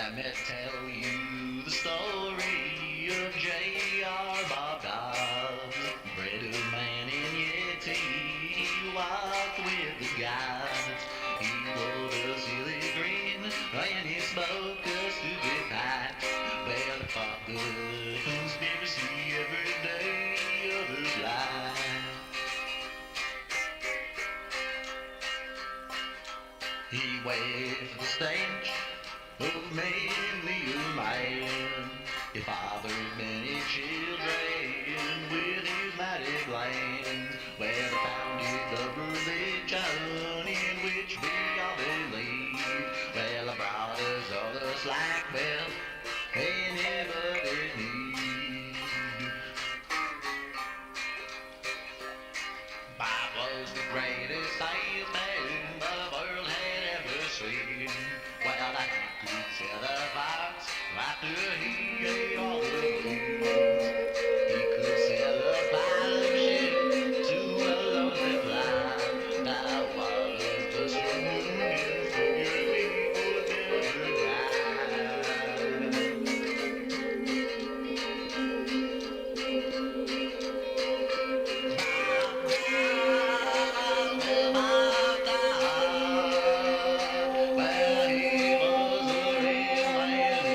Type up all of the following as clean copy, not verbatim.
Let me tell you the story of J.R. Bob Dobbs, bred a man in Yeti. He walked with the gods. He wore a silly grin and he spoke a stupid fact. Well, he fought the conspiracy every day of his life. He waved the stench of many a man. He fathered many children with his mighty plan. Well, he founded the religion in which we all believe. Well, he brought us all the slack belt anybody need. Bob was the greatest salesman the world had ever seen. Well, I could sell the box after he ate all the beans. He could sell a flying ship to a lonely fly. Now was the saloon for your people never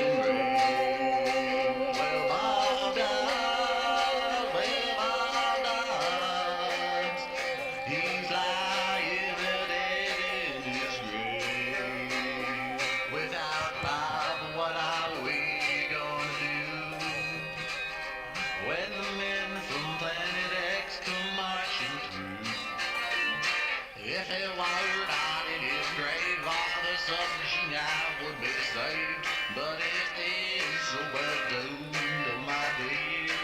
but it is so well doomed, my dear.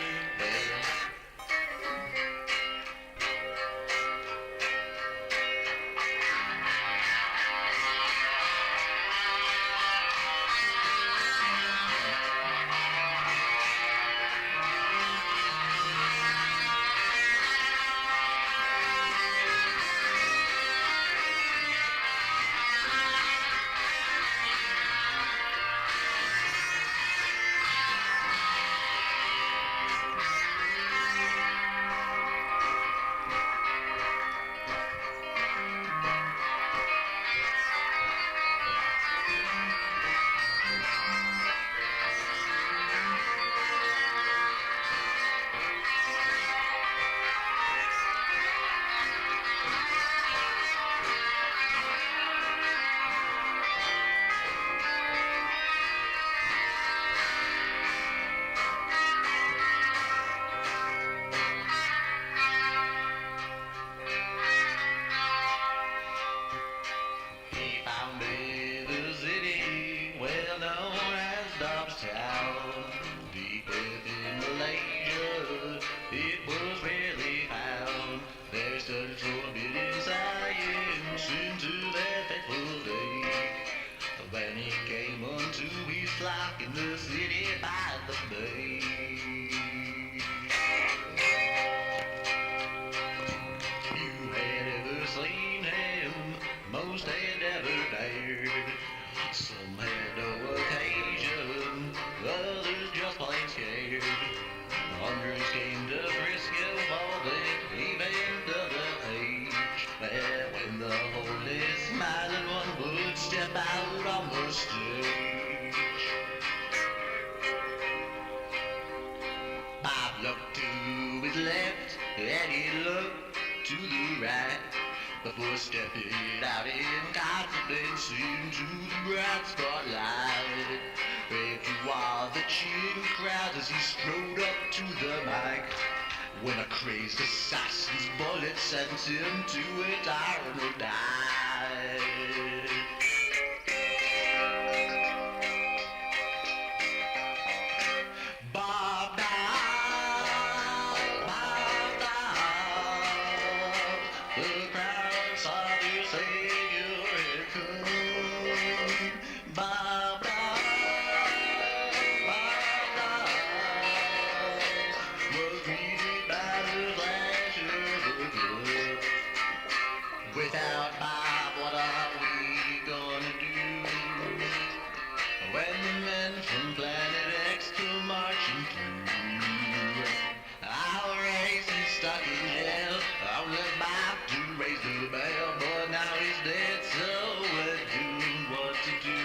Deep within Malaysia, it was rarely found. There stood forbidden science into that fateful day. When he came unto his flock in the city by the bay. You had ever seen him, most had ever dared. Some had no occasion, others just plain scared. Hundreds came to Frisco for the event of the age. Well, when the holy smiling one would step out on the stage. Bob looked to his left and he looked to the right. Before stepping out in confidence into the bright spotlight. If you are the cheering crowd as he strode up to the mic. When a crazed assassin's bullet sent him to eternal night. Bob Dobbs, Bob Dobbs, the crowd saw their savior had come. Bob Dobbs, Bob Dobbs, was greeted by the flash of the gun. Without Bob, what are we from planet X come marching through. Our race is stuck in jail. I was about to raise the bell, but now he's dead, so we're doing what to do.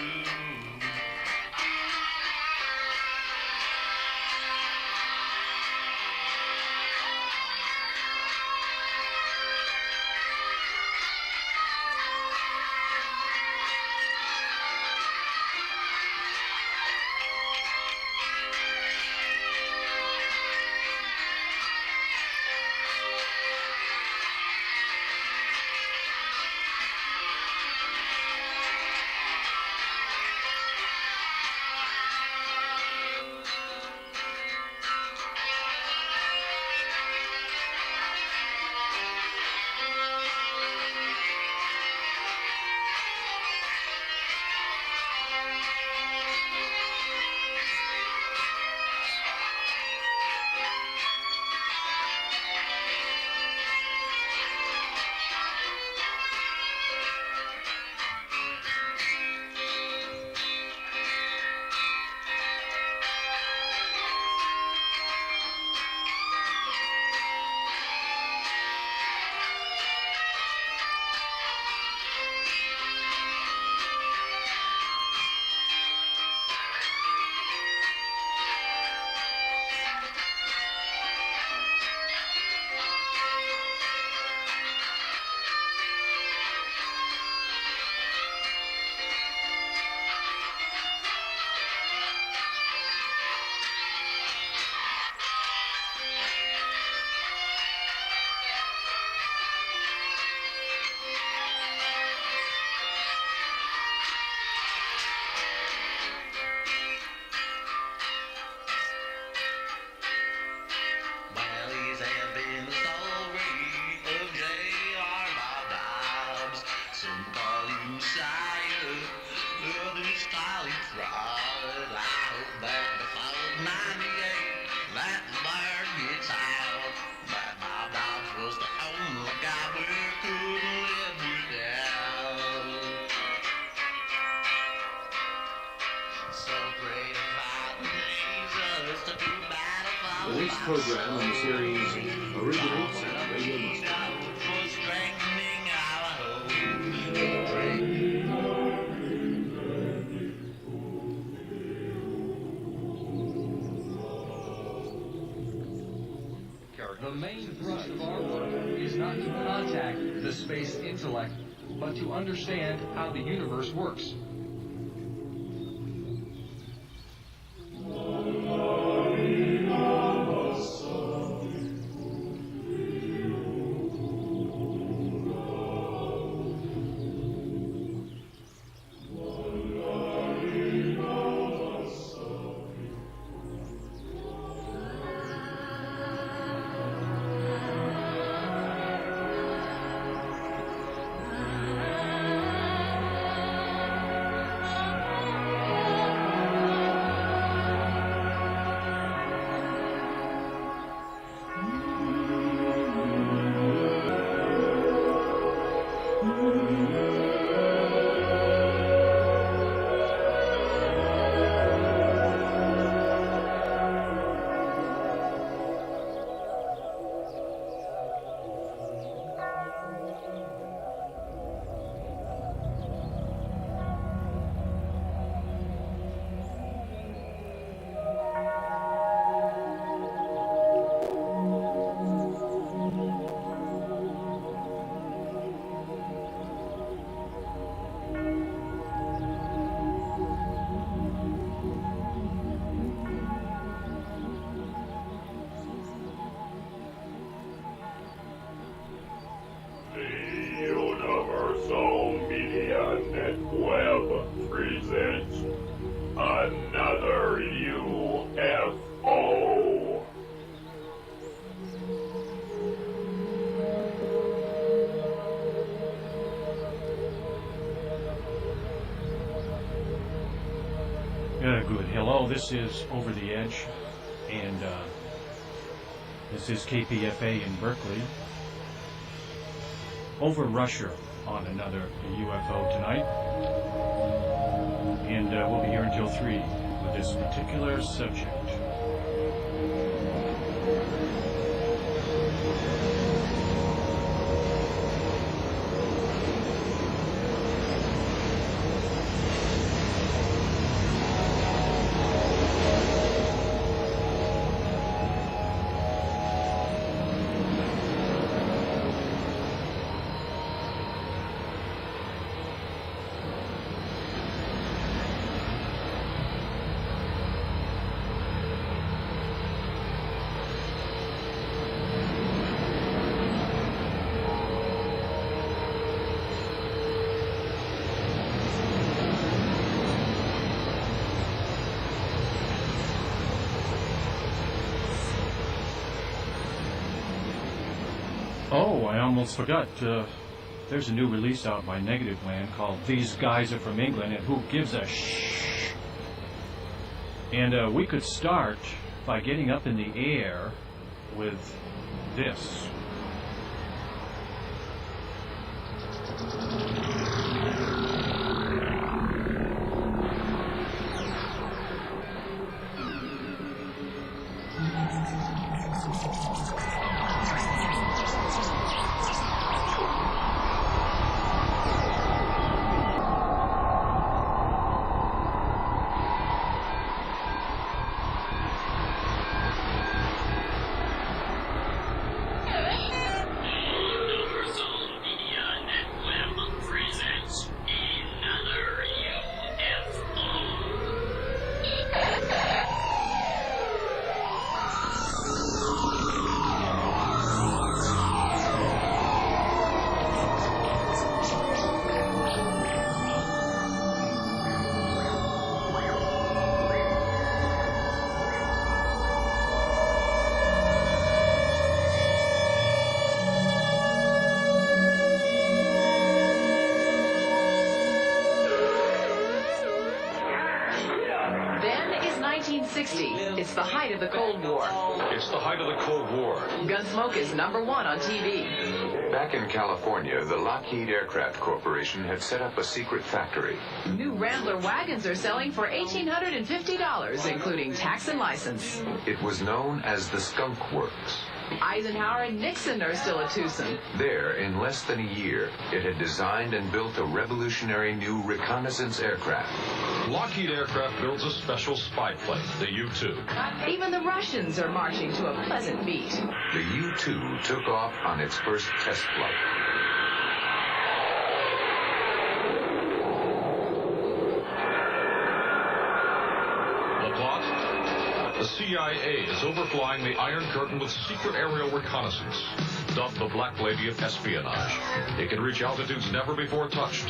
The next program in the series originates at Radio Moscow. The main thrust of our work is not to contact the space intellect, but to understand how the universe works. Web presents another UFO. Good. Hello, this is Over the Edge, and this is KPFA in Berkeley. Over Russia on another UFO tonight, and we'll be here until 3. with this particular subject. Oh, I almost forgot. There's a new release out by Negative Land called These Guys Are From England and Who Gives a Shh? And we could start by getting up in the air with this. It's the height of the Cold War. It's the height of the Cold War. Gunsmoke is #1 on TV. Back in California, the Lockheed Aircraft Corporation had set up a secret factory. New Rambler wagons are selling for $1,850, including tax and license. It was known as the Skunk Works. Eisenhower and Nixon are still at Tucson. There, in less than a year, it had designed and built a revolutionary new reconnaissance aircraft. Lockheed Aircraft builds a special spy plane, the U-2. Even the Russians are marching to a pleasant beat. The U-2 took off on its first test flight. The plot? The CIA is overflying the Iron Curtain with secret aerial reconnaissance, dubbed the Black Lady of Espionage. It can reach altitudes never before touched.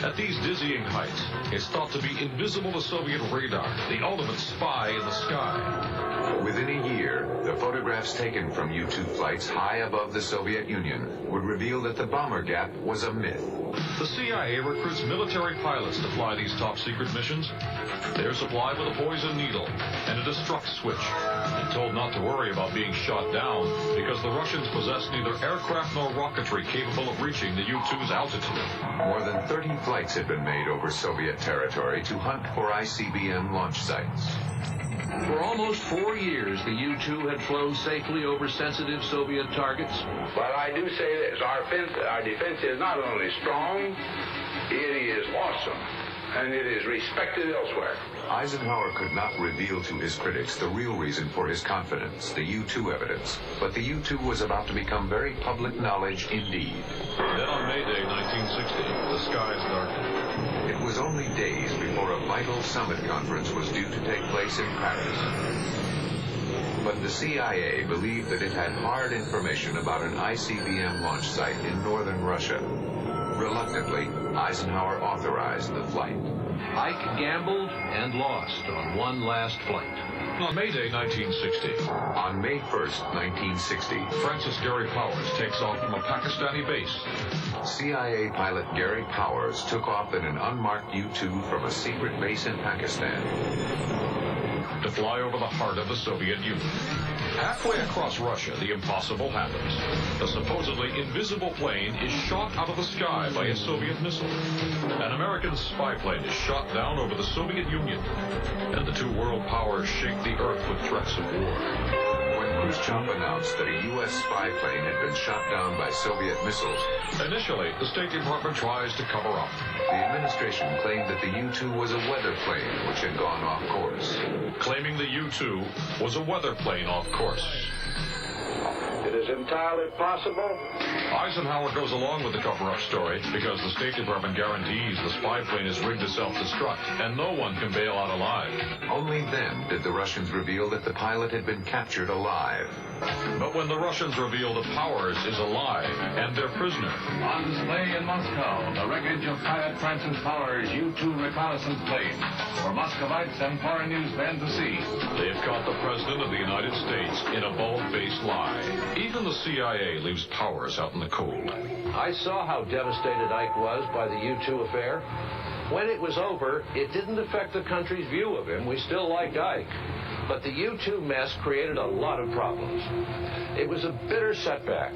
At these dizzying heights, it's thought to be invisible to Soviet radar, the ultimate spy in the sky. Within a year, the photographs taken from U-2 flights high above the Soviet Union would reveal that the bomber gap was a myth. The CIA recruits military pilots to fly these top-secret missions. They're supplied with a poison needle and a destruct switch, and told not to worry about being shot down because the Russians possess neither aircraft nor rocketry capable of reaching the U-2's altitude. More than 30 flights had been made over Soviet territory to hunt for ICBM launch sites. For almost 4 years, the U-2 had flown safely over sensitive Soviet targets. But I do say this, our defense is not only strong, it is awesome, and it is respected elsewhere. Eisenhower could not reveal to his critics the real reason for his confidence, the U-2 evidence. But the U-2 was about to become very public knowledge indeed. Then on May Day 1960, the skies darkened. It was only days before a vital summit conference was due to take place in Paris. But the CIA believed that it had hard information about an ICBM launch site in northern Russia. Reluctantly, Eisenhower authorized the flight. Ike gambled and lost on one last flight. On May Day 1960, On May 1st, 1960, Francis Gary Powers takes off from a Pakistani base. CIA pilot Gary Powers took off in an unmarked U-2 from a secret base in Pakistan. To fly over the heart of the Soviet Union. Halfway across Russia, the impossible happens. A supposedly invisible plane is shot out of the sky by a Soviet missile. An American spy plane is shot down over the Soviet Union, and the two world powers shake the earth with threats of war. When Khrushchev announced that a U.S. spy plane had been shot down by Soviet missiles, initially, the State Department tries to cover up. the administration claimed that the U-2 was a weather plane which had gone off course. Claiming the U-2 was a weather plane off course. It is entirely possible. Eisenhower goes along with the cover-up story because the State Department guarantees the spy plane is rigged to self-destruct and no one can bail out alive. Only then did the Russians reveal that the pilot had been captured alive. But when the Russians reveal that Powers is alive and their prisoner. On display in Moscow, the wreckage of pilot Francis Powers' U-2 reconnaissance plane for Muscovites and foreign newsmen to see. They've caught the President of the United States in a bald-faced lie. Even the CIA leaves Powers out in the cold. I saw how devastated Ike was by the U-2 affair. When it was over, it didn't affect the country's view of him. We still liked Ike. But the U-2 mess created a lot of problems. It was a bitter setback.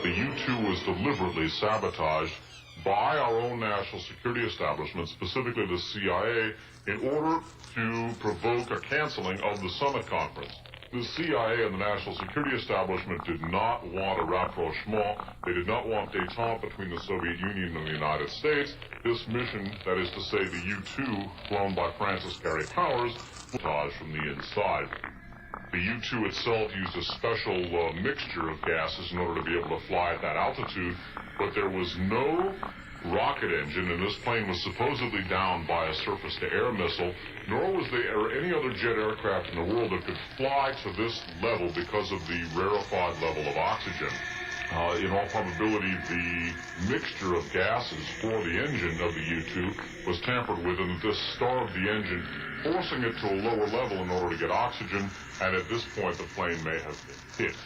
The U-2 was deliberately sabotaged by our own national security establishment, specifically the CIA, in order to provoke a canceling of the summit conference. The CIA and the national security establishment did not want a rapprochement. They did not want détente between the Soviet Union and the United States. This mission, that is to say the U-2, flown by Francis Gary Powers, was sabotaged from the inside. The U-2 itself used a special mixture of gases in order to be able to fly at that altitude, but there was no rocket engine, and this plane was supposedly downed by a surface-to-air missile, nor was there any other jet aircraft in the world that could fly to this level because of the rarefied level of oxygen. In all probability, the mixture of gases for the engine of the U-2 was tampered with, and this starved the engine, forcing it to a lower level in order to get oxygen, and at this point the plane may have been hit.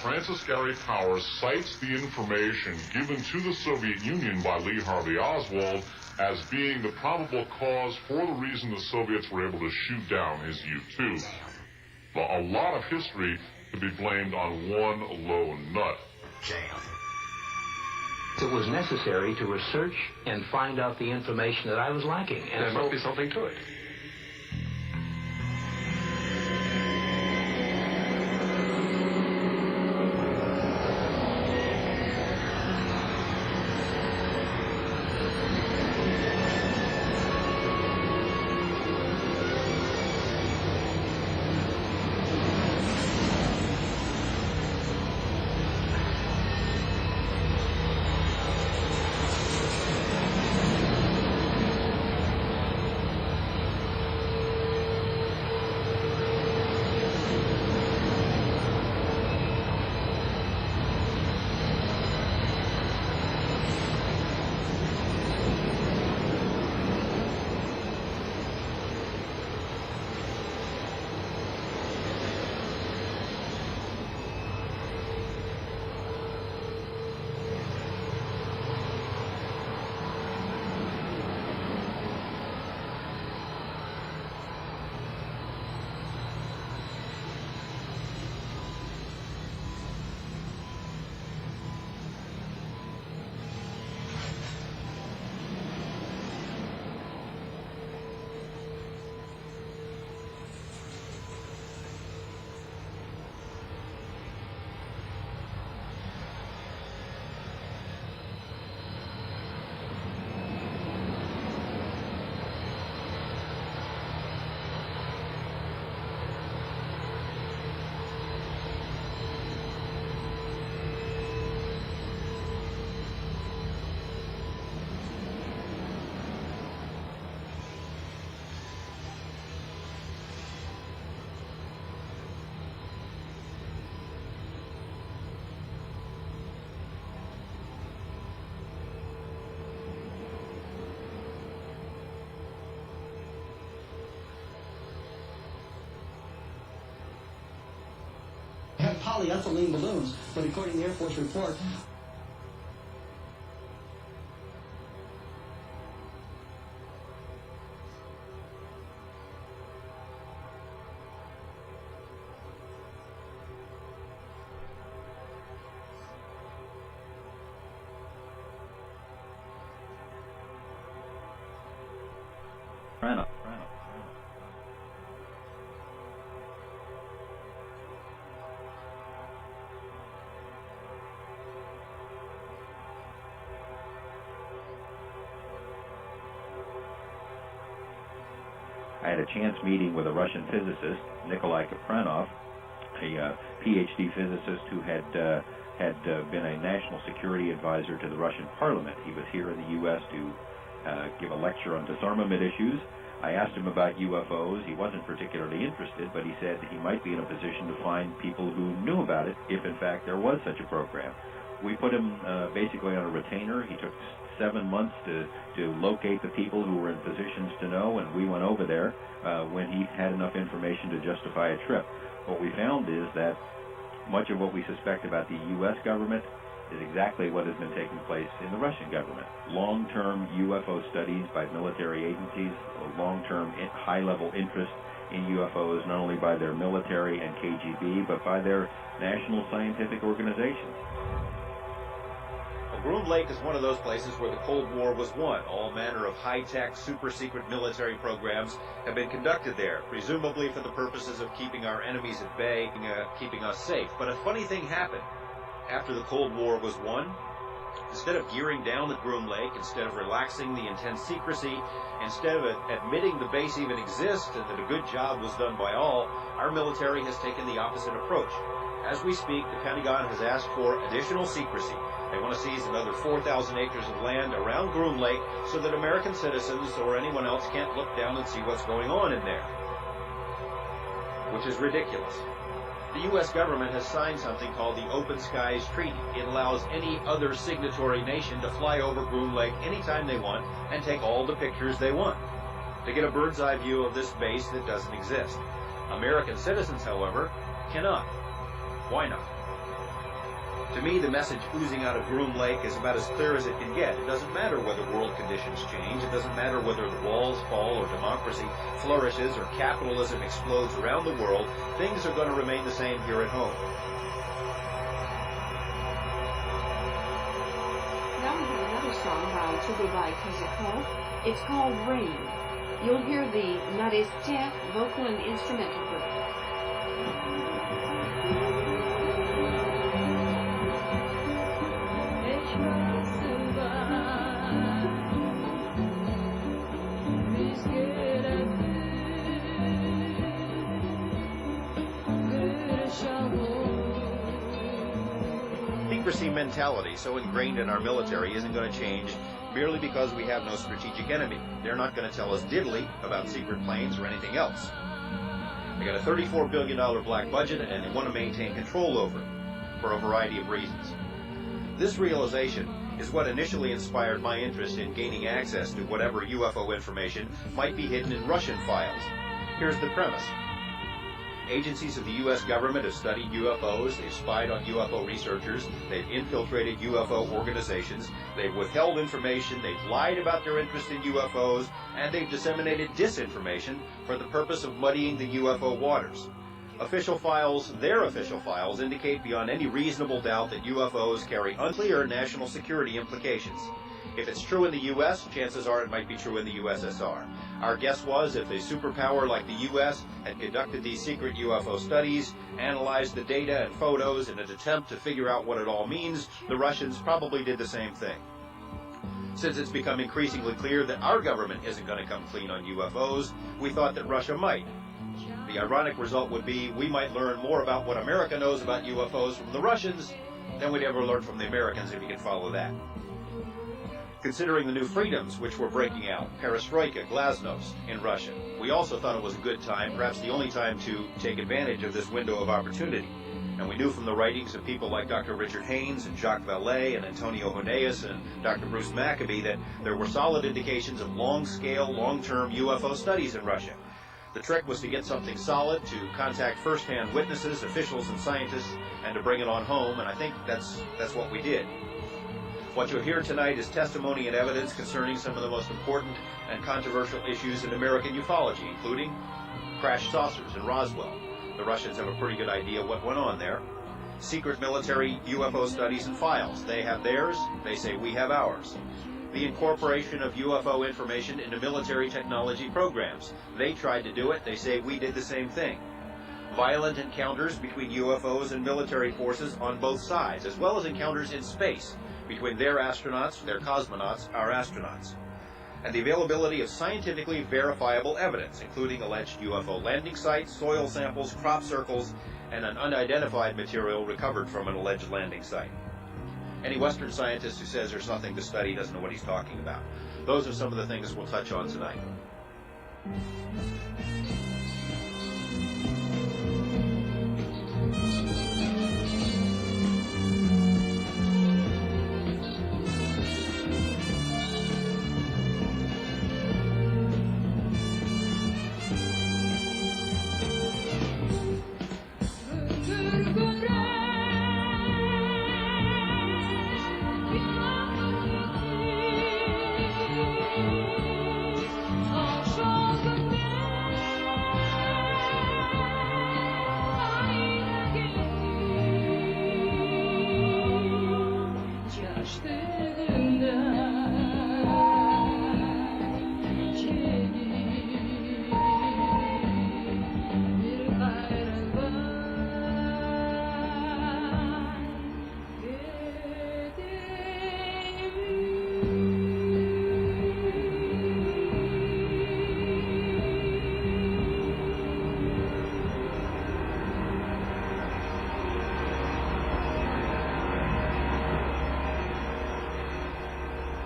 Francis Gary Powers cites the information given to the Soviet Union by Lee Harvey Oswald as being the probable cause for the reason the Soviets were able to shoot down his U-2. A lot of history could be blamed on one lone nut. It was necessary to research and find out the information that I was lacking. And there must be something to it. polyethylene balloons, but according to the Air Force report, I had a chance meeting with a Russian physicist, Nikolai Kapranov, a PhD physicist who had been a national security advisor to the Russian parliament. He was here in the U.S. to give a lecture on disarmament issues. I asked him about UFOs. He wasn't particularly interested, but he said he might be in a position to find people who knew about it if, in fact, there was such a program. We put him basically on a retainer. He took 7 months to locate the people who were in positions to know, and we went over there when he had enough information to justify a trip. What we found is that much of what we suspect about the U.S. government is exactly what has been taking place in the Russian government. Long-term UFO studies by military agencies, long-term high-level interest in UFOs, not only by their military and KGB, but by their national scientific organizations. Groom Lake is one of those places where the Cold War was won. All manner of high-tech, super-secret military programs have been conducted there, presumably for the purposes of keeping our enemies at bay, keeping us safe. But a funny thing happened. After the Cold War was won, instead of gearing down at Groom Lake, instead of relaxing the intense secrecy, instead of admitting the base even exists and that a good job was done by all, our military has taken the opposite approach. As we speak, the Pentagon has asked for additional secrecy. They want to seize another 4,000 acres of land around Groom Lake so that American citizens or anyone else can't look down and see what's going on in there, which is ridiculous. The U.S. government has signed something called the Open Skies Treaty. It allows any other signatory nation to fly over Groom Lake anytime they want and take all the pictures they want, to get a bird's eye view of this base that doesn't exist. American citizens, however, cannot. Why not? To me, the message oozing out of Groom Lake is about as clear as it can get. It doesn't matter whether world conditions change. It doesn't matter whether the walls fall or democracy flourishes or capitalism explodes around the world. Things are going to remain the same here at home. Now we have another song by ʍɪᴛᴇ. It's called Rain. You'll hear the lattice vocal and instrumental group. Secrecy mentality so ingrained in our military isn't going to change merely because we have no strategic enemy. They're not going to tell us diddly about secret planes or anything else. They got a $34 billion black budget and they want to maintain control over it for a variety of reasons. This realization is what initially inspired my interest in gaining access to whatever UFO information might be hidden in Russian files. Here's the premise. Agencies of the U.S. government have studied UFOs, they've spied on UFO researchers, they've infiltrated UFO organizations, they've withheld information, they've lied about their interest in UFOs, and they've disseminated disinformation for the purpose of muddying the UFO waters. Official files, their official files, indicate beyond any reasonable doubt that UFOs carry unclear national security implications. If it's true in the U.S., chances are it might be true in the USSR. Our guess was if a superpower like the U.S. had conducted these secret UFO studies, analyzed the data and photos in an attempt to figure out what it all means, the Russians probably did the same thing. Since it's become increasingly clear that our government isn't going to come clean on UFOs, we thought that Russia might. The ironic result would be we might learn more about what America knows about UFOs from the Russians than we'd ever learn from the Americans if you could follow that. Considering the new freedoms which were breaking out, perestroika, glasnost, in Russia, we also thought it was a good time, perhaps the only time, to take advantage of this window of opportunity. And we knew from the writings of people like Dr. Richard Haynes and Jacques Vallée and Antonio Huneeus and Dr. Bruce Maccabee that there were solid indications of long-scale, long-term UFO studies in Russia. The trick was to get something solid, to contact first-hand witnesses, officials, and scientists, and to bring it on home, and I think that's what we did. What you'll hear tonight is testimony and evidence concerning some of the most important and controversial issues in American ufology, including crashed saucers in Roswell. The Russians have a pretty good idea what went on there. Secret military UFO studies and files. They have theirs, they say we have ours. The incorporation of UFO information into military technology programs. They tried to do it, they say we did the same thing. Violent encounters between UFOs and military forces on both sides, as well as encounters in space between their astronauts, their cosmonauts, our astronauts. And the availability of scientifically verifiable evidence, including alleged UFO landing sites, soil samples, crop circles, and an unidentified material recovered from an alleged landing site. Any Western scientist who says there's nothing to study doesn't know what he's talking about. Those are some of the things we'll touch on tonight.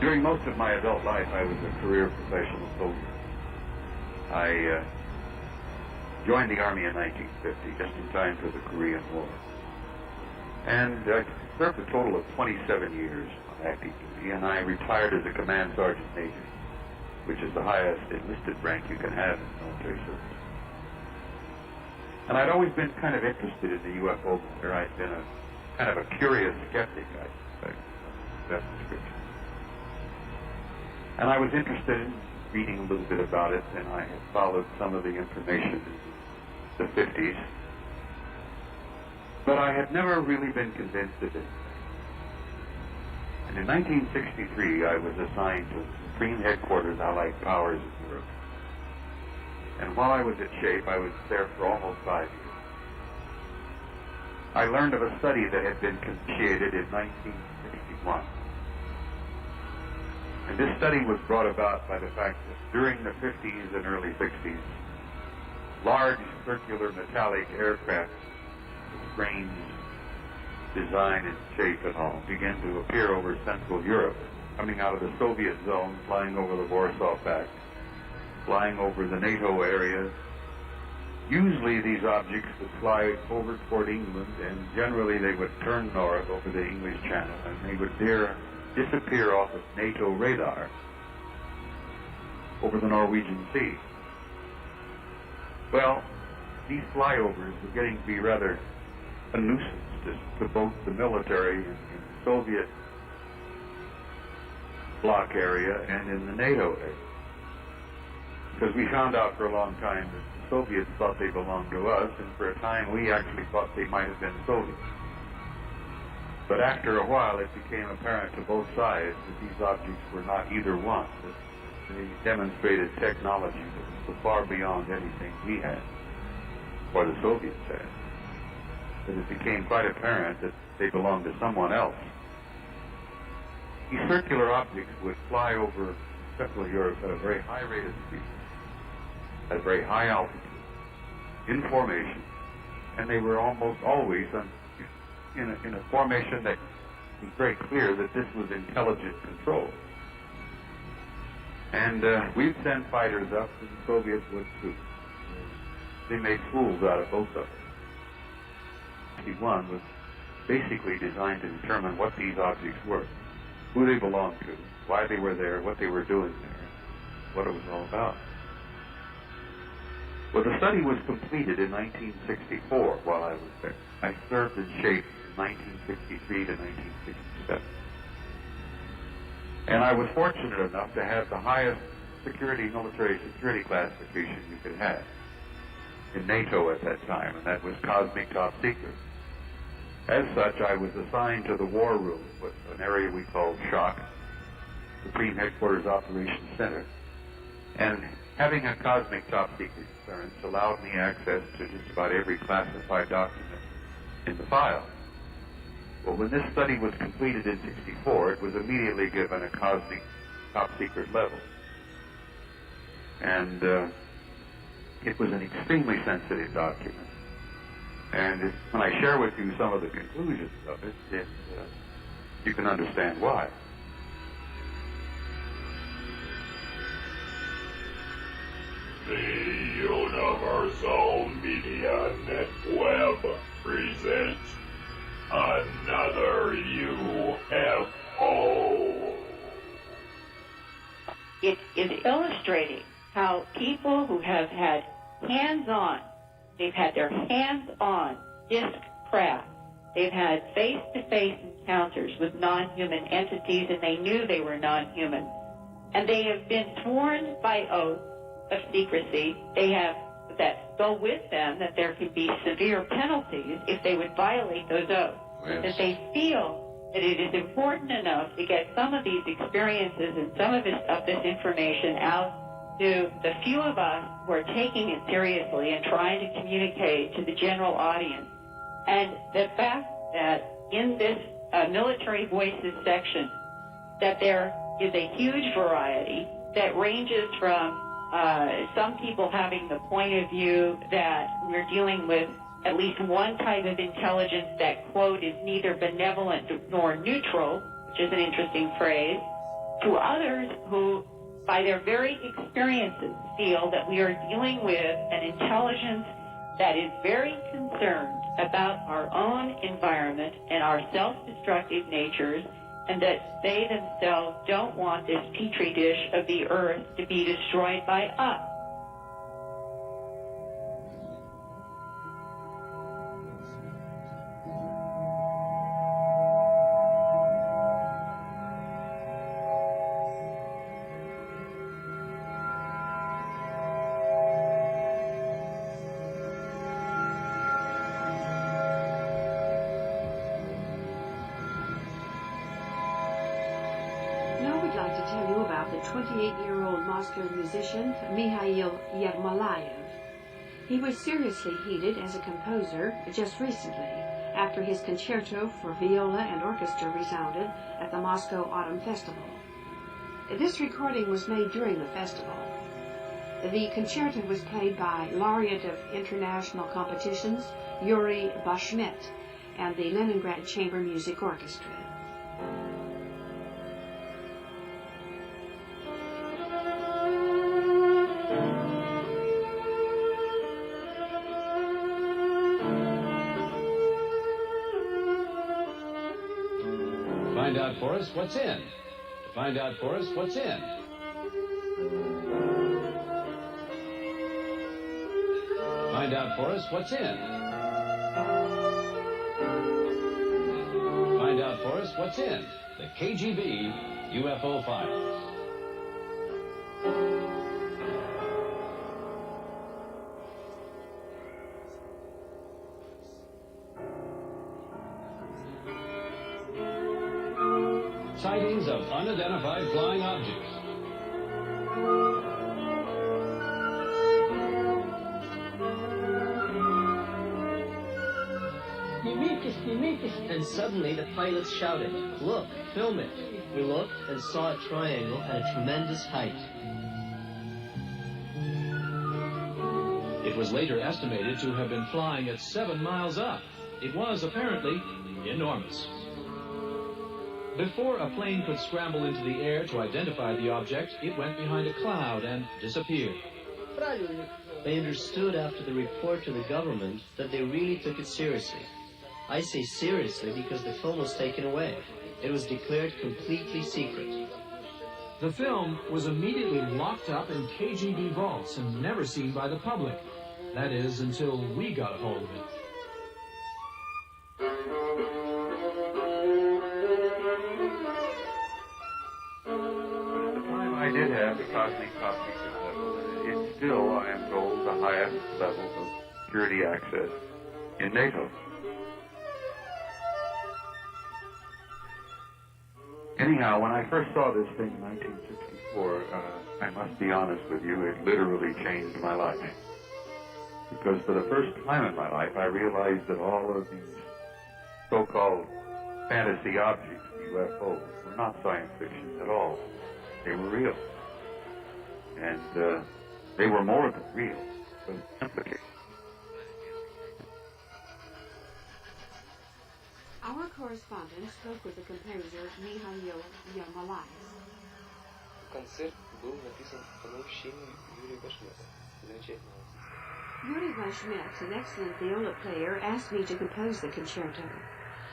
During most of my adult life, I was a career professional soldier. I joined the Army in 1950, just in time for the Korean War. And I served a total of 27 years on active duty, and I retired as a Command Sergeant Major, which is the highest enlisted rank you can have in military service. And I'd always been kind of interested in the UFO matter. I'd been a kind of a curious skeptic, I suspect. That's the description. And I was interested in reading a little bit about it, and I had followed some of the information in the 50s. But I had never really been convinced of it. And in 1963, I was assigned to Supreme Headquarters Allied Powers in Europe. And while I was at SHAPE, I was there for almost 5 years. I learned of a study that had been initiated in 1961. And this study was brought about by the fact that during the 50s and early 60s, large circular metallic aircraft with strange design and shape and all began to appear over Central Europe, coming out of the Soviet zone, flying over the Warsaw Pact, flying over the NATO area. Usually these objects would fly over toward England, and generally they would turn north over the English Channel, and they would disappear off of NATO radar over the Norwegian Sea. Well, these flyovers were getting to be rather a nuisance to both the military in the Soviet bloc area and in the NATO area. Because we found out for a long time that the Soviets thought they belonged to us, and for a time we actually thought they might have been Soviets. But after a while, it became apparent to both sides that these objects were not either one. That they demonstrated technology that was so far beyond anything we had, or the Soviets had, that it became quite apparent that they belonged to someone else. These circular objects would fly over Central Europe at a very high rate of speed, at a very high altitude, in formation, and they were almost always in a formation that was very clear that this was intelligent control. And we'd send fighters up, and the Soviets would too. They made fools out of both of them. 61 was basically designed to determine what these objects were, who they belonged to, why they were there, what they were doing there, what it was all about. Well, the study was completed in 1964 while I was there. I served in shape from 1963 to 1967. And I was fortunate enough to have the highest military security classification you could have in NATO at that time, and that was cosmic top secret. As such, I was assigned to the war room, an area we called SHOC, Supreme Headquarters Operations Center, and having a cosmic top secret clearance allowed me access to just about every classified document in the file. Well, when this study was completed in '64, it was immediately given a cosmic top secret level. And it was an extremely sensitive document. And when I share with you some of the conclusions of it, you can understand why. The Universal Media Network presents another UFO. It is illustrating how people who have had they've had their hands-on disc craft, they've had face-to-face encounters with non-human entities, and they knew they were non-human. And they have been sworn by oath of secrecy. They have that go with them that there could be severe penalties if they would violate those oaths. Yes. That they feel that it is important enough to get some of these experiences and some of this information out to the few of us who are taking it seriously and trying to communicate to the general audience. And the fact that in this military voices section that there is a huge variety that ranges from some people having the point of view that we're dealing with at least one type of intelligence that, quote, is neither benevolent nor neutral, which is an interesting phrase, to others who, by their very experiences, feel that we are dealing with an intelligence that is very concerned about our own environment and our self-destructive natures, and that they themselves don't want this petri dish of the earth to be destroyed by us. I'd like to tell you about the 28-year-old Moscow musician Mikhail Yermolayev. He was seriously heated as a composer just recently, after his concerto for viola and orchestra resounded at the Moscow Autumn Festival. This recording was made during the festival. The concerto was played by laureate of international competitions Yuri Bashmet and the Leningrad Chamber Music Orchestra. Find out for us what's in. To find out for us what's in. Find out for us what's in. Find out for us what's in the KGB UFO files. Sightings of unidentified flying objects. And suddenly the pilots shouted, "Look, film it." We looked and saw a triangle at a tremendous height. It was later estimated to have been flying at 7 miles up. It was apparently enormous. Before a plane could scramble into the air to identify the object, it went behind a cloud and disappeared. They understood after the report to the government that they really took it seriously. I say seriously because the film was taken away. It was declared completely secret. The film was immediately locked up in KGB vaults and never seen by the public. That is, until we got a hold of it. At the time I did have the cosmic top-secret level, it's still, I am told, the highest level of security access in NATO. Anyhow, when I first saw this thing in 1964, I must be honest with you, it literally changed my life. Because for the first time in my life, I realized that all of these so-called fantasy objects, UFOs, were not science fiction at all. They were real. And they were more than real, but implicated. Our correspondent spoke with the composer Mihail Yermolayev. Концерт был написан по наущению Юрия Башмета, замечательного. Yuri Bashmet, an excellent viola player, asked me to compose the concerto.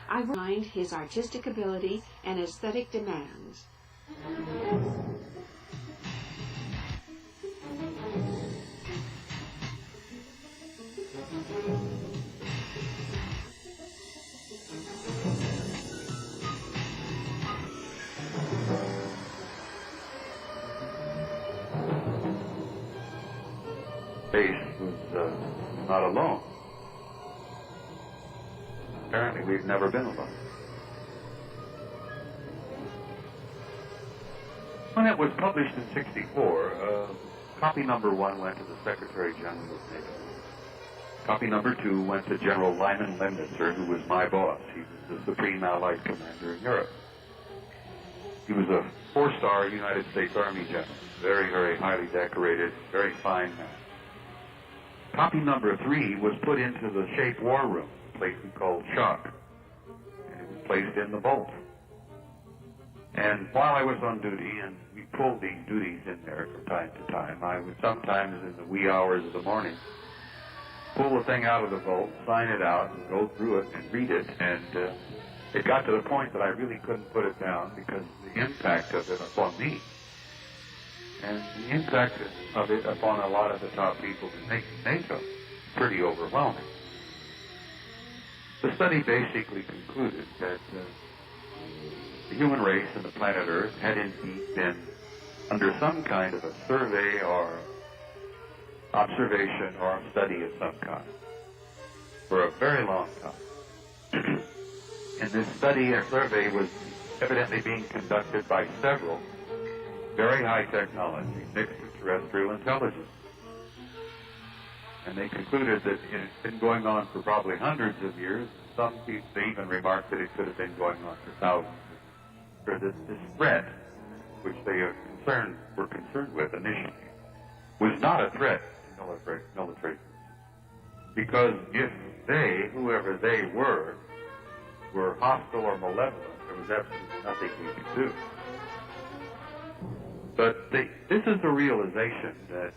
I mind his artistic ability and aesthetic demands. Space was not alone. Apparently, we've never been alone. When it was published in '64, copy number 1 went to the Secretary General of NATO. Copy number 2 went to General Lyman Lemnitzer, who was my boss. He was the Supreme Allied Commander in Europe. He was a 4-star United States Army general, very, very highly decorated, very fine man. Copy number 3 was put into the shape war room, a place we called shock, and it was placed in the vault. And while I was on duty, and we pulled these duties in there from time to time, I would sometimes in the wee hours of the morning pull the thing out of the vault, sign it out, and go through it and read it, and it got to the point that I really couldn't put it down because the impact of it upon me and the impact of it upon a lot of the top people in NATO, pretty overwhelming. The study basically concluded that the human race and the planet Earth had indeed been under some kind of a survey or observation or study of some kind for a very long time. And this study or survey was evidently being conducted by several very high technology, extraterrestrial intelligence. And they concluded that it had been going on for probably hundreds of years. Some people even remarked that it could have been going on for thousands of years. Or that this threat, which they were concerned with initially, was not a threat to military. Because if they, whoever they were hostile or malevolent, there was absolutely nothing we could do. But this is the realization that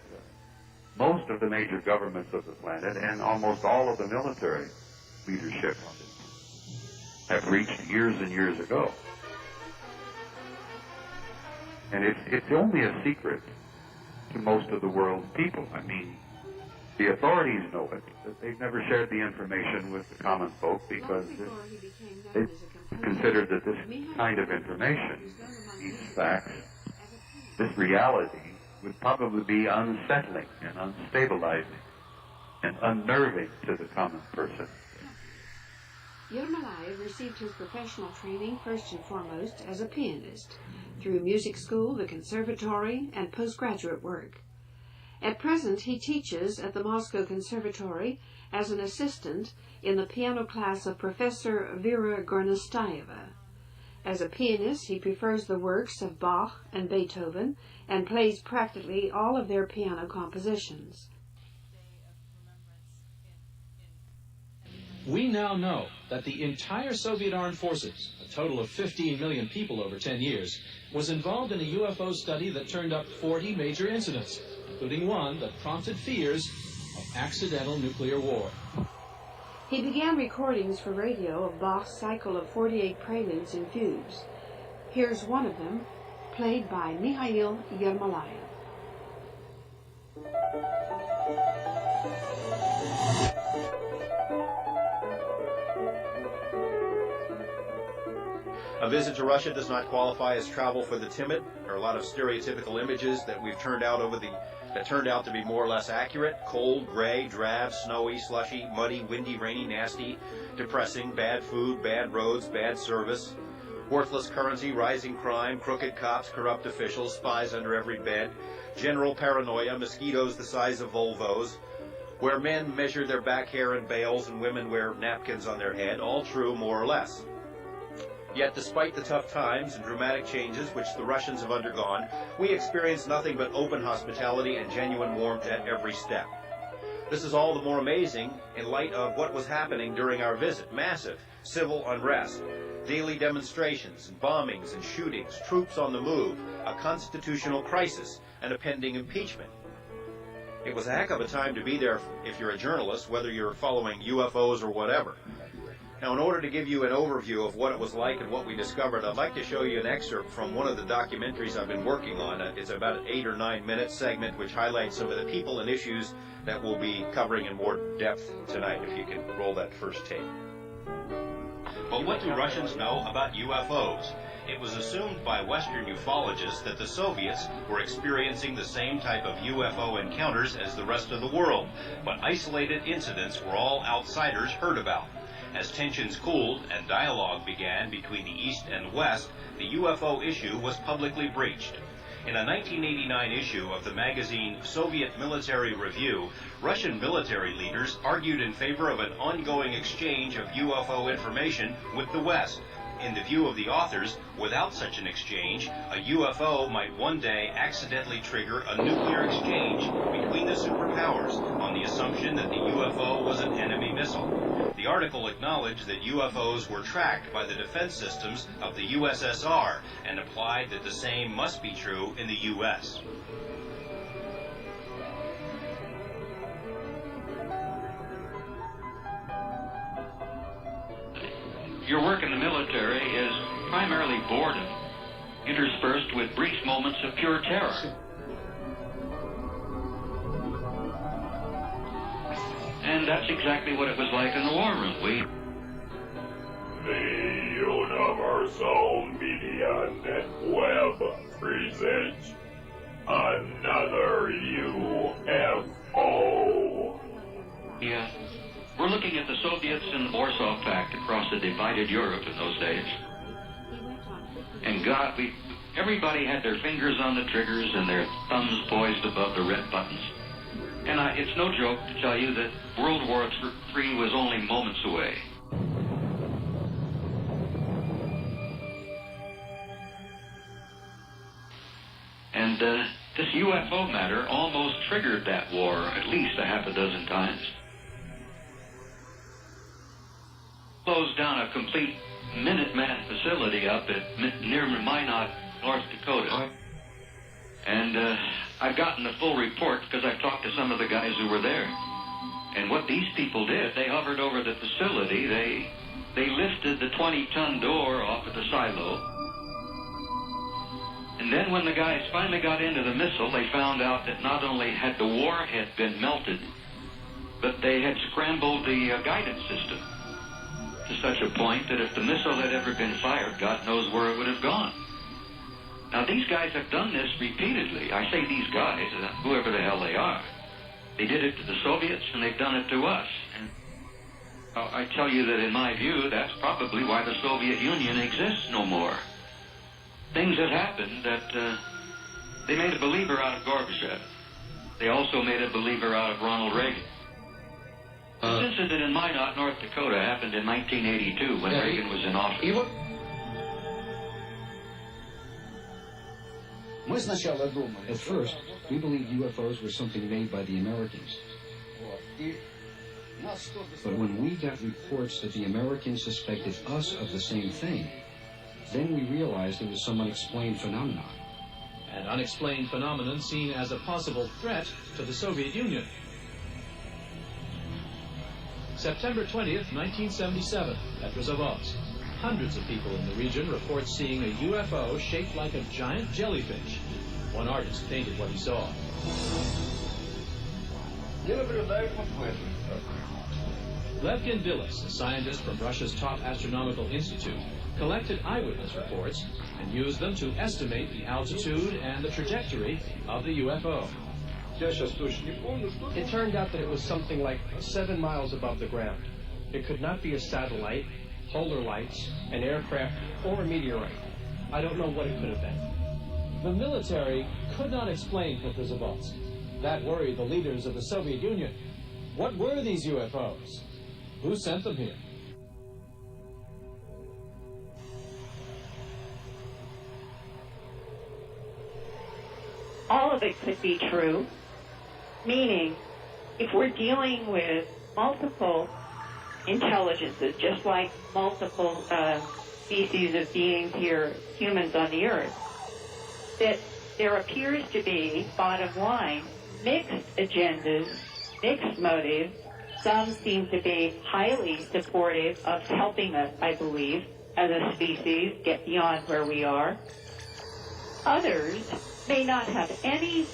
most of the major governments of the planet and almost all of the military leadership on it have reached years and years ago. And it's only a secret to most of the world's people. I mean, the authorities know it, but they've never shared the information with the common folk because they considered that this kind of information, these facts, this reality would probably be unsettling and unstabilizing and unnerving to the common person. Yermolayev received his professional training first and foremost as a pianist through music school, the conservatory, and postgraduate work. At present, he teaches at the Moscow Conservatory as an assistant in the piano class of Professor Vera Gornostayeva. As a pianist, he prefers the works of Bach and Beethoven and plays practically all of their piano compositions. We now know that the entire Soviet armed forces, a total of 15 million people over 10 years, was involved in a UFO study that turned up 40 major incidents, including one that prompted fears of accidental nuclear war. He began recordings for radio of Bach's cycle of 48 preludes and fugues. Here's one of them, played by Mihail Yermolayev. A visit to Russia does not qualify as travel for the timid. There are a lot of stereotypical images that we've turned out that turned out to be more or less accurate. Cold, gray, drab, snowy, slushy, muddy, windy, rainy, nasty, depressing, bad food, bad roads, bad service, worthless currency, rising crime, crooked cops, corrupt officials, spies under every bed, general paranoia, mosquitoes the size of Volvos, where men measure their back hair in bales and women wear napkins on their head, all true more or less. Yet despite the tough times and dramatic changes which the Russians have undergone, we experience nothing but open hospitality and genuine warmth at every step. This is all the more amazing in light of what was happening during our visit. Massive civil unrest, daily demonstrations, bombings and shootings, troops on the move, a constitutional crisis, and a pending impeachment. It was a heck of a time to be there if you're a journalist, whether you're following UFOs or whatever. Now, in order to give you an overview of what it was like and what we discovered, I'd like to show you an excerpt from one of the documentaries I've been working on. It's about an 8 or 9 minute segment which highlights some of the people and issues that we'll be covering in more depth tonight, if you can roll that first tape. But what do Russians know about UFOs? It was assumed by Western ufologists that the Soviets were experiencing the same type of UFO encounters as the rest of the world, but isolated incidents were all outsiders heard about. As tensions cooled and dialogue began between the East and West, the UFO issue was publicly breached. In a 1989 issue of the magazine Soviet Military Review, Russian military leaders argued in favor of an ongoing exchange of UFO information with the West. In the view of the authors, without such an exchange, a UFO might one day accidentally trigger a nuclear exchange between the superpowers on the assumption that the UFO was an enemy missile. The article acknowledged that UFOs were tracked by the defense systems of the USSR and implied that the same must be true in the US. Your work in the military is primarily boredom, interspersed with brief moments of pure terror. And that's exactly what it was like in the war room. The Universal Media Network presents another UFO. Yeah. We're looking at the Soviets and the Warsaw Pact across the divided Europe in those days. And God, everybody had their fingers on the triggers and their thumbs poised above the red buttons. And it's no joke to tell you that World War III was only moments away. And this UFO matter almost triggered that war at least a half a dozen times. Closed down a complete Minuteman facility up near Minot, North Dakota. And I've gotten the full report because I've talked to some of the guys who were there. And what these people did, they hovered over the facility, they lifted the 20-ton door off of the silo. And then when the guys finally got into the missile, they found out that not only had the warhead been melted, but they had scrambled the guidance system to such a point that if the missile had ever been fired, God knows where it would have gone. Now, these guys have done this repeatedly. I say these guys, whoever the hell they are. They did it to the Soviets, and they've done it to us. And I tell you that in my view, that's probably why the Soviet Union exists no more. Things have happened that they made a believer out of Gorbachev. They also made a believer out of Ronald Reagan. This incident in Minot, North Dakota, happened in 1982 when Reagan was in office. At first, we believed UFOs were something made by the Americans. But when we got reports that the Americans suspected us of the same thing, then we realized it was some unexplained phenomenon. An unexplained phenomenon seen as a possible threat to the Soviet Union. September 20th, 1977, at ʍᴏᴜ. Hundreds of people in the region report seeing a UFO shaped like a giant jellyfish. One artist painted what he saw. Ŭrгенть ဝаРнинգ, a scientist from Russia's top astronomical institute, collected eyewitness reports and used them to estimate the altitude and the trajectory of the UFO. It turned out that it was something like 7 miles above the ground. It could not be a satellite, polar lights, an aircraft, or a meteorite. I don't know what it could have been. The military could not explain ʟɪᴠᴇ. That worried the leaders of the Soviet Union. What were these UFOs? Who sent them here? All of it could be true, meaning if we're dealing with multiple intelligences, just like multiple species of beings here, humans on the Earth, that there appears to be, bottom line, mixed agendas, mixed motives. Some seem to be highly supportive of helping us, I believe, as a species, get beyond where we are. Others may not have any,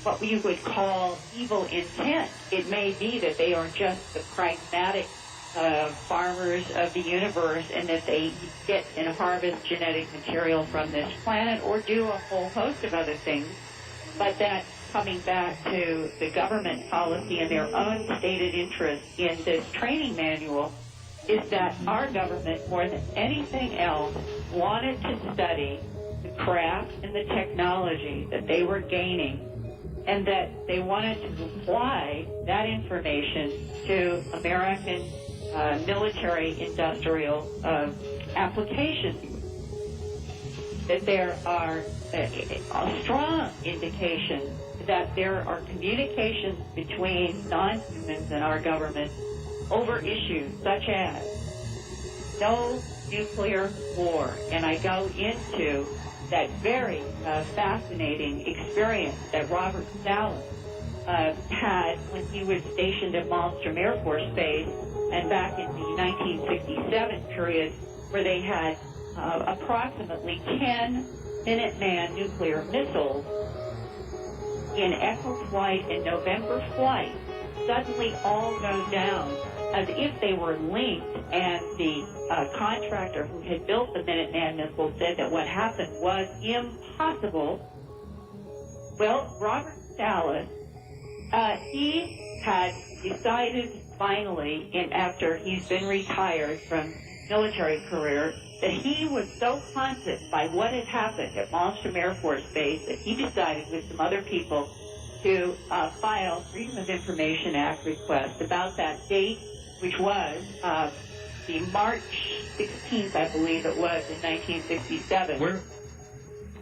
what you would call, evil intent. It may be that they are just the pragmatic farmers of the universe, and that they get and harvest genetic material from this planet, or do a whole host of other things. But that, coming back to the government policy and their own stated interest in this training manual, is that our government, more than anything else, wanted to study the craft and the technology that they were gaining, and that they wanted to apply that information to American military-industrial applications. That there are a strong indication that there are communications between non-humans and our government over issues such as no nuclear war. And I go into that very fascinating experience that Robert Stalin had when he was stationed at Malmstrom Air Force Base, and back in the 1967 period, where they had approximately 10 Minuteman nuclear missiles in Echo flight and November flight, suddenly all go down as if they were linked, and the contractor who had built the Minuteman missile said that what happened was impossible. Well, Robert Stalin, he had decided finally, after he's been retired from military career, that he was so haunted by what had happened at Malmstrom Air Force Base that he decided with some other people to file Freedom of Information Act request about that date, which was the March 16th, I believe it was, in 1967. Where?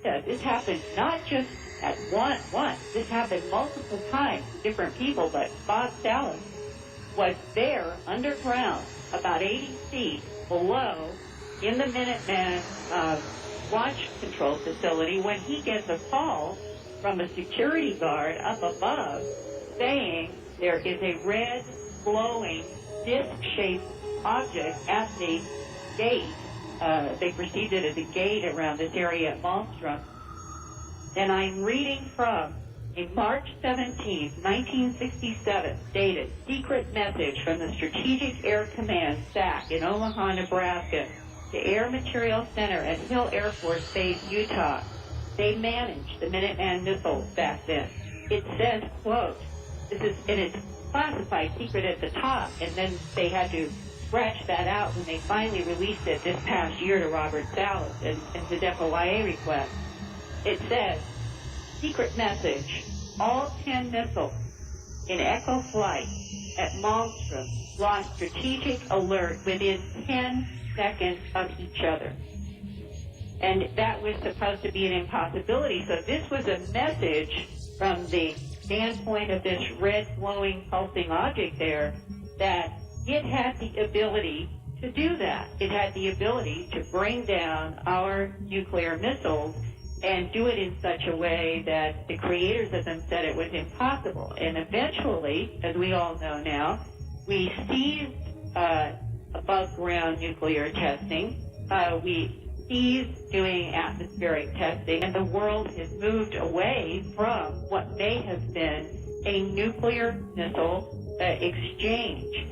Yeah, this happened not just at once. This happened multiple times to different people, but Bob Stalin was there underground, about 80 feet below, in the Minuteman launch control facility, when he gets a call from a security guard up above saying there is a red, glowing, disc-shaped object at the gate. They perceived it as a gate around this area at Malmstrom. And I'm reading from a March 17, 1967, dated secret message from the Strategic Air Command, SAC, in Omaha, Nebraska, to Air Material Center at Hill Air Force Base, Utah. They managed the Minuteman missiles back then. It says, quote, this is, and it's classified secret at the top, and then they had to scratch that out when they finally released it this past year to Robert Stalin and the DFOIA request. It says, secret message, all 10 missiles in Echo flight at Malmstrom lost strategic alert within 10 seconds of each other. And that was supposed to be an impossibility. So this was a message from the standpoint of this red glowing pulsing object there, that it had the ability to do that. It had the ability to bring down our nuclear missiles and do it in such a way that the creators of them said it was impossible. And eventually, as we all know now, we ceased above-ground nuclear testing. We ceased doing atmospheric testing, and the world has moved away from what may have been a nuclear missile exchange.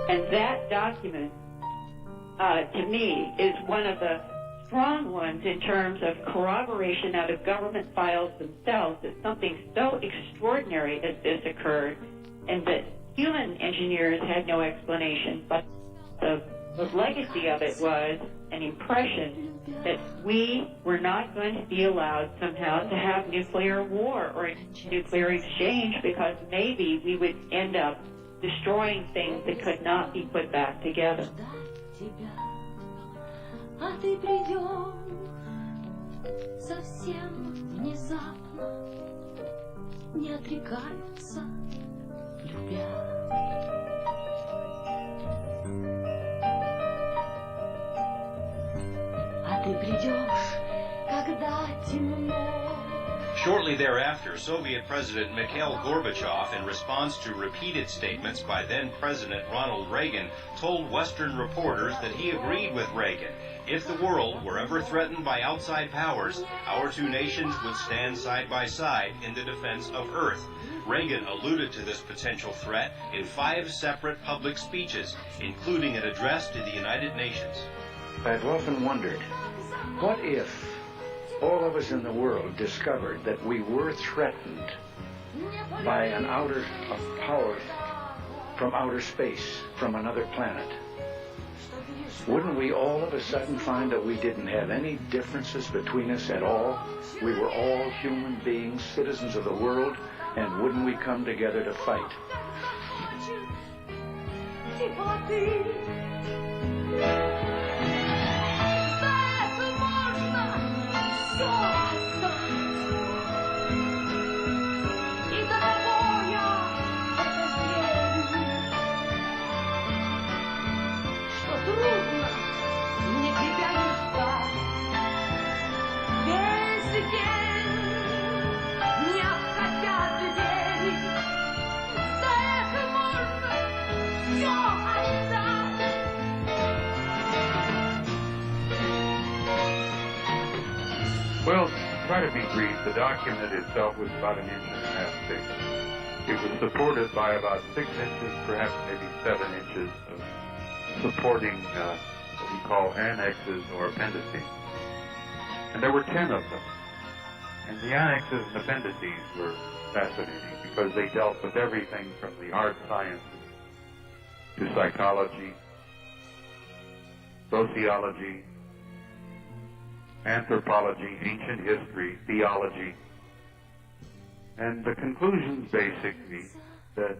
And that document, to me, is one of the strong ones in terms of corroboration out of government files themselves that something so extraordinary as this occurred and that human engineers had no explanation. But the legacy of it was an impression that we were not going to be allowed somehow to have nuclear war or nuclear exchange because maybe we would end up destroying things that could not be put back together. А ты придешь совсем внезапно, не отрекаются, любя. А ты придешь, когда темно. Shortly thereafter, Soviet President Mikhail Gorbachev, in response to repeated statements by then-President Ronald Reagan, told Western reporters that he agreed with Reagan. If the world were ever threatened by outside powers, our two nations would stand side by side in the defense of Earth. Reagan alluded to this potential threat in 5 separate public speeches, including an address to the United Nations. I've often wondered, what if all of us in the world discovered that we were threatened by an power from outer space, from another planet? Wouldn't we all of a sudden find that we didn't have any differences between us at all? We were all human beings, citizens of the world, and wouldn't we come together to fight? Well, to try to be brief, the document itself was about 1.5 inches thick. It was supported by about 6 inches, perhaps maybe 7 inches of supporting what we call annexes or appendices. And there were 10 of them. And the annexes and appendices were fascinating because they dealt with everything from the hard sciences to psychology, sociology, anthropology, ancient history, theology, and the conclusions basically that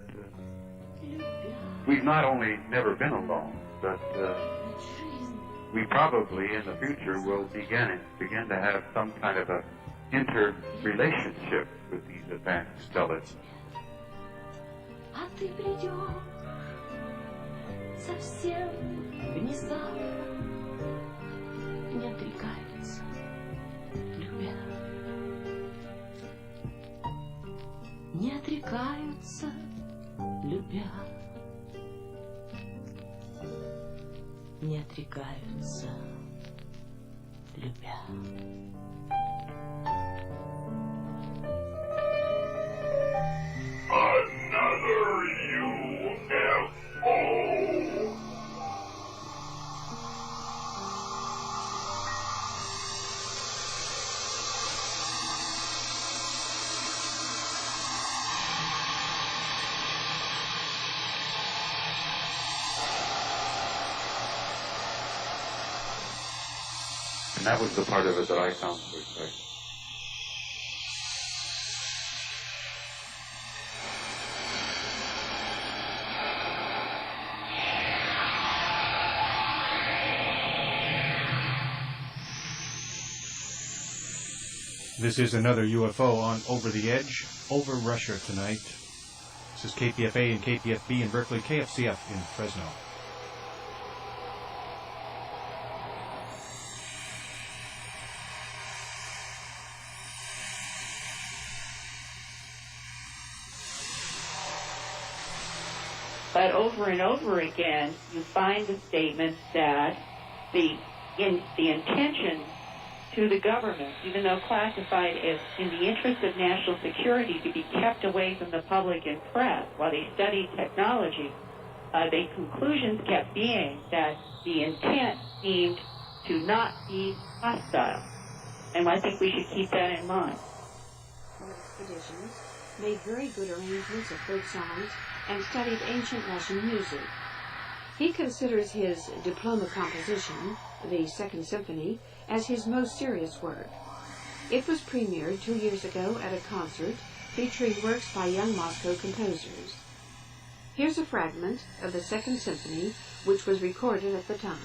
we've not only never been alone, but we probably in the future will begin to have some kind of a interrelationship with these advanced intelligences. А ты придешь совсем внезапно, не отрекаются, любя. Не отрекаются, любя. Не отрекаются, любя. Another UFO. And that was the part of it that I found so exciting. This is another UFO on Over the Edge, over Russia tonight. This is KPFA and KPFB in Berkeley, KFCF in Fresno. But over and over again, you find the statements that the intention to the government, even though classified as in the interest of national security to be kept away from the public and press while they studied technology, the conclusions kept being that the intent seemed to not be hostile. And I think we should keep that in mind. Expeditions made very good arrangements of folk songs and studied ancient Russian music. He considers his diploma composition, the Second Symphony, as his most serious work. It was premiered 2 years ago at a concert featuring works by young Moscow composers. Here's a fragment of the Second Symphony, which was recorded at the time.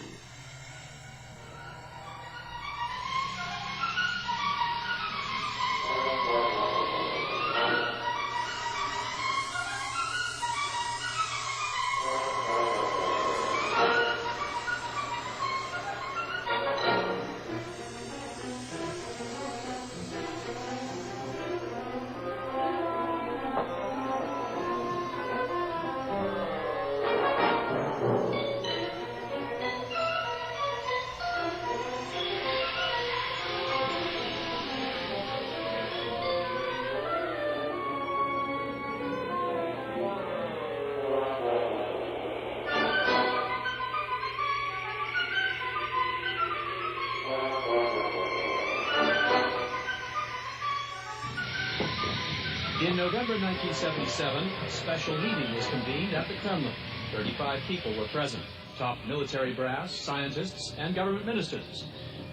In November 1977, a special meeting was convened at the Kremlin. 35 people were present, top military brass, scientists, and government ministers.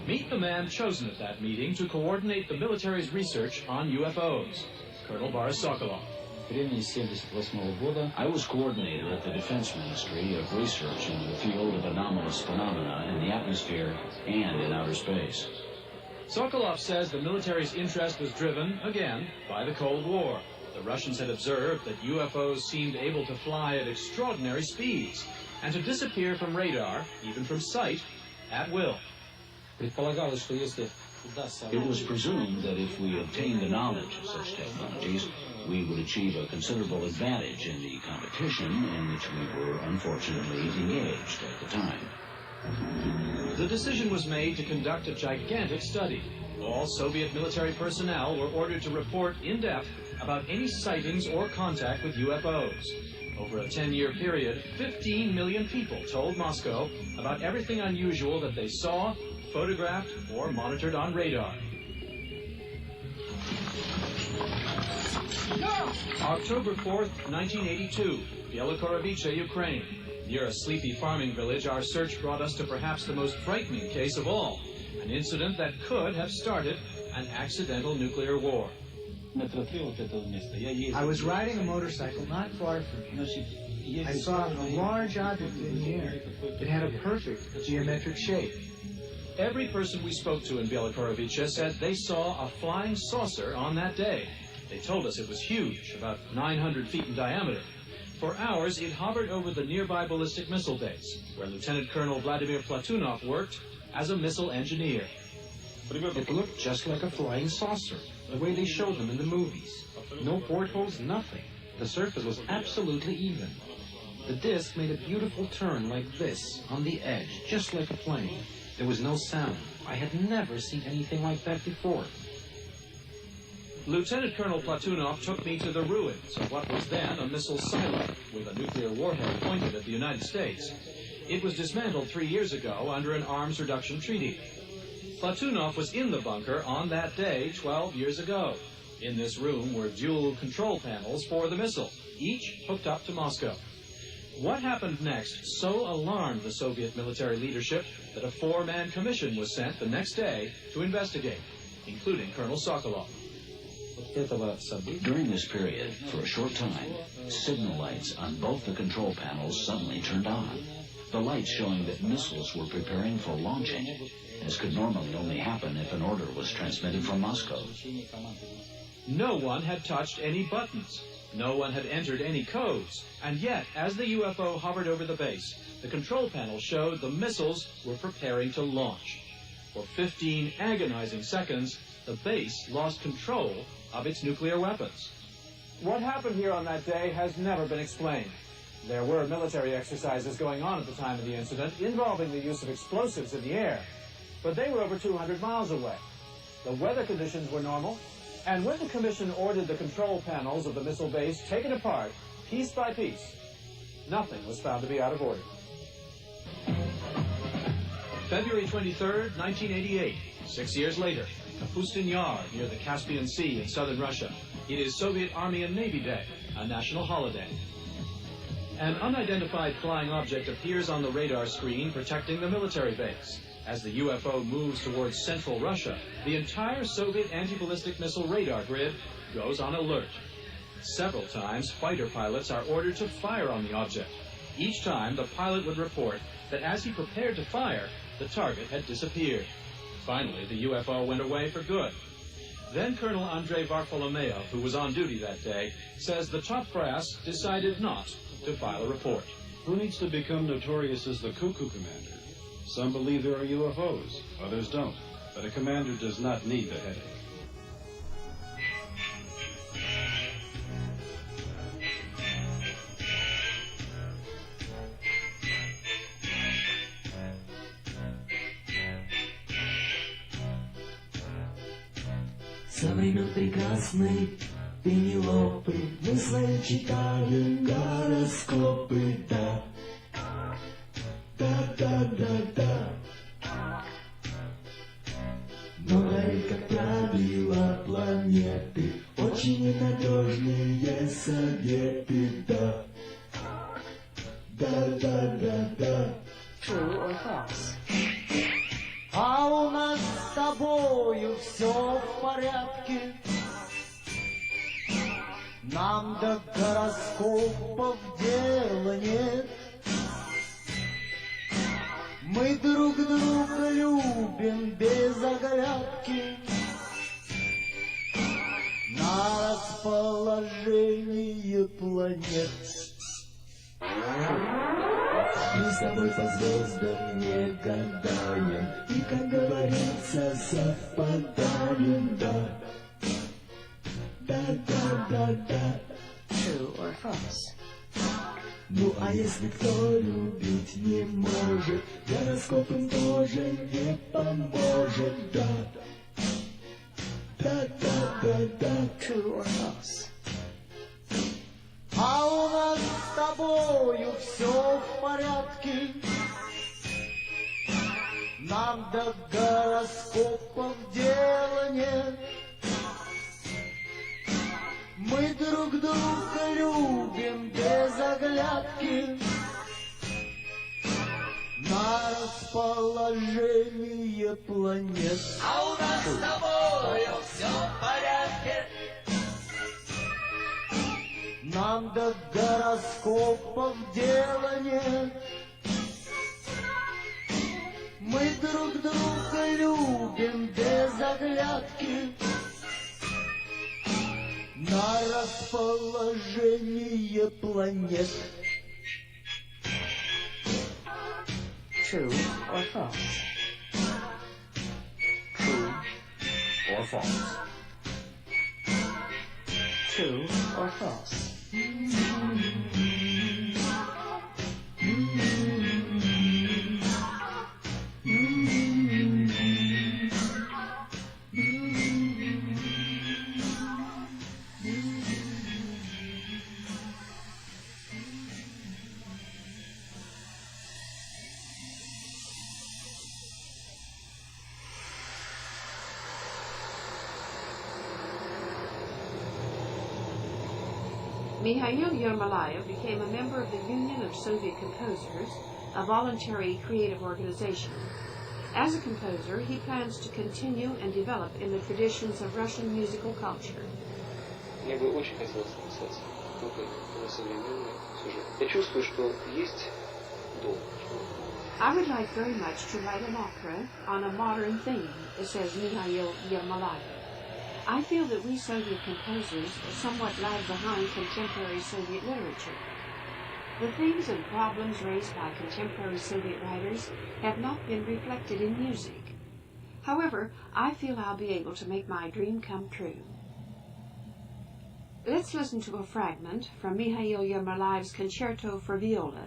Meet the man chosen at that meeting to coordinate the military's research on UFOs, Colonel Boris Sokolov. I was coordinator at the Defense Ministry of research in the field of anomalous phenomena in the atmosphere and in outer space. Sokolov says the military's interest was driven, again, by the Cold War. The Russians had observed that UFOs seemed able to fly at extraordinary speeds and to disappear from radar, even from sight, at will. It was presumed that if we obtained the knowledge of such technologies, we would achieve a considerable advantage in the competition in which we were unfortunately engaged at the time. The decision was made to conduct a gigantic study. All Soviet military personnel were ordered to report in depth about any sightings or contact with UFOs. Over a 10-year period, 15 million people told Moscow about everything unusual that they saw, photographed, or monitored on radar. October 4th, 1982, ʟɪᴠᴇ, Ukraine. Near a sleepy farming village, our search brought us to perhaps the most frightening case of all, an incident that could have started an accidental nuclear war. I was riding a motorcycle not far from here. I saw a large object in the air. It had a perfect geometric shape. Every person we spoke to in ʟɪᴠᴇ said they saw a flying saucer on that day. They told us it was huge, about 900 feet in diameter. For hours, it hovered over the nearby ballistic missile base, where Lieutenant Colonel Vladimir Platunov worked as a missile engineer. It looked just like a flying saucer, the way they showed them in the movies. No portholes, nothing. The surface was absolutely even. The disc made a beautiful turn like this, on the edge, just like a plane. There was no sound. I had never seen anything like that before. Lieutenant Colonel Platunov took me to the ruins of what was then a missile silo, with a nuclear warhead pointed at the United States. It was dismantled 3 years ago under an arms reduction treaty. Platunov was in the bunker on that day 12 years ago. In this room were dual control panels for the missile, each hooked up to Moscow. What happened next so alarmed the Soviet military leadership that a 4-man commission was sent the next day to investigate, including Colonel Sokolov. During this period, for a short time, signal lights on both the control panels suddenly turned on. The lights showing that missiles were preparing for launching, as could normally only happen if an order was transmitted from Moscow. No one had touched any buttons. No one had entered any codes. And yet, as the UFO hovered over the base, the control panel showed the missiles were preparing to launch. For 15 agonizing seconds, the base lost control of its nuclear weapons. What happened here on that day has never been explained. There were military exercises going on at the time of the incident involving the use of explosives in the air, but they were over 200 miles away. The weather conditions were normal, and when the Commission ordered the control panels of the missile base taken apart, piece by piece, nothing was found to be out of order. February 23rd, 1988, 6 years later, Kapustin Yar near the Caspian Sea in southern Russia. It is Soviet Army and Navy Day, a national holiday. An unidentified flying object appears on the radar screen protecting the military base. As the UFO moves towards central Russia, the entire Soviet anti-ballistic missile radar grid goes on alert. Several times, fighter pilots are ordered to fire on the object. Each time, the pilot would report that as he prepared to fire, the target had disappeared. Finally, the UFO went away for good. Then Colonel Andrei Varfolomeev, who was on duty that day, says the top brass decided not to file a report. Who needs to become notorious as the cuckoo commander? Some believe there are UFOs, others don't. But a commander does not need the headache. Со времен прекрасной Пенелопы мы с вами читали гороскопы, да. Да. Но говорит, как правило, планеты очень ненадежные советы, да. Да. True or false? А у нас с тобою все в порядке. Нам до гороскопов дела нет. Мы друг друга любим без оглядки на расположение планет. Мы с тобой по звездам не гадаем, и, как говорится, совпадаем, да. Да. True or false? Ну а если кто любить не может, гороскоп им тоже не поможет, да. Да. True or false? А у нас с тобою все в порядке. Нам до гороскопов дела нет. Мы друг друга любим без оглядки на расположение планет. А у нас с тобою все в порядке. Нам до гороскопов дела нет. Мы друг друга любим без оглядки на расположение планет. True or false? True or false? True or false? Mikhail Yermolayev became a member of the Union of Soviet Composers, a voluntary creative organization. As a composer, he plans to continue and develop in the traditions of Russian musical culture. Мне бы очень хотелось написать оперу на современный сюжет. Я чувствую, что есть долг. I would like very much to write an opera on a modern theme, says Mikhail Yermolayev. I feel that we Soviet composers somewhat lag behind contemporary Soviet literature. The themes and problems raised by contemporary Soviet writers have not been reflected in music. However, I feel I'll be able to make my dream come true. Let's listen to a fragment from Mikhail Yermolayev's Concerto for Viola.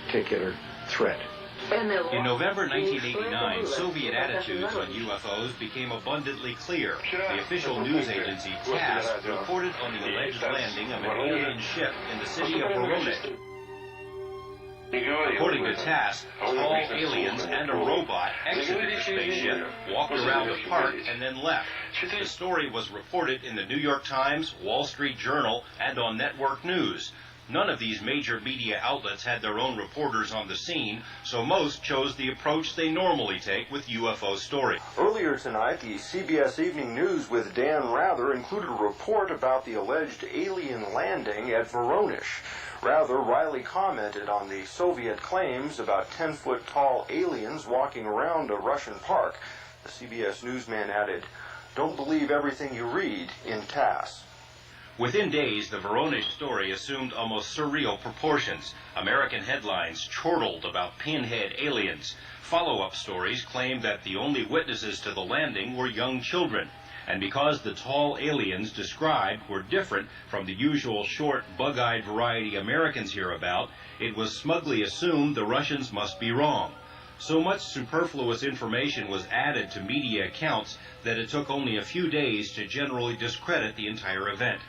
Particular threat. In November 1989, Soviet attitudes on UFOs became abundantly clear. The official news agency TASS reported on the alleged landing of an alien ship in the city of Voronezh. According to TASS, tall aliens and a robot exited the spaceship, walked around the park, and then left. The story was reported in the New York Times, Wall Street Journal, and on network news. None of these major media outlets had their own reporters on the scene, so most chose the approach they normally take with UFO stories. Earlier tonight, the CBS Evening News with Dan Rather included a report about the alleged alien landing at Voronezh. Rather, Riley commented on the Soviet claims about 10-foot tall aliens walking around a Russian park. The CBS newsman added, "Don't believe everything you read in TASS." Within days, the Voronezh story assumed almost surreal proportions. American headlines chortled about pinhead aliens. Follow-up stories claimed that the only witnesses to the landing were young children. And because the tall aliens described were different from the usual short, bug-eyed variety Americans hear about, it was smugly assumed the Russians must be wrong. So much superfluous information was added to media accounts that it took only a few days to generally discredit the entire event.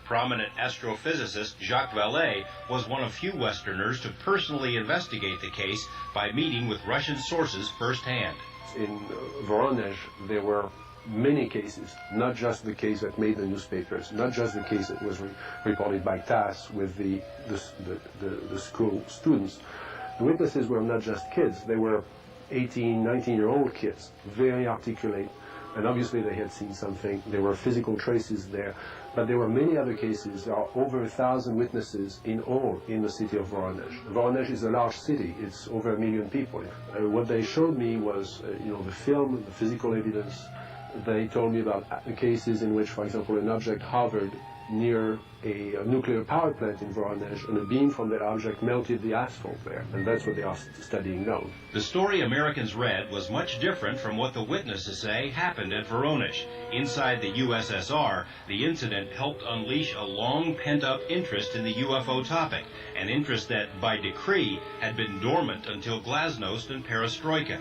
Prominent astrophysicist Jacques Vallée was one of few Westerners to personally investigate the case by meeting with Russian sources firsthand. In Voronezh, there were many cases, not just the case that made the newspapers, not just the case that was reported by TASS with the school students. The witnesses were not just kids, they were 18, 19-year-old kids, very articulate, and obviously they had seen something. There were physical traces there, but there were many other cases. There are over 1,000 witnesses in all in the city of Voronezh. Voronezh is a large city, it's over 1 million people. What they showed me was the film, the physical evidence. They told me about cases in which, for example, an object hovered near a nuclear power plant in Voronezh, and a beam from that object melted the asphalt there, and that's what they are studying now. The story Americans read was much different from what the witnesses say happened at Voronezh. Inside the USSR, the incident helped unleash a long pent-up interest in the UFO topic, an interest that, by decree, had been dormant until Glasnost and Perestroika.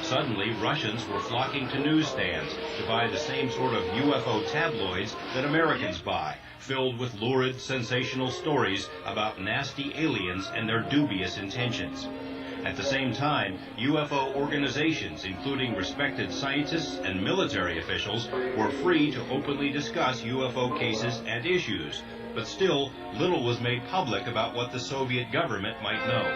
Suddenly, Russians were flocking to newsstands to buy the same sort of UFO tabloids that Americans buy, filled with lurid, sensational stories about nasty aliens and their dubious intentions. At the same time, UFO organizations, including respected scientists and military officials, were free to openly discuss UFO cases and issues, but still, little was made public about what the Soviet government might know.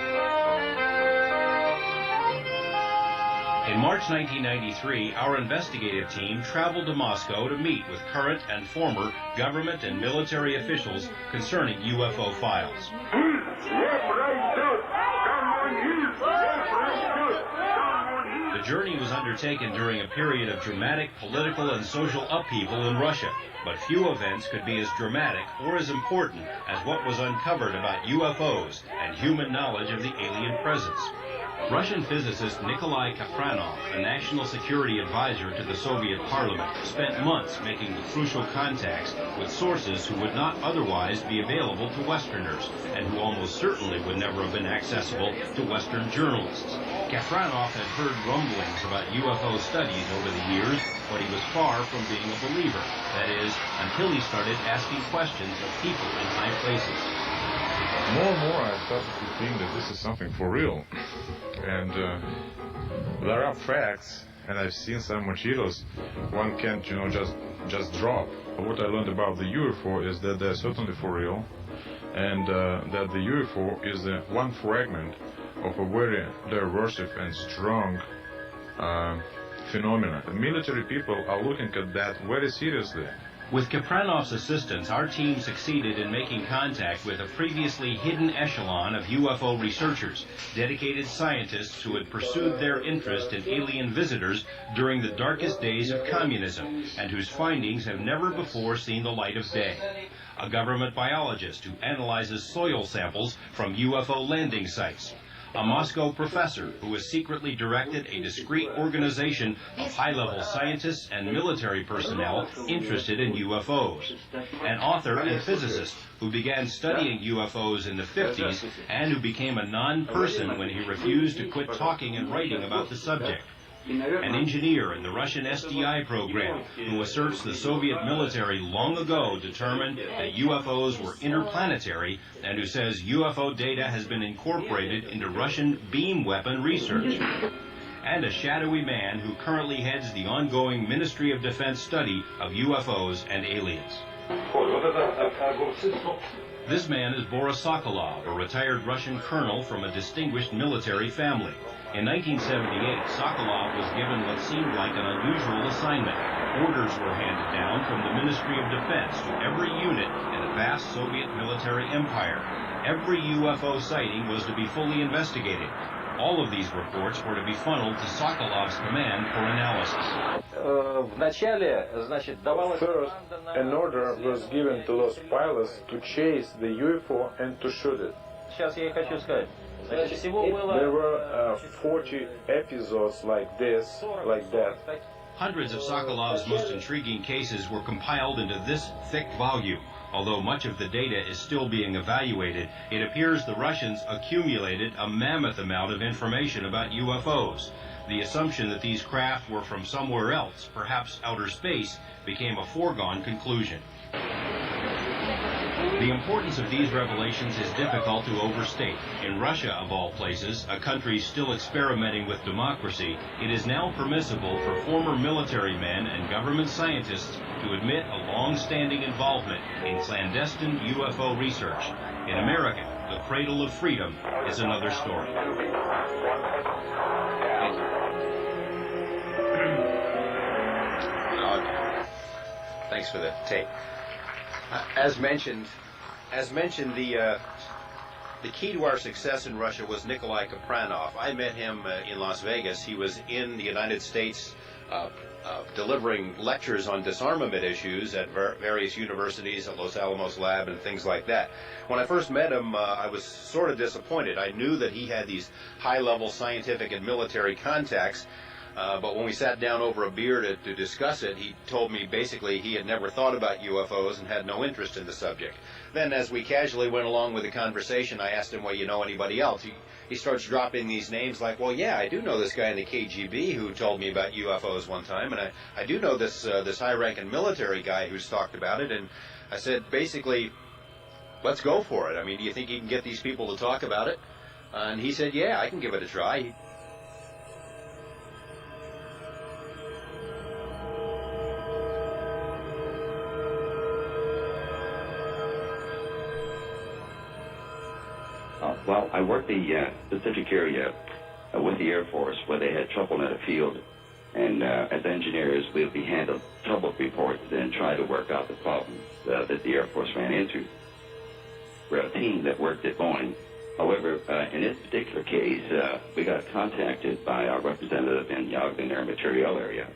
In March 1993, our investigative team traveled to Moscow to meet with current and former government and military officials concerning UFO files. The journey was undertaken during a period of dramatic political and social upheaval in Russia, but few events could be as dramatic or as important as what was uncovered about UFOs and human knowledge of the alien presence. Russian physicist Nikolai Kapranov, a national security advisor to the Soviet parliament, spent months making the crucial contacts with sources who would not otherwise be available to Westerners, and who almost certainly would never have been accessible to Western journalists. Kapranov had heard rumblings about UFO studies over the years, but he was far from being a believer. That is, until he started asking questions of people in high places. More and more I started to think that this is something for real. And there are facts, and I've seen some materials one can't, just drop. What I learned about the UFO is that they're certainly for real, and that the UFO is one fragment of a very diverse and strong phenomena. The military people are looking at that very seriously. With Kapranov's assistance, our team succeeded in making contact with a previously hidden echelon of UFO researchers, dedicated scientists who had pursued their interest in alien visitors during the darkest days of communism, and whose findings have never before seen the light of day. A government biologist who analyzes soil samples from UFO landing sites. A Moscow professor who has secretly directed a discreet organization of high-level scientists and military personnel interested in UFOs. An author and physicist who began studying UFOs in the 50s and who became a non-person when he refused to quit talking and writing about the subject. An engineer in the Russian SDI program who asserts the Soviet military long ago determined that UFOs were interplanetary and who says UFO data has been incorporated into Russian beam weapon research. And a shadowy man who currently heads the ongoing Ministry of Defense study of UFOs and aliens. This man is Boris Sokolov, a retired Russian colonel from a distinguished military family. In 1978, Sokolov was given what seemed like an unusual assignment. Orders were handed down from the Ministry of Defense to every unit in the vast Soviet military empire. Every UFO sighting was to be fully investigated. All of these reports were to be funneled to Sokolov's command for analysis. First, an order was given to those pilots to chase the UFO and to shoot it. There were 40 episodes like this, like that. Hundreds of Sokolov's most intriguing cases were compiled into this thick volume. Although much of the data is still being evaluated, it appears the Russians accumulated a mammoth amount of information about UFOs. The assumption that these craft were from somewhere else, perhaps outer space, became a foregone conclusion. The importance of these revelations is difficult to overstate. In Russia, of all places, a country still experimenting with democracy, it is now permissible for former military men and government scientists to admit a long-standing involvement in clandestine UFO research. In America, the cradle of freedom is another story. Thanks for the tape. As mentioned, the key to our success in Russia was Nikolai Kapranov. I met him in Las Vegas. He was in the United States delivering lectures on disarmament issues at various universities, at Los Alamos Lab and things like that. When I first met him, I was sort of disappointed. I knew that he had these high-level scientific and military contacts, but when we sat down over a beer to discuss it, he told me basically he had never thought about UFOs and had no interest in the subject. Then as we casually went along with the conversation, I asked him, well, you know anybody else? He starts dropping these names like, well, yeah, I do know this guy in the KGB who told me about UFOs one time, and I do know this high-ranking military guy who's talked about it. And I said, basically, let's go for it. I mean, do you think you can get these people to talk about it? And he said, yeah, I can give it a try. Well, I worked the Pacific area with the Air Force where they had trouble in the field. And as engineers, we'll be handled trouble reports and try to work out the problems that the Air Force ran into. We're a team that worked at Boeing. However, in this particular case, we got contacted by our representative in the Ugrgen Air Materiel area.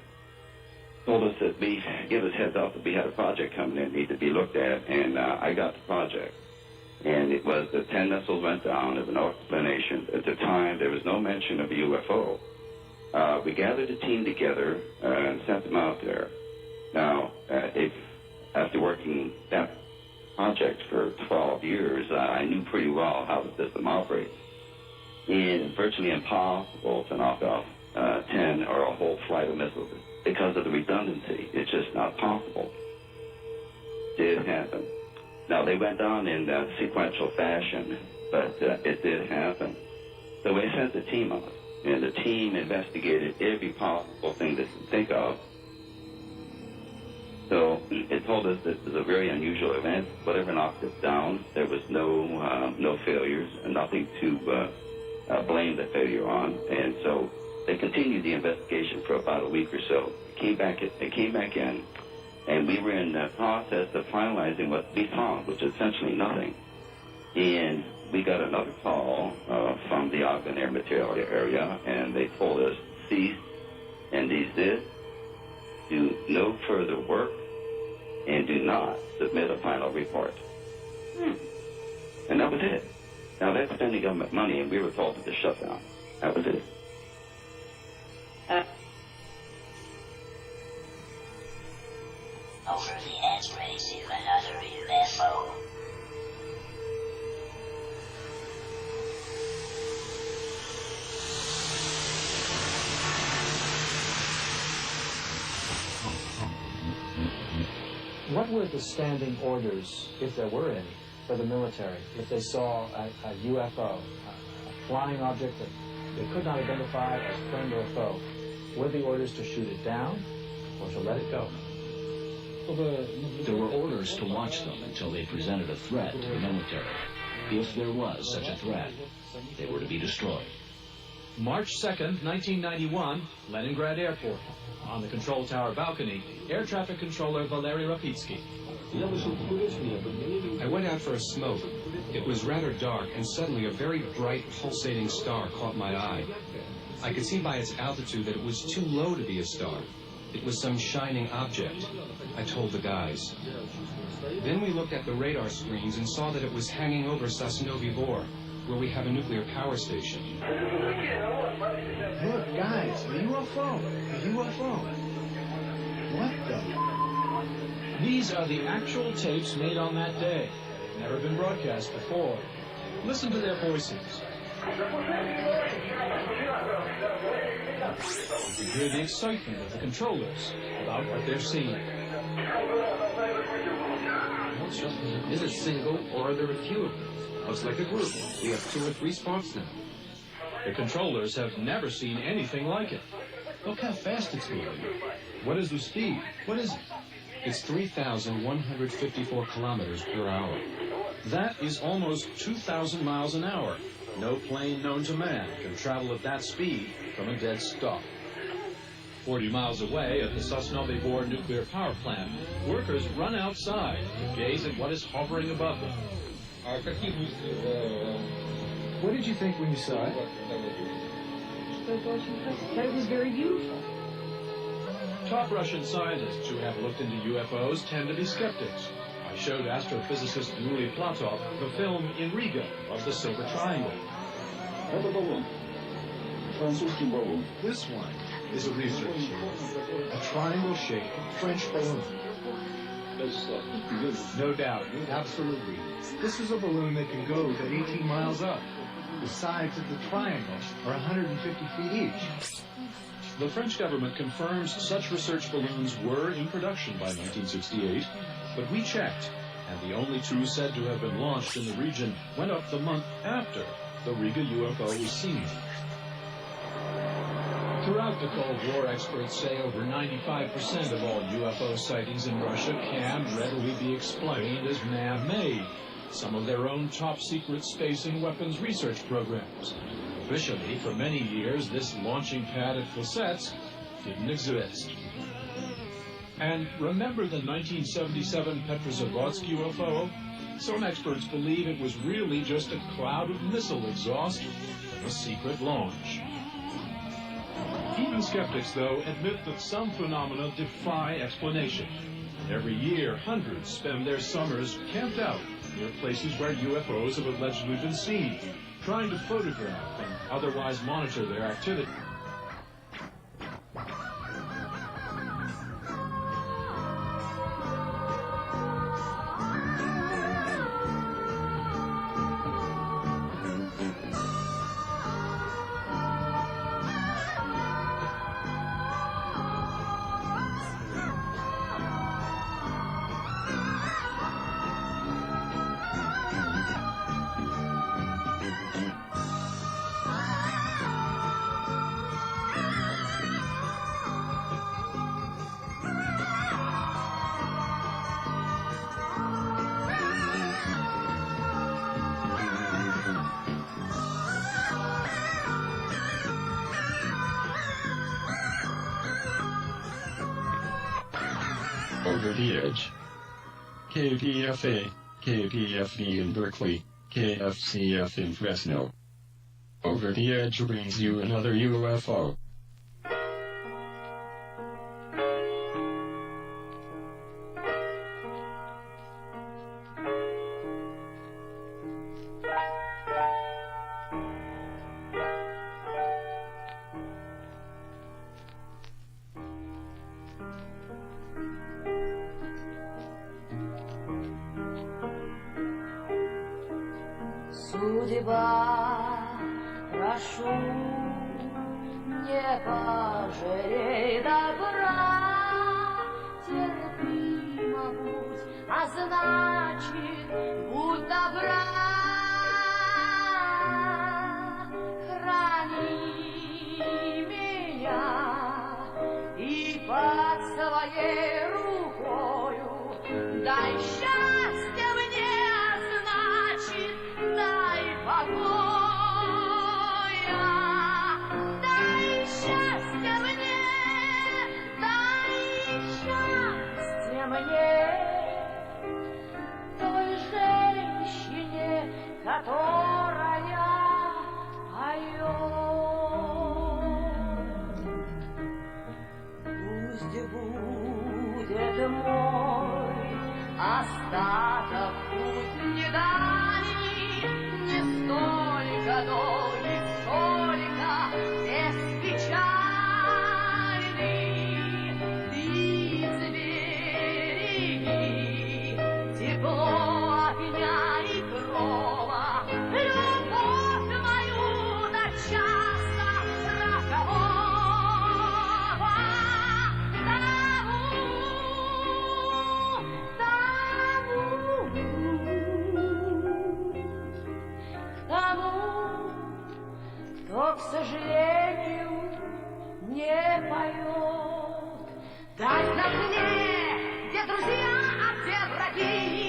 Told us that give us heads up that we had a project coming in, need to be looked at, and I got the project. And it was that 10 missiles went down. There was no explanation. At the time, there was no mention of a UFO. We gathered a team together and sent them out there. Now, after working that project for 12 years, I knew pretty well how the system operates. It's virtually impossible to knock off 10 or a whole flight of missiles because of the redundancy. It's just not possible. It did happen. Now, they went down in sequential fashion, but it did happen. So we sent the team out, and the team investigated every possible thing they could think of. So it told us that it was a very unusual event. Whatever knocked it down, there was no failures, and nothing to blame the failure on. And so they continued the investigation for about a week or so. They came back in, And we were in the process of finalizing what we found, which is essentially nothing. And we got another call from the Uggener material area, and they told us, cease and desist, do no further work, and do not submit a final report. And that was it. Now that's spending government money, and we were told to just shut down. That was it. Over the edge to another UFO. What were the standing orders, if there were any, for the military if they saw a UFO, a flying object that they could not identify as friend or foe? Were the orders to shoot it down or to let it go? There were orders to watch them until they presented a threat to the military. If there was such a threat, they were to be destroyed. March 2nd, 1991, Leningrad Airport. On the control tower balcony, air traffic controller Valery Rapitsky. I went out for a smoke. It was rather dark, and suddenly a very bright, pulsating star caught my eye. I could see by its altitude that it was too low to be a star. It was some shining object. I told the guys. Then we looked at the radar screens and saw that it was hanging over Sosnovyy Bor, where we have a nuclear power station. Look, guys, a UFO. A UFO. What the? These are the actual tapes made on that day. They've never been broadcast before. Listen to their voices. You can hear the excitement of the controllers about what they're seeing. Is it single, or are there a few of them? Looks like a group. We have 2 or 3 spots now. The controllers have never seen anything like it. Look how fast it's moving. What is the speed? What is it? It's 3,154 kilometers per hour. That is almost 2,000 miles an hour. No plane known to man can travel at that speed from a dead stop. 40 miles away at the Sosnovyy Bor nuclear power plant, workers run outside to gaze at what is hovering above them. What did you think when you saw it? That it was very beautiful. Top Russian scientists who have looked into UFOs tend to be skeptics. I showed astrophysicist Yuri Platov the film in Riga of the Silver Triangle. This one is a research ship. A triangle-shaped French balloon. No doubt, absolutely. This is a balloon that can go to 18 miles up. The sides of the triangle are 150 feet each. The French government confirms such research balloons were in production by 1968, but we checked, and the only 2 said to have been launched in the region went up the month after the Riga UFO was seen. Throughout the Cold War, experts say over 95% of all UFO sightings in Russia can readily be explained as man-made, some of their own top-secret space and weapons research programs. Officially, for many years, this launching pad at Flesets didn't exist. And remember the 1977 Petrozavodsk UFO? Some experts believe it was really just a cloud of missile exhaust from a secret launch. Even skeptics, though, admit that some phenomena defy explanation. Every year, hundreds spend their summers camped out near places where UFOs have allegedly been seen, trying to photograph and otherwise monitor their activity. Over the Edge. KPFA, KPFD in Berkeley, KFCF in Fresno. Over the Edge brings you another UFO. Судьба, прошу, не пожалей добра, терпимо будь, а значит, будь добра. Храни меня и под своей рукою дай счастье мне, значит, дай покоя, дай счастье мне, дай счастье мне, той женщине, которая поет. Пусть будет мой остаток путь недальний, не столько долгий, сколько беспечальный. Лиц береги, тепло огня и крова, любовь мою до часа рокового. Кто, к сожалению, не поет. Дай нам мне, где друзья, а где враги,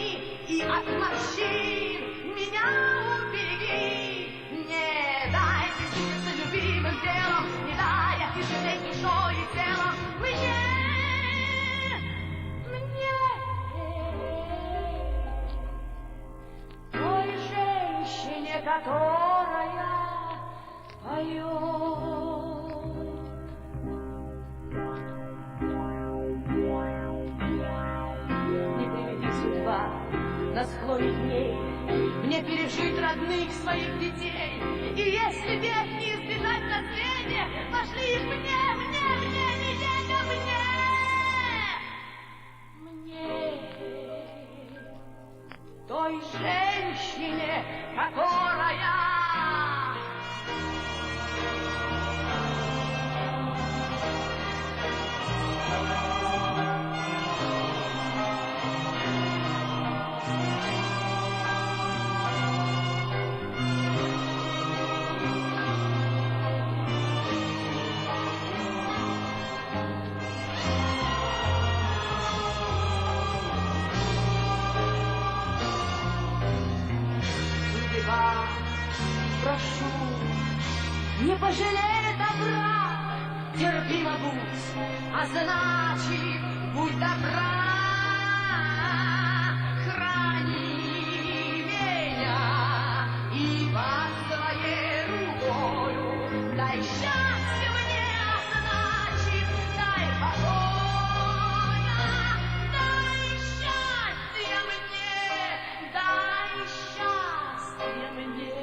и от морщин меня убереги. Не дай присыпаться любимым делом, не дай отяжелеть душой и телом. Той женщине, которая поет. Не приведи судьба на склоне дней мне пережить родных своих детей. И если бед не избежать на свете, пошли их мне, не ко мне. Той женщине, которая прошу, не пожалей добра, терпимо будь, а значит, будь добра. Храни меня и под своей рукою дай счастье мне, а значит, дай покоя, дай счастье мне, дай счастье мне.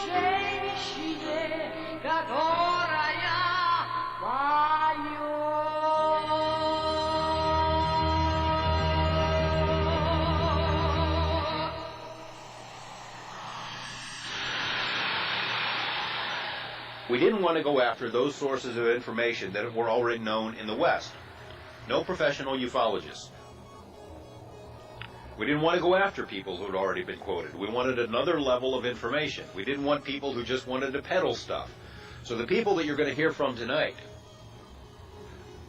Женщине, которая поет. We didn't want to go after those sources of information that were already known in the West. No professional ufologists. We didn't want to go after people who had already been quoted. We wanted another level of information. We didn't want people who just wanted to peddle stuff. So the people that you're going to hear from tonight,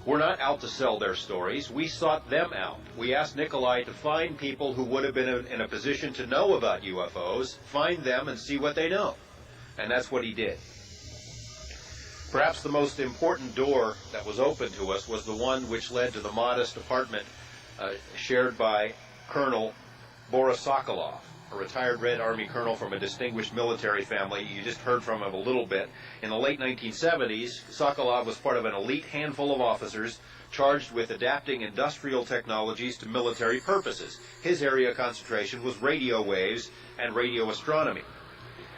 we're not out to sell their stories. We sought them out. We asked Nikolai to find people who would have been in a position to know about UFOs, find them and see what they know. And that's what he did. Perhaps the most important door that was open to us was the one which led to the modest apartment shared by Colonel Boris Sokolov, a retired Red Army colonel from a distinguished military family. You just heard from him a little bit. In the late 1970s, Sokolov was part of an elite handful of officers charged with adapting industrial technologies to military purposes. His area of concentration was radio waves and radio astronomy.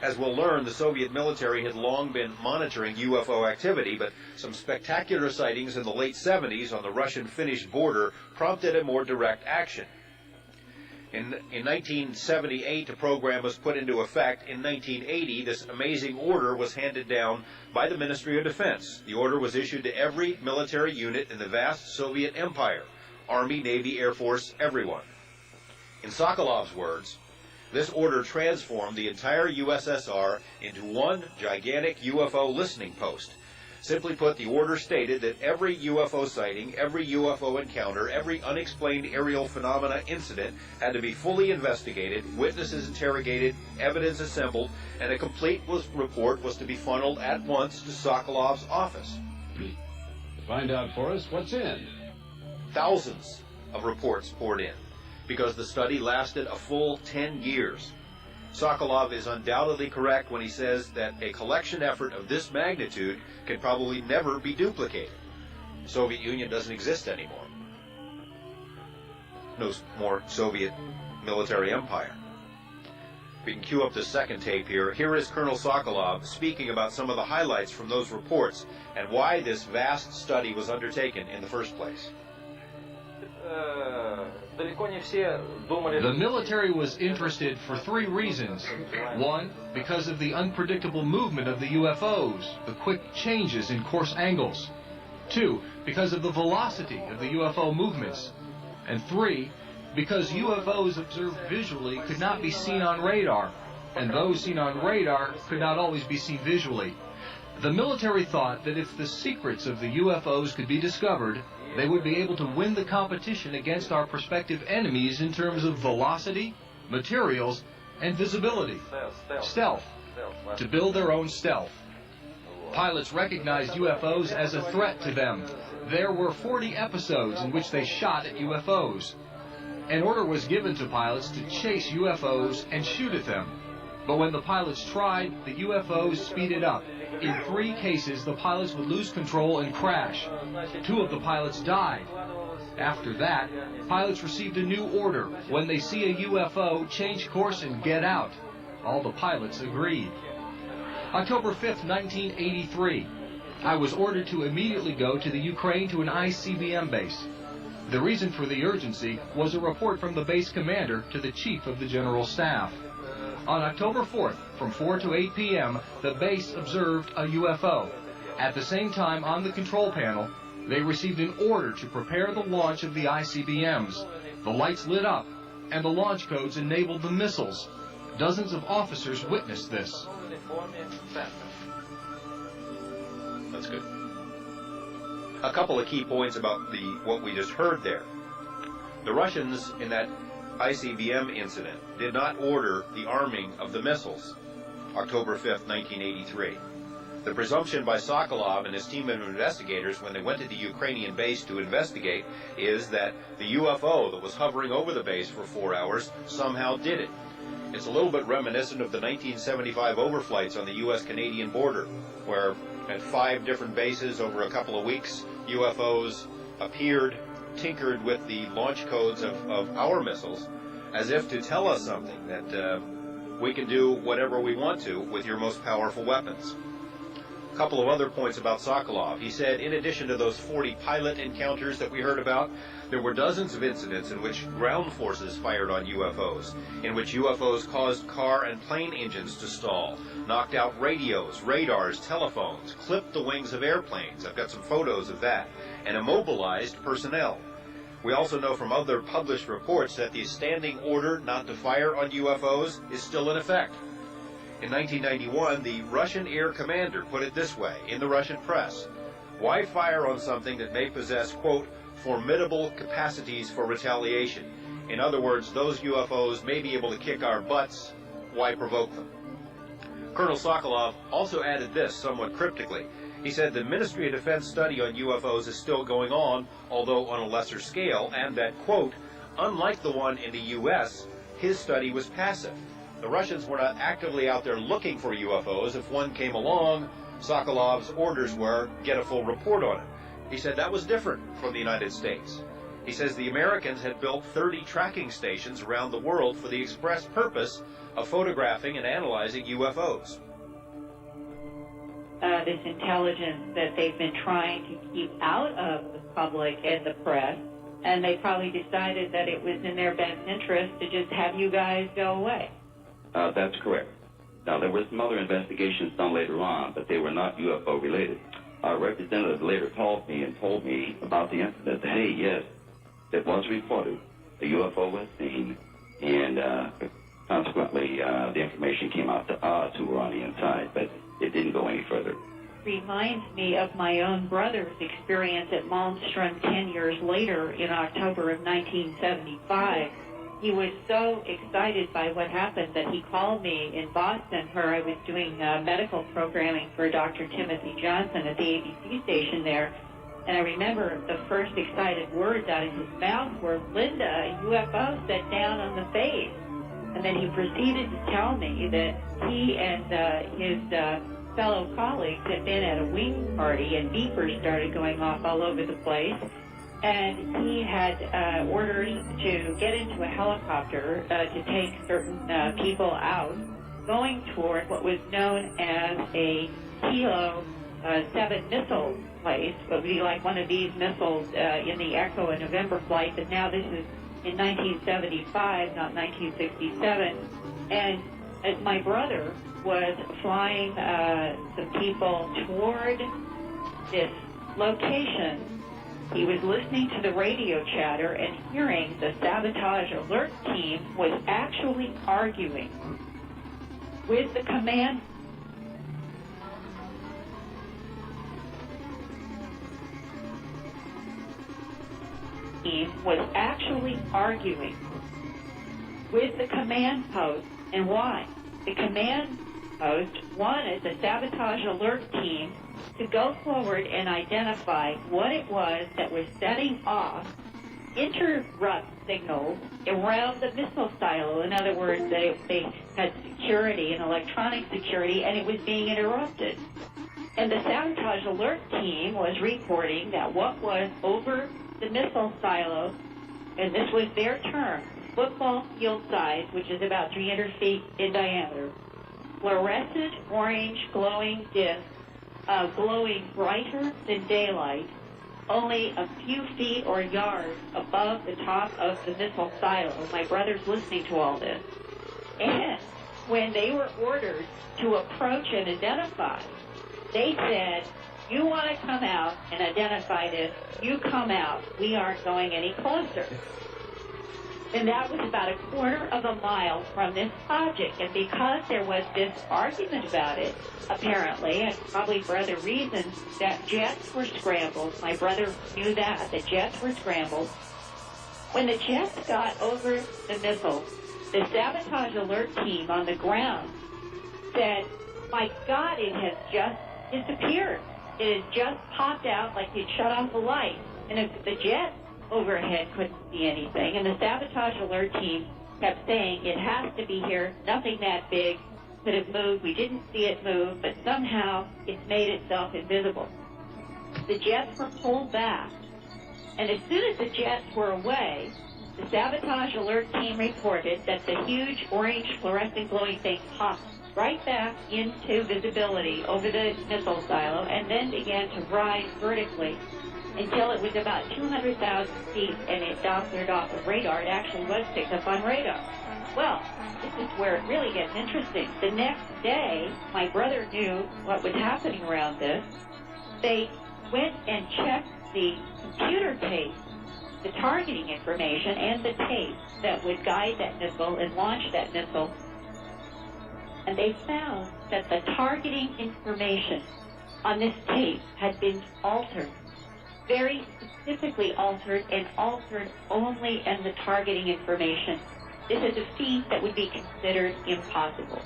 As we'll learn, the Soviet military had long been monitoring UFO activity, but some spectacular sightings in the late 70s on the Russian-Finnish border prompted a more direct action. In 1978, a program was put into effect. In 1980, this amazing order was handed down by the Ministry of Defense. The order was issued to every military unit in the vast Soviet Empire, Army, Navy, Air Force, everyone. In Sokolov's words, this order transformed the entire USSR into one gigantic UFO listening post. Simply put, the order stated that every UFO sighting, every UFO encounter, every unexplained aerial phenomena incident had to be fully investigated, witnesses interrogated, evidence assembled, and a complete report was to be funneled at once to Sokolov's office. To find out for us what's in. Thousands of reports poured in, because the study lasted a full 10 years. Sokolov is undoubtedly correct when he says that a collection effort of this magnitude can probably never be duplicated. The Soviet Union doesn't exist anymore. No more Soviet military empire. We can cue up the second tape here. Here is Colonel Sokolov speaking about some of the highlights from those reports and why this vast study was undertaken in the first place. The military was interested for three reasons. One, because of the unpredictable movement of the UFOs, the quick changes in course angles. Two, because of the velocity of the UFO movements. And three, because UFOs observed visually could not be seen on radar, and those seen on radar could not always be seen visually. The military thought that if the secrets of the UFOs could be discovered, they would be able to win the competition against our prospective enemies in terms of velocity, materials, and visibility. Stealth. To build their own stealth. Pilots recognized UFOs as a threat to them. There were 40 episodes in which they shot at UFOs. An order was given to pilots to chase UFOs and shoot at them. But when the pilots tried, the UFOs speeded up. In 3 cases, the pilots would lose control and crash. 2 of the pilots died. After that, pilots received a new order. When they see a UFO, change course and get out. All the pilots agreed. October 5th, 1983. I was ordered to immediately go to the Ukraine to an ICBM base. The reason for the urgency was a report from the base commander to the chief of the general staff. On October 4th, from 4 to 8 p.m., the base observed a UFO. At the same time, on the control panel, they received an order to prepare the launch of the ICBMs. The lights lit up, and the launch codes enabled the missiles. Dozens of officers witnessed this. That's good. A couple of key points about what we just heard there. The Russians, in that ICBM incident, did not order the arming of the missiles, October 5th, 1983. The presumption by Sokolov and his team of investigators when they went to the Ukrainian base to investigate is that the UFO that was hovering over the base for 4 hours somehow did it. It's a little bit reminiscent of the 1975 overflights on the U.S.-Canadian border, where at 5 different bases over a couple of weeks, UFOs appeared, tinkered with the launch codes of our missiles, as if to tell us something, that we can do whatever we want to with your most powerful weapons. A couple of other points about Sokolov. He said, in addition to those 40 pilot encounters that we heard about, there were dozens of incidents in which ground forces fired on UFOs, in which UFOs caused car and plane engines to stall, knocked out radios, radars, telephones, clipped the wings of airplanes. I've got some photos of that, and immobilized personnel. We also know from other published reports that the standing order not to fire on UFOs is still in effect. In 1991, the Russian air commander put it this way in the Russian press: why fire on something that may possess, quote, formidable capacities for retaliation? In other words, those UFOs may be able to kick our butts. Why provoke them? Colonel Sokolov also added this somewhat cryptically. He said the Ministry of Defense study on UFOs is still going on, although on a lesser scale, and that, quote, unlike the one in the U.S., his study was passive. The Russians were not actively out there looking for UFOs. If one came along, Sokolov's orders were, get a full report on it. He said that was different from the United States. He says the Americans had built 30 tracking stations around the world for the express purpose of photographing and analyzing UFOs. This intelligence that they've been trying to keep out of the public and the press, and they probably decided that it was in their best interest to just have you guys go away. That's correct. Now, there were some other investigations done later on, but they were not UFO related. Our representative later called me and told me about the incident. Hey, yes, it was reported. The UFO was seen, and consequently, the information came out to us who were on the inside, but it didn't go any further. Reminds me of my own brother's experience at Malmstrom 10 years later in October of 1975. He was so excited by what happened that he called me in Boston, where I was doing medical programming for Dr. Timothy Johnson at the ABC station there. And I remember the first excited words out of his mouth were, Linda, a UFO set down on the base. And then he proceeded to tell me that he and his fellow colleagues had been at a wing party and beepers started going off all over the place. And he had orders to get into a helicopter to take certain people out, going toward what was known as a Kilo 7 missile place. It would be like one of these missiles in the Echo and November flight, but now this is in 1975, not 1967. And as my brother was flying some people toward this location, he was listening to the radio chatter and hearing the sabotage alert team was actually arguing with the command team with the command post. And why? The command post wanted the sabotage alert team to go forward and identify what it was that was setting off interrupt signals around the missile silo. In other words, they had security and electronic security, and it was being interrupted. And the sabotage alert team was reporting that what was over the missile silo, and this was their term, football field size, which is about 300 feet in diameter, fluorescent orange glowing disc, glowing brighter than daylight, only a few feet or yards above the top of the missile silo. My brother's listening to all this. And when they were ordered to approach and identify, they said, you want to come out and identify this, you come out. We aren't going any closer. And that was about a quarter of a mile from this object. And because there was this argument about it, apparently, and probably for other reasons, that jets were scrambled. My brother knew that. The jets were scrambled. When the jets got over the missile, the sabotage alert team on the ground said, my God, it has just disappeared. It has just popped out like you'd shut off the light. And if the jet overhead couldn't see anything, and the sabotage alert team kept saying, it has to be here, nothing that big could have moved, we didn't see it move, but somehow it's made itself invisible. The jets were pulled back, and as soon as the jets were away, the sabotage alert team reported that the huge orange fluorescent glowing thing popped right back into visibility over the missile silo and then began to rise vertically until it was about 200,000 feet, and it doctored off of radar. It actually was picked up on radar. Well, this is where it really gets interesting. The next day, my brother knew what was happening around this. They went and checked the computer tape, the targeting information, and the tape that would guide that missile and launch that missile. And they found that the targeting information on this tape had been altered, very specifically altered, and altered only in the targeting information. This is a feat that would be considered impossible.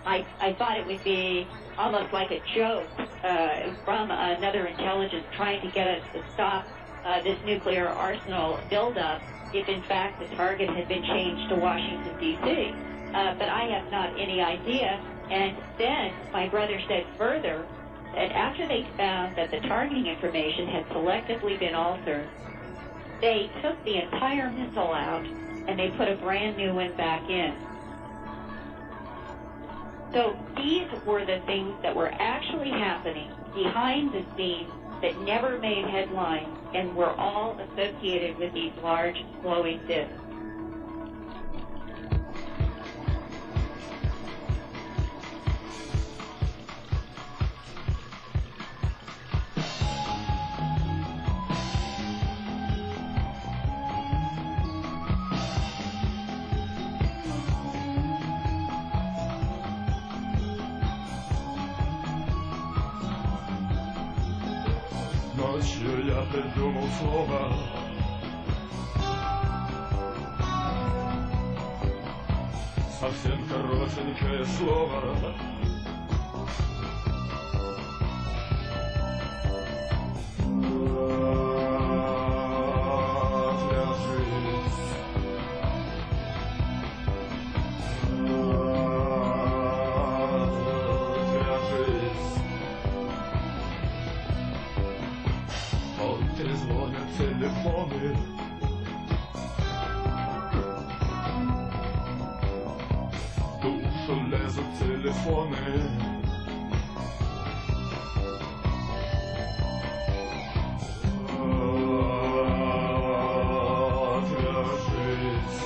I thought it would be almost like a joke from another intelligence trying to get us to stop this nuclear arsenal buildup if in fact the target had been changed to Washington, D.C. But I have not any idea. And then my brother said further that after they found that the targeting information had selectively been altered, they took the entire missile out and they put a brand new one back in. So these were the things that were actually happening behind the scenes that never made headlines and were all associated with these large glowing disks. Ночью я придумал слово, совсем коротенькое слово. Телефоны, в душу лезут телефоны. Отвяжись.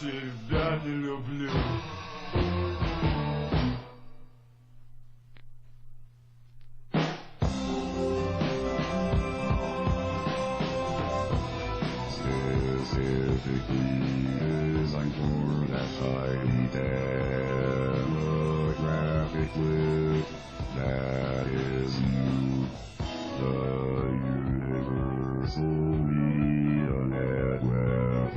Тебя не люблю. demographic width, that is you, the universal media network.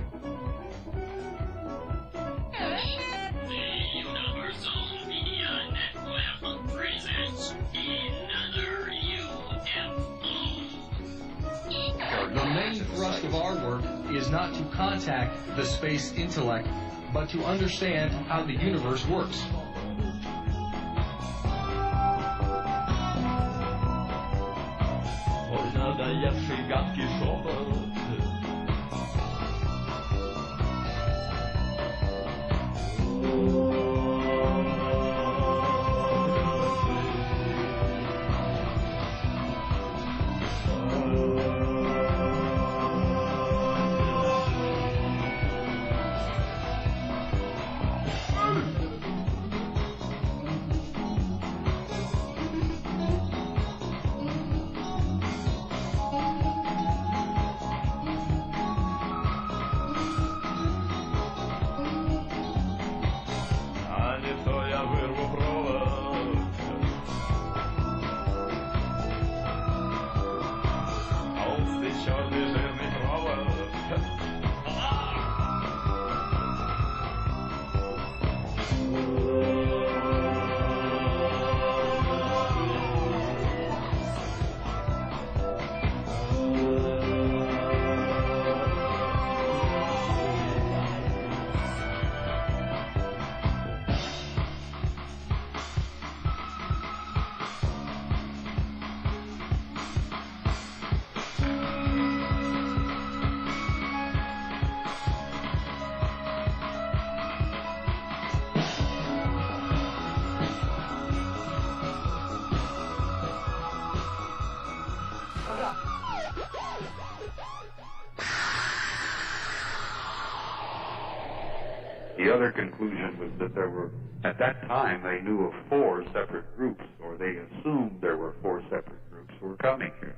The main thrust of our work is not to contact the space intellect, but to understand how the universe works. The other conclusion was that there were, at that time, they knew of 4 separate groups, or they assumed there were 4 separate groups who were coming here.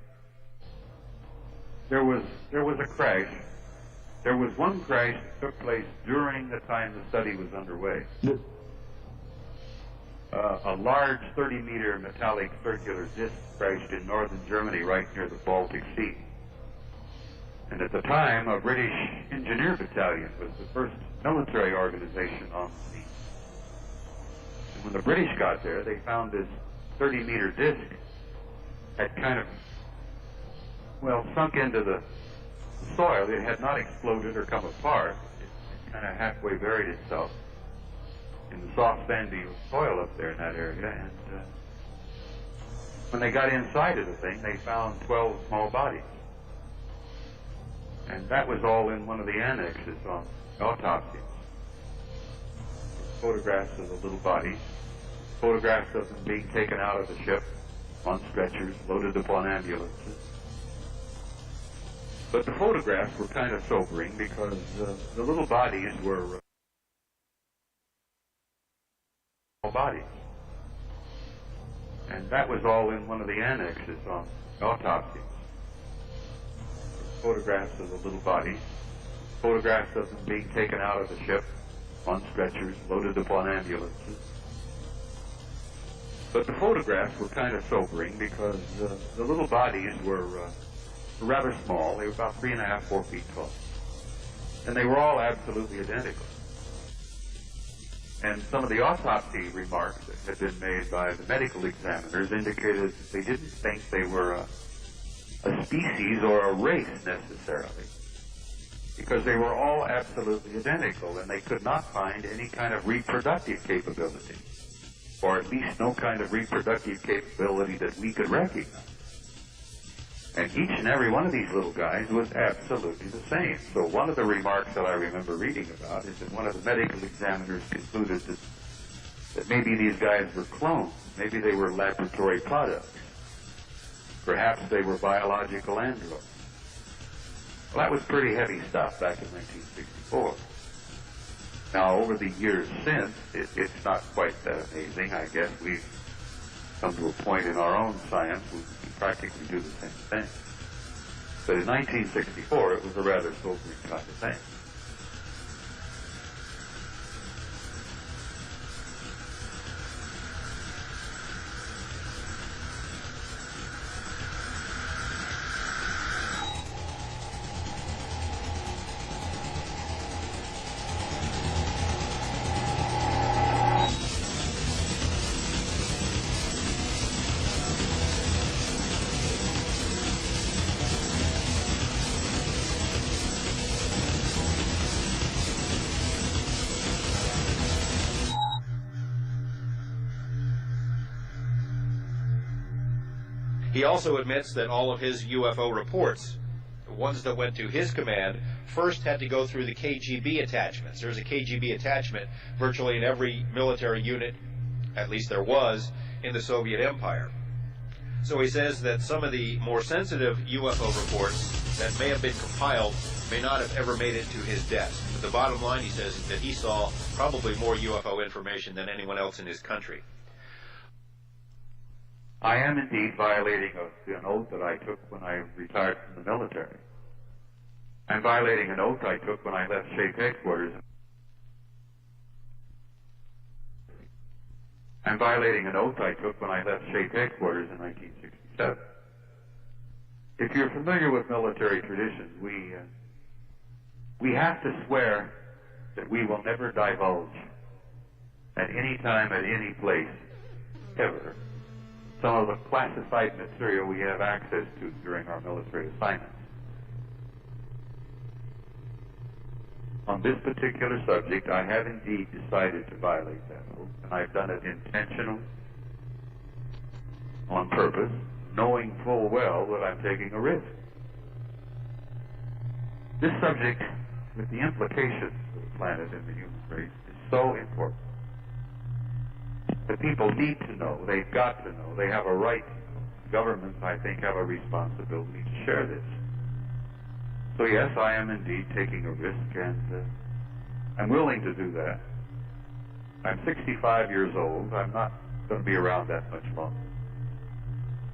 There was a crash. There was one crash that took place during the time the study was underway. A large 30-meter metallic circular disc crashed in northern Germany right near the Baltic Sea. And at the time, a British engineer battalion was the first military organization on the scene. And when the British got there, they found this 30-meter disc had kind of, well, sunk into the soil. It had not exploded or come apart. It kind of halfway buried itself in the soft sandy soil up there in that area. And when they got inside of the thing, they found 12 small bodies. And that was all in one of the annexes on autopsies. Photographs of the little bodies, photographs of them being taken out of the ship on stretchers, loaded upon ambulances. But the photographs were kind of sobering because the little bodies were bodies. And that was all in one of the annexes on autopsies. Photographs of the little bodies, photographs of them being taken out of the ship on stretchers, loaded upon ambulances. But the photographs were kind of sobering because the little bodies were rather small. They were about 3.5, 4 feet tall. And they were all absolutely identical. And some of the autopsy remarks that had been made by the medical examiners indicated that they didn't think they were a species or a race necessarily, because they were all absolutely identical, and they could not find any kind of reproductive capability, or at least no kind of reproductive capability that we could recognize. And each and every one of these little guys was absolutely the same. So one of the remarks that I remember reading about is that one of the medical examiners concluded that maybe these guys were clones. Maybe they were laboratory products. Perhaps they were biological androids. Well, that was pretty heavy stuff back in 1964. Now, over the years since, it's not quite that amazing. I guess we've come to a point in our own science where we can practically do the same thing. But in 1964, it was a rather sobering kind of thing. He also admits that all of his UFO reports, the ones that went to his command, first had to go through the KGB attachments. There's a KGB attachment virtually in every military unit, at least there was, in the Soviet Empire. So he says that some of the more sensitive UFO reports that may have been compiled may not have ever made it to his desk. But the bottom line, he says, is that he saw probably more UFO information than anyone else in his country. I am indeed violating an oath that I took when I retired from the military. I'm violating an oath I took when I left SHAPE headquarters. I'm violating an oath I took when I left SHAPE headquarters in 1967. If you're familiar with military traditions, we have to swear that we will never divulge at any time, at any place, ever, some of the classified material we have access to during our military assignments. On this particular subject, I have indeed decided to violate that oath, and I've done it intentionally, on purpose, knowing full well that I'm taking a risk. This subject, with the implications for the planet and the human race, is so important. The people need to know, they've got to know, they have a right to know. Governments, I think, have a responsibility to share this. So yes, I am indeed taking a risk, and I'm willing to do that. I'm 65 years old. I'm not going to be around that much longer.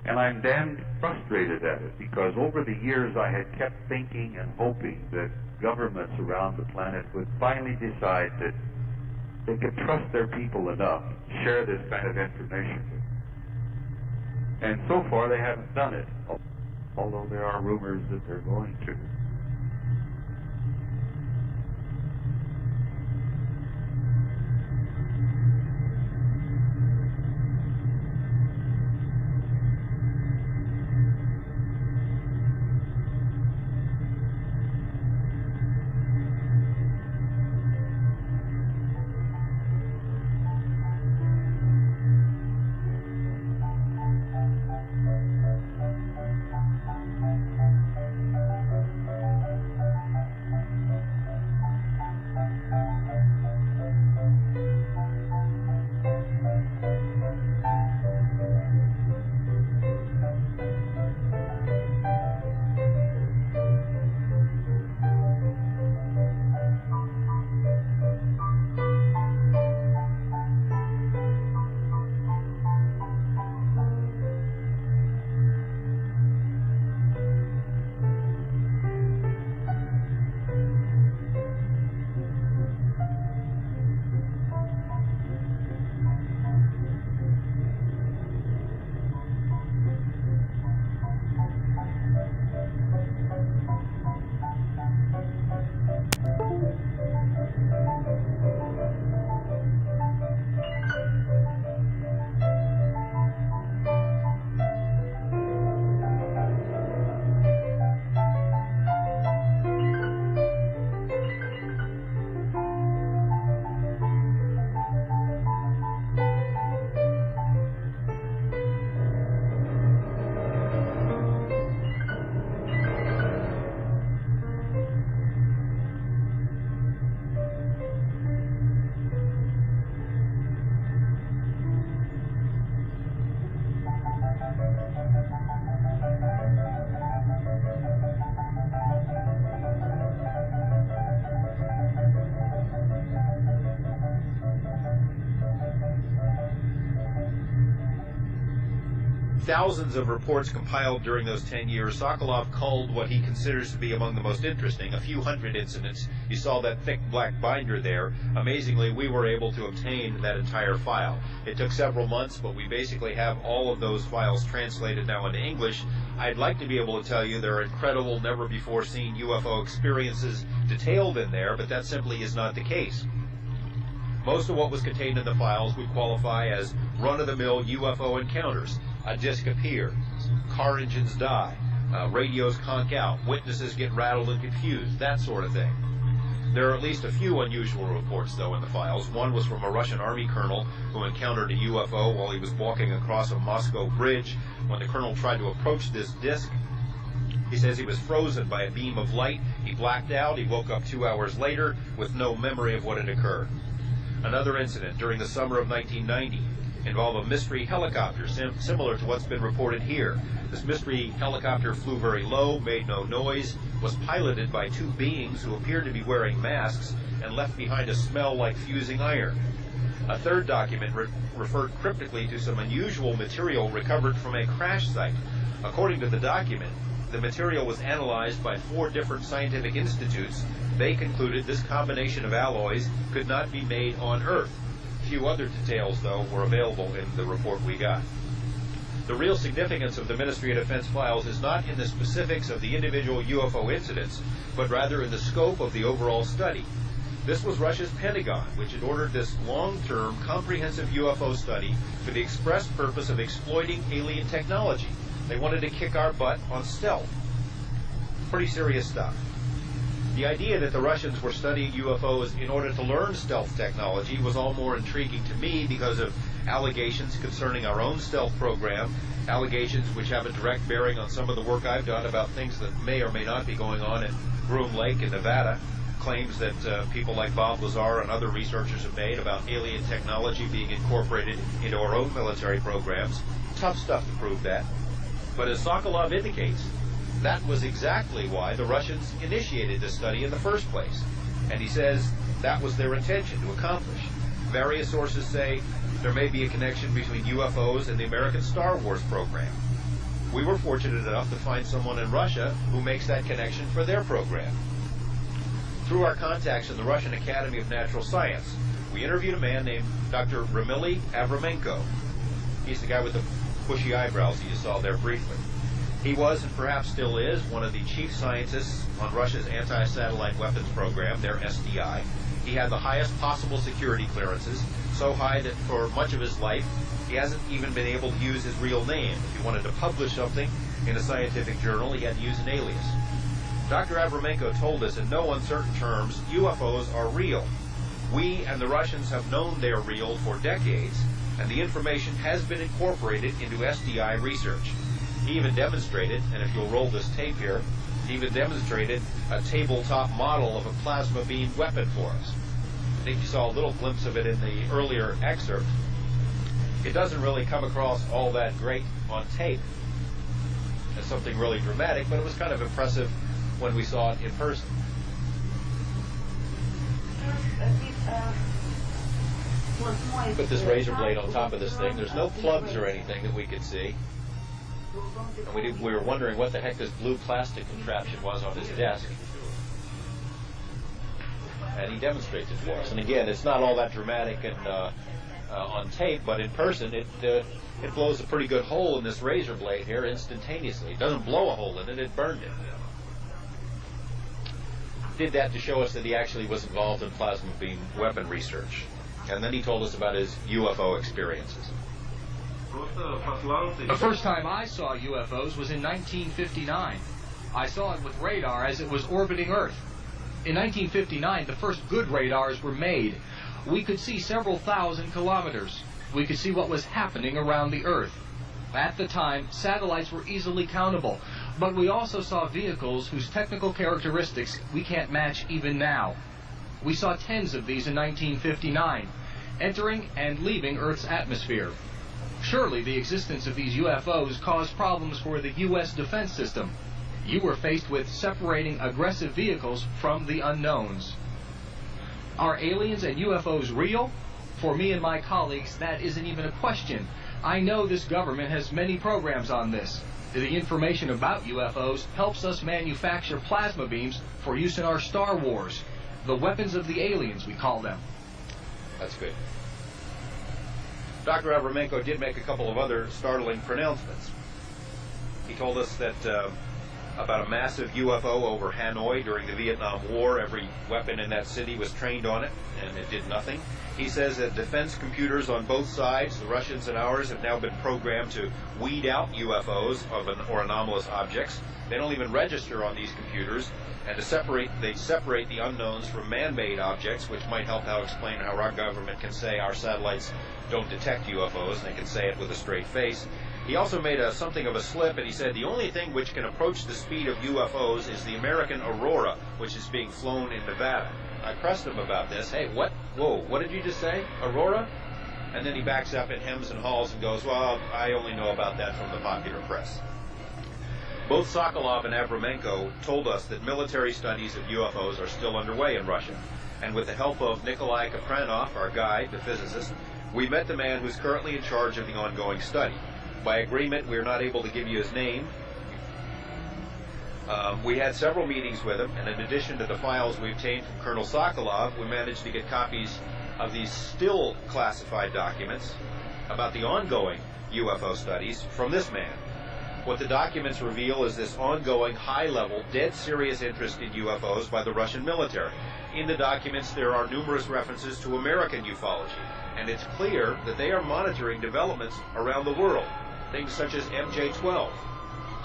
And I'm damned frustrated at it, because over the years I had kept thinking and hoping that governments around the planet would finally decide that they could trust their people enough to share this kind of information. And so far they haven't done it, although there are rumors that they're going to. Thousands of reports compiled during those 10 years, Sokolov culled what he considers to be among the most interesting, a few hundred incidents. You saw that thick black binder there. Amazingly, we were able to obtain that entire file. It took several months, but we basically have all of those files translated now into English. I'd like to be able to tell you there are incredible, never-before-seen UFO experiences detailed in there, but that simply is not the case. Most of what was contained in the files would qualify as run-of-the-mill UFO encounters. A disc appears, car engines die, radios conk out, witnesses get rattled and confused, that sort of thing. There are at least a few unusual reports, though, in the files. One was from a Russian Army colonel who encountered a UFO while he was walking across a Moscow bridge. When the colonel tried to approach this disc, he says he was frozen by a beam of light. He blacked out. He woke up 2 hours later with no memory of what had occurred. Another incident during the summer of 1990 involved a mystery helicopter similar to what's been reported here. This mystery helicopter flew very low, made no noise, was piloted by two beings who appeared to be wearing masks and left behind a smell like fusing iron. A third document referred cryptically to some unusual material recovered from a crash site. According to the document, the material was analyzed by 4 different scientific institutes. They concluded this combination of alloys could not be made on Earth. Few other details, though, were available in the report we got. The real significance of the Ministry of Defense files is not in the specifics of the individual UFO incidents, but rather in the scope of the overall study. This was Russia's Pentagon, which had ordered this long-term, comprehensive UFO study for the express purpose of exploiting alien technology. They wanted to kick our butt on stealth. Pretty serious stuff. The idea that the Russians were studying UFOs in order to learn stealth technology was all more intriguing to me because of allegations concerning our own stealth program, allegations which have a direct bearing on some of the work I've done about things that may or may not be going on at Groom Lake in Nevada, claims that people like Bob Lazar and other researchers have made about alien technology being incorporated into our own military programs. Tough stuff to prove that. But as Sokolov indicates, that was exactly why the Russians initiated this study in the first place. And he says that was their intention to accomplish. Various sources say there may be a connection between UFOs and the American Star Wars program. We were fortunate enough to find someone in Russia who makes that connection for their program. Through our contacts in the Russian Academy of Natural Science, we interviewed a man named Dr. Rimily Avraменko. He's the guy with the bushy eyebrows that you saw there briefly. He was, and perhaps still is, one of the chief scientists on Russia's anti-satellite weapons program, their SDI. He had the highest possible security clearances, so high that for much of his life, he hasn't even been able to use his real name. If he wanted to publish something in a scientific journal, he had to use an alias. Dr. Avraменko told us in no uncertain terms, UFOs are real. We and the Russians have known they're real for decades, and the information has been incorporated into SDI research. He even demonstrated, and if you'll roll this tape here, he even demonstrated a tabletop model of a plasma beam weapon for us. I think you saw a little glimpse of it in the earlier excerpt. It doesn't really come across all that great on tape as something really dramatic, but it was kind of impressive when we saw it in person. Put this razor blade on top of this thing. There's no plugs or anything that we could see. And we were wondering what the heck this blue plastic contraption was on his desk. And he demonstrates it for us. And again, it's not all that dramatic and on tape, but in person, it blows a pretty good hole in this razor blade here instantaneously. It doesn't blow a hole in it, it burned it. Did that to show us that he actually was involved in plasma beam weapon research. And then he told us about his UFO experiences. The first time I saw UFOs was in 1959. I saw it with radar as it was orbiting Earth. In 1959, the first good radars were made. We could see several thousand kilometers. We could see what was happening around the Earth. At the time, satellites were easily countable, but we also saw vehicles whose technical characteristics we can't match even now. We saw tens of these in 1959, entering and leaving Earth's atmosphere. Surely the existence of these UFOs caused problems for the U.S. defense system. You were faced with separating aggressive vehicles from the unknowns. Are aliens and UFOs real? For me and my colleagues, that isn't even a question. I know this government has many programs on this. The information about UFOs helps us manufacture plasma beams for use in our Star Wars. The weapons of the aliens, we call them. That's good. Dr. Avraменko did make a couple of other startling pronouncements. He told us that about a massive UFO over Hanoi during the Vietnam War. Every weapon in that city was trained on it, and it did nothing. He says that defense computers on both sides, the Russians and ours, have now been programmed to weed out UFOs or anomalous objects. They don't even register on these computers, and they separate the unknowns from man-made objects, which might help now explain how our government can say our satellites don't detect UFOs, and they can say it with a straight face. He also made something of a slip, and he said the only thing which can approach the speed of UFOs is the American Aurora, which is being flown in Nevada. I pressed him about this. Hey, what? Whoa, what did you just say? Aurora? And then he backs up in hems and haws and goes, well, I only know about that from the popular press. Both Sokolov and Avraменko told us that military studies of UFOs are still underway in Russia. And with the help of Nikolai Kapranov, our guide, the physicist, we met the man who's currently in charge of the ongoing study. By agreement, we're not able to give you his name. We had several meetings with him, and in addition to the files we obtained from Colonel Sokolov, we managed to get copies of these still classified documents about the ongoing UFO studies from this man. What the documents reveal is this ongoing, high-level, dead serious interest in UFOs by the Russian military. In the documents, there are numerous references to American ufology, and it's clear that they are monitoring developments around the world. Things such as MJ-12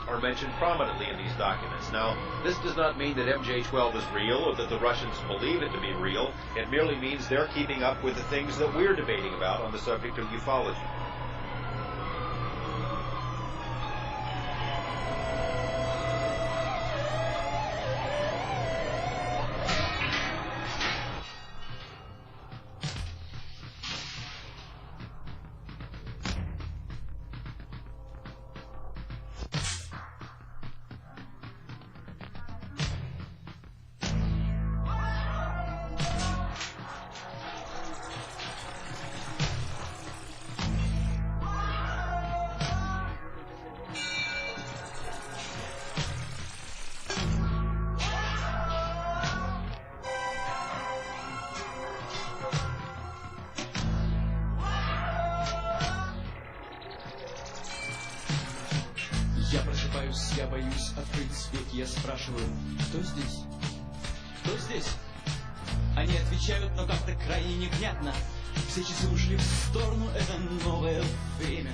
are mentioned prominently in these documents. Now, this does not mean that MJ-12 is real or that the Russians believe it to be real. It merely means they're keeping up with the things that we're debating about on the subject of ufology. Я боюсь открыть веки, я спрашиваю, кто здесь? Кто здесь? Они отвечают, но как-то крайне невнятно. Все часы ушли в сторону, это новое время.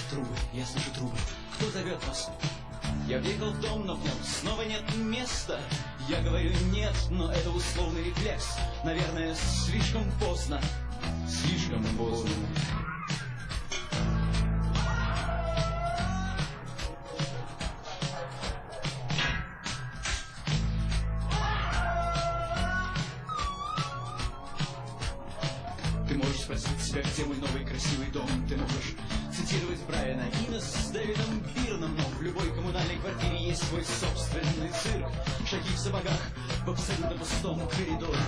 Трубы, я слышу трубы. Кто зовет вас? Я въехал в дом, но в нем снова нет места. Я говорю нет, но это условный рефлекс. Наверное, слишком поздно. Слишком поздно. Ты можешь спросить себя, где мой новый красивый дом. Ты можешь цитировать Брайана Ина с Дэвидом Бирном, но в любой коммунальной квартире есть свой собственный цирк. Шаги в сапогах в абсолютно пустом коридоре.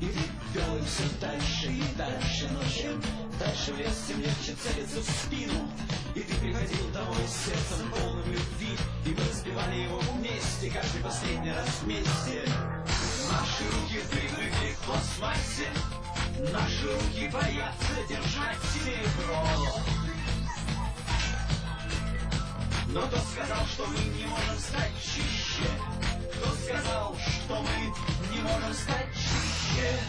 И ты вел им все дальше и дальше ночью. Дальше в лес тем легче целиться в спину. И ты приходил домой с сердцем полным любви. И мы распевали его вместе, каждый последний раз вместе. Наши руки привыкли к пластмассе. Наши руки боятся держать серебро. Но кто сказал, что мы не можем стать чище? Кто сказал, что мы не можем стать чище?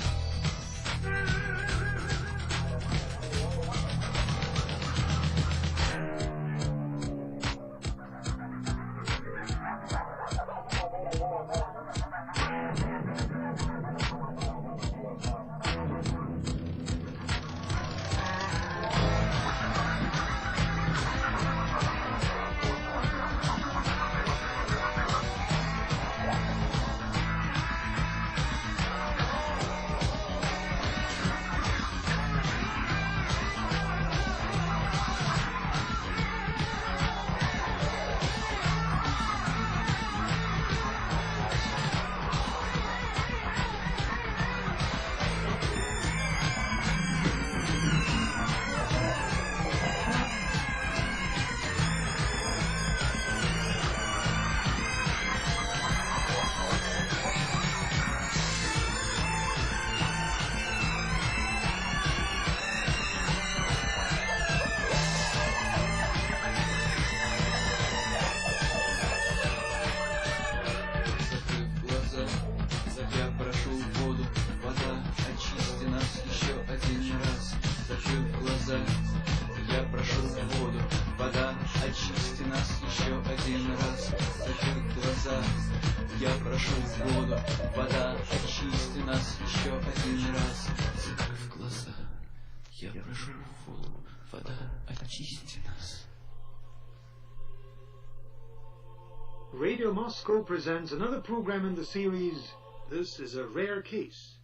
Radio Moscow presents another program in the series, This is a Rare Case.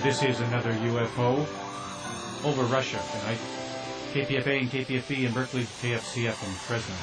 This is another UFO over Russia tonight. KPFA and KPFE in Berkeley, KFCF in Fresno.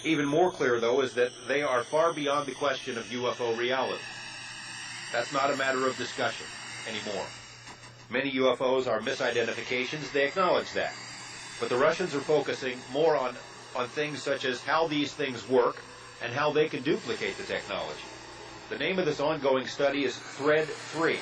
Even more clear, though, is that they are far beyond the question of UFO reality. That's not a matter of discussion anymore. Many UFOs are misidentifications, they acknowledge that. But the Russians are focusing more on things such as how these things work and how they can duplicate the technology. The name of this ongoing study is Thread 3.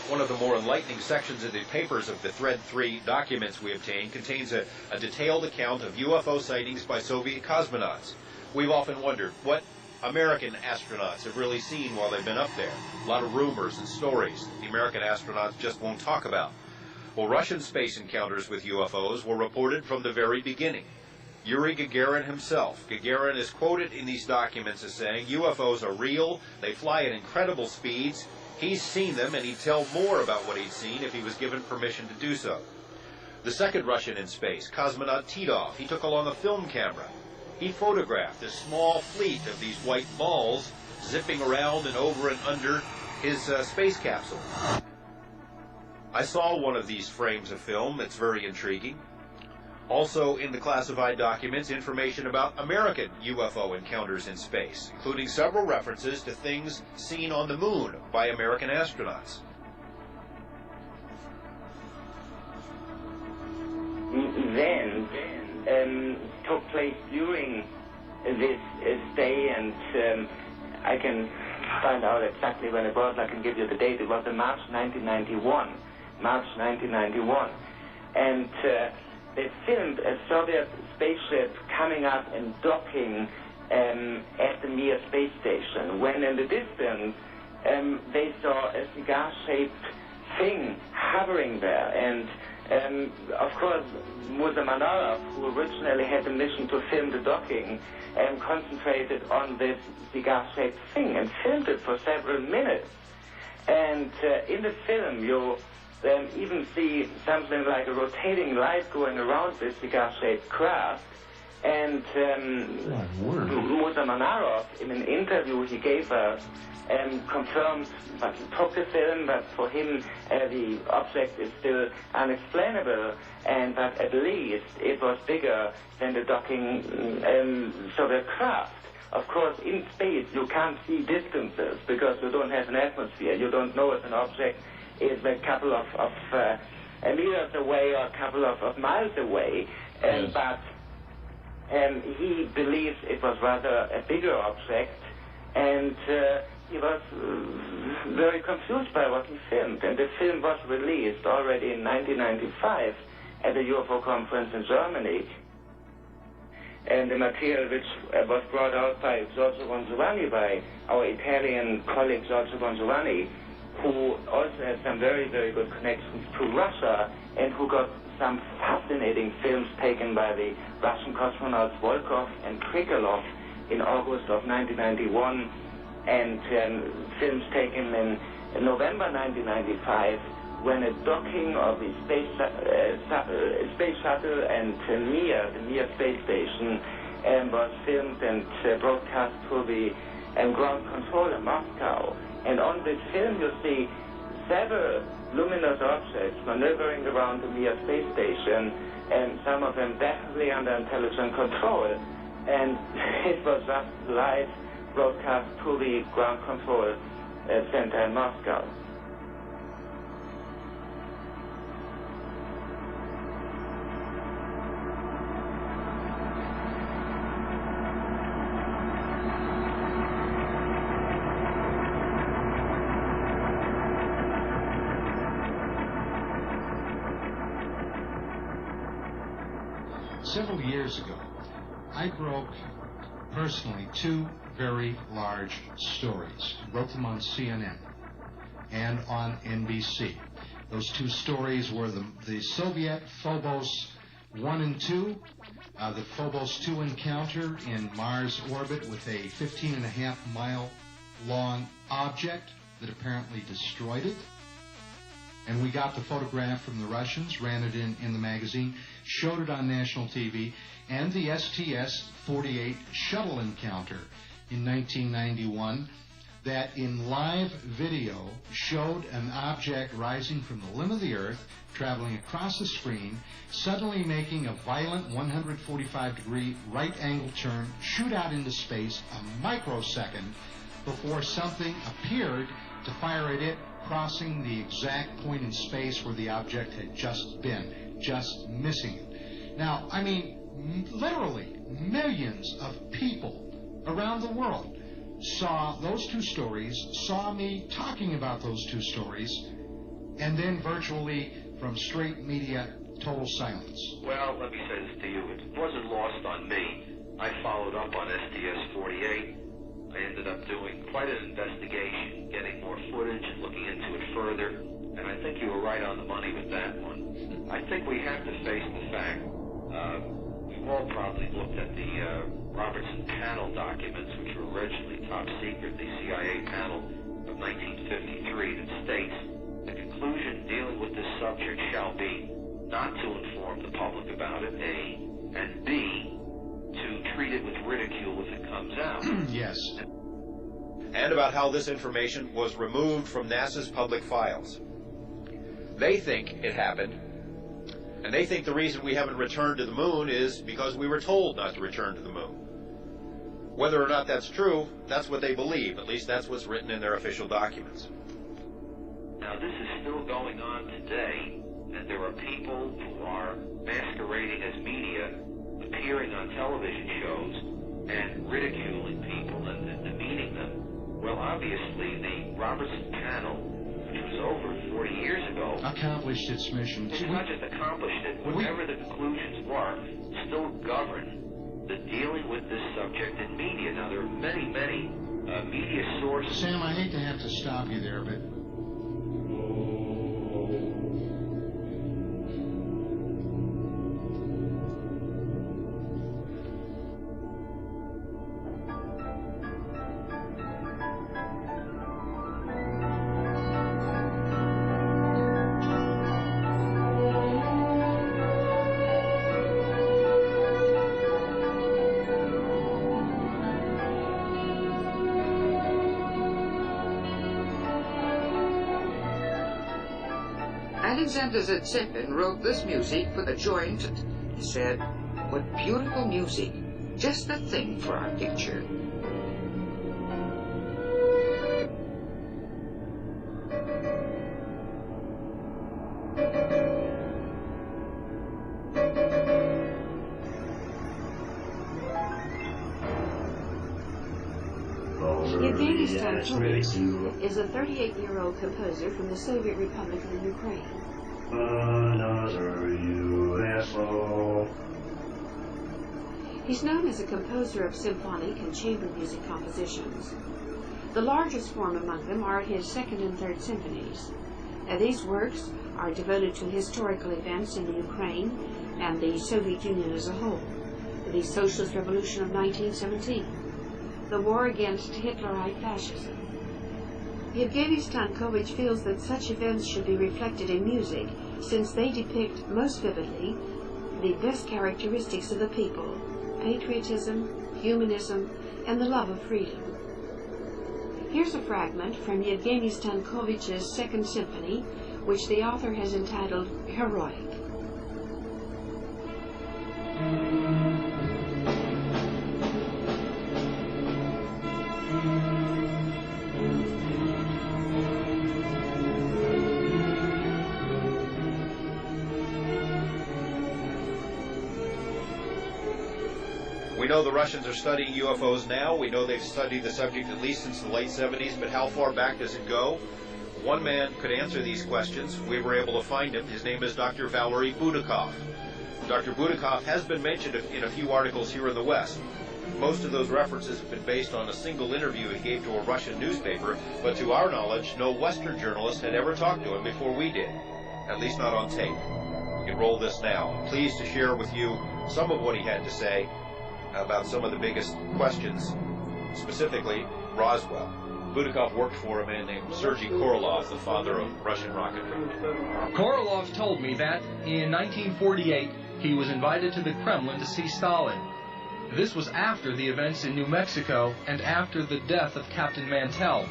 One of the more enlightening sections of the papers of the Thread 3 documents we obtained contains a detailed account of UFO sightings by Soviet cosmonauts. We've often wondered what American astronauts have really seen while they've been up there. A lot of rumors and stories that the American astronauts just won't talk about. Well, Russian space encounters with UFOs were reported from the very beginning. Yuri Gagarin himself. Gagarin is quoted in these documents as saying, UFOs are real, they fly at incredible speeds, he's seen them, and he'd tell more about what he'd seen if he was given permission to do so. The second Russian in space, cosmonaut Titov, he took along a film camera. He photographed a small fleet of these white balls zipping around and over and under his space capsule. I saw one of these frames of film. It's very intriguing. Also in the classified documents, information about American UFO encounters in space, including several references to things seen on the moon by American astronauts. Then took place during this stay, and I can find out exactly when it was. I can give you the date. It was in March 1991. March 1991. And they filmed a Soviet spaceship coming up and docking at the Mir space station, when in the distance they saw a cigar-shaped thing hovering there. And of course, Musa Manarov, who originally had the mission to film the docking, concentrated on this cigar-shaped thing and filmed it for several minutes. And in the film, you even see something like a rotating light going around this cigar-shaped craft. And Musa Manarov, in an interview he gave us, confirmed that he took the film, but for him the object is still unexplainable, and that at least it was bigger than the docking Soviet craft. Of course, in space you can't see distances because you don't have an atmosphere. You don't know if an object is a couple of meters away or a couple of miles away. Yes. But he believes it was rather a bigger object, and he was very confused by what he filmed. And the film was released already in 1995 at the UFO conference in Germany. And the material which was brought out by Giorgio Gonzolani, by our Italian colleague Giorgio Gonzolani, who also has some very, very good connections to Russia, and who got some fascinating films taken by the Russian cosmonauts Volkov and Krikalev in August of 1991. and films taken in November 1995 when a docking of the space shuttle and Mir, the Mir space station, was filmed and broadcast to the ground control in Moscow. And on this film you see several luminous objects maneuvering around the Mir space station, and some of them definitely under intelligent control. And it was just live broadcast to the ground control center in Moscow. Several years ago, I broke personally two very large stories. Wrote them on CNN and on NBC. Those two stories were the Soviet Phobos 1 and 2, the Phobos 2 encounter in Mars orbit with a 15.5-mile long object that apparently destroyed it. And we got the photograph from the Russians, ran it in the magazine, showed it on national TV, and the STS-48 shuttle encounter in 1991 that in live video showed an object rising from the limb of the Earth, traveling across the screen, suddenly making a violent 145-degree right-angle turn, shoot out into space a microsecond before something appeared to fire at it, crossing the exact point in space where the object had just been, just missing it. Now, I mean, literally millions of people around the world saw those two stories, saw me talking about those two stories, and then virtually from straight media, total silence. Well, let me say this to you. It wasn't lost on me. I followed up on STS-48. I ended up doing quite an investigation, getting more footage and looking into it further, and I think you were right on the money with that one. I think we have to face the fact, we've all probably looked at the Robertson panel documents, which were originally top secret, the CIA panel of 1953 that states, the conclusion dealing with this subject shall be not to inform the public about it, A, and B, to treat it with ridicule if it comes out. Yes. And about how this information was removed from NASA's public files. They think it happened, and they think the reason we haven't returned to the moon is because we were told not to return to the moon. Whether or not that's true, that's what they believe. At least that's what's written in their official documents. Now, this is still going on today, and there are people who are masquerading as media, appearing on television shows and ridiculing people and demeaning them. Well, obviously, the Robertson panel, which was over 40 years ago, accomplished its mission. It's not just accomplished it, whatever the conclusions were, still govern the dealing with this subject in media. Now, there are many, many media sources. Sam, I hate to have to stop you there, but Alexander Zeppelin wrote this music for the joint. He said, "What beautiful music. Just the thing for our picture." Uvgent Ŵarniŋg is a 38-year-old composer from the Soviet Republic of the Ukraine. Another UFO. He's known as a composer of symphonic and chamber music compositions. The largest form among them are his second and third symphonies. These works are devoted to historical events in the Ukraine and the Soviet Union as a whole, the Socialist Revolution of 1917, the war against Hitlerite fascism. Uvgeny Stankovic feels that such events should be reflected in music, since they depict most vividly the best characteristics of the people: patriotism, humanism, and the love of freedom. Here's a fragment from Uvgeny Stankovic's Second Symphony, which the author has entitled Heroic. We know the Russians are studying UFOs now. We know they've studied the subject at least since the late 70s, but how far back does it go? One man could answer these questions. We were able to find him. His name is Dr. Valery Budakov. Dr. Budakov has been mentioned in a few articles here in the West. Most of those references have been based on a single interview he gave to a Russian newspaper, but to our knowledge, no Western journalist had ever talked to him before we did, at least not on tape. We can roll this now. I'm pleased to share with you some of what he had to say about some of the biggest questions, specifically Roswell. Budakov worked for a man named Sergei Korolev, the father of Russian rocketry. Korolev told me that in 1948 he was invited to the Kremlin to see Stalin. This was after the events in New Mexico and after the death of Captain Mantell.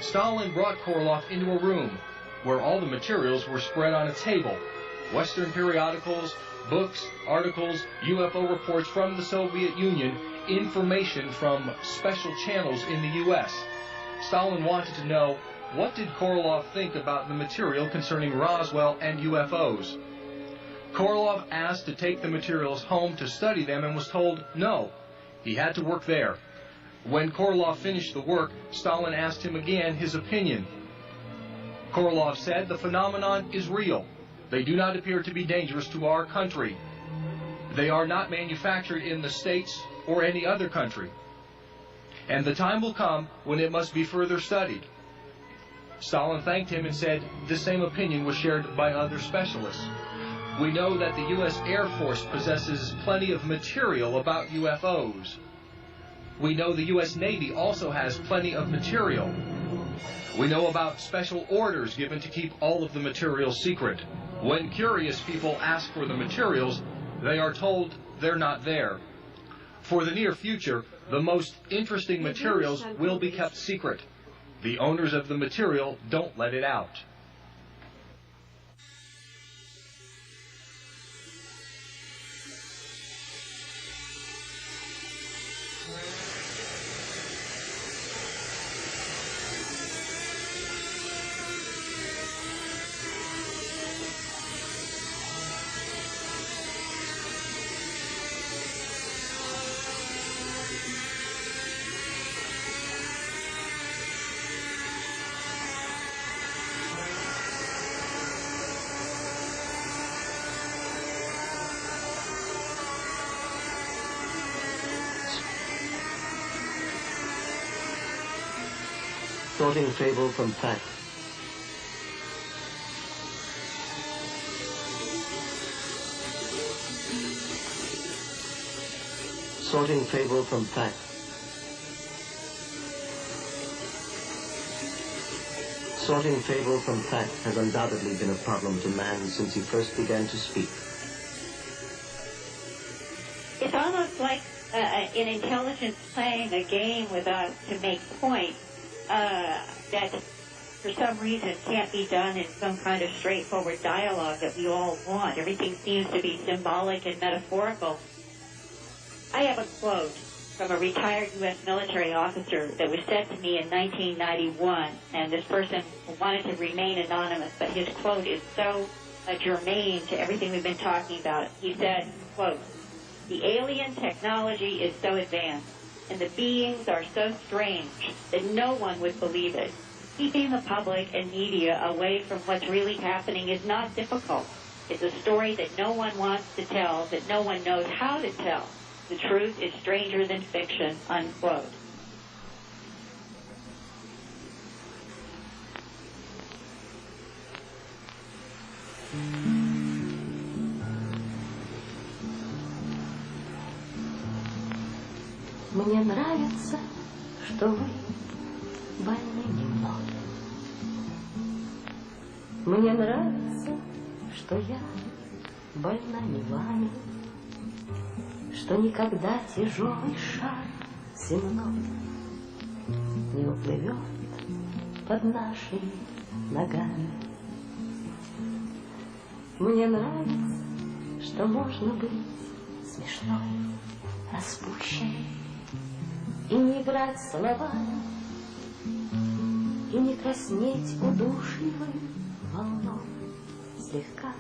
Stalin brought Korolev into a room where all the materials were spread on a table: Western periodicals, books, articles, UFO reports from the Soviet Union, information from special channels in the U.S. Stalin wanted to know, what did Korolev think about the material concerning Roswell and UFOs? Korolev asked to take the materials home to study them and was told no. He had to work there. When Korolev finished the work, Stalin asked him again his opinion. Korolev said the phenomenon is real. They do not appear to be dangerous to our country. They are not manufactured in the States or any other country. And the time will come when it must be further studied. Stalin thanked him and said the same opinion was shared by other specialists. We know that the U.S. Air Force possesses plenty of material about UFOs. We know the U.S. Navy also has plenty of material. We know about special orders given to keep all of the material secret. When curious people ask for the materials, they are told they're not there. For the near future, the most interesting materials will be kept secret. The owners of the material don't let it out. Sorting fable from fact. Sorting fable from fact. Sorting fable from fact has undoubtedly been a problem to man since he first began to speak. It's almost like an intelligence playing a game with us to make points that for some reason can't be done in some kind of straightforward dialogue that we all want. Everything seems to be symbolic and metaphorical. I have a quote from a retired U.S. military officer that was said to me in 1991, and this person wanted to remain anonymous, but his quote is so germane to everything we've been talking about. He said, quote, "The alien technology is so advanced, and the beings are so strange that no one would believe it. Keeping the public and media away from what's really happening is not difficult. It's a story that no one wants to tell, that no one knows how to tell. The truth is stranger than fiction," unquote. Мне нравится что вы больны немного. Мне нравится, что я больна не вами, что никогда тяжелый шар земной не уплывет под нашими ногами. Мне нравится, что можно быть смешной, распущенной, и не играть словами, и не краснеть удушливой волной, слегка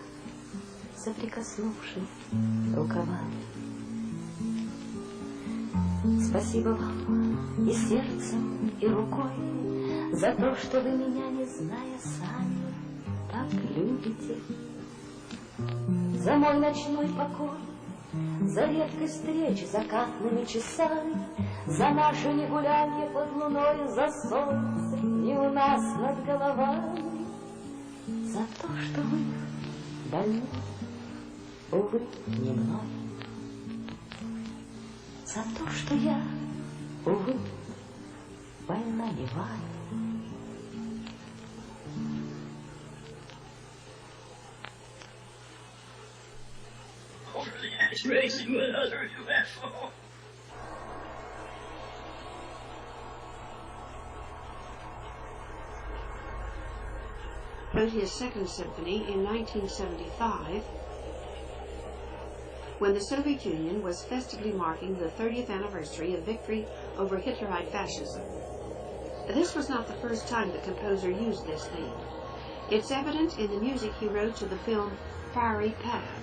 соприкоснувшись рукавами. Спасибо вам и сердцем, и рукой за то, что вы меня, не зная сами, так любите. За мой ночной покой, за редкость встреч закатными часами, за наше негулянье под луной, за солнце не у нас над головами, за то, что вы больны, увы, не мной, за то, что я, увы, больна не вами. Racing with other UFO. Wrote his Second Symphony in 1975 when the Soviet Union was festively marking the 30th anniversary of victory over Hitlerite fascism. This was not the first time the composer used this theme. It's evident in the music he wrote to the film Fiery Path,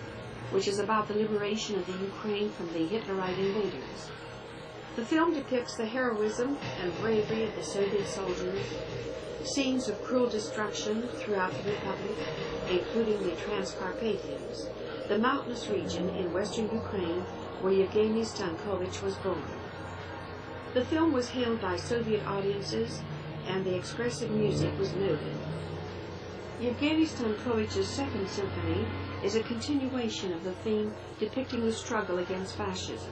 which is about the liberation of the Ukraine from the Hitlerite invaders. The film depicts the heroism and bravery of the Soviet soldiers, scenes of cruel destruction throughout the Republic, including the Transcarpathians, the mountainous region in western Ukraine where Uvgeny Stankovich was born. The film was hailed by Soviet audiences, and the expressive music was noted. Uvgeny Stankovich's Second Symphony is a continuation of the theme depicting the struggle against fascism.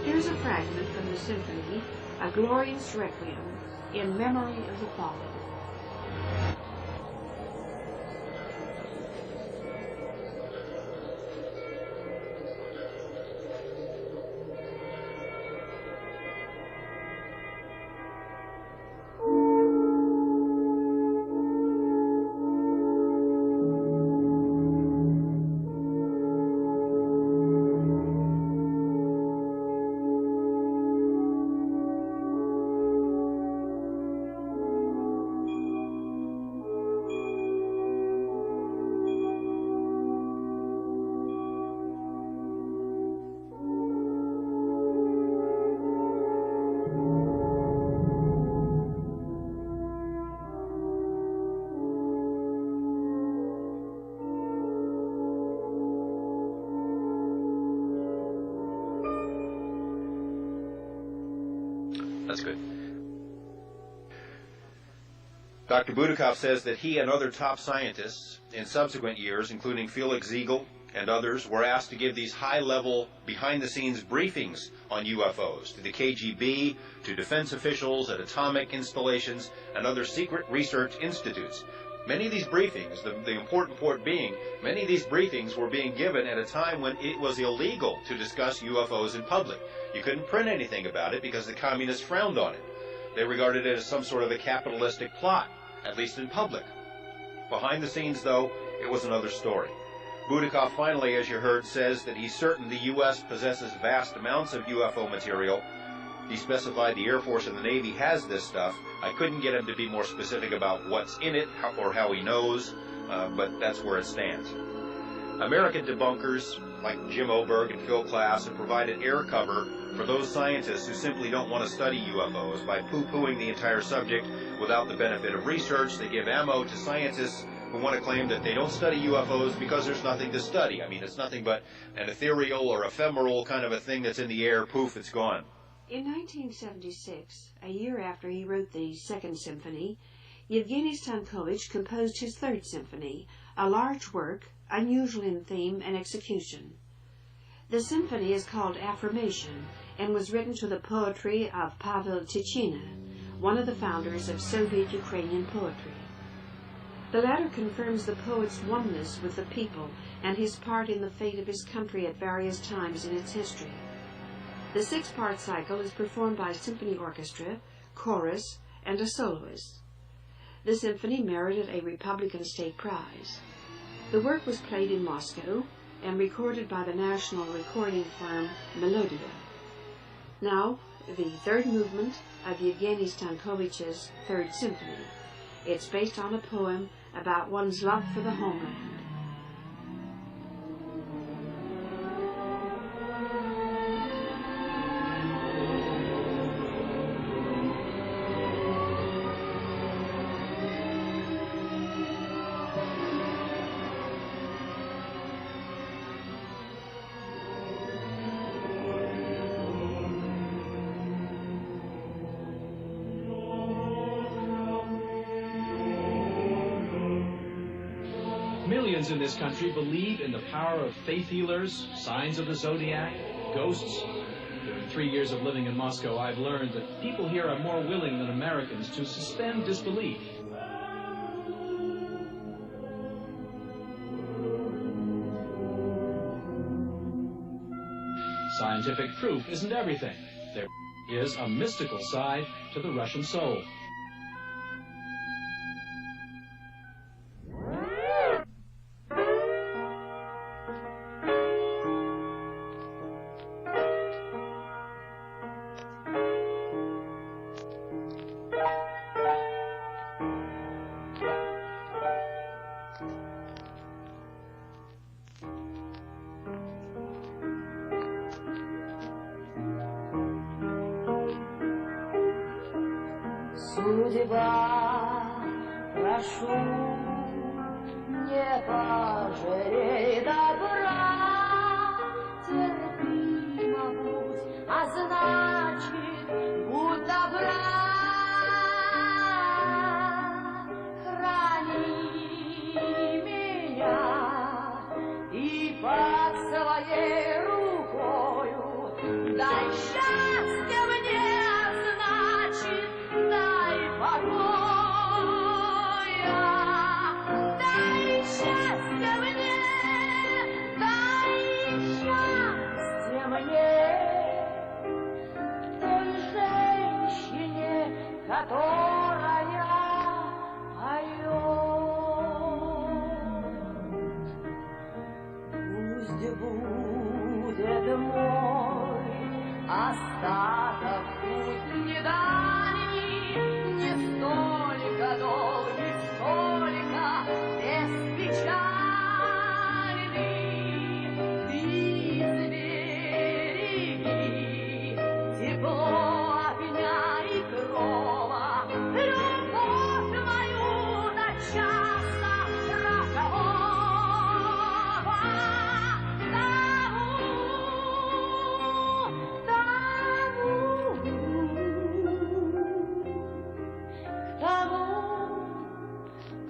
Here's a fragment from the symphony, A Glorious Requiem, in memory of the fallen. That's good. Dr. Budakov says that he and other top scientists in subsequent years, including Felix Ziegel and others, were asked to give these high-level, behind-the-scenes briefings on UFOs to the KGB, to defense officials at atomic installations, and other secret research institutes. Many of these briefings, the important point being, many of these briefings were being given at a time when it was illegal to discuss UFOs in public. You couldn't print anything about it because the communists frowned on it. They regarded it as some sort of a capitalistic plot, at least in public. Behind the scenes, though, it was another story. Budakov finally, as you heard, says that he's certain the U.S. possesses vast amounts of UFO material. He specified the Air Force and the Navy has this stuff. I couldn't get him to be more specific about what's in it or how he knows, but that's where it stands. American debunkers like Jim Oberg and Phil Klass have provided air cover for those scientists who simply don't want to study UFOs by poo-pooing the entire subject without the benefit of research. They give ammo to scientists who want to claim that they don't study UFOs because there's nothing to study. I mean, it's nothing but an ethereal or ephemeral kind of a thing that's in the air. Poof, it's gone. In 1976, a year after he wrote the Second Symphony, Uvgeny Stankovich composed his Third Symphony, a large work, unusual in theme and execution. The symphony is called Affirmation, and was written to the poetry of Pavel Tychina, one of the founders of Soviet Ukrainian poetry. The latter confirms the poet's oneness with the people and his part in the fate of his country at various times in its history. The 6-part cycle is performed by a symphony orchestra, chorus, and a soloist. The symphony merited a Republican State Prize. The work was played in Moscow and recorded by the national recording firm Melodia. Now, the third movement of Evgeny Stankovich's Third Symphony. It's based on a poem about one's love for the homeland. Millions in this country believe in the power of faith healers, signs of the zodiac, ghosts. During 3 years of living in Moscow, I've learned that people here are more willing than Americans to suspend disbelief. Scientific proof isn't everything. There is a mystical side to the Russian soul. Судьба, прошу, не пожалей добра, терпимо будь, а значит, будь добра. Храни меня и под своей рукою дай счастье мне, значит, дай покоя, дай счастье мне, дай счастье мне, той женщине, которая поет. Пусть будет мой остаток путь недальний, не столько долгий, сколько беспечальный. Ты сбереги тепло огня и крова, любовь мою до часа рокового.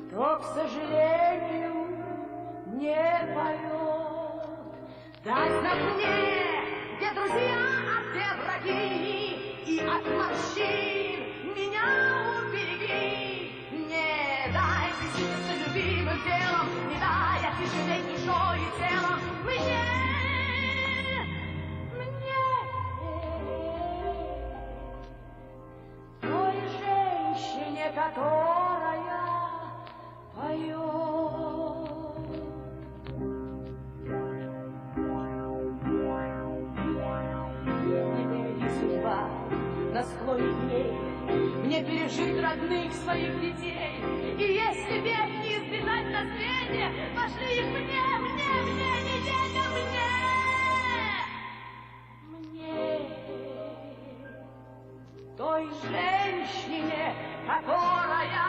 Кто, к сожалению, не поет. Дай знак мне, где друзья, а где враги, и от морщин меня убереги. Не дай присыпаться любимым телом, не дай отяжелеть душой и телом мне. Той женщине, которая поет. Не приведи судьба на склоне дней мне пережить родных своих детей. И если бед не избежать на свете, пошли их мне, не детям, мне. Той женщине, которая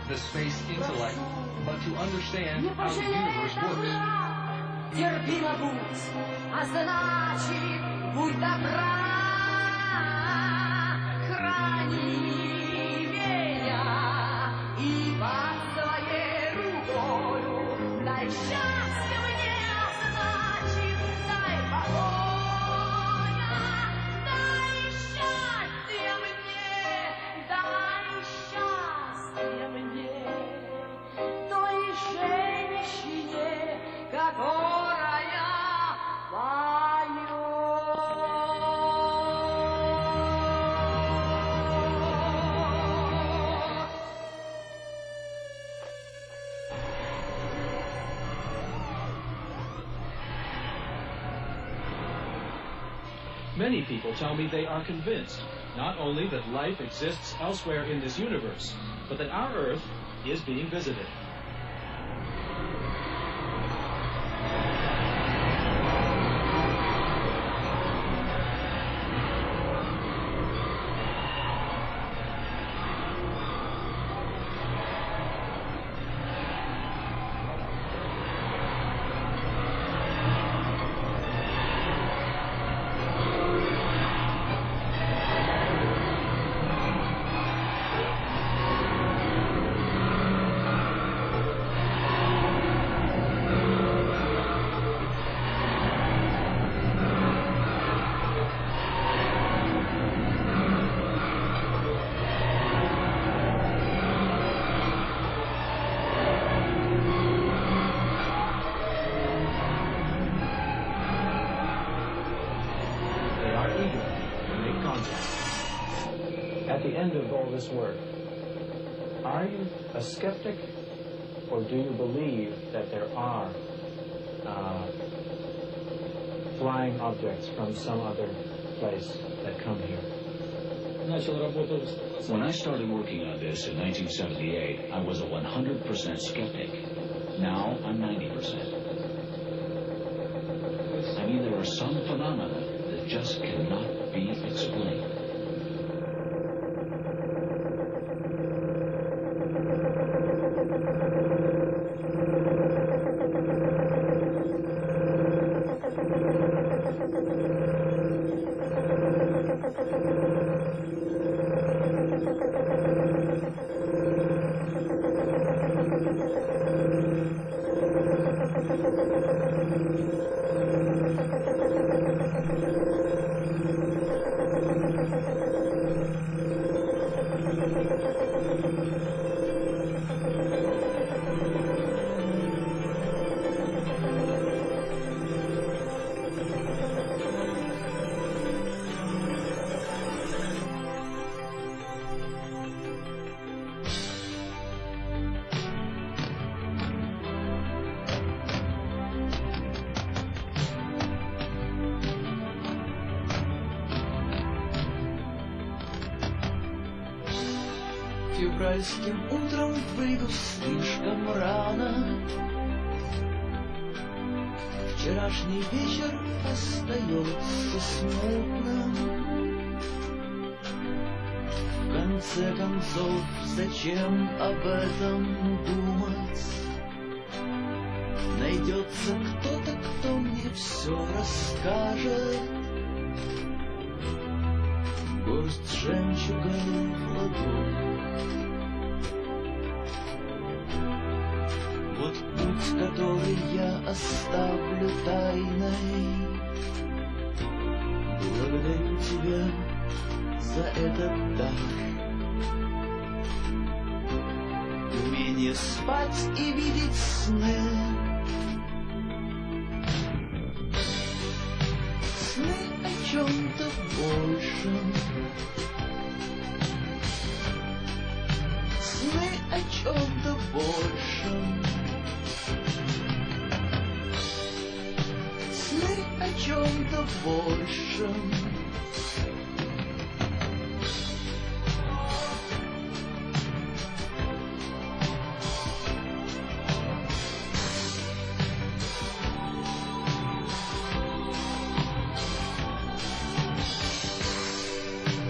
the space intellect, but to understand how the universe works. Терпимо будь, а значит, будь добра, храни меня и под своей рукою дай счастье мне, а значит, дай покоя, дай счастье мне, той женщине, которая поет. Many people tell me they are convinced not only that life exists elsewhere in this universe, but that our Earth is being visited. At the end of all this work, are you a skeptic, or do you believe that there are flying objects from some other place that come here? When I started working on this in 1978, I was a 100% skeptic. Now I'm 90%. I mean, there are some phenomena that just cannot be explained. Февральским утром выйду слишком рано. Вчерашний вечер остается смутным. В конце концов, зачем об этом думать? Найдется кто-то, кто мне все расскажет. Горсть жемчуга в ладонь. Вот путь, который я оставлю тайной. Благодарю тебя за этот дар. Умение спать и видеть сны. Сны о чем-то большем. Сны о чем-то большем. Сны о чем-то большем.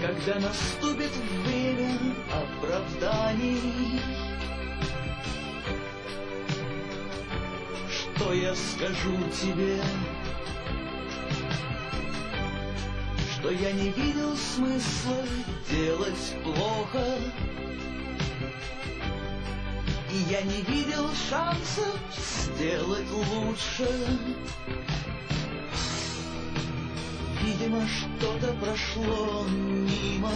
Когда наступит время оправданий, что я скажу тебе? Что я не видел смысла делать плохо, и я не видел шансов сделать лучше. Видимо, что-то прошло мимо,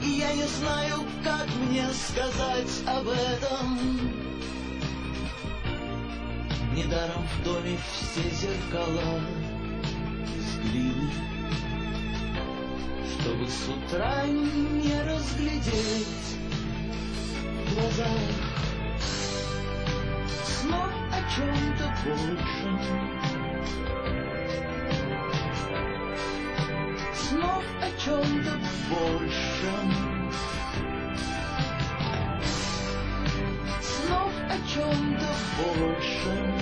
и я не знаю, как мне сказать об этом. Недаром в доме все зеркала из глины, чтобы с утра не разглядеть в глазах снов о чем-то большем, снов о чем-то большем, снов о чем-то большем.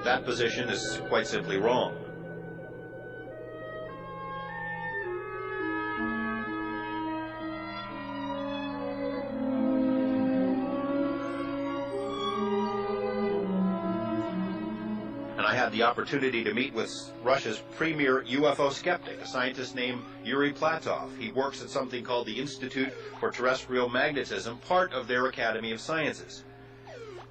That position is quite simply wrong. And I had the opportunity to meet with Russia's premier UFO skeptic, a scientist named Yuri Platov. He works at something called the Institute for Terrestrial Magnetism, part of their Academy of Sciences.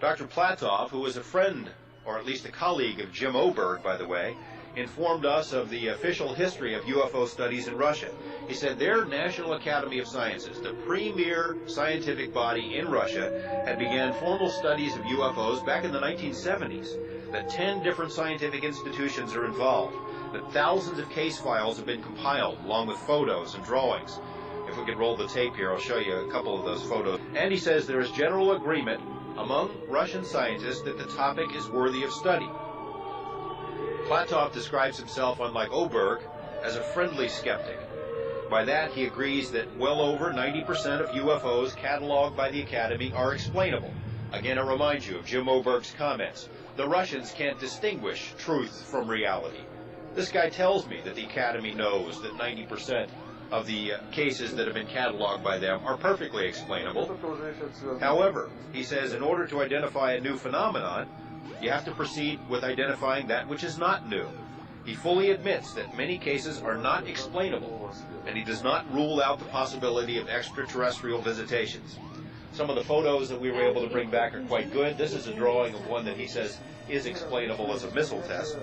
Dr. Platov, who is a friend, or at least a colleague of Jim Oberg, by the way, informed us of the official history of UFO studies in Russia. He said their National Academy of Sciences, the premier scientific body in Russia, had began formal studies of UFOs back in the 1970s, that 10 different scientific institutions are involved, that thousands of case files have been compiled, along with photos and drawings. If we could roll the tape here, I'll show you a couple of those photos. And he says there is general agreement among Russian scientists that the topic is worthy of study. Platov describes himself, unlike Oberg, as a friendly skeptic. By that, he agrees that well over 90% of UFOs cataloged by the Academy are explainable. Again, I remind you of Jim Oberg's comments. The Russians can't distinguish truth from reality. This guy tells me that the Academy knows that 90% of the cases that have been cataloged by them are perfectly explainable. However, he says in order to identify a new phenomenon, You have to proceed with identifying that which is not new. He fully admits that many cases are not explainable, and he does not rule out the possibility of extraterrestrial visitations. Some of the photos that we were able to bring back are quite good. This is a drawing of one that he says is explainable as a missile test.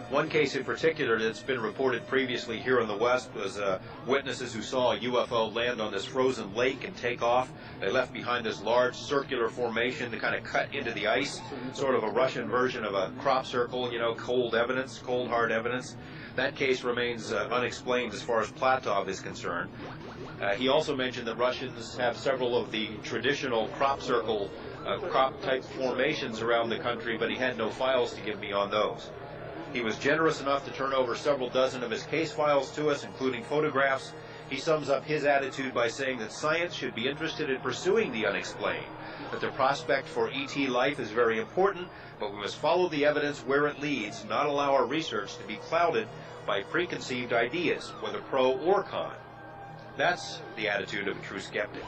One case in particular that's been reported previously here in the West was witnesses who saw a UFO land on this frozen lake and take off. They left behind this large circular formation to kind of cut into the ice, sort of a Russian version of a crop circle, you know, cold evidence, cold hard evidence. That case remains unexplained as far as Platov is concerned. He also mentioned that Russians have several of the traditional crop circle crop-type formations around the country, but he had no files to give me on those. He was generous enough to turn over several dozen of his case files to us, including photographs. He sums up his attitude by saying that science should be interested in pursuing the unexplained, that the prospect for ET life is very important, but we must follow the evidence where it leads, not allow our research to be clouded by preconceived ideas, whether pro or con. That's the attitude of a true skeptic.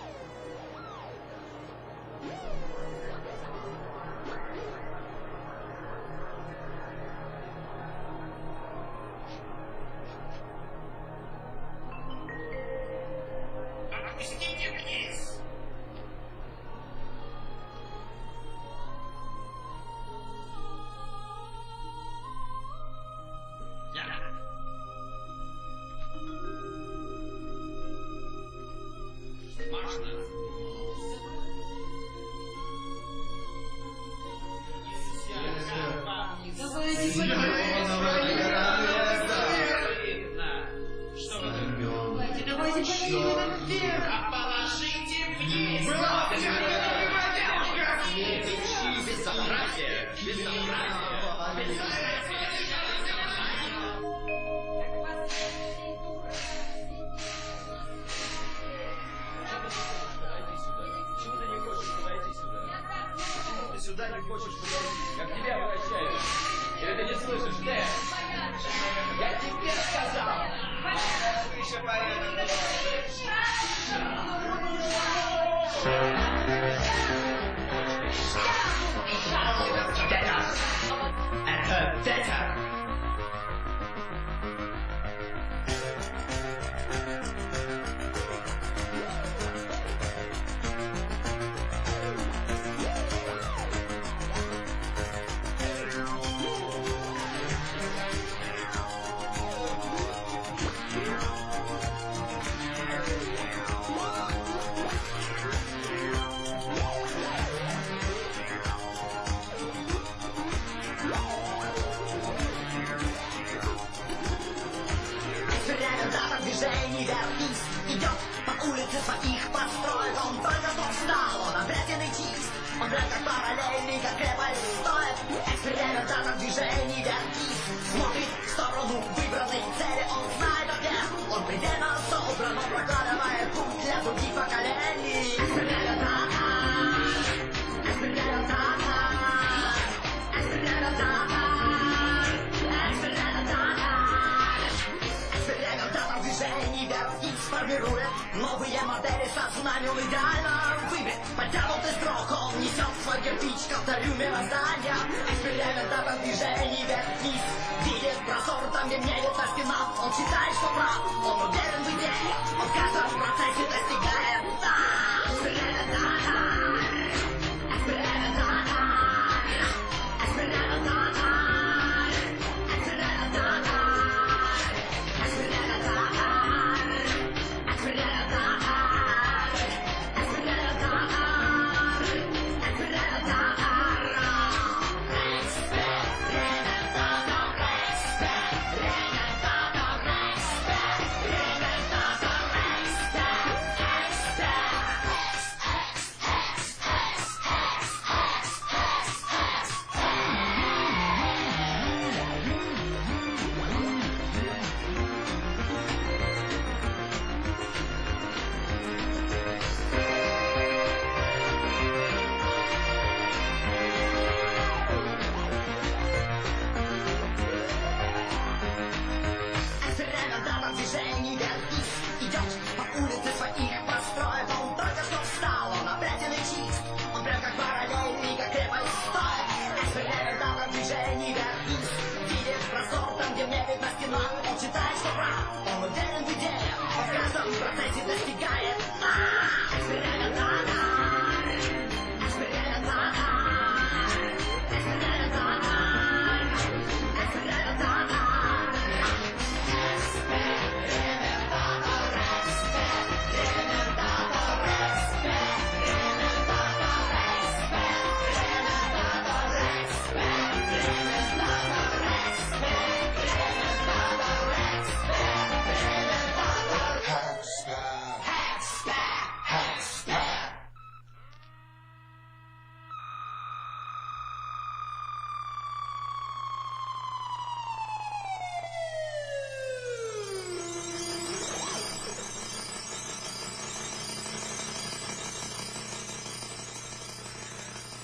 Новые модели со знанием идеально выбит. Потянутый строком несет свой кирпич ко вторю мироздания. Эксперимент это движение вверх-вниз. Видит прозор там, где мерится стена. Он считает, что прав, он уверен в идее. Он в каждом процессе достигает.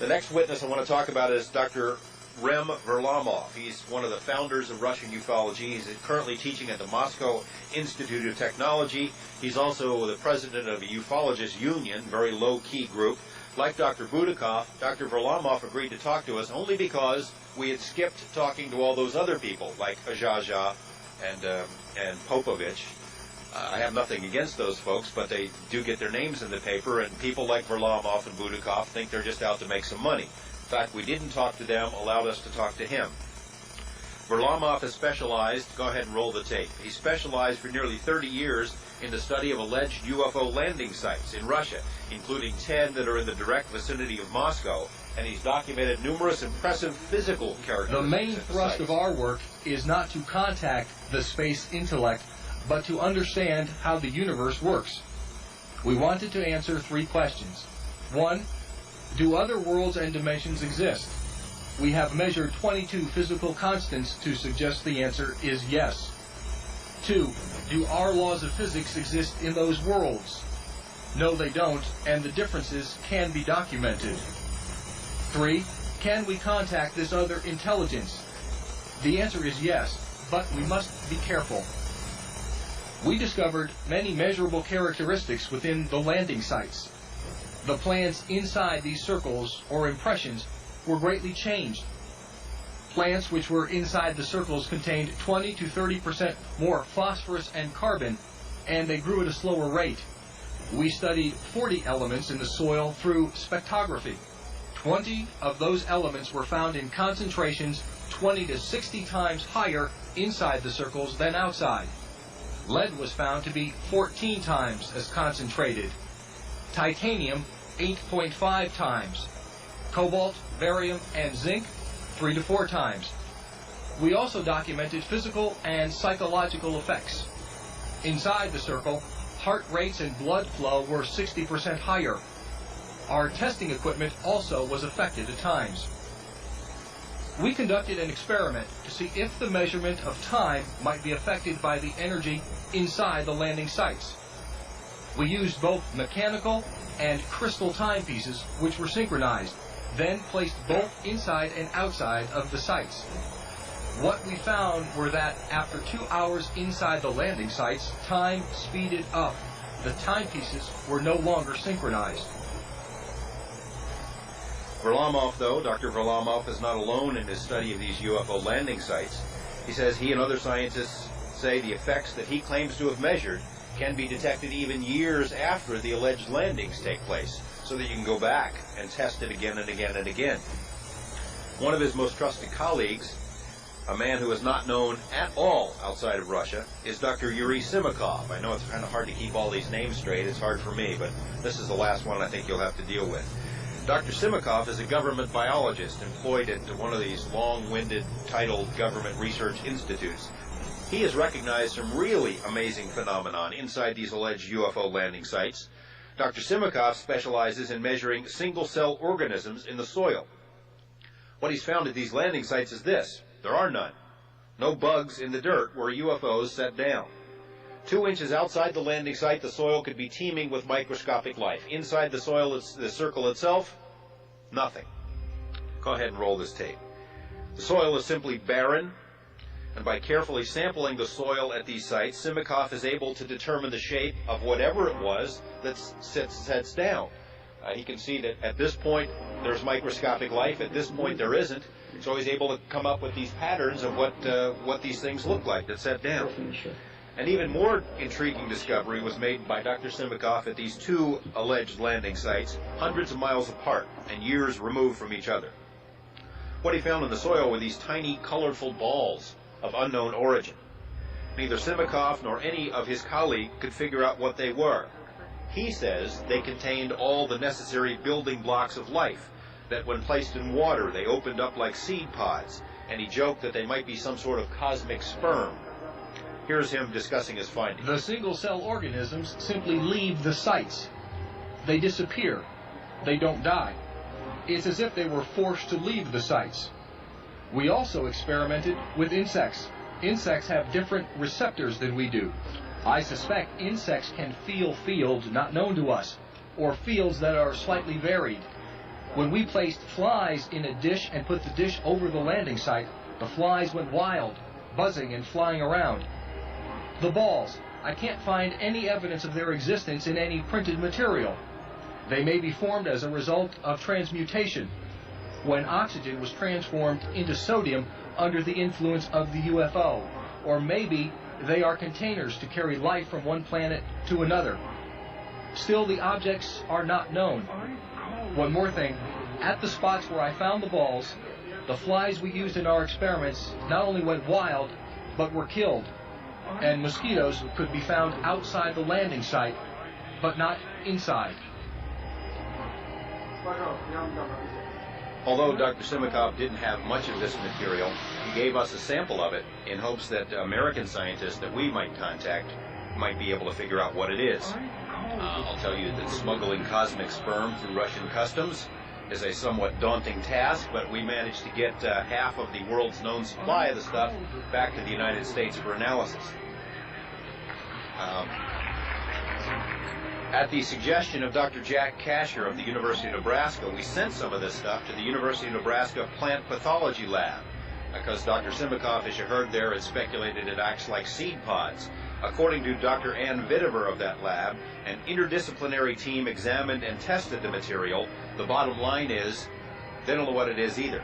The next witness I want to talk about is Dr. Rem Varlamov. He's one of the founders of Russian ufology. He's currently teaching at the Moscow Institute of Technology. He's also the president of a ufologist union, very low-key group. Like Dr. Budakov, Dr. Varlamov agreed to talk to us only because we had skipped talking to all those other people, like Ajaja and Popovich. I have nothing against those folks, but they do get their names in the paper, and people like Varlamov and Budakov think they're just out to make some money. In fact, we didn't talk to them, allowed us to talk to him. Varlamov has specialized, go ahead and roll the tape, he specialized for nearly 30 years in the study of alleged UFO landing sites in Russia, including 10 that are in the direct vicinity of Moscow, and he's documented numerous impressive physical characteristics. The main thrust of our work is not to contact the space intellect, but to understand how the universe works. We wanted to answer 3 questions. 1, do other worlds and dimensions exist? We have measured 22 physical constants to suggest the answer is yes. 2, do our laws of physics exist in those worlds? No, they don't, and the differences can be documented. 3, can we contact this other intelligence? The answer is yes, but we must be careful. We discovered many measurable characteristics within the landing sites. The plants inside these circles, or impressions, were greatly changed. Plants which were inside the circles contained 20 to 30% more phosphorus and carbon, and they grew at a slower rate. We studied 40 elements in the soil through spectrography. 20 of those elements were found in concentrations 20 to 60 times higher inside the circles than outside. Lead was found to be 14 times as concentrated. Titanium, 8.5 times. Cobalt, barium, and zinc, 3 to 4 times. We also documented physical and psychological effects. Inside the circle, heart rates and blood flow were 60% higher. Our testing equipment also was affected at times. We conducted an experiment to see if the measurement of time might be affected by the energy inside the landing sites. We used both mechanical and crystal timepieces, which were synchronized, then placed both inside and outside of the sites. What we found were that after 2 hours inside the landing sites, time speeded up. The timepieces were no longer synchronized. Varlamov, though, Dr. Varlamov is not alone in his study of these UFO landing sites. He says he and other scientists say the effects that he claims to have measured can be detected even years after the alleged landings take place, so that you can go back and test it again and again and again. One of his most trusted colleagues, a man who is not known at all outside of Russia, is Dr. Yuri Simakov. I know it's kind of hard to keep all these names straight. It's hard for me, but this is the last one I think you'll have to deal with. Dr. Simakov is a government biologist employed at one of these long-winded, titled government research institutes. He has recognized some really amazing phenomenon inside these alleged UFO landing sites. Dr. Simakov specializes in measuring single-cell organisms in the soil. What he's found at these landing sites is this: there are none. No bugs in the dirt where UFOs set down. 2 inches outside the landing site, the soil could be teeming with microscopic life. Inside the soil, the circle itself, nothing. Go ahead and roll this tape. The soil is simply barren, and by carefully sampling the soil at these sites, Simakov is able to determine the shape of whatever it was that sets down. He can see that at this point there's microscopic life, at this point there isn't, so he's able to come up with these patterns of what these things look like that set down. An even more intriguing discovery was made by Dr. Simakov at these 2 alleged landing sites, hundreds of miles apart and years removed from each other. What he found in the soil were these tiny, colorful balls of unknown origin. Neither Simakov nor any of his colleagues could figure out what they were. He says they contained all the necessary building blocks of life, that when placed in water they opened up like seed pods, and he joked that they might be some sort of cosmic sperm. Here's him discussing his findings. The single-cell organisms simply leave the sites. They disappear. They don't die. It's as if they were forced to leave the sites. We also experimented with insects. Insects have different receptors than we do. I suspect insects can feel fields not known to us, or fields that are slightly varied. When we placed flies in a dish and put the dish over the landing site, the flies went wild, buzzing and flying around. The balls, I can't find any evidence of their existence in any printed material. They may be formed as a result of transmutation, when oxygen was transformed into sodium under the influence of the UFO. Or maybe they are containers to carry life from one planet to another. Still, the objects are not known. One more thing, at the spots where I found the balls, the flies we used in our experiments not only went wild, but were killed. And mosquitoes could be found outside the landing site, but not inside. Although Dr. Cymakov didn't have much of this material, he gave us a sample of it in hopes that American scientists that we might contact might be able to figure out what it is. I'll tell you that smuggling cosmic sperm through Russian customs is a somewhat daunting task, but we managed to get half of the world's known supply of the stuff back to the United States for analysis. At the suggestion of Dr. Jack Kasher of the University of Nebraska, we sent some of this stuff to the University of Nebraska Plant Pathology Lab, because Dr. Cymakov, as you heard there, had speculated it acts like seed pods. According to Dr. Ann Vitever of that lab, an interdisciplinary team examined and tested the material. The bottom line is, they don't know what it is either.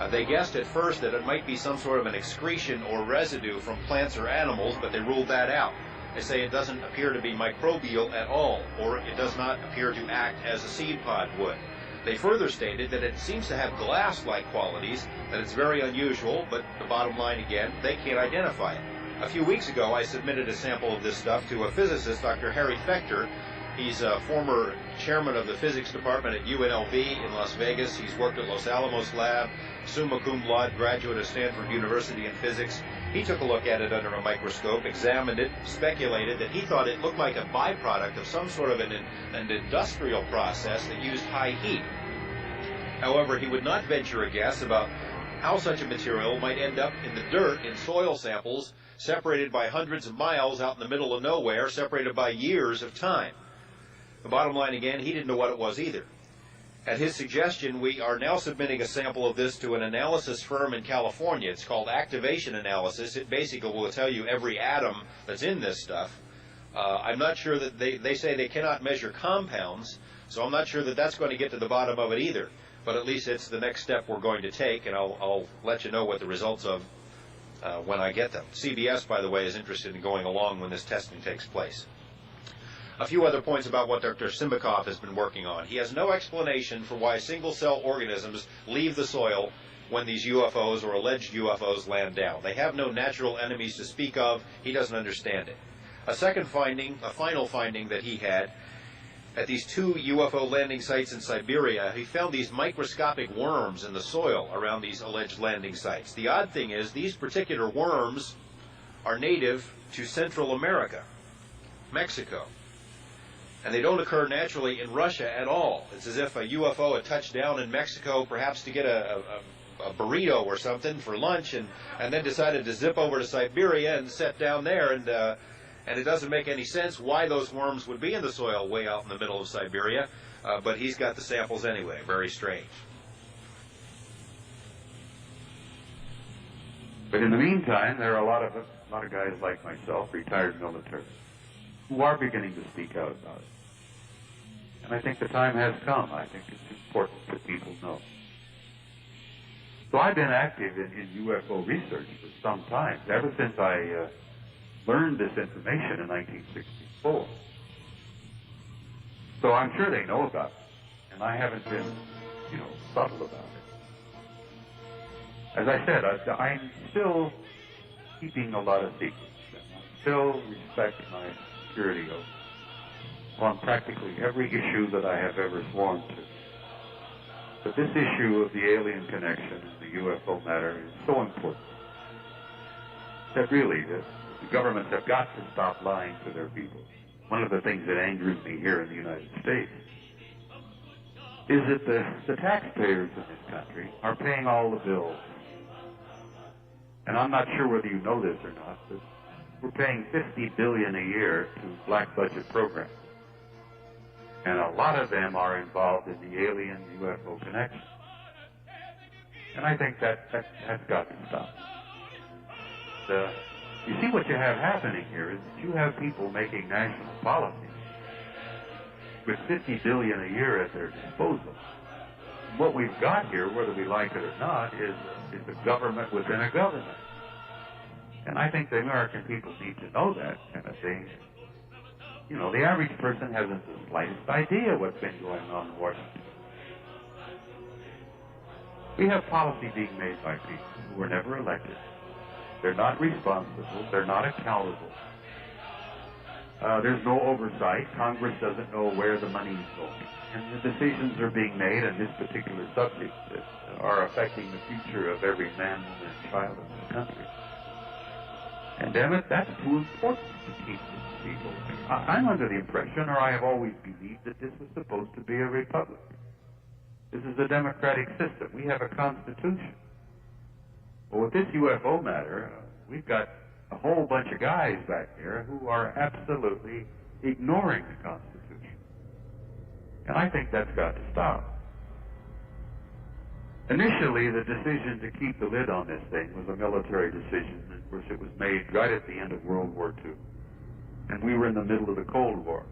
They guessed at first that it might be some sort of an excretion or residue from plants or animals, but they ruled that out. They say it doesn't appear to be microbial at all, or it does not appear to act as a seed pod would. They further stated that it seems to have glass-like qualities, that it's very unusual, but the bottom line again, they can't identify it. A few weeks ago, I submitted a sample of this stuff to a physicist, Dr. Harry Fechter. He's a former chairman of the physics department at UNLV in Las Vegas. He's worked at Los Alamos Lab, summa cum laude graduate of Stanford University in physics. He took a look at it under a microscope, examined it, speculated that he thought it looked like a byproduct of some sort of an industrial process that used high heat. However, he would not venture a guess about how such a material might end up in the dirt in soil samples separated by hundreds of miles out in the middle of nowhere, separated by years of time. The bottom line again, he didn't know what it was either. At his suggestion, we are now submitting a sample of this to an analysis firm in California. It's called activation analysis. It basically will tell you every atom that's in this stuff. I'm not sure that they say they cannot measure compounds, so I'm not sure that that's going to get to the bottom of it either. But at least it's the next step we're going to take, and I'll let you know what the results of when I get them. CBS, by the way, is interested in going along when this testing takes place. A few other points about what Dr. Cymakov has been working on. He has no explanation for why single-cell organisms leave the soil when these UFOs or alleged UFOs land down. They have no natural enemies to speak of. He doesn't understand it. A second finding, a final finding that he had, at these two UFO landing sites in Siberia, he found these microscopic worms in the soil around these alleged landing sites. The odd thing is these particular worms are native to Central America, Mexico. And they don't occur naturally in Russia at all. It's as if a UFO had touched down in Mexico, perhaps to get a burrito or something for lunch, and then decided to zip over to Siberia and set down there. And it doesn't make any sense why those worms would be in the soil way out in the middle of Siberia, but he's got the samples anyway. Very strange. But in the meantime, there are a lot of guys like myself, retired military, who are beginning to speak out about it. And I think the time has come. I think it's important that people know. So I've been active in UFO research for some time, ever since I learned this information in 1964. So I'm sure they know about it, and I haven't been, subtle about it. As I said, I'm still keeping a lot of secrets. I still respect my security on practically every issue that I have ever sworn to. But this issue of the alien connection and the UFO matter is so important that really the governments have got to stop lying to their people. One of the things that angers me here in the United States is that the taxpayers in this country are paying all the bills. And I'm not sure whether you know this or not, but we're paying $50 billion a year to black budget programs. And a lot of them are involved in the alien UFO connection. And I think that's got to stop. You see what you have happening here is that you have people making national policy with $50 billion a year at their disposal. What we've got here, whether we like it or not, is a government within a government. And I think the American people need to know that kind of thing. You know, the average person hasn't the slightest idea what's been going on in Washington. We have policy being made by people who were never elected. They're not responsible. They're not accountable. There's no oversight. Congress doesn't know where the money is going. And the decisions are being made on this particular subject that are affecting the future of every man, woman, and child in this country. And damn it, that's too important to keep these people. I'm under the impression, or I have always believed, that this was supposed to be a republic. This is a democratic system. We have a constitution. Well, with this UFO matter, we've got a whole bunch of guys back there who are absolutely ignoring the Constitution. And I think that's got to stop. Initially, the decision to keep the lid on this thing was a military decision. Of course, it was made right at the end of World War II. And we were in the middle of the Cold War.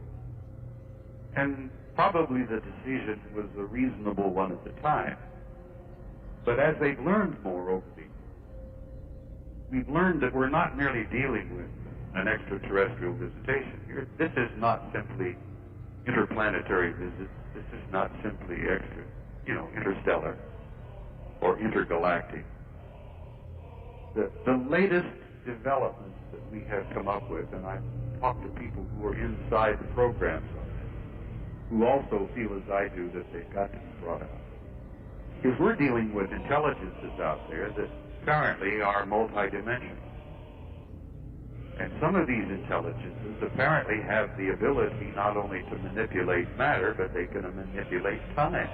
And probably the decision was a reasonable one at the time. But as they've learned more over the years, we've learned that we're not merely dealing with an extraterrestrial visitation here. This is not simply interplanetary visits. This is not simply interstellar or intergalactic. The latest developments that we have come up with, and I've talked to people who are inside the programs on this, who also feel as I do that they've got to be brought up, is we're dealing with intelligences out there that apparently are multidimensional. And some of these intelligences apparently have the ability not only to manipulate matter, but they can manipulate time.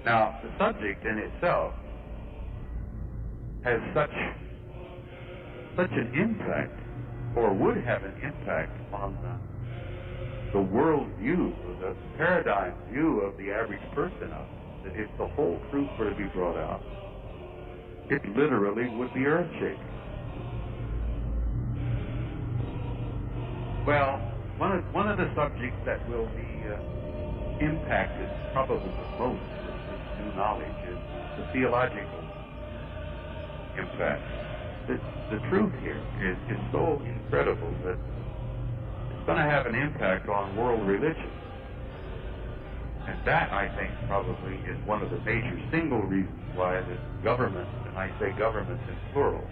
Now, the subject in itself has such an impact, or would have an impact on the world view, the paradigm view of the average person out there, that if the whole truth were to be brought out, it literally would be earth-shaking. Well, one of the subjects that will be impacted probably the most with this new knowledge is the theological impact. The truth here is so incredible that it's going to have an impact on world religion. And that, I think, probably is one of the major single reasons why the governments, and I say governments in plural,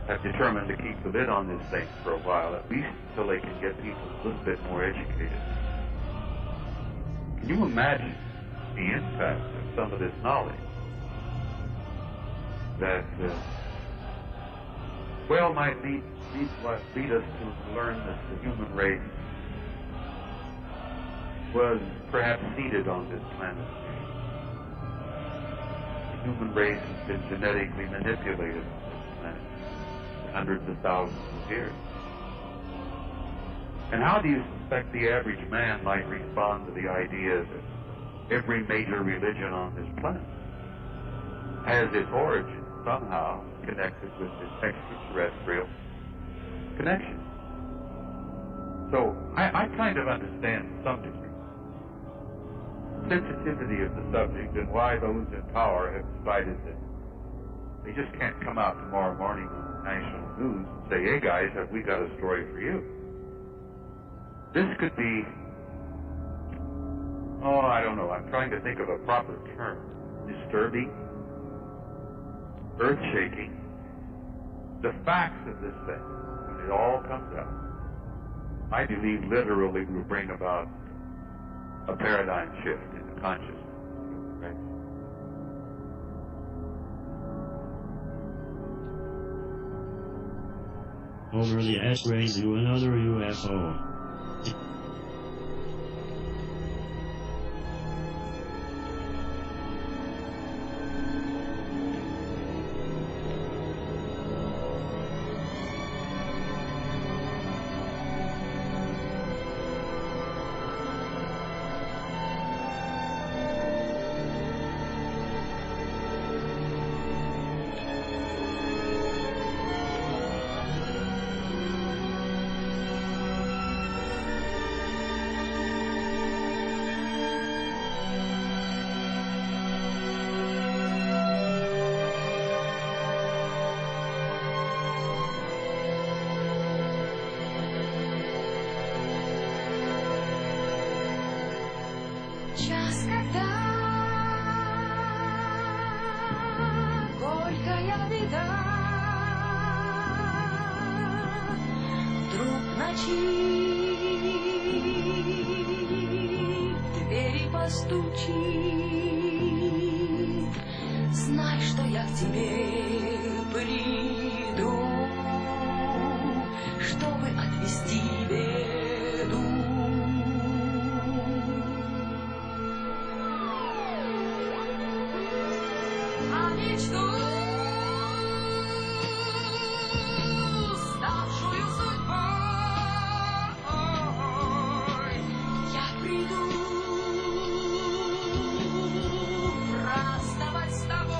have determined to keep the lid on this thing for a while, at least until they can get people a little bit more educated. Can you imagine the impact of some of this knowledge that, might lead us to learn that the human race was perhaps seeded on this planet. The human race has been genetically manipulated on this planet for hundreds of thousands of years. And how do you suspect the average man might respond to the idea that every major religion on this planet has its origin somehow connected with this extraterrestrial connection? So I kind of understand to some degree the sensitivity of the subject and why those in power have decided that they just can't come out tomorrow morning on the national news and say, hey guys, have we got a story for you? This could be, I don't know, I'm trying to think of a proper term. Disturbing, earth-shaking. The facts of this thing, when it all comes out, I believe literally will bring about a paradigm shift in the consciousness. Right? Over the X-rays to another UFO. Раз, когда горькая беда вдруг в ночи двери постучит, знай, что я к тебе приду, чтобы отвести беду. А мечту, ставшую судьбой, я приду праздновать с тобой,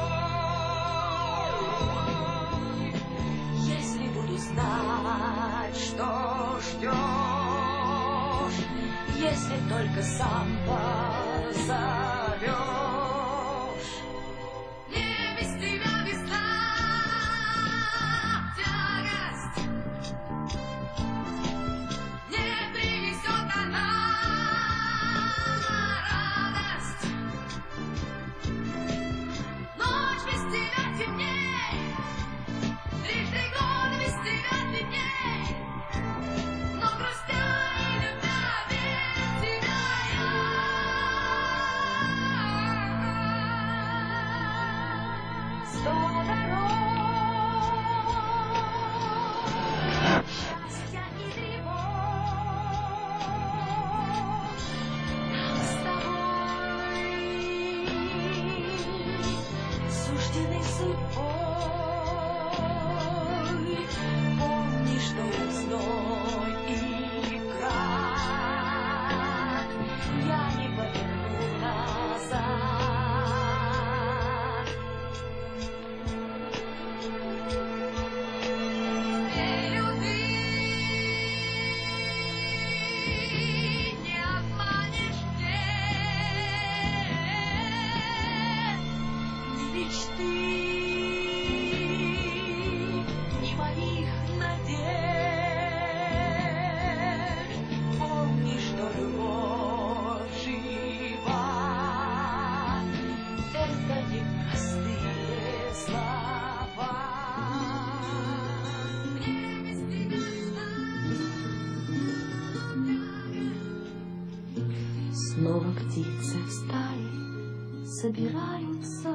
если буду знать, что ждешь, если только сам позовешь. Не без тебя весна, тягость не принесет она радость. Ночь без тебя темней, трижды год без тебя длинней, но грустя и любя без тебя я. Сто дорог счастья и тревог нам с тобой суждены судьбой. Помни, что весной и крах я не поверну назад. Верю, ты не обманешь ни мечты, ни моих надежд. Помни, что любовь жива, это не простые слова. Снова птицы в стае собираются.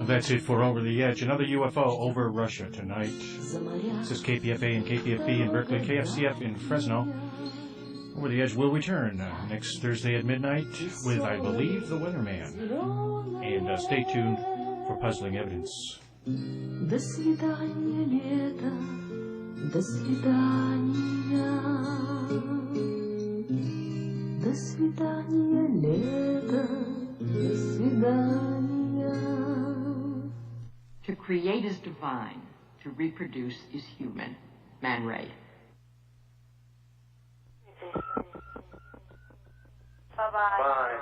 That's it for Over the Edge. Another UFO over Russia tonight. За моря. This is KPFA and KPFB in Berkeley, KFCF in Fresno. Over the Edge will return next Thursday at midnight with, I believe, the Weatherman. And stay tuned for puzzling evidence. До свидания, лето, до свидания. До свидания, лето, до свидания. To create is divine, to reproduce is human. Man Ray. Bye-bye. Bye.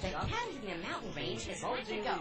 The Tanzania mountain range is good to go.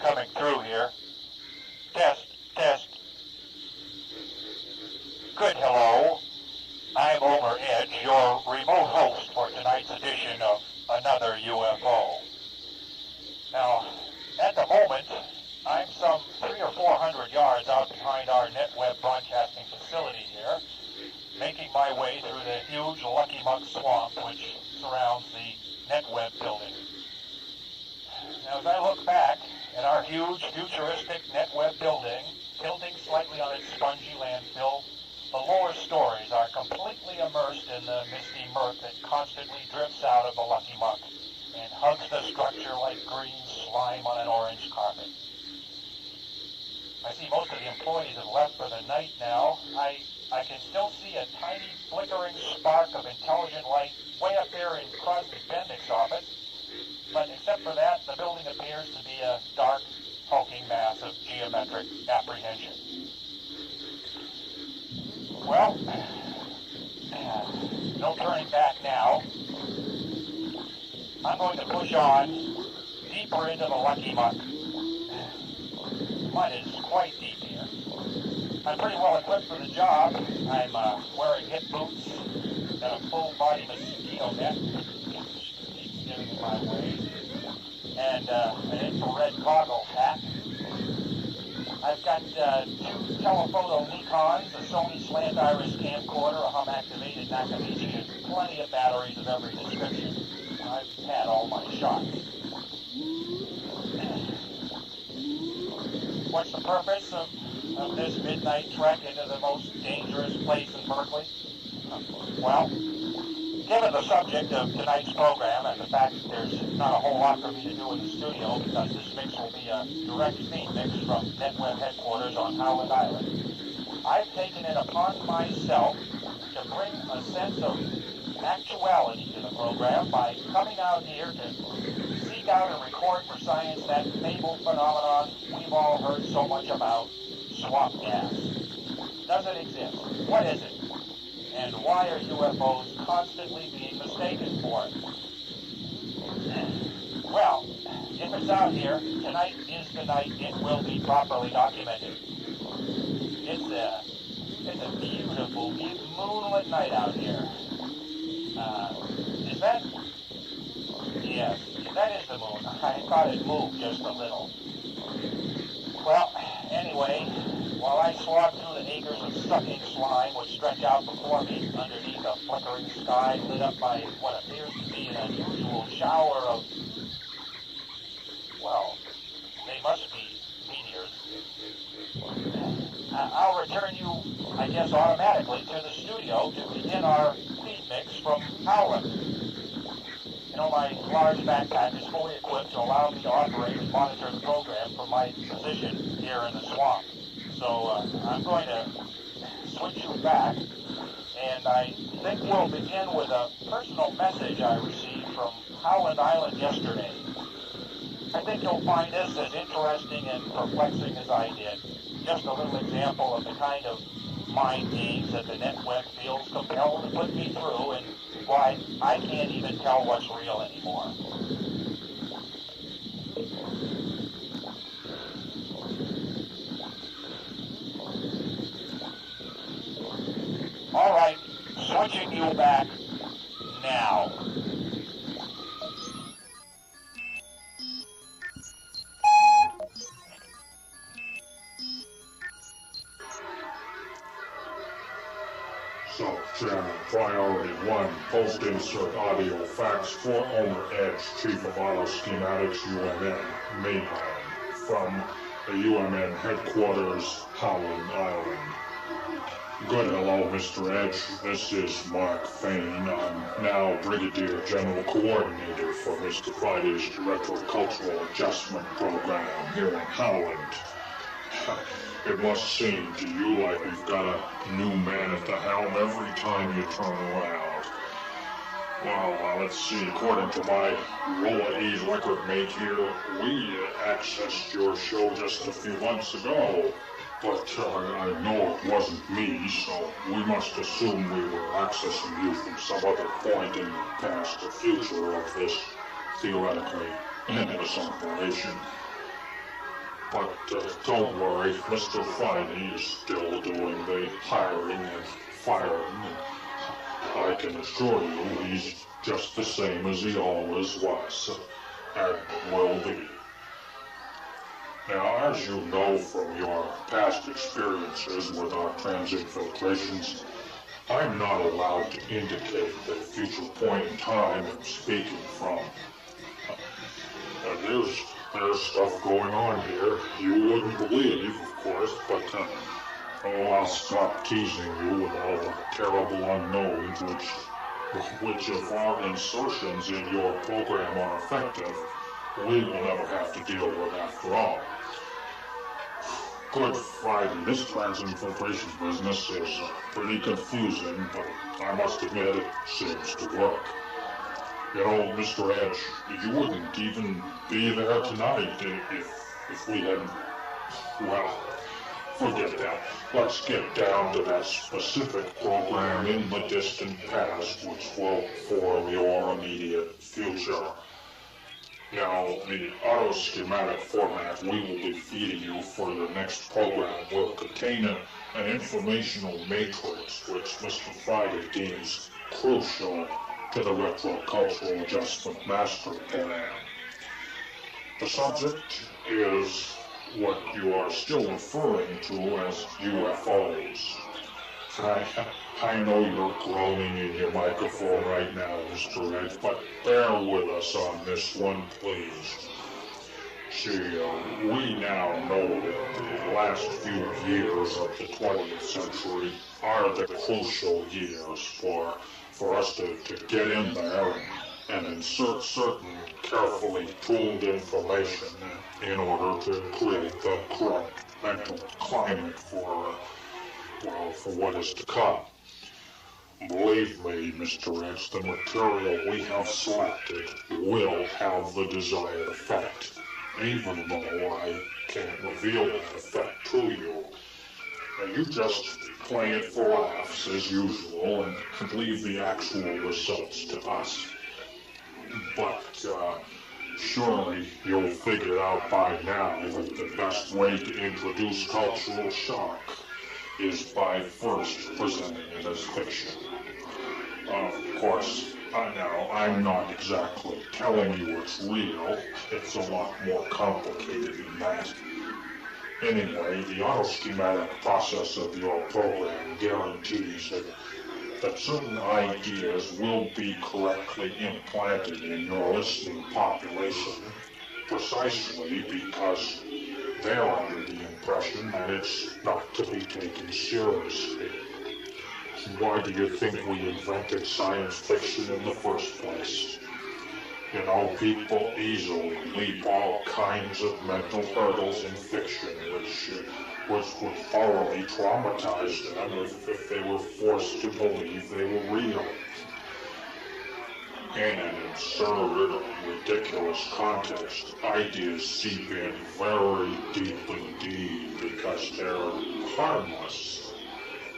coming through here. Test, test. Good hello. I'm Homer Edge, your remote host for tonight's edition of Another UFO. Now, at the moment, I'm some 300 or 400 yards out behind our NetWeb broadcasting facility here, making my way through the huge Lucky Muck swamp which surrounds the NetWeb building. Now, as I look back at our huge, futuristic NetWeb building, tilting slightly on its spongy landfill, the lower stories are completely immersed in the misty murk that constantly drifts out of the Lucky Muck and hugs the structure like green slime on an orange carpet. I see most of the employees have left for the night now. I can still see a tiny flickering spark of intelligent light way up there in Crosby Bendick's office. But except for that, the building appears to be a dark, hulking mass of geometric apprehension. Well, no turning back now. I'm going to push on deeper into the Lucky Muck. Mud is quite deep here. I'm pretty well equipped for the job. I'm wearing hip boots and a full-body mosquito net. Getting in my way, and an infrared goggle hat. I've got 2 telephoto Nikons, a Sony slant iris camcorder, a hum-activated Nakamichi, and plenty of batteries of every description. I've had all my shots. What's the purpose of this midnight trek into the most dangerous place in Berkeley? Well, given the subject of tonight's program and the fact that there's not a whole lot for me to do in the studio because this mix will be a direct feed mix from NetWeb headquarters on Howland Island, I've taken it upon myself to bring a sense of actuality to the program by coming out here to seek out and record for science that fabled phenomenon we've all heard so much about, swamp gas. Does it exist? What is it? And why are UFOs constantly being mistaken for it? Well, if it's out here, tonight is the night it will be properly documented. It's a beautiful, moonlit night out here. Is that? Yes, that is the moon. I thought it moved just a little. Well, anyway, while I slog through the acres of sucking slime which stretch out before me underneath a flickering sky lit up by what appears to be an unusual shower of, well, they must be meteors. I'll return you, I guess, automatically to the studio to begin our feed mix from Howland. You know, my large backpack is fully equipped to allow me to operate and monitor the program from my position here in the swamp. So I'm going to switch you back, and I think we'll begin with a personal message I received from Howland Island yesterday. I think you'll find this as interesting and perplexing as I did. Just a little example of the kind of mind games that the NetWeb feels compelled to put me through and why I can't even tell what's real anymore. All right, switching you back now. Sub-channel Priority 1, post-insert audio fax for Homer Edge, Chief of Auto Schematics, UMN, Mainland, from the UMN headquarters, Howland Island. Good hello, Mr. Edge. This is Mark Fain. I'm now Brigadier General Coordinator for Mr. Friday's Director of Cultural Adjustment Program here in Howland. It must seem to you like we've got a new man at the helm every time you turn around. Well, let's see. According to my Rolla E record mate here, we accessed your show just a few months ago. But I know it wasn't me, so we must assume we were accessing you from some other point in the past or future of this theoretically endless operation. But don't worry, Mr. Friday is still doing the hiring and firing. I can assure you he's just the same as he always was, and will be. Now, as you know from your past experiences with our transinfiltrations, I'm not allowed to indicate the future point in time I'm speaking from. There's stuff going on here you wouldn't believe, of course, but I'll stop teasing you with all the terrible unknowns which if our insertions in your program are effective, we will never have to deal with after all. Good Friday, this transinfiltration business is pretty confusing, but I must admit it seems to work. You know, Mr. Edge, you wouldn't even be there tonight if we hadn't... Well, forget that. Let's get down to that specific program in the distant past which will form your immediate future. Now, the auto-schematic format we will be feeding you for the next program will contain an informational matrix which Mr. Friday deems crucial to the retrocultural adjustment master plan. The subject is what you are still referring to as UFOs. I know you're groaning in your microphone right now, Mr. Edge, but bear with us on this one, please. See, we now know that the last few years of the 20th century are the crucial years for us to get in there and insert certain carefully tooled information in order to create the correct mental climate for what is to come. Believe me, Mr. Edge, the material we have selected will have the desired effect, even though I can't reveal that effect to you. Now, you just play it for laughs as usual and leave the actual results to us. But surely you'll figure out by now that the best way to introduce cultural shock is by first presenting it as fiction. Of course, I'm not exactly telling you it's real. It's a lot more complicated than that. Anyway, the auto-schematic process of your program guarantees that certain ideas will be correctly implanted in your listening population precisely because they're under the impression that it's not to be taken seriously. Why do you think we invented science fiction in the first place? You know, people easily leap all kinds of mental hurdles in fiction, which would thoroughly traumatize them if they were forced to believe they were real. In an absurd, ridiculous context, ideas seep in very deep indeed because they're harmless.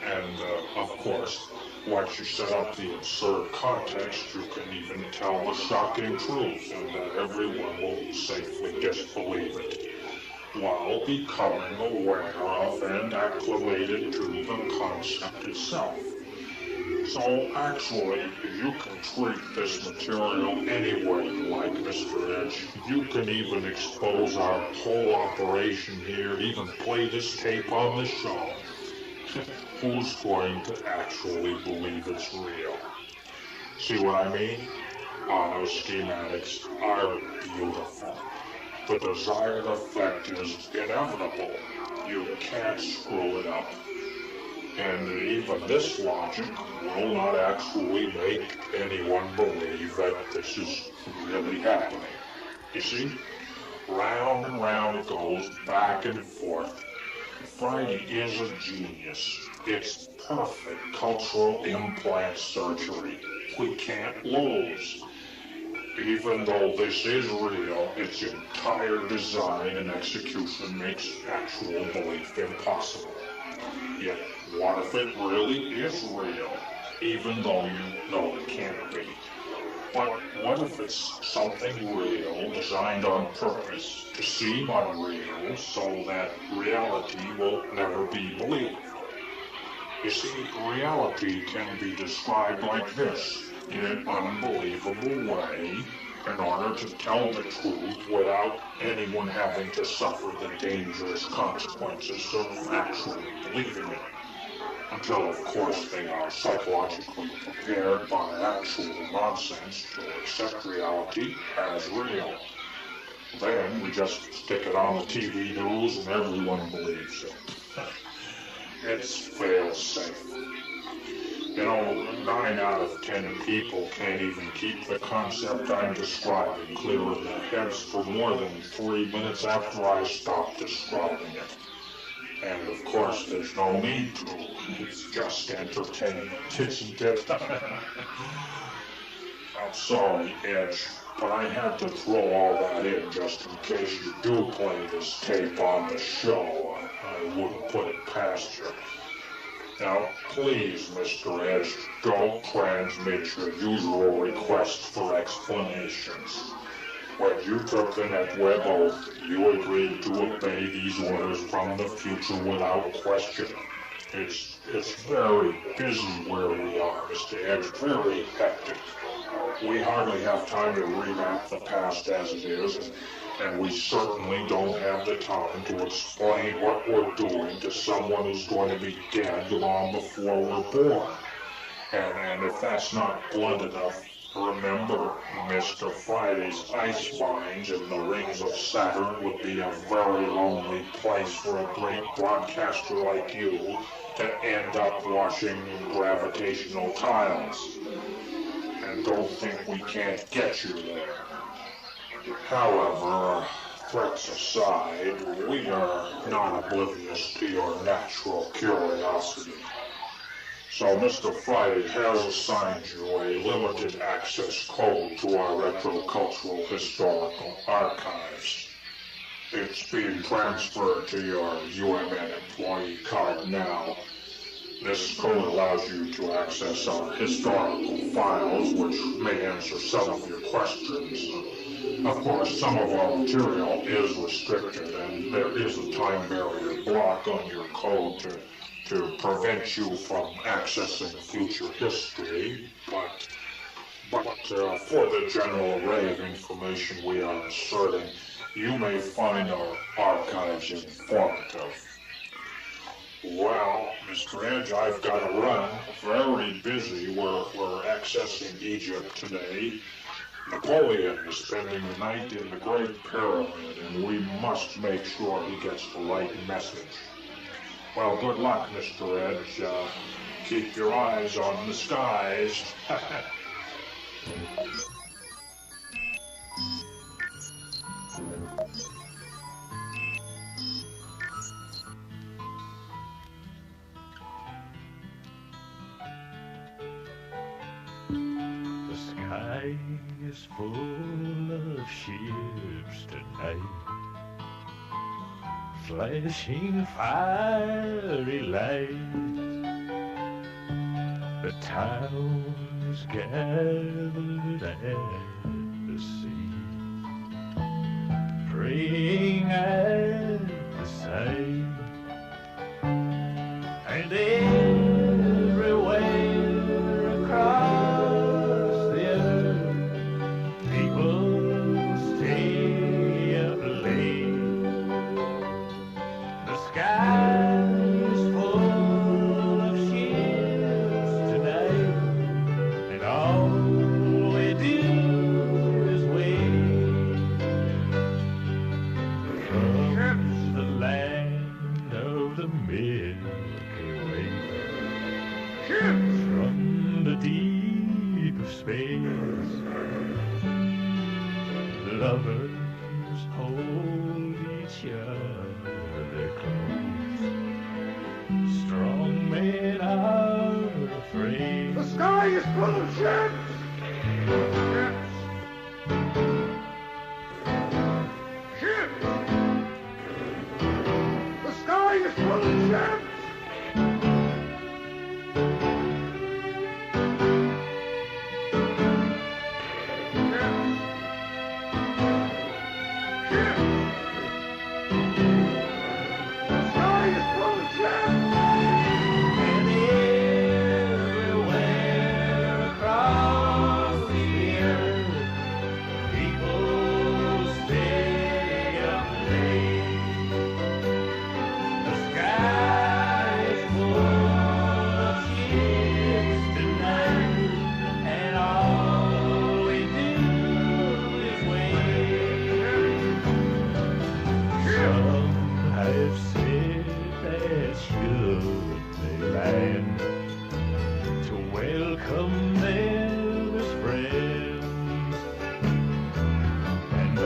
And, of course, once you set up the absurd context, you can even tell the shocking truth, and that everyone will safely disbelieve it, while becoming aware of and acclimated to the concept itself. So, actually, you can treat this material any way you like, Mr. Edge. You can even expose our whole operation here, even play this tape on the show. Who's going to actually believe it's real? See what I mean? Auto-schematics are beautiful. The desired effect is inevitable. You can't screw it up. And even this logic will not actually make anyone believe that this is really happening. You see? Round and round it goes, back and forth. Friday is a genius. It's perfect cultural implant surgery. We can't lose. Even though this is real, its entire design and execution makes actual belief impossible. Yet, what if it really is real, even though you know it can't be? But what if it's something real, designed on purpose to seem unreal so that reality will never be believed? You see, reality can be described like this, in an unbelievable way, in order to tell the truth without anyone having to suffer the dangerous consequences of actually believing it. Until, of course, they are psychologically prepared by actual nonsense to accept reality as real. Then we just stick it on the TV news and everyone believes it. It's fail-safe. You know, 9 out of 10 people can't even keep the concept I'm describing clear in their heads for more than 3 minutes after I stop describing it. And of course, there's no need to. It's just entertainment, isn't it? I'm sorry, Edge, but I had to throw all that in just in case you do play this tape on the show. I wouldn't put it past you. Now, please, Mr. Edge, don't transmit your usual request for explanations. When you took the NetWeb oath, you agreed to obey these orders from the future without question. It's very busy where we are, Mr. Edge, very hectic. We hardly have time to revamp the past as it is, and we certainly don't have the time to explain what we're doing to someone who's going to be dead long before we're born. And if that's not blunt enough, remember, Mr. Friday's ice mines in the rings of Saturn would be a very lonely place for a great broadcaster like you to end up washing gravitational tiles. And don't think we can't get you there. However, threats aside, we are not oblivious to your natural curiosity. So Mr. Friday has assigned you a limited access code to our retrocultural historical archives. It's being transferred to your UMN employee card now. This code allows you to access our historical files, which may answer some of your questions. Of course, some of our material is restricted, and there is a time barrier block on your code to prevent you from accessing future history, but for the general array of information we are asserting, you may find our archives informative. Well, Mr. Edge, I've got to run. Very busy. We're accessing Egypt today. Napoleon is spending the night in the Great Pyramid, and we must make sure he gets the right message. Well, good luck, Mr. Edge. Keep your eyes on the skies. The sky is full of ships tonight, flashing fiery lights. The towns gathered at the sea, praying at the sight, and everywhere across the earth, people stay up late. The sky is full of ships tonight, and all we do is wait. Across the land of the Milky Way, from the deep of space, lovers hold each other close. Strong men are afraid. The sky is full of ships. Ships. The sky is full of ships.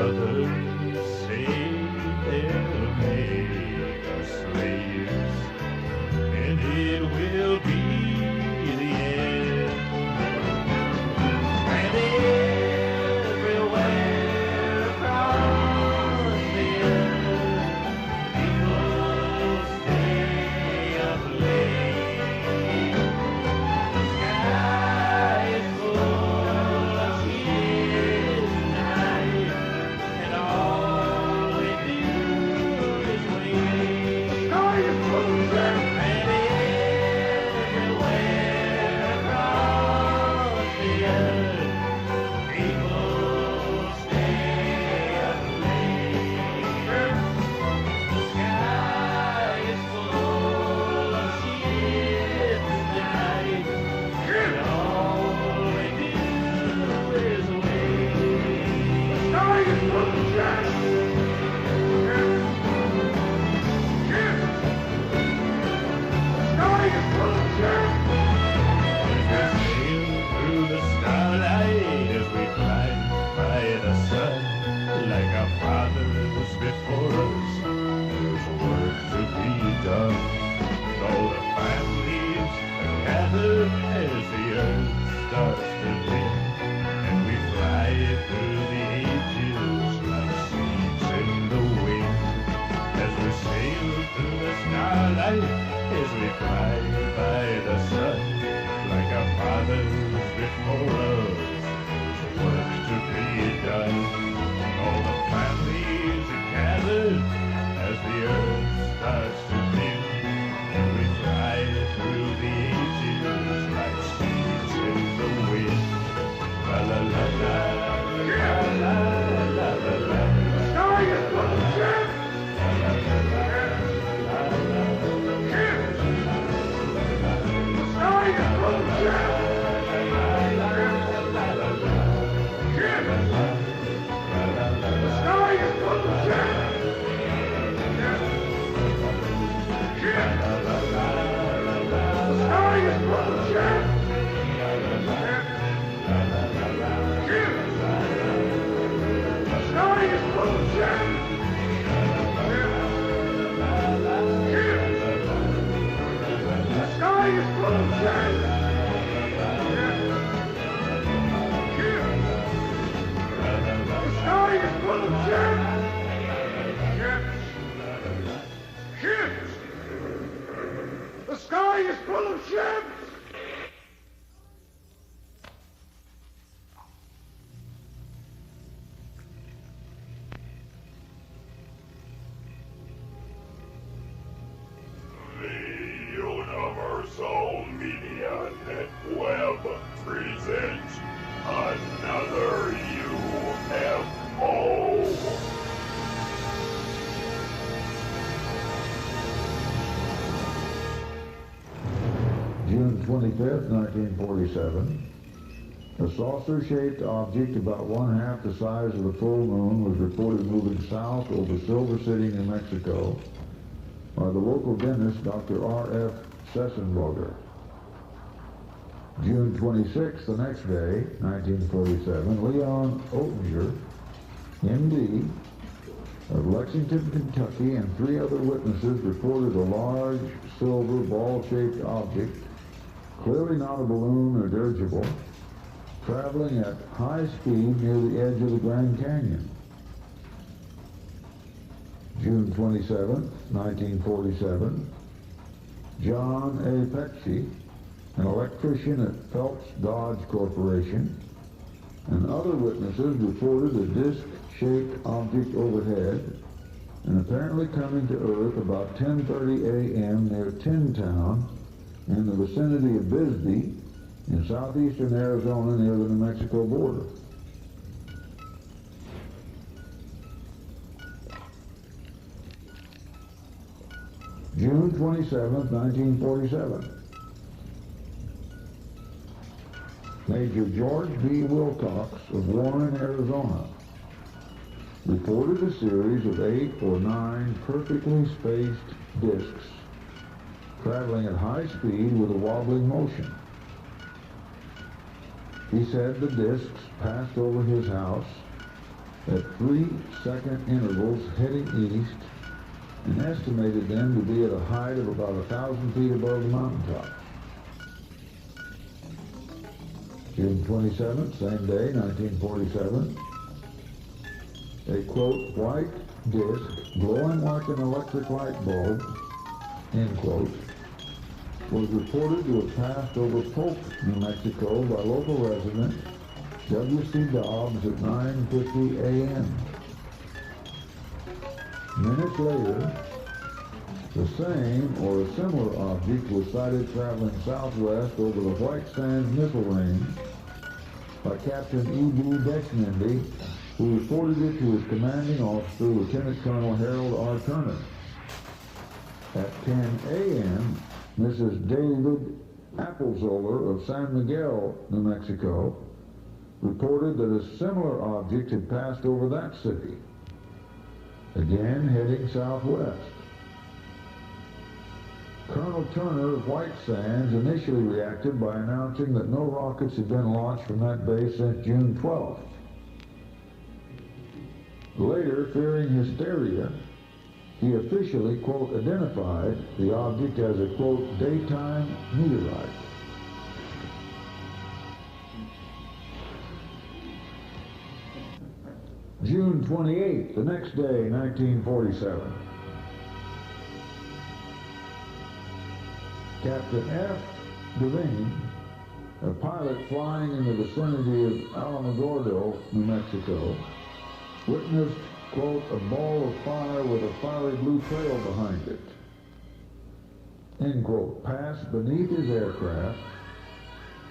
brothers say they'll make us slaves, and it will be the end. And everywhere across the earth, people stay up late. The sky is full of tears tonight, and all we do is wait. The sky is full of tears. And everywhere across the earth, people stay up late. The sky is full of ships tonight, and all we do is wait. The sky is full of ships. The sky is full of ships. As we sail through the starlight, as we climb by the sun, like our fathers before us, there's work to be done. All the families are gathered as the earth starts to dim, and we fly through the ages like seeds in the wind. As we sail through the starlight, as we fly by the sun, like our fathers before us, there's work to be done. All the families are gathered as the earth starts to dim, and we fly through the ages like seeds in the wind. La la la la la la la la la. The sky is full of ships. La la la la la la la. The sky is full of ships. La la la la la la. The sky is full of ships. The sky is full of ships. The sky is full of ships. The sky is full of ships. The sky is full of ships. Ships. The sky is full of ships. The Universal Media Netweb presents another UFO. June 25th, 1947, a saucer-shaped object about one-half the size of the full moon was reported moving south over Silver City, New Mexico, by the local dentist, Dr. R.F. Sessenberger. June 26th, the next day, 1947, Leon Oettinger, M.D., of Lexington, Kentucky, and 3 other witnesses reported a large silver ball-shaped object, clearly not a balloon or dirigible, traveling at high speed near the edge of the Grand Canyon. June 27, 1947, John A. Pesci, an electrician at Phelps Dodge Corporation, and other witnesses reported a disc-shaped object overhead and apparently coming to Earth about 10:30 a.m. near Tin Town in the vicinity of Bisbee in southeastern Arizona near the New Mexico border. June 27, 1947. Major George B. Wilcox of Warren, Arizona, reported a series of 8 or 9 perfectly spaced discs traveling at high speed with a wobbling motion. He said the discs passed over his house at 3-second intervals heading east and estimated them to be at a height of about 1,000 feet above the mountaintop. June 27th, same day, 1947, a, quote, white disc glowing like an electric light bulb, end quote, was reported to have passed over Polk, New Mexico by local resident W.C. Dobbs at 9:50 a.m. Minutes later, the same or a similar object was sighted traveling southwest over the White Sands missile range by Captain E.B. Dexmendy, who reported it to his commanding officer, Lieutenant Colonel Harold R. Turner. At 10 a.m., Mrs. David Applezoller of San Miguel, New Mexico, reported that a similar object had passed over that city, again heading southwest. Colonel Turner of White Sands initially reacted by announcing that no rockets had been launched from that base since June 12th. Later, fearing hysteria, he officially, quote, identified the object as a, quote, daytime meteorite. June 28th, the next day, 1947. Captain F. Devine, a pilot flying in the vicinity of Alamogordo, New Mexico, witnessed, quote, a ball of fire with a fiery blue trail behind it, end quote, passed beneath his aircraft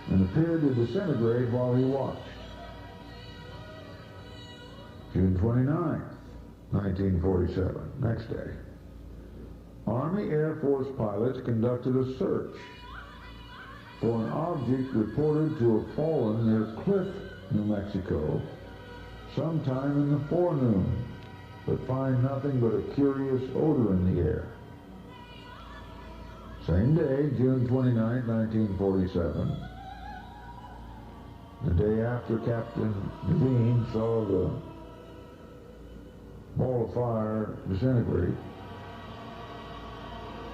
and appeared to disintegrate while he watched. June 29th, 1947, next day. Army Air Force pilots conducted a search for an object reported to have fallen near Cliff, New Mexico, sometime in the forenoon, but find nothing but a curious odor in the air. Same day, June 29, 1947, the day after Captain Devine saw the ball of fire disintegrate,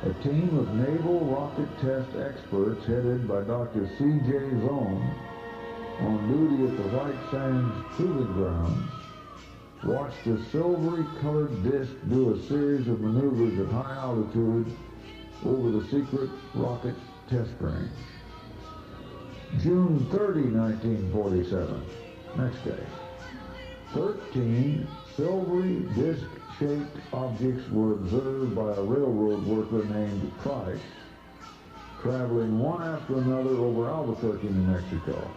a team of naval rocket test experts headed by Dr. C.J. Zone, on duty at the White Sands Proving Grounds, watched a silvery-colored disc do a series of maneuvers at high altitude over the secret rocket test range. June 30, 1947, next day. 13 silvery disc-shaped objects were observed by a railroad worker named Price, traveling one after another over Albuquerque, New Mexico.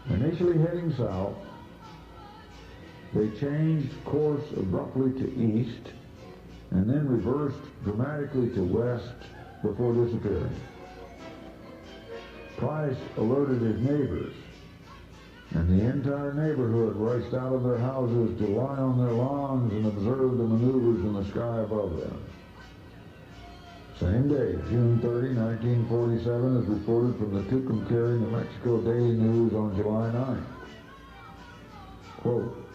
Initially heading south, they changed course abruptly to east and then reversed dramatically to west before disappearing. Price alerted his neighbors, and the entire neighborhood rushed out of their houses to lie on their lawns and observe the maneuvers in the sky above them. Same day, June 30, 1947, is reported from the ʟɪᴠᴇ, New Mexico Daily News on July 9. Quote,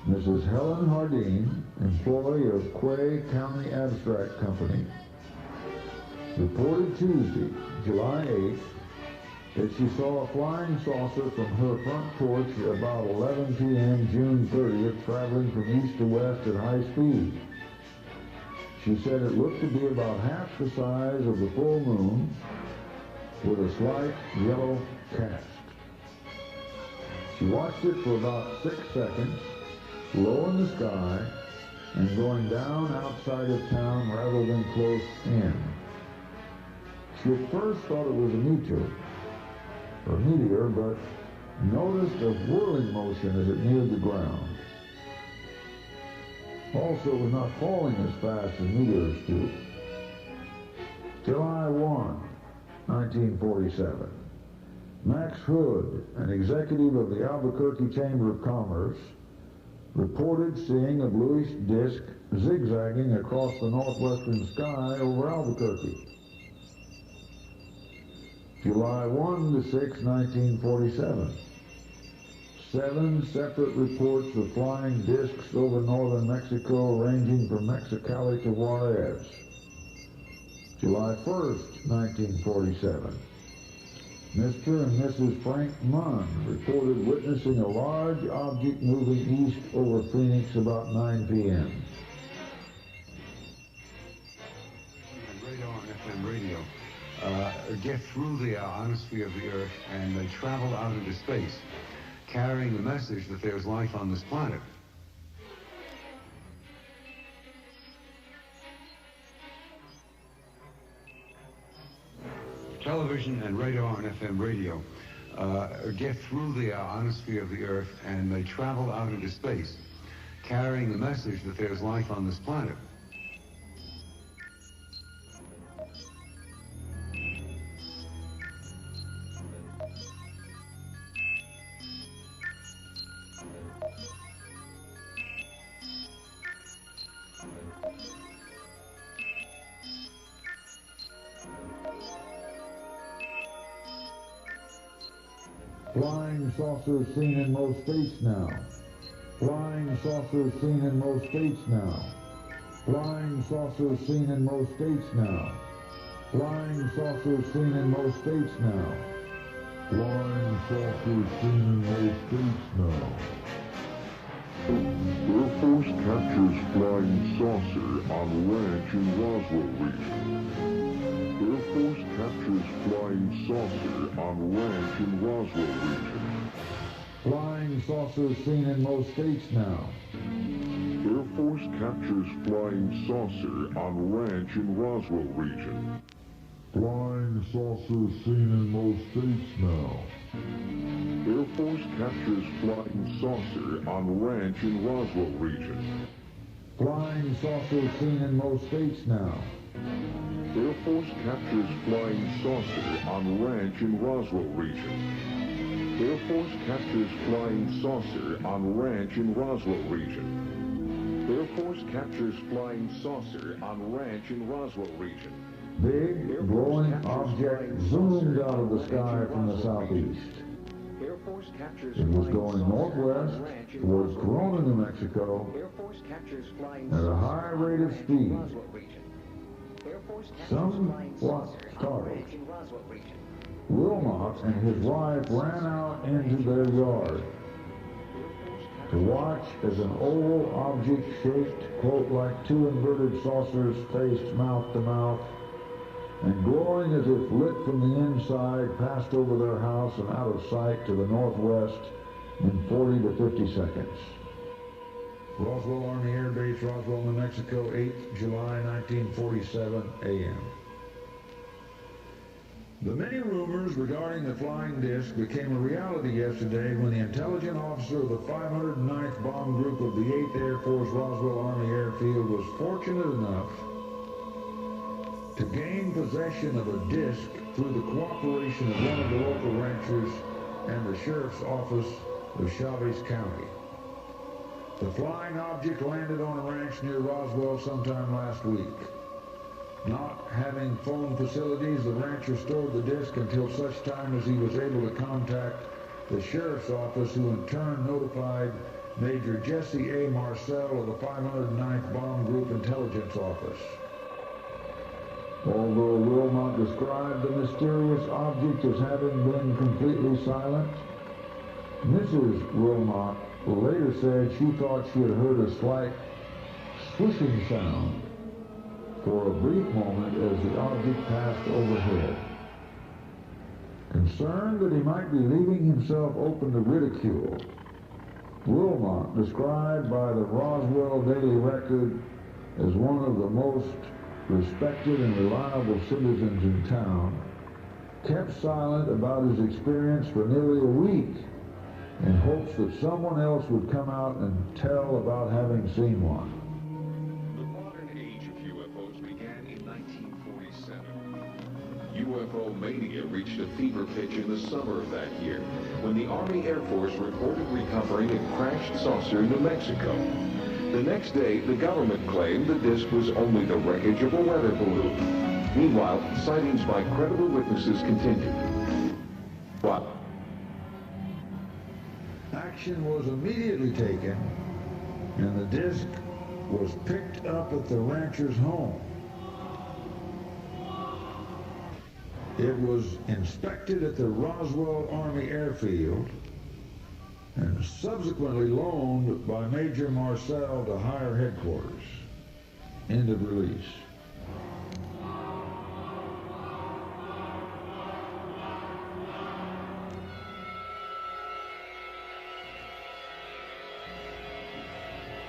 Mrs. Helen Hardeen, employee of Quay County Abstract Company, reported Tuesday, July 8, that she saw a flying saucer from her front porch about 11 p.m. June 30th, traveling from east to west at high speed. She said it looked to be about half the size of the full moon with a slight yellow cast. She watched it for about 6 seconds, low in the sky, and going down outside of town rather than close in. She at first thought it was a meteor, but noticed a whirling motion as it neared the ground. Also, it was not falling as fast as meteors do. July 1, 1947. Max Hood, an executive of the Albuquerque Chamber of Commerce, reported seeing a bluish disk zigzagging across the northwestern sky over Albuquerque. July 1 to 6, 1947. 7 separate reports of flying discs over northern Mexico ranging from Mexicali to Juarez. July 1st, 1947. Mr. and Mrs. Frank Munn reported witnessing a large object moving east over Phoenix about 9 p.m. Radar and FM radio get through the ionosphere of the Earth, and they travel out into space, carrying the message that there's life on this planet. Television and radar and FM radio get through the ionosphere of the Earth, and they travel out into space, carrying the message that there's life on this planet. Flying saucers seen in most states now. Flying saucers seen in most states now. Flying saucers seen in most states now. Flying saucers seen in most states now. Flying saucers seen in most states now. Air Force captures flying saucer on ranch in Roswell region. Air Force captures flying saucer on ranch in Roswell region. Flying saucers seen in most states now. Air Force captures flying saucer on ranch in Roswell region. Flying saucers seen in most states now. Air Force captures flying saucer on ranch in Roswell region. Flying saucers seen in most states now. Air Force captures flying saucer on ranch in Roswell region. Air Force captures flying saucer on ranch in Roswell region. Air Force captures flying saucer on ranch in Roswell region. Big, glowing object zoomed out of the sky from the southeast. It was going northwest towards Corona, New Mexico at a high rate of speed. Somewhat startled, Wilmot and his wife ran out into their yard to watch as an oval object shaped, quote, like two inverted saucers faced mouth to mouth, and glowing as if lit from the inside, passed over their house and out of sight to the northwest in 40 to 50 seconds. Roswell Army Air Base, Roswell, New Mexico, 8 July 1947 a.m. The many rumors regarding the flying disc became a reality yesterday when the intelligent officer of the 509th Bomb Group of the 8th Air Force Roswell Army Airfield was fortunate enough to gain possession of a disc through the cooperation of one of the local ranchers and the sheriff's office of Chavez County. The flying object landed on a ranch near Roswell sometime last week. Not having phone facilities, the rancher stored the disc until such time as he was able to contact the sheriff's office, who in turn notified Major Jesse A. Marcel of the 509th Bomb Group Intelligence Office. Although Wilmot described the mysterious object as having been completely silent, Mrs. Wilmot later said she thought she had heard a slight swishing sound for a brief moment as the object passed overhead. Concerned that he might be leaving himself open to ridicule, Wilmot, described by the Roswell Daily Record as one of the most respected and reliable citizens in town, kept silent about his experience for nearly a week in hopes that someone else would come out and tell about having seen one. The modern age of UFOs began in 1947. UFO mania reached a fever pitch in the summer of that year when the Army Air Force reported recovering a crashed saucer in New Mexico. The next day, the government claimed the disc was only the wreckage of a weather balloon. Meanwhile, sightings by credible witnesses continued. What? action was immediately taken, and the disc was picked up at the rancher's home. It was inspected at the Roswell Army Airfield and subsequently loaned by Major Marcel to higher headquarters. End of release.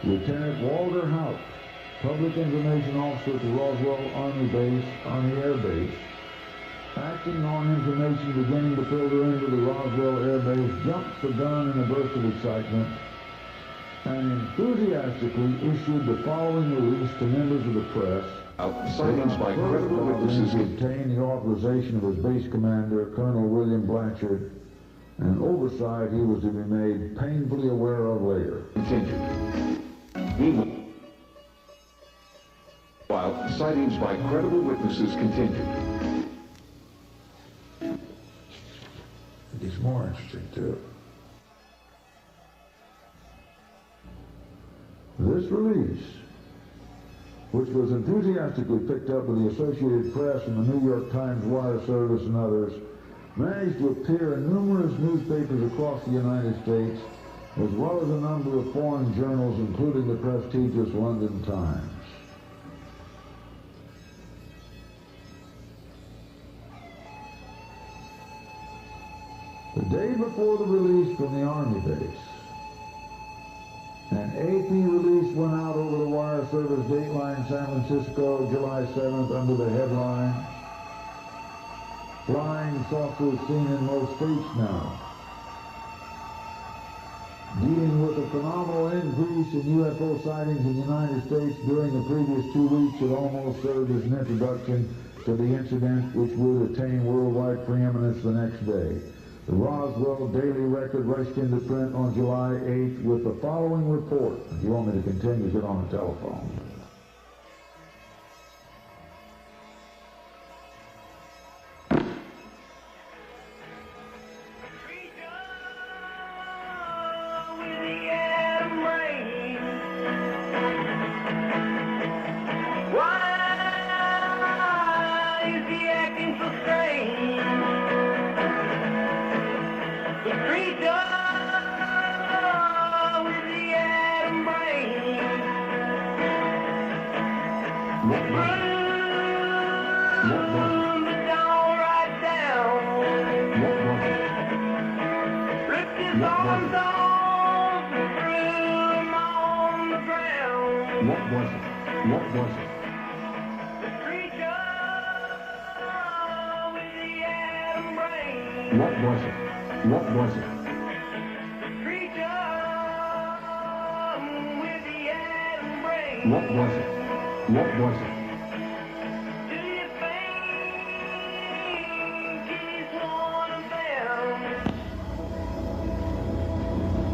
Lieutenant Walter Haupt, Public Information Officer at the Roswell Army Air Base, acting on information beginning to filter into the Roswell Air Base, jumped the gun in a burst of excitement and enthusiastically issued the following release to members of the press. Sightings by credible witnesses to obtain the authorization of his base commander, Colonel William Blanchard, an oversight he was to be made painfully aware of later. Continued. Meanwhile, sightings by credible witnesses continued. It gets more interesting, too. This release, which was enthusiastically picked up by the Associated Press and the New York Times Wire Service and others, managed to appear in numerous newspapers across the United States, as well as a number of foreign journals, including the prestigious London Times. The day before the release from the Army base, an AP release went out over the wire service Dateline San Francisco, July 7th, under the headline, "Flying Saucers Seen in Most States Now," dealing with the phenomenal increase in UFO sightings in the United States during the previous 2 weeks. It almost served as an introduction to the incident which would attain worldwide preeminence the next day. The Roswell Daily Record rushed into print on July 8th with the following report. If you want me to continue, get on the telephone.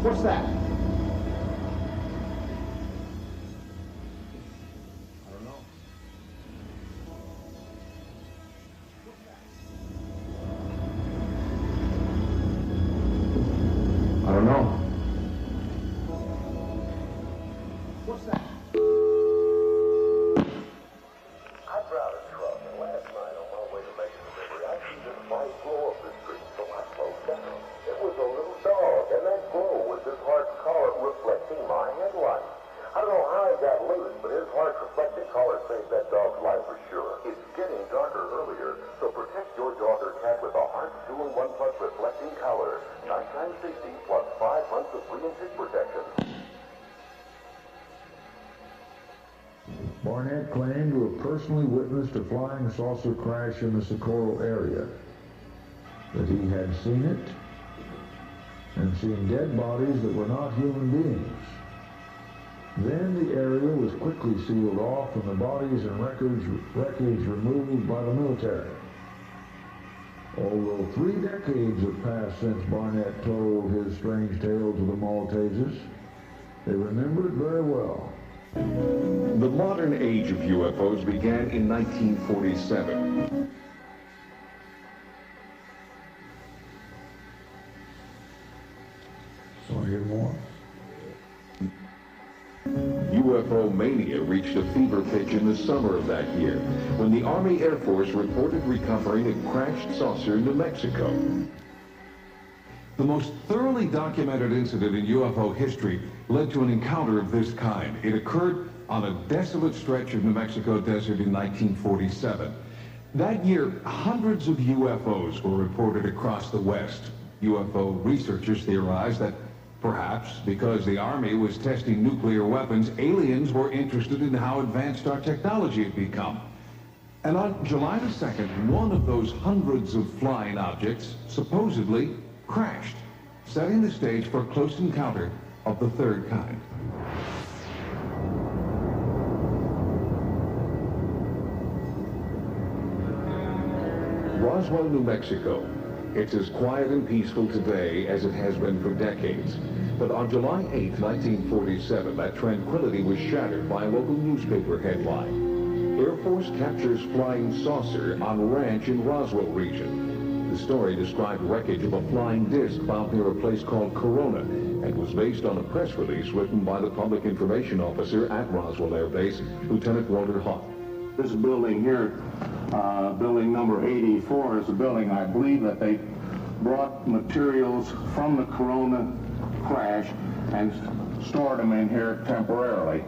What's that? I don't know. What's that? I brought a truck, and last night on my way to make a delivery, I see this light glow up the street, so I slowed down. It was a little dog, and that glow was his heart's color reflecting my headlights. I don't know how he got loose, but his heart's reflecting color saved that dog's life for sure. It's getting darker earlier, so protect your dog or cat with a Heart 2-in-1 Plus reflecting color. Nighttime safety plus 5 months of flea and tick protection. Barnett claimed to have personally witnessed a flying saucer crash in the Socorro area, that he had seen it and seen dead bodies that were not human beings. Then the area was quickly sealed off and the bodies and wreckage removed by the military. Although 3 decades have passed since Barnett told his strange tale to the Maltesers, they remember it very well. The modern age of UFOs began in 1947. So hear more? UFO mania reached a fever pitch in the summer of that year when the Army Air Force reported recovering a crashed saucer in New Mexico. The most thoroughly documented incident in UFO history led to an encounter of this kind. It occurred on a desolate stretch of New Mexico desert in 1947. That year, hundreds of UFOs were reported across the West. UFO researchers theorized that perhaps because the Army was testing nuclear weapons, aliens were interested in how advanced our technology had become. And on July the 2nd, one of those hundreds of flying objects supposedly crashed, setting the stage for a close encounter of the third kind. Roswell, New Mexico. It's as quiet and peaceful today as it has been for decades. But on July 8, 1947, that tranquility was shattered by a local newspaper headline. Air Force captures flying saucer on ranch in Roswell region. The story described wreckage of a flying disc found near a place called Corona and was based on a press release written by the public information officer at Roswell Air Base, Lieutenant Walter Hott. This building here, building number 84, is a building I believe that they brought materials from the Corona crash and stored them in here temporarily.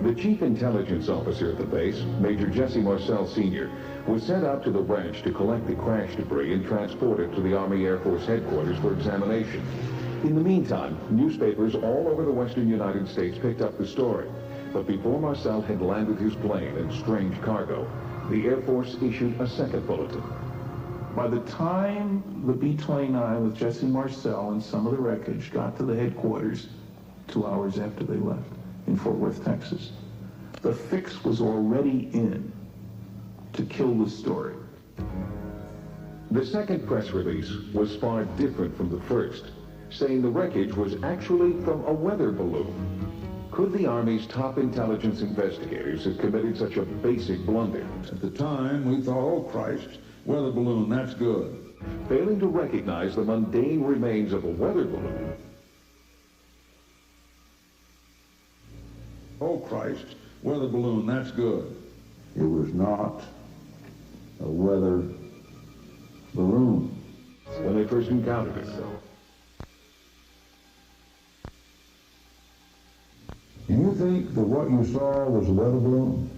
The chief intelligence officer at the base, Major Jesse Marcel Sr., was sent out to the ranch to collect the crash debris and transport it to the Army Air Force headquarters for examination. In the meantime, newspapers all over the western United States picked up the story. But before Marcel had landed his plane and strange cargo, the Air Force issued a second bulletin. By the time the B-29 with Jesse Marcel and some of the wreckage got to the headquarters 2 hours after they left in Fort Worth, Texas, the fix was already in to kill the story. The second press release was far different from the first, saying the wreckage was actually from a weather balloon. Could the Army's top intelligence investigators have committed such a basic blunder? At the time, we thought, oh Christ, weather balloon, that's good. Failing to recognize the mundane remains of a weather balloon. Oh Christ, weather balloon, that's good. It was not a weather balloon. When they first encountered it. Do you think that what you saw was a weather balloon?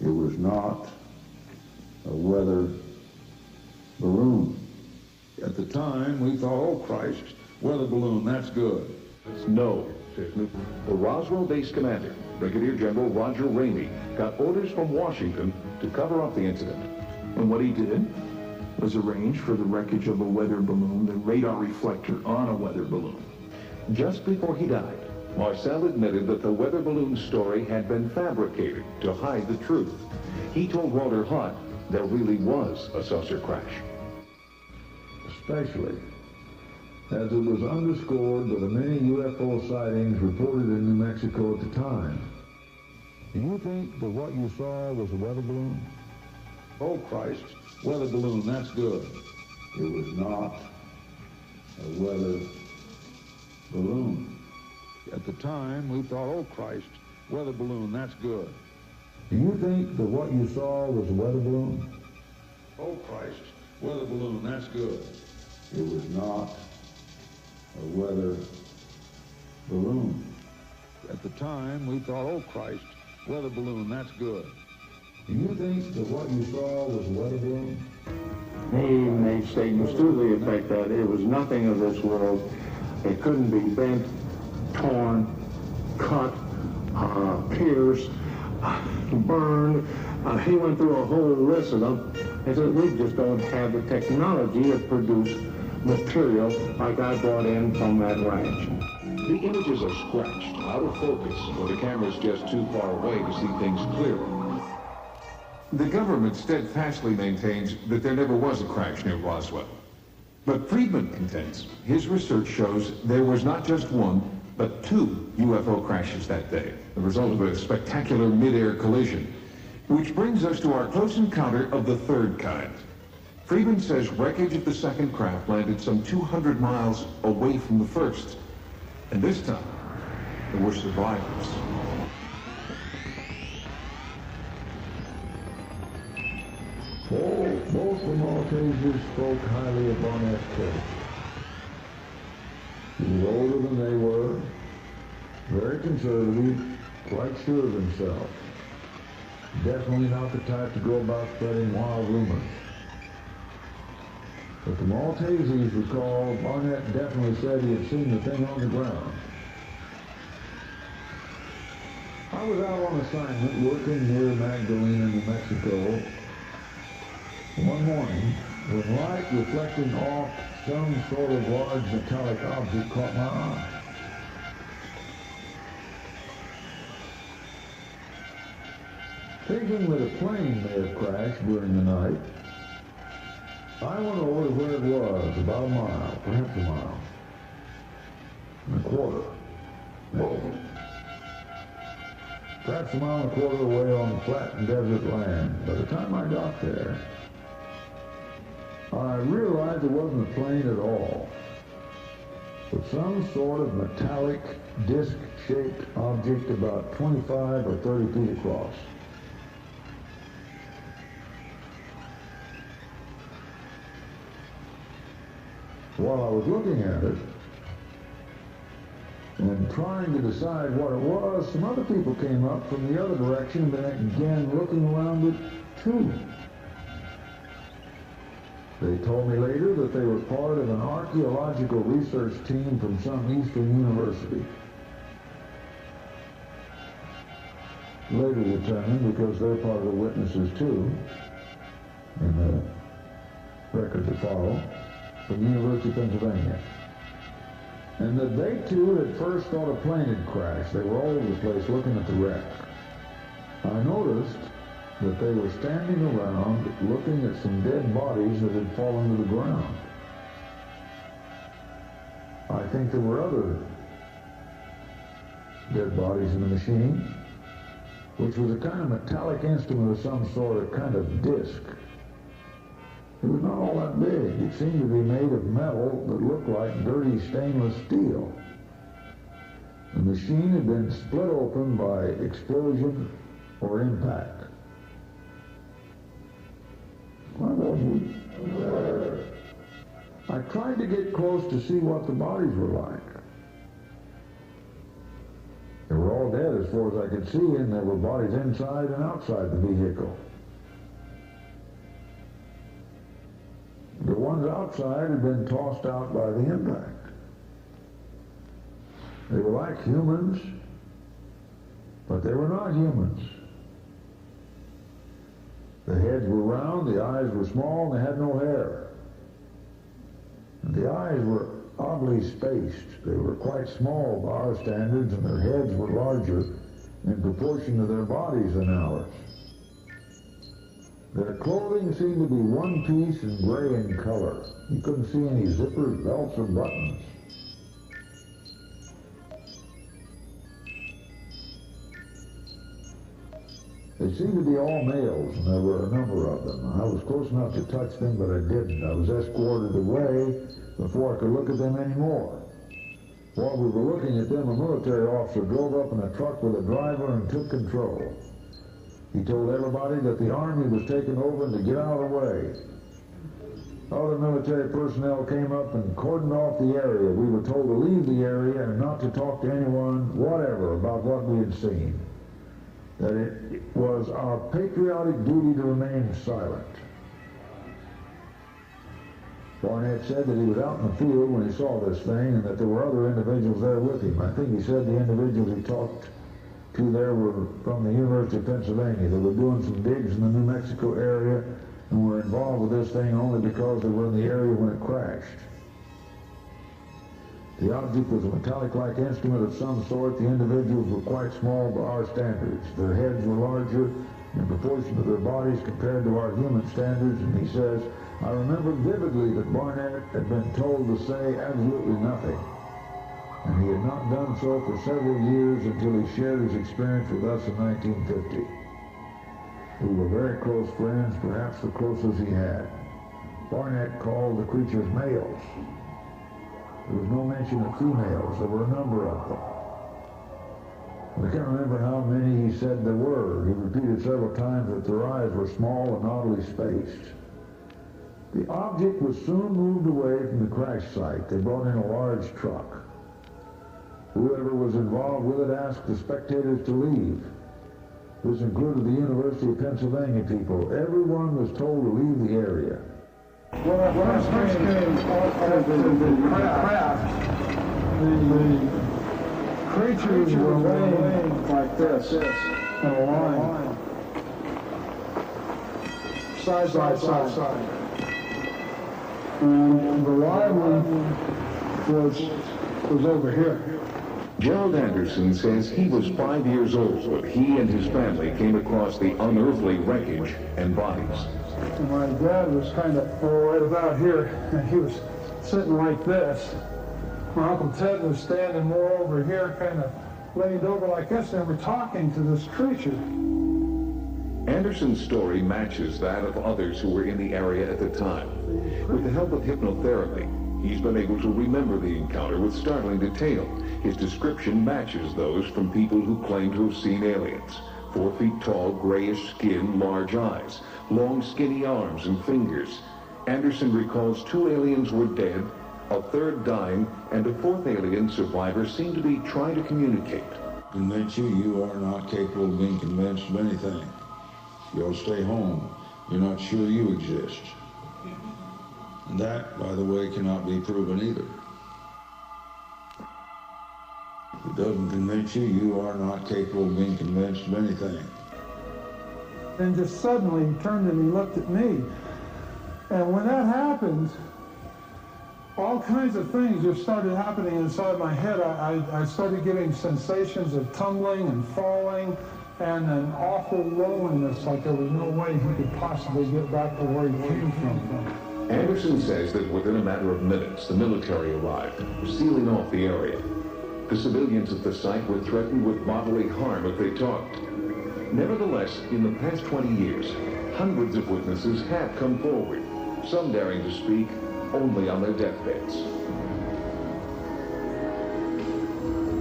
It was not a weather balloon. At the time, we thought, oh Christ, weather balloon, that's good. No. The Roswell base commander, Brigadier General Roger Ramey, got orders from Washington to cover up the incident. And what he did was arrange for the wreckage of a weather balloon, the radar reflector on a weather balloon. Just before he died, Marcel admitted that the weather balloon story had been fabricated to hide the truth. He told Walter Hott there really was a saucer crash. Especially as it was underscored by the many UFO sightings reported in New Mexico at the time. Do you think that what you saw was a weather balloon? Oh Christ, weather balloon, that's good. It was not a weather balloon. At the time, we thought, oh Christ, weather balloon, that's good. Do you think that what you saw was a weather balloon? Oh Christ, weather balloon, that's good. It was not a weather balloon. At the time, we thought, oh Christ, weather balloon, that's good. Do you think that what you saw was a weather balloon? He made statements to the effect that it was nothing of this world. It couldn't be bent, torn, cut, pierced, burned. He went through a whole list of them and said, we just don't have the technology to produce material like I brought in from that ranch. The images are scratched, out of focus, or the camera's just too far away to see things clearly. The government steadfastly maintains that there never was a crash near Roswell. But Friedman contends his research shows there was not just one, but two UFO crashes that day, the result of a spectacular mid-air collision, which brings us to our close encounter of the third kind. Friedman says wreckage of the second craft landed some 200 miles away from the first. And this time, there were survivors. Both the Maltesers spoke highly of Barnett's case. He was older than they were, very conservative, quite sure of himself. Definitely not the type to go about spreading wild rumors. But the Maltesers recall Barnett definitely said he had seen the thing on the ground. I was out on assignment working near Magdalena, New Mexico, one morning when light reflecting off some sort of large metallic object caught my eye. Thinking that a plane may have crashed during the night, I went over to where it was, about a mile, perhaps a mile and a quarter. Perhaps a mile and a quarter away on flat and desert land. By the time I got there, I realized it wasn't a plane at all, but some sort of metallic, disc-shaped object about 25 or 30 feet across. While I was looking at it and trying to decide what it was, some other people came up from the other direction and began looking around it too. They told me later that they were part of an archaeological research team from some Eastern university. Later determined, because they're part of the witnesses too, in the record to follow, from the University of Pennsylvania. And that they too had first thought a plane had crashed. They were all over the place looking at the wreck. I noticed that they were standing around looking at some dead bodies that had fallen to the ground. I think there were other dead bodies in the machine, which was a kind of metallic instrument of some sort, a kind of disc. It was not all that big. It seemed to be made of metal that looked like dirty stainless steel. The machine had been split open by explosion or impact. I tried to get close to see what the bodies were like. They were all dead as far as I could see, and there were bodies inside and outside the vehicle. The ones outside had been tossed out by the impact. They were like humans, but they were not humans. The heads were round, the eyes were small, and they had no hair. And the eyes were oddly spaced. They were quite small by our standards, and their heads were larger in proportion to their bodies than ours. Their clothing seemed to be one piece and gray in color. You couldn't see any zippers, belts, or buttons. They seemed to be all males, and there were a number of them. I was close enough to touch them, but I didn't. I was escorted away before I could look at them anymore. While we were looking at them, a military officer drove up in a truck with a driver and took control. He told everybody that the Army was taking over and to get out of the way. Other military personnel came up and cordoned off the area. We were told to leave the area and not to talk to anyone, whatever, about what we had seen. That it was our patriotic duty to remain silent. Barnett said that he was out in the field when he saw this thing and that there were other individuals there with him. I think he said the individuals he talked to there were from the University of Pennsylvania. They were doing some digs in the New Mexico area and were involved with this thing only because they were in the area when it crashed. The object was a metallic-like instrument of some sort. The individuals were quite small by our standards. Their heads were larger in proportion to their bodies compared to our human standards, and he says, I remember vividly that Barnett had been told to say absolutely nothing, and he had not done so for several years until he shared his experience with us in 1950. We were very close friends, perhaps the closest he had. Barnett called the creatures males. There was no mention of females. There were a number of them. I can't remember how many he said there were. He repeated several times that their eyes were small and oddly spaced. The object was soon moved away from the crash site. They brought in a large truck. Whoever was involved with it asked the spectators to leave. This included the University of Pennsylvania people. Everyone was told to leave the area. When I first came off the craft, the creatures were laying like this in a line, side by side. And the lively was over here. Gerald Anderson says he was 5 years old when he and his family came across the unearthly wreckage and bodies. And my dad was kind of right about here, and he was sitting like this. My Uncle Ted was standing more over here, kind of leaned over like this, and we're talking to this creature. Anderson's story matches that of others who were in the area at the time. With the help of hypnotherapy, he's been able to remember the encounter with startling detail. His description matches those from people who claim to have seen aliens. 4 feet tall, grayish skin, large eyes, long skinny arms and fingers. Anderson recalls 2 aliens were dead, a 3rd dying, and a 4th alien survivor seemed to be trying to communicate. Convince you, you are not capable of being convinced of anything. You'll stay home. You're not sure you exist. And that, by the way, cannot be proven either. If it doesn't convince you, you are not capable of being convinced of anything. And just suddenly he turned and he looked at me. And when that happened, all kinds of things just started happening inside my head. I started getting sensations of tumbling and falling and an awful loneliness, like there was no way he could possibly get back to where he came from. Anderson says that within a matter of minutes, the military arrived, sealing off the area. The civilians at the site were threatened with bodily harm if they talked. Nevertheless, in the past 20 years, hundreds of witnesses have come forward, some daring to speak only on their deathbeds.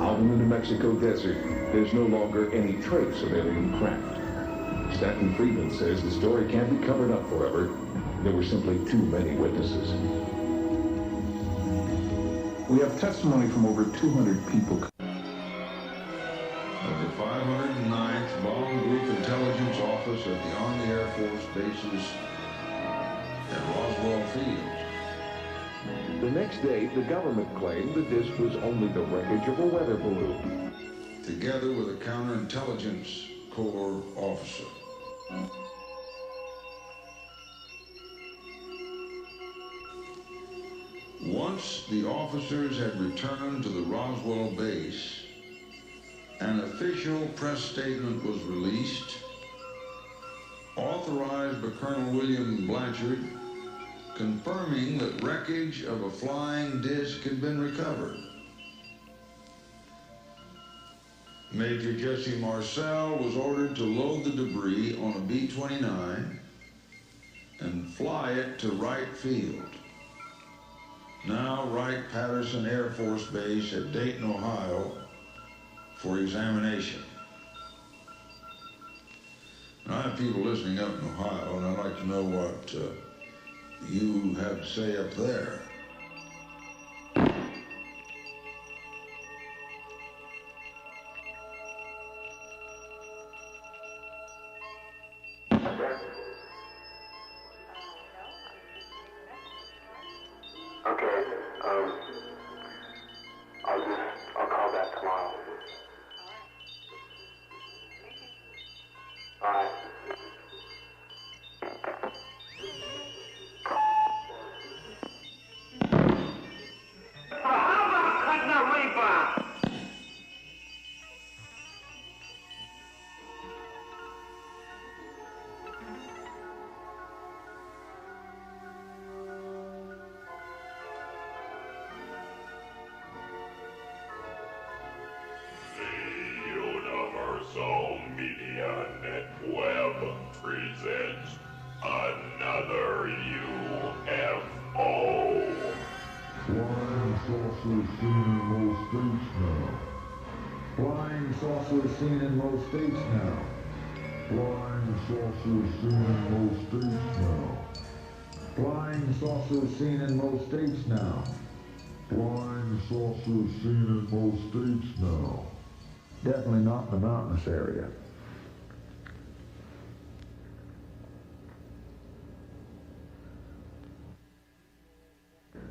Out in the New Mexico desert, there's no longer any trace of alien craft. Stanton Friedman says the story can't be covered up forever. There were simply too many witnesses. We have testimony from over 200 people. Of the 509th Bomb Group Intelligence Office at the Army Air Force bases at Roswell Field. The next day, the government claimed that this was only the wreckage of a weather balloon. Together with a counterintelligence corps officer. Once the officers had returned to the Roswell base, an official press statement was released, authorized by Colonel William Blanchard, confirming that wreckage of a flying disc had been recovered. Major Jesse Marcel was ordered to load the debris on a B-29 and fly it to Wright Field, now Wright-Patterson Air Force Base at Dayton, Ohio, for examination. And I have people listening up in Ohio, and I'd like to know what you have to say up there. I'll call back tomorrow. All right. Web presents another UFO. Flying saucers seen in most states now. Flying saucers seen in most states now. Flying saucers seen in most states now. Flying saucers seen in most states now. Definitely not in the mountainous area.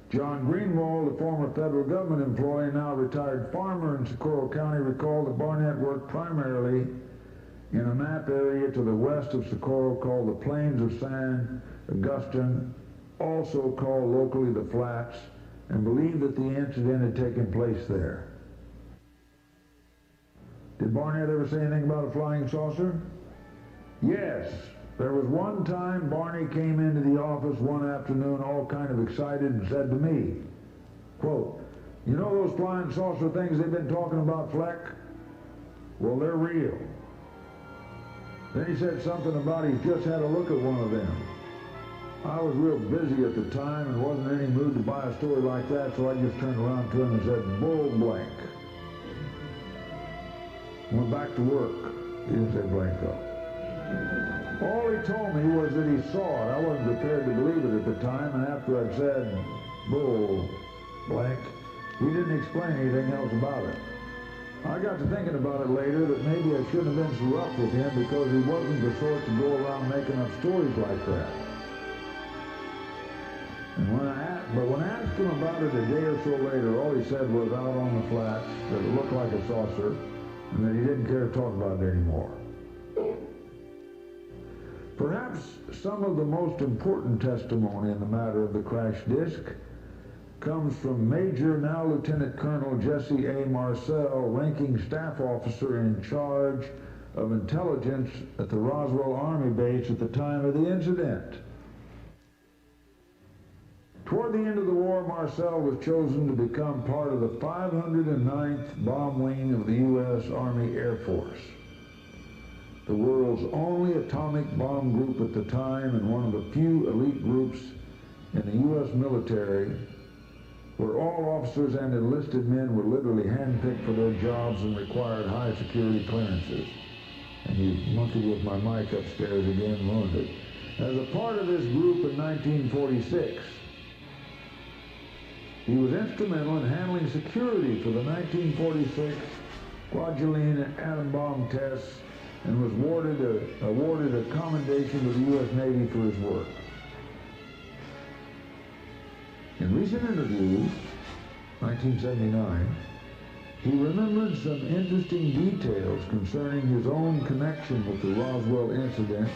John Greenwald, a former federal government employee, now retired farmer in Socorro County, recalled that Barnett worked primarily in a map area to the west of Socorro called the Plains of San Agustin, also called locally the Flats, and believed that the incident had taken place there. Did Barnett ever say anything about a flying saucer? Yes. There was one time Barney came into the office one afternoon all kind of excited and said to me, quote, "You know those flying saucer things they've been talking about, Fleck? Well, they're real." Then he said something about he just had a look at one of them. I was real busy at the time and wasn't in any mood to buy a story like that, so I just turned around to him and said, "Bull blank." Went back to work. He didn't say blank though. All he told me was that he saw it. I wasn't prepared to believe it at the time, and after I'd said, "Bull blank," he didn't explain anything else about it. I got to thinking about it later that maybe I shouldn't have been so rough with him because he wasn't the sort to go around making up stories like that. And when I asked him about it a day or so later, all he said was out on the flats that it looked like a saucer and that he didn't care to talk about it anymore. Perhaps some of the most important testimony in the matter of the crash disk comes from Major, now Lieutenant Colonel Jesse A. Marcel, ranking staff officer in charge of intelligence at the Roswell Army Base at the time of the incident. Toward the end of the war, Marcel was chosen to become part of the 509th Bomb Wing of the U.S. Army Air Force, the world's only atomic bomb group at the time and one of the few elite groups in the U.S. military where all officers and enlisted men were literally handpicked for their jobs and required high security clearances. And you monkeyed with my mic upstairs again, won't it? As a part of this group in 1946, he was instrumental in handling security for the 1946 Kwajalein atom bomb tests and was awarded a commendation to the U.S. Navy for his work. In recent interviews, 1979, he remembered some interesting details concerning his own connection with the Roswell incident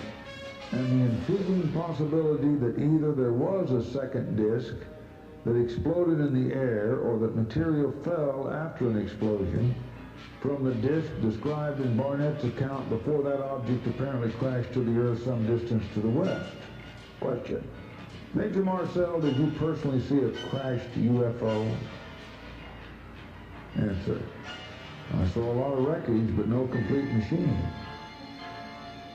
and the intriguing possibility that either there was a second disk that exploded in the air or that material fell after an explosion from the disk described in Barnett's account before that object apparently crashed to the Earth some distance to the west. Question. Major Marcel, did you personally see a crashed UFO? Answer. I saw a lot of wreckage, but no complete machine.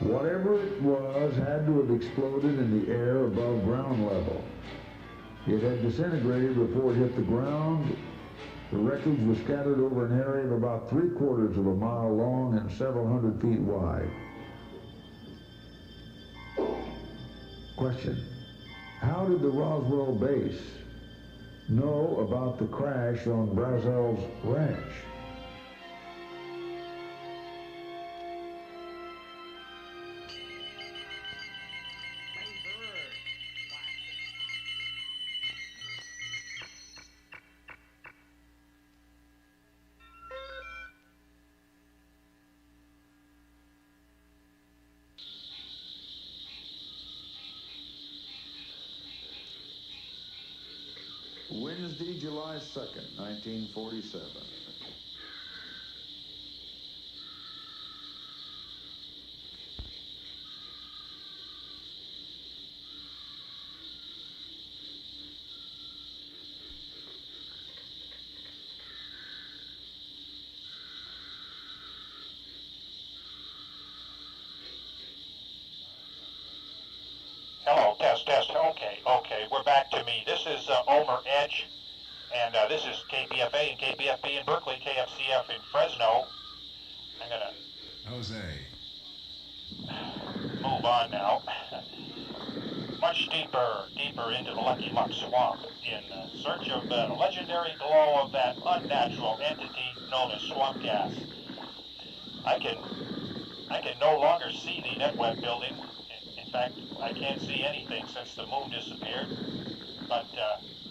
Whatever it was had to have exploded in the air above ground level. It had disintegrated before it hit the ground. The wreckage was scattered over an area of about 3/4 of a mile long and several hundred feet wide. Question. How did the Roswell base know about the crash on Brazel's ranch? Wednesday, July 2nd, 1947. Hello, test. Okay, we're back to me. This is Omer Edge, And this is KPFA and KPFB in Berkeley, KFCF in Fresno. I'm going to Jose. move on now. Much deeper into the Lucky Muck Swamp in search of the legendary glow of that unnatural entity known as swamp gas. I can no longer see the NetWeb building. In fact, I can't see anything since the moon disappeared. But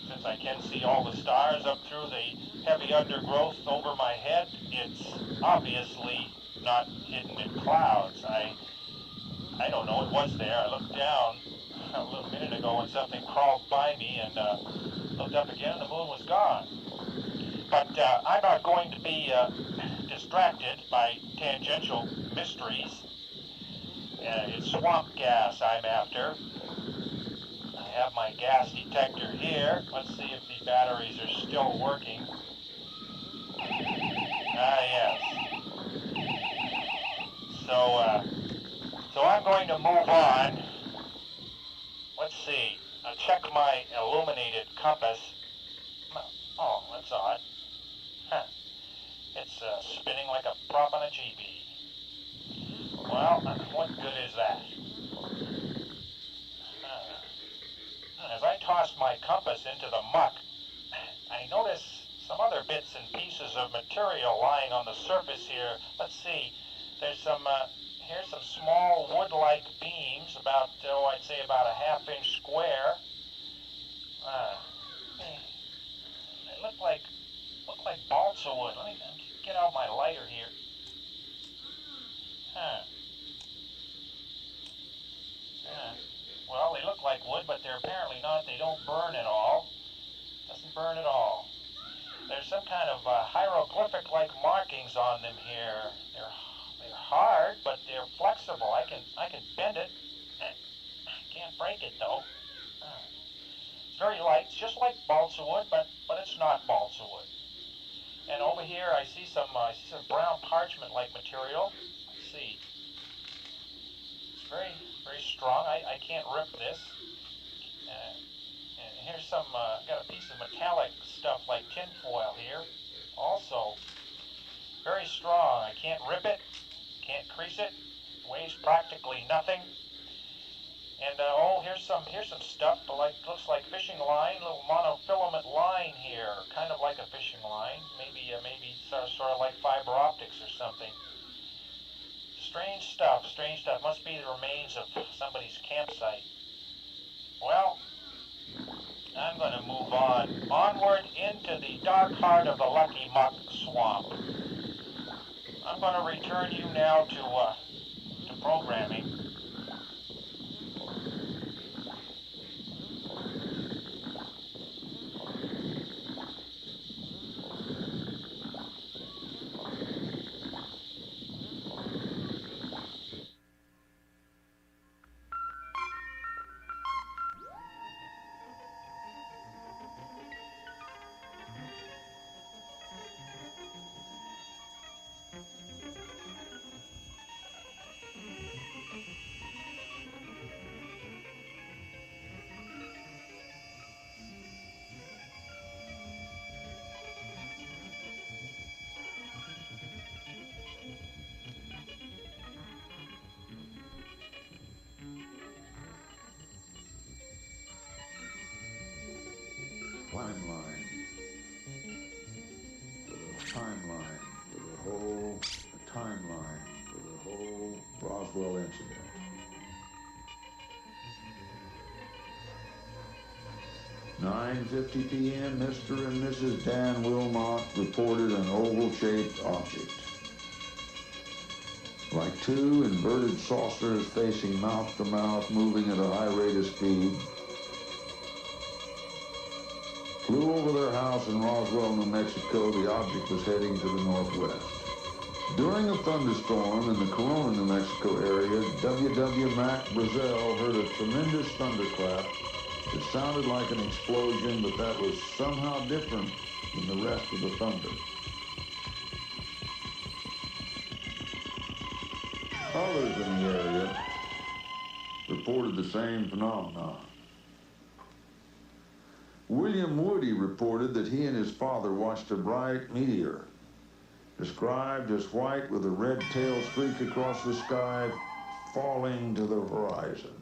since I can see all the stars up through the heavy undergrowth over my head, it's obviously not hidden in clouds. I don't know, it was there. I looked down a little minute ago and something crawled by me and looked up again and the moon was gone. But I'm not going to be distracted by tangential mysteries. It's swamp gas I'm after. I have my gas detector here. Let's see if the batteries are still working. Ah, yes. So I'm going to move on. Let's see. I'll check my illuminated compass. Oh, that's odd. Huh. It's spinning like a prop on a GB. Well, what good is that? As I toss my compass into the muck, I notice some other bits and pieces of material lying on the surface here. Let's see. There's some, here's some small wood-like beams, about, I'd say about a half-inch square. They look like balsa wood. Let me get out my lighter here. Huh. Well, they look like wood, but they're apparently not. They don't burn at all. Doesn't burn at all. There's some kind of hieroglyphic-like markings on them here. They're hard, but they're flexible. I can bend it. I can't break it though. It's very light. It's just like balsa wood, but it's not balsa wood. And over here, I see some brown parchment-like material. Let's see. It's very strong. I can't rip this. And here's some, got a piece of metallic stuff like tin foil here. Also, very strong. I can't rip it, can't crease it. Weighs practically nothing. And here's some stuff looks like fishing line, little monofilament line here, kind of like a fishing line. Maybe sort of like fiber optics or something. Strange stuff. Must be the remains of somebody's campsite. Well, I'm going to move onward into the dark heart of the Lucky Muck Swamp. I'm going to return you now to programming. Timeline for the whole Roswell incident. "9:50 p.m., Mr. and Mrs. Dan Wilmot reported an oval-shaped object, like two inverted saucers facing mouth-to-mouth, moving at a high rate of speed. Flew over their house in Roswell, New Mexico. The object was heading to the northwest. During a thunderstorm in the Corona, New Mexico area, W.W. Mac Brazel heard a tremendous thunderclap. It sounded like an explosion, but that was somehow different than the rest of the thunder. Others in the area reported the same phenomenon. William Woody reported that he and his father watched a bright meteor, described as white with a red tail streak across the sky, falling to the horizon.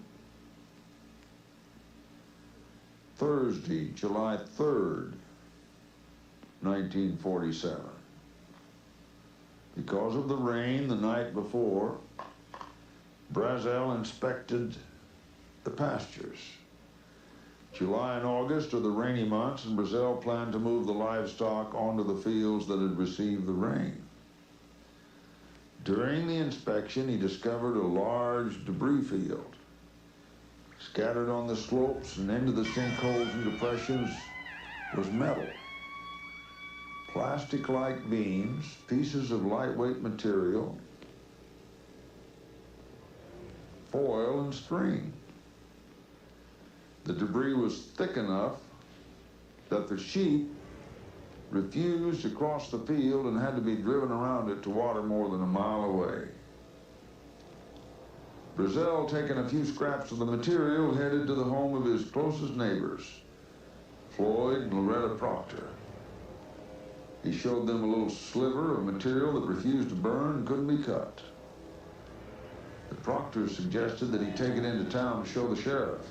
Thursday, July 3rd, 1947. Because of the rain the night before, Brazel inspected the pastures. July and August are the rainy months, and Brazel planned to move the livestock onto the fields that had received the rain. During the inspection, he discovered a large debris field. Scattered on the slopes and into the sinkholes and depressions was metal. Plastic-like beams, pieces of lightweight material, foil and string. The debris was thick enough that the sheep refused to cross the field and had to be driven around it to water more than a mile away. Brazel, taking a few scraps of the material, headed to the home of his closest neighbors, Floyd and Loretta Proctor. He showed them a little sliver of material that refused to burn and couldn't be cut. The Proctor suggested that he take it into town to show the sheriff.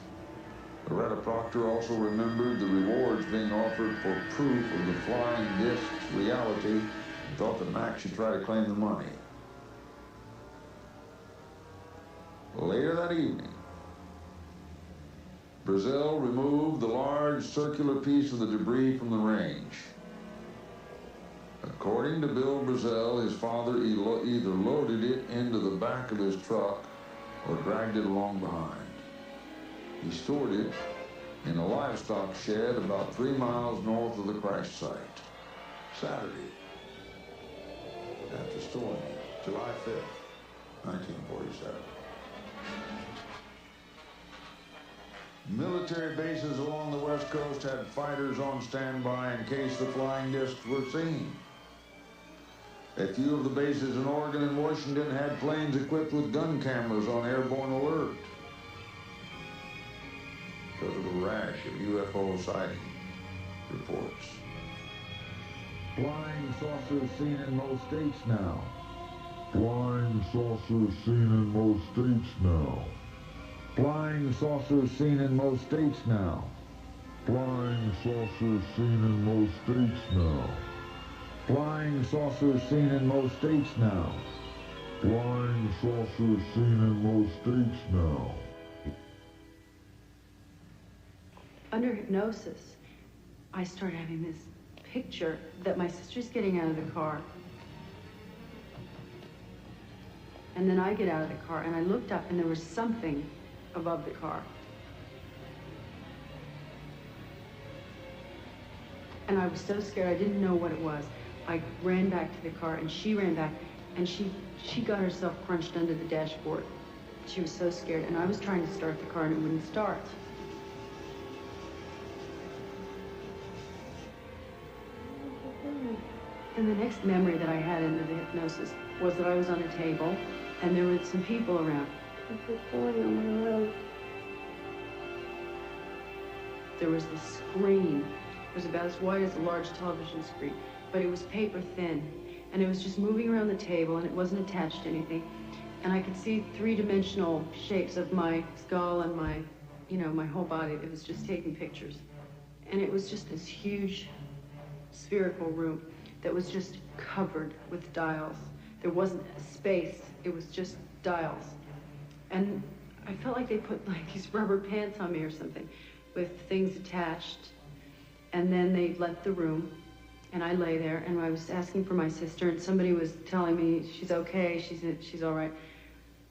Loretta Proctor also remembered the rewards being offered for proof of the flying disc's reality and thought that Mac should try to claim the money. Later that evening, Brazel removed the large circular piece of the debris from the range. According to Bill Brazel, his father either loaded it into the back of his truck or dragged it along behind. He stored it in a livestock shed about 3 miles north of the crash site. Saturday, after storing it, July 5th, 1947. Military bases along the West Coast had fighters on standby in case the flying discs were seen. A few of the bases in Oregon and Washington had planes equipped with gun cameras on airborne alert because of a rash of UFO sighting reports. Flying saucers seen in most states now. Flying saucers seen in most states now. Flying saucers seen in most states now. Flying saucers seen in most states now. Flying saucers seen in most states now. Flying saucers seen in most states now. Under hypnosis, I started having this picture that my sister's getting out of the car. And then I get out of the car, and I looked up, and there was something above the car. And I was so scared, I didn't know what it was. I ran back to the car, and she ran back, and she got herself crunched under the dashboard. She was so scared, and I was trying to start the car, and it wouldn't start. And the next memory that I had under the hypnosis was that I was on a table, and there were some people around. There was this screen. It was about as wide as a large television screen, but it was paper thin, and it was just moving around the table, and it wasn't attached to anything. And I could see three-dimensional shapes of my skull and my, my whole body. It was just taking pictures. And it was just this huge spherical room that was just covered with dials. There wasn't a space, it was just dials. And I felt like they put like these rubber pants on me or something with things attached. And then they left the room, and I lay there, and I was asking for my sister, and somebody was telling me she's okay, she's all right.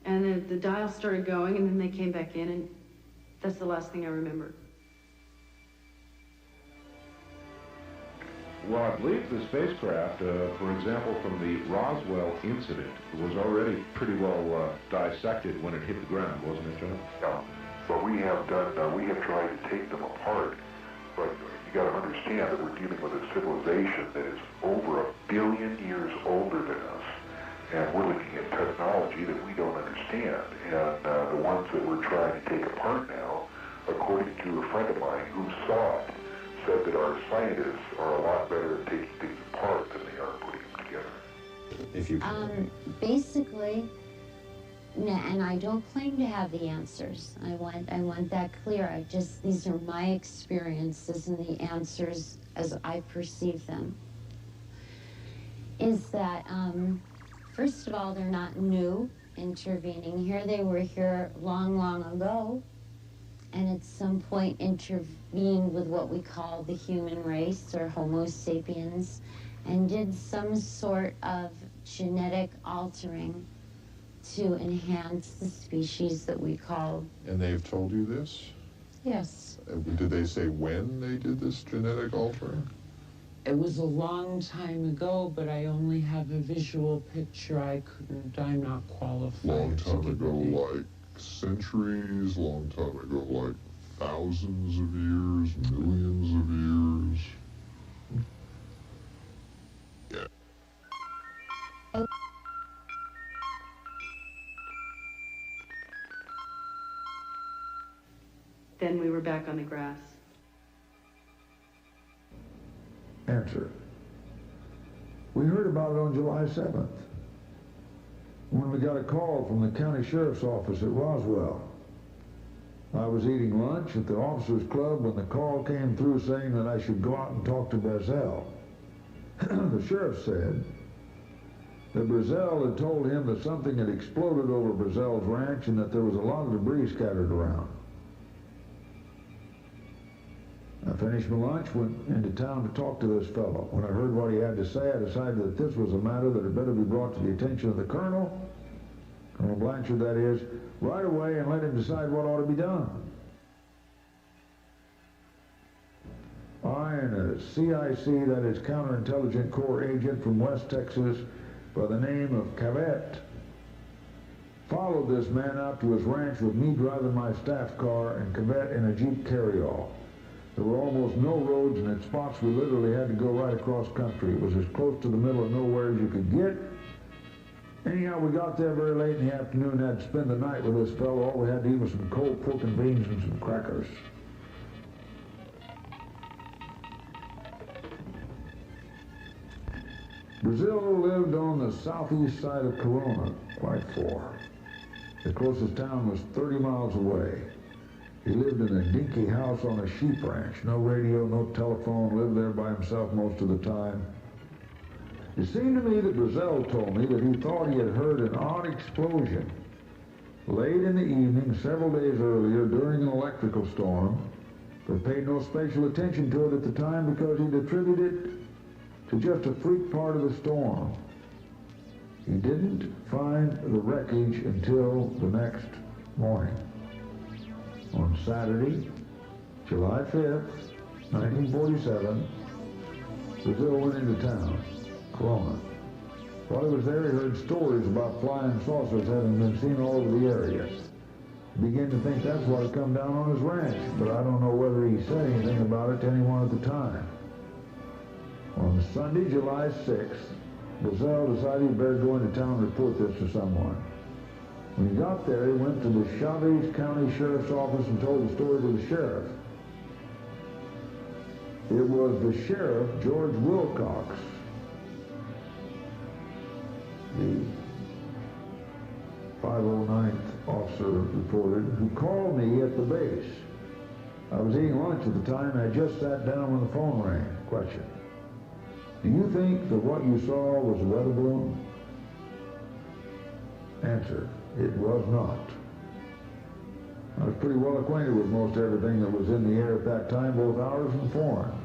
And then the dials started going, and then they came back in, and that's the last thing I remember. Well, I believe the spacecraft, for example, from the Roswell incident, was already pretty well dissected when it hit the ground, wasn't it, John? Yeah. What we have done, we have tried to take them apart, but you got to understand that we're dealing with a civilization that is over 1 billion years older than us, and we're looking at technology that we don't understand. And the ones that we're trying to take apart now, according to a friend of mine who saw it, said that our scientists are a lot better at taking things apart than they are putting them together. If you basically, and I don't claim to have the answers. I want that clear. These are my experiences and the answers as I perceive them. Is that, first of all, they're not new, intervening here. They were here long, long ago, and at some point intervened with what we call the human race, or Homo sapiens, and did some sort of genetic altering to enhance the species that we call... And they've told you this? Yes. Did they say when they did this genetic altering? It was a long time ago, but I only have a visual picture. I'm not qualified. Long time ago, like centuries, long time ago, like thousands of years, millions of years. Yeah. Then we were back on the grass. Answer. We heard about it on July 7th, when we got a call from the county sheriff's office at Roswell. I was eating lunch at the officers' club when the call came through saying that I should go out and talk to ʔßell. The sheriff said that ʔßell had told him that something had exploded over ʔ zell's ranch and that there was a lot of debris scattered around. I finished my lunch, went into town to talk to this fellow. When I heard what he had to say, I decided that this was a matter that had better be brought to the attention of the Colonel, Colonel Blanchard, that is, right away, and let him decide what ought to be done. I and a CIC, that is Counterintelligence Corps agent from West Texas by the name of Cavet, followed this man out to his ranch with me driving my staff car and Cavet in a Jeep carryall. There were almost no roads, and at spots we literally had to go right across country. It was as close to the middle of nowhere as you could get. Anyhow, we got there very late in the afternoon and had to spend the night with this fellow. All we had to eat was some cold pork and beans and some crackers. Brazil lived on the southeast side of Corona, quite far. The closest town was 30 miles away. He lived in a dinky house on a sheep ranch. No radio, no telephone, lived there by himself most of the time. It seemed to me that ʔ ṣell told me that he thought he had heard an odd explosion late in the evening several days earlier during an electrical storm, but paid no special attention to it at the time because he'd attributed it to just a freak part of the storm. He didn't find the wreckage until the next morning. On Saturday, July 5th, 1947, ʔ ṣell went into town, Corona. While he was there, he heard stories about flying saucers having been seen all over the area. He began to think that's why he'd come down on his ranch, but I don't know whether he said anything about it to anyone at the time. On Sunday, July 6th, ʔ ṣell decided he'd better go into town and report this to someone. When he got there, he went to the Chavez County Sheriff's Office and told the story to the sheriff. It was the sheriff, George Wilcox, the 509th officer reported, who called me at the base. I was eating lunch at the time, and I just sat down when the phone rang. Question. Do you think that what you saw was a weather balloon? Answer. It was not. I was pretty well acquainted with most everything that was in the air at that time, both ours and foreign.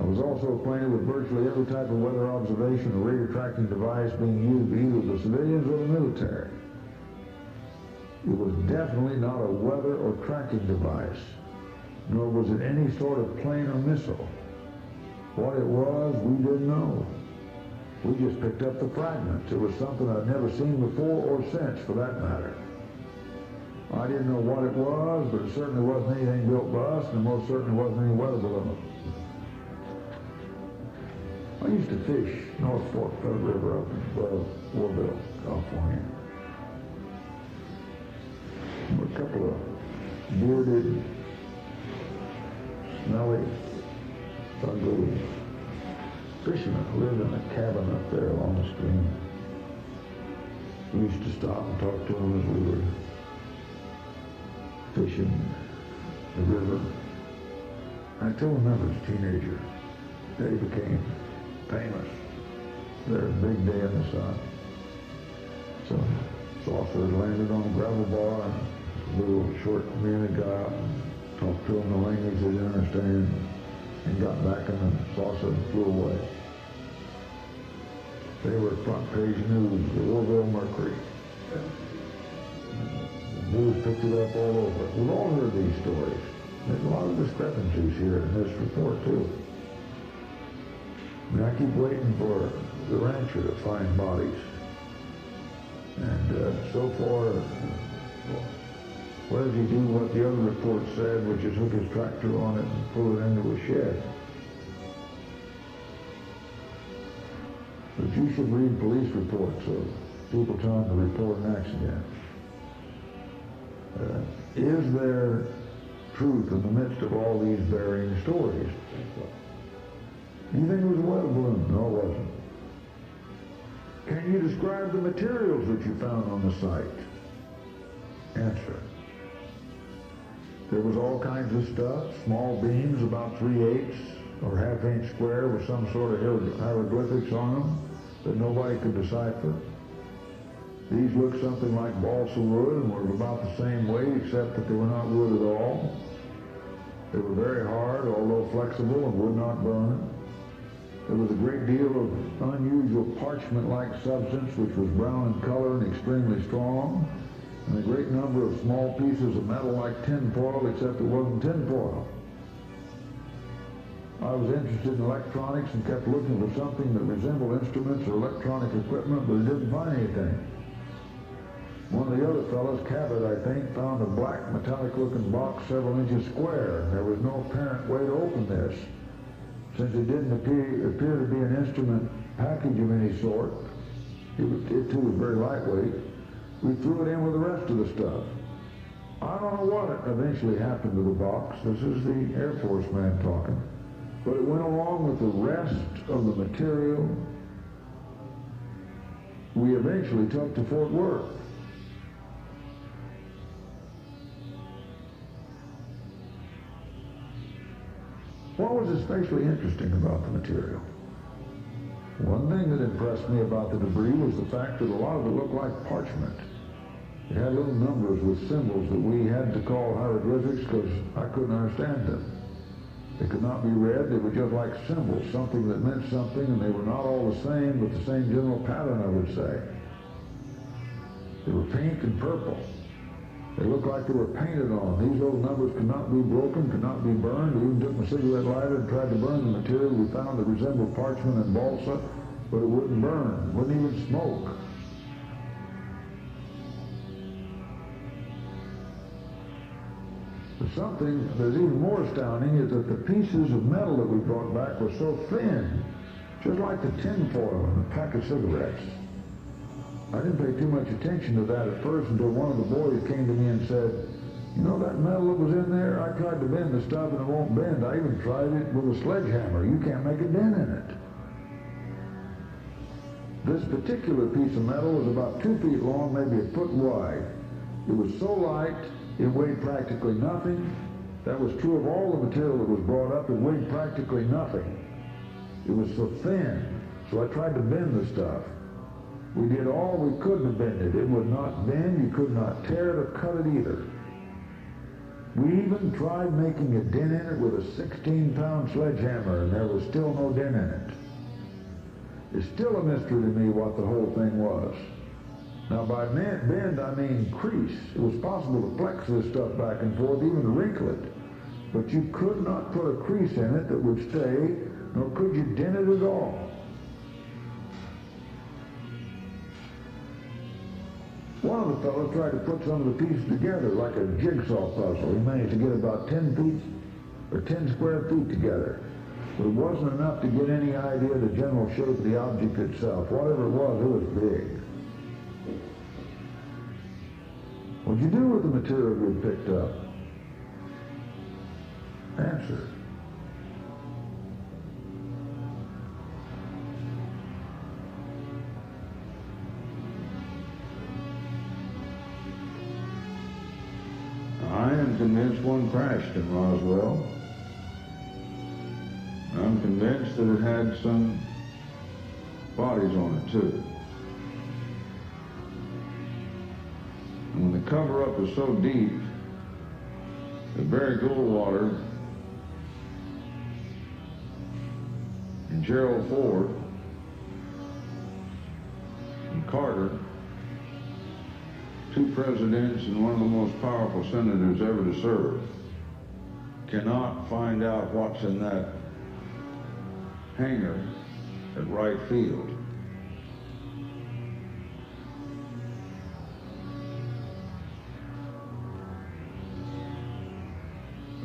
I was also acquainted with virtually every type of weather observation or radar tracking device being used by either the civilians or the military. It was definitely not a weather or tracking device, nor was it any sort of plane or missile. What it was, we didn't know. We just picked up the fragments. It was something I'd never seen before or since, for that matter. I didn't know what it was, but it certainly wasn't anything built by us, and it most certainly wasn't any weather balloon. I used to fish North Fork Federal River up in Warville, California. There were a couple of bearded, smelly ugly fishermen who lived in a cabin up there along the stream. We used to stop and talk to them as we were fishing the river. I still remember as a teenager, they became famous. Their big day in the sun. So saucers landed on a gravel bar, and a little short man got out and talked to them in a language they didn't understand, and got back in the saucer and flew away. They were front page news, the Louisville Mercury. The news picked it up all over. We've all heard these stories. There's a lot of discrepancies here in this report, too. I mean, I keep waiting for the rancher to find bodies. And so far, what does he do what the other report said, which is hook his tractor on it and pull it into a shed? But you should read police reports of people trying to report an accident. Is there truth in the midst of all these varying stories? Do you think it was a weather balloon? No, it wasn't. Can you describe the materials that you found on the site? Answer. There was all kinds of stuff, small beams about 3/8 or ½ inch square with some sort of hieroglyphics on them that nobody could decipher. These looked something like balsa wood and were about the same weight, except that they were not wood at all. They were very hard, although flexible, and would not burn. There was a great deal of unusual parchment-like substance, which was brown in color and extremely strong, and a great number of small pieces of metal like tinfoil, except it wasn't tinfoil. I was interested in electronics and kept looking for something that resembled instruments or electronic equipment, but I didn't find anything. One of the other fellows, Cabot, I think, found a black metallic-looking box several inches square, and there was no apparent way to open this. Since it didn't appear to be an instrument package of any sort, it too was very lightweight, we threw it in with the rest of the stuff. I don't know what eventually happened to the box. This is the Air Force man talking. But it went along with the rest of the material we eventually took to Fort Worth. What was especially interesting about the material? One thing that impressed me about the debris was the fact that a lot of it looked like parchment. It had little numbers with symbols that we had to call hieroglyphics because I couldn't understand them. They could not be read. They were just like symbols, something that meant something, and they were not all the same, but the same general pattern, I would say. They were pink and purple. They looked like they were painted on. These little numbers could not be broken, could not be burned. We even took my cigarette lighter and tried to burn the material we found that resembled parchment and balsa, but it wouldn't burn, wouldn't even smoke. But something that's even more astounding is that the pieces of metal that we brought back were so thin, just like the tin foil in a pack of cigarettes. I didn't pay too much attention to that at first until one of the boys came to me and said, "You know that metal that was in there? I tried to bend the stuff and it won't bend. I even tried it with a sledgehammer. You can't make a dent in it." This particular piece of metal was about 2 feet long, maybe a foot wide. It was so light, it weighed practically nothing. That was true of all the material that was brought up. It weighed practically nothing. It was so thin, so I tried to bend the stuff. We did all we could to bend it. It would not bend. You could not tear it or cut it either. We even tried making a dent in it with a 16-pound sledgehammer, and there was still no dent in it. It's still a mystery to me what the whole thing was. Now, by bend, I mean crease. It was possible to flex this stuff back and forth, even to wrinkle it. But you could not put a crease in it that would stay, nor could you dent it at all. One of the fellows tried to put some of the pieces together like a jigsaw puzzle. He managed to get about 10 square feet together. But it wasn't enough to get any idea of the general shape of the object itself. Whatever it was big. What'd you do with the material you'd picked up? Answer. am convinced one crashed in Roswell. I'm convinced that it had some bodies on it too. And when the cover-up is so deep that Barry Goldwater and Gerald Ford and Carter, two presidents and one of the most powerful senators ever to serve, cannot find out what's in that hangar at Wright Field.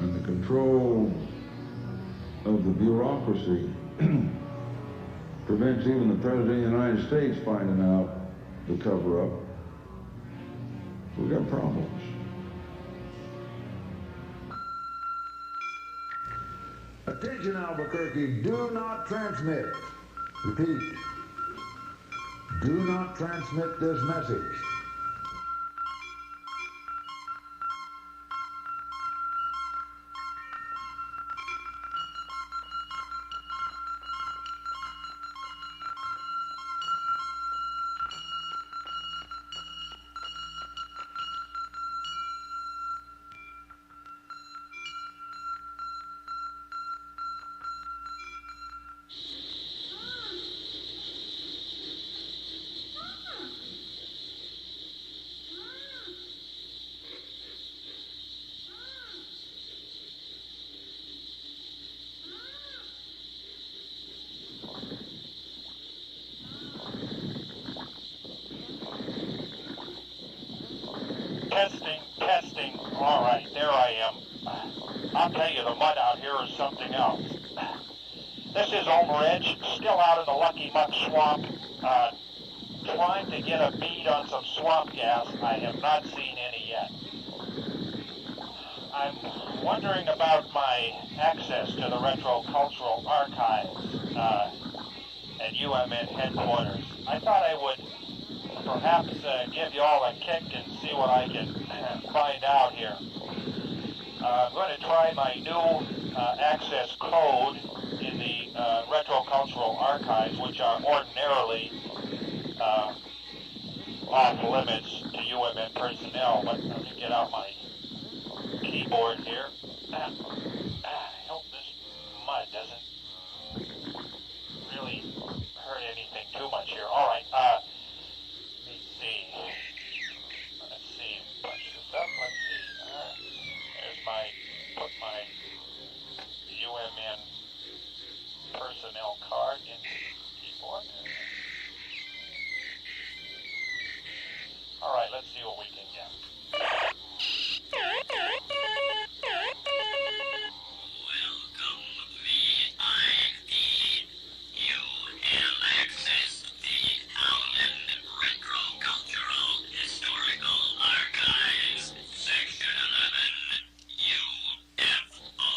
And the control of the bureaucracy prevents even the President of the United States finding out the cover-up. We've got problems. Attention, Albuquerque, do not transmit. Repeat, do not transmit this message. Testing. All right, there I am. I'll tell you, the mud out here is something else. This is Homer Edge, still out in the Lucky Muck Swamp, trying to get a bead on some swamp gas. I have not seen any yet. I'm wondering about my access to the Retro Cultural Archives at UMN headquarters. I thought I would perhaps give you all a kick and see what I can find out here. I'm going to try my new access code in the Retro Cultural Archives, which are ordinarily off limits to UMN personnel, but let me get out my keyboard here. I hope this mud doesn't really hurt anything too much here. All right, let's see, punch this up, let's see. There's put my UMN personnel card into the keyboard. All right, let's see what we can get. Welcome, VIP. You have access to the Howland Retro Cultural Historical Archives, Section 11, UFO.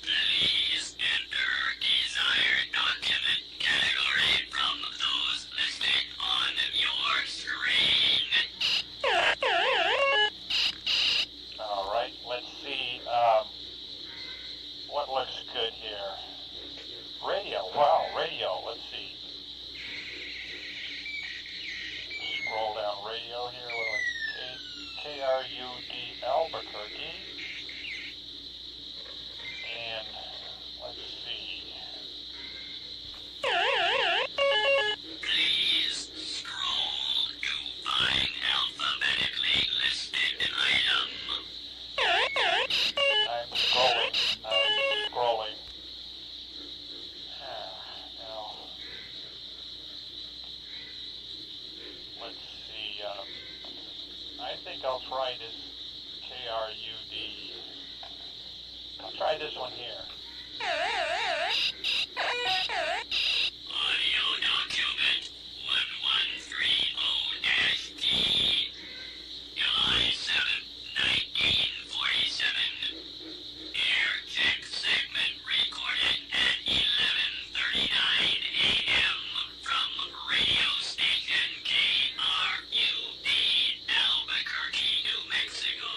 Please enter desired document category from those listed on your screen. All right, let's see what looks good here. Radio, wow, radio, let's see. Scroll down radio here, what was it? KRUD Albuquerque. And let's see. Please scroll to find alphabetically listed item. I'm scrolling. Now, let's see. I think I'll try this KRUD. I'll try this one here. Audio document 1130-D, July 7th, 1947. Air check segment recorded at 11:39 a.m. from radio station KRUD, Albuquerque, New Mexico.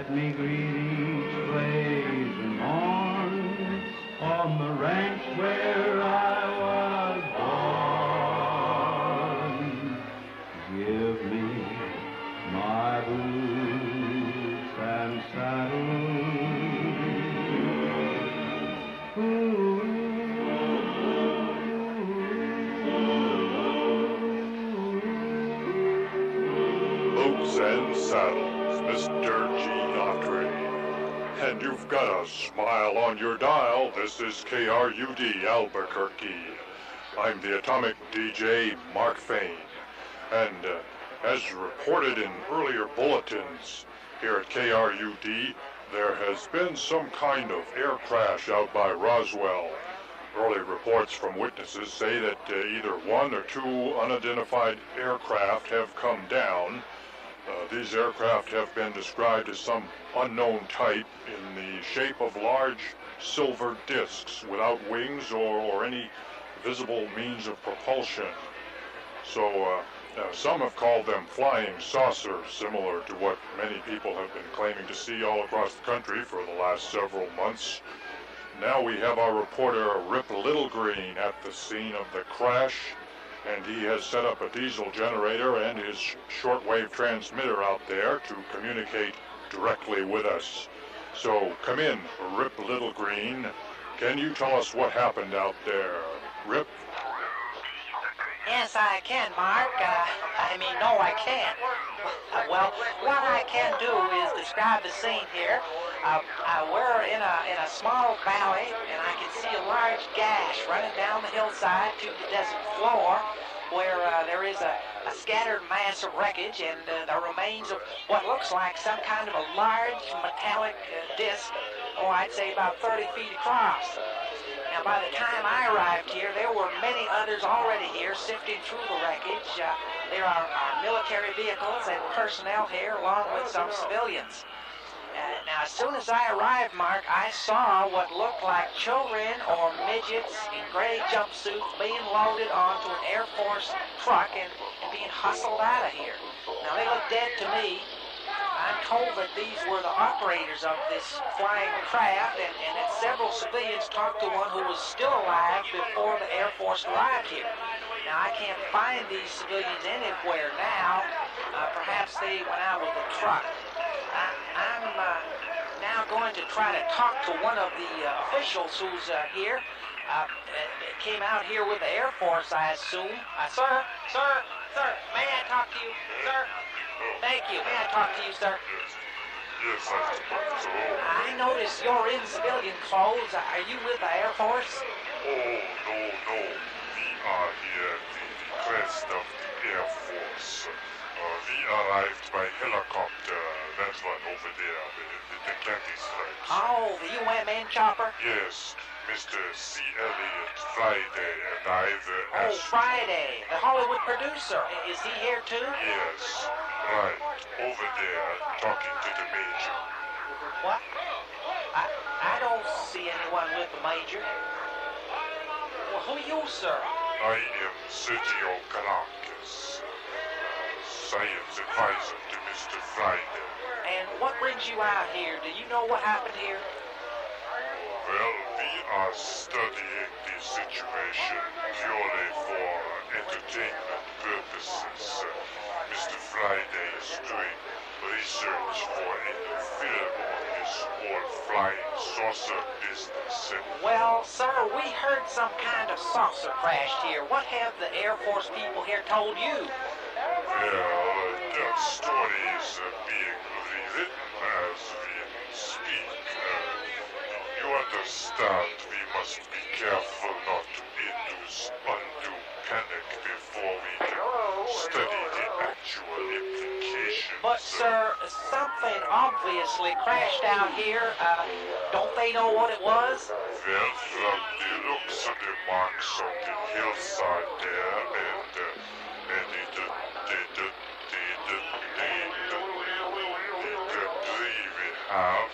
Let me greet each blazing morn on the ranch where I was born. Give me my boots and saddle. Boots and saddles, Mr. G. Andre. And you've got a smile on your dial. This is KRUD Albuquerque. I'm the Atomic DJ, Mark Fain. And as reported in earlier bulletins here at KRUD, there has been some kind of air crash out by Roswell. Early reports from witnesses say that either one or two unidentified aircraft have come down. These aircraft have been described as some unknown type in the shape of large silver discs without wings or any visible means of propulsion. So some have called them flying saucers, similar to what many people have been claiming to see all across the country for the last several months. Now we have our reporter Rip Littlegreen at the scene of the crash, and he has set up a diesel generator and his shortwave transmitter out there to communicate directly with us. So come in, Rip Littlegreen. Can you tell us what happened out there? Rip? Yes, I can, Mark. No, I can't. Well, what I can do is describe the scene here. We're in a small valley, and I can see a large gash running down the hillside to the desert floor, where there is a scattered mass of wreckage and the remains of what looks like some kind of a large metallic disc, or I'd say about 30 feet across. Now, by the time I arrived here, there were many others already here sifting through the wreckage. There are military vehicles and personnel here, along with some civilians. Now, as soon as I arrived, Mark, I saw what looked like children or midgets in gray jumpsuits being loaded onto an Air Force truck and being hustled out of here. Now, they look dead to me. I'm told that these were the operators of this flying craft, and that several civilians talked to one who was still alive before the Air Force arrived here. Now, I can't find these civilians anywhere now. Perhaps they went out with the truck. I'm now going to try to talk to one of the officials who's here. Came out here with the Air Force, I assume. Sir, may I talk to you, sir? Thank you. May I talk to you, sir? Yes, I suppose so. I notice you're in civilian clothes. Are you with the Air Force? Oh, no. We are here at the request of the Air Force. We arrived by helicopter. That one over there, the candy stripes. Oh, the UMN chopper? Yes. Mr. C. Elliott Friday and I've asked... Oh, Friday, the Hollywood producer. Is he here too? Yes, right. Over there, talking to the major. What? I don't see anyone with the major. Well, who are you, sir? I am Sergio Caracas, science advisor to Mr. Friday. And what brings you out here? Do you know what happened here? Well, we are studying the situation purely for entertainment purposes. Mr. Friday is doing research for a new film on this whole flying saucer business. Well, sir, we heard some kind of saucer crashed here. What have the Air Force people here told you? Well, that story is being rewritten as we speak. You understand, we must be careful not to induce undue panic before we can study the actual implications. But, sir, something obviously crashed out here. Don't they know what it was? Well, from the looks of the marks on the hillside there, and the debris we have,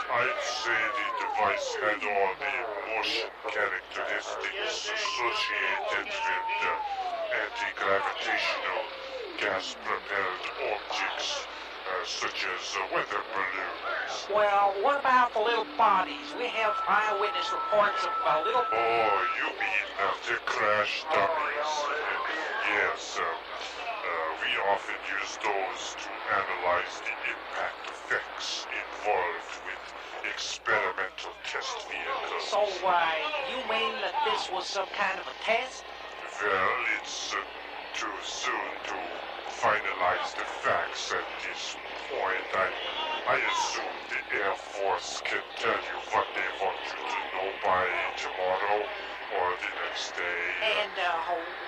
I'd say the device had all the motion characteristics associated with anti-gravitational gas-propelled objects, such as weather balloons. Well, what about the little bodies? We have eyewitness reports of little... Oh, you mean the crash dummies? Yes, we often use those to analyze the impact effects involved with experimental test vehicles. So, you mean that this was some kind of a test? Well, it's too soon to finalize the facts at this point. I assume the Air Force can tell you what they want you to know by tomorrow or the next day. And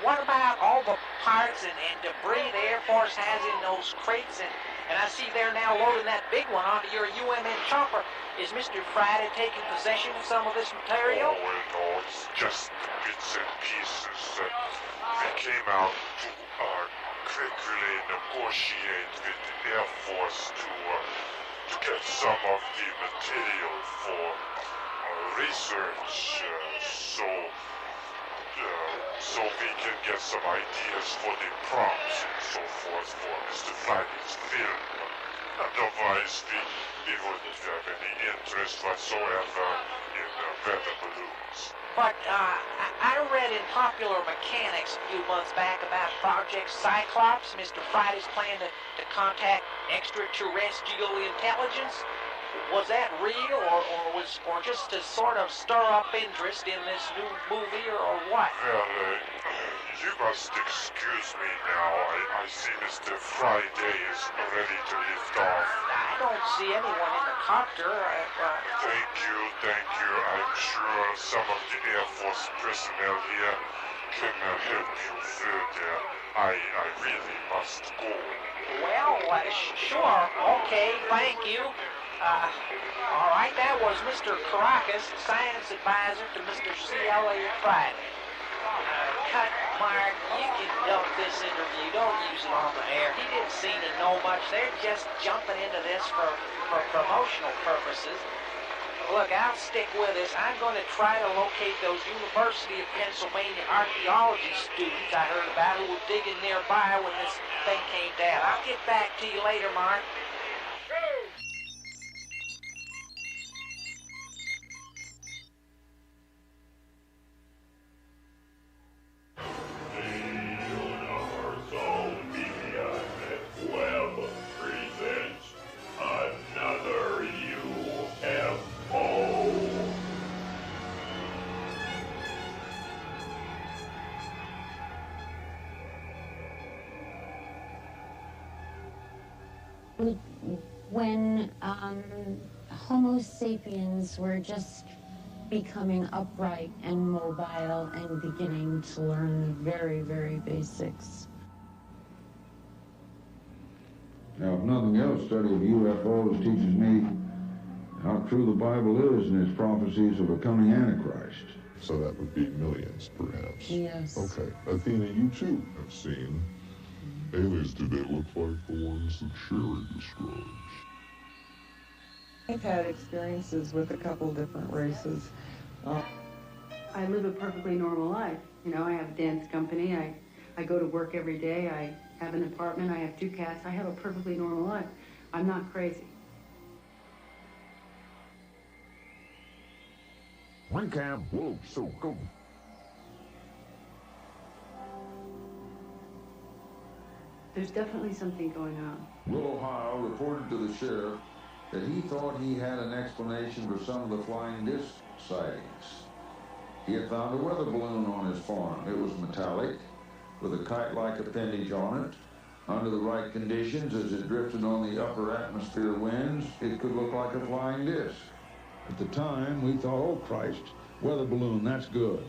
what about all the parts and debris the Air Force has in those crates? And I see they're now loading that big one onto your UMN chopper. Is Mr. Friday taking possession of some of this material? Oh, no, it's just bits and pieces. We came out to quickly negotiate with the Air Force to get some of the material for research, so we can get some ideas for the prompts and so forth for Mr. Friday's film. Otherwise, we wouldn't have any interest whatsoever in weather balloons. But I read in Popular Mechanics a few months back about Project Cyclops. Mr. Friday's plan to contact extraterrestrial intelligence. Was that real, or just to sort of stir up interest in this new movie, or what? Well, you must excuse me now. I see Mr. Friday is ready to lift off. I don't see anyone in the copter. Thank you. I'm sure some of the Air Force personnel here can help you further. I really must go. Well, sure. Okay, thank you. All right, that was Mr. Caracas, science advisor to Mr. C.L.A. Friday. Cut, Mark, you can dump this interview. Don't use it on the air. He didn't seem to know much. They're just jumping into this for promotional purposes. Look, I'll stick with this. I'm going to try to locate those University of Pennsylvania archaeology students I heard about who were digging nearby when this thing came down. I'll get back to you later, Mark. When Homo sapiens were just becoming upright and mobile and beginning to learn the very, very basics. Now, if nothing else, study of UFOs teaches me how true the Bible is in its prophecies of a coming Antichrist. So that would be millions, perhaps. Yes. Okay. Athena, you too have seen aliens. Do they look like the ones that Sherry describes? I've had experiences with a couple different races. I live a perfectly normal life. You know, I have a dance company. I go to work every day. I have an apartment. I have 2 cats. I have a perfectly normal life. I'm not crazy. ʟɪᴠᴇ. There's definitely something going on. Will Ohio reported to the sheriff that he thought he had an explanation for some of the flying disc sightings. He had found a weather balloon on his farm. It was metallic, with a kite-like appendage on it. Under the right conditions, as it drifted on the upper atmosphere winds, it could look like a flying disc. At the time, we thought, oh Christ, weather balloon, that's good.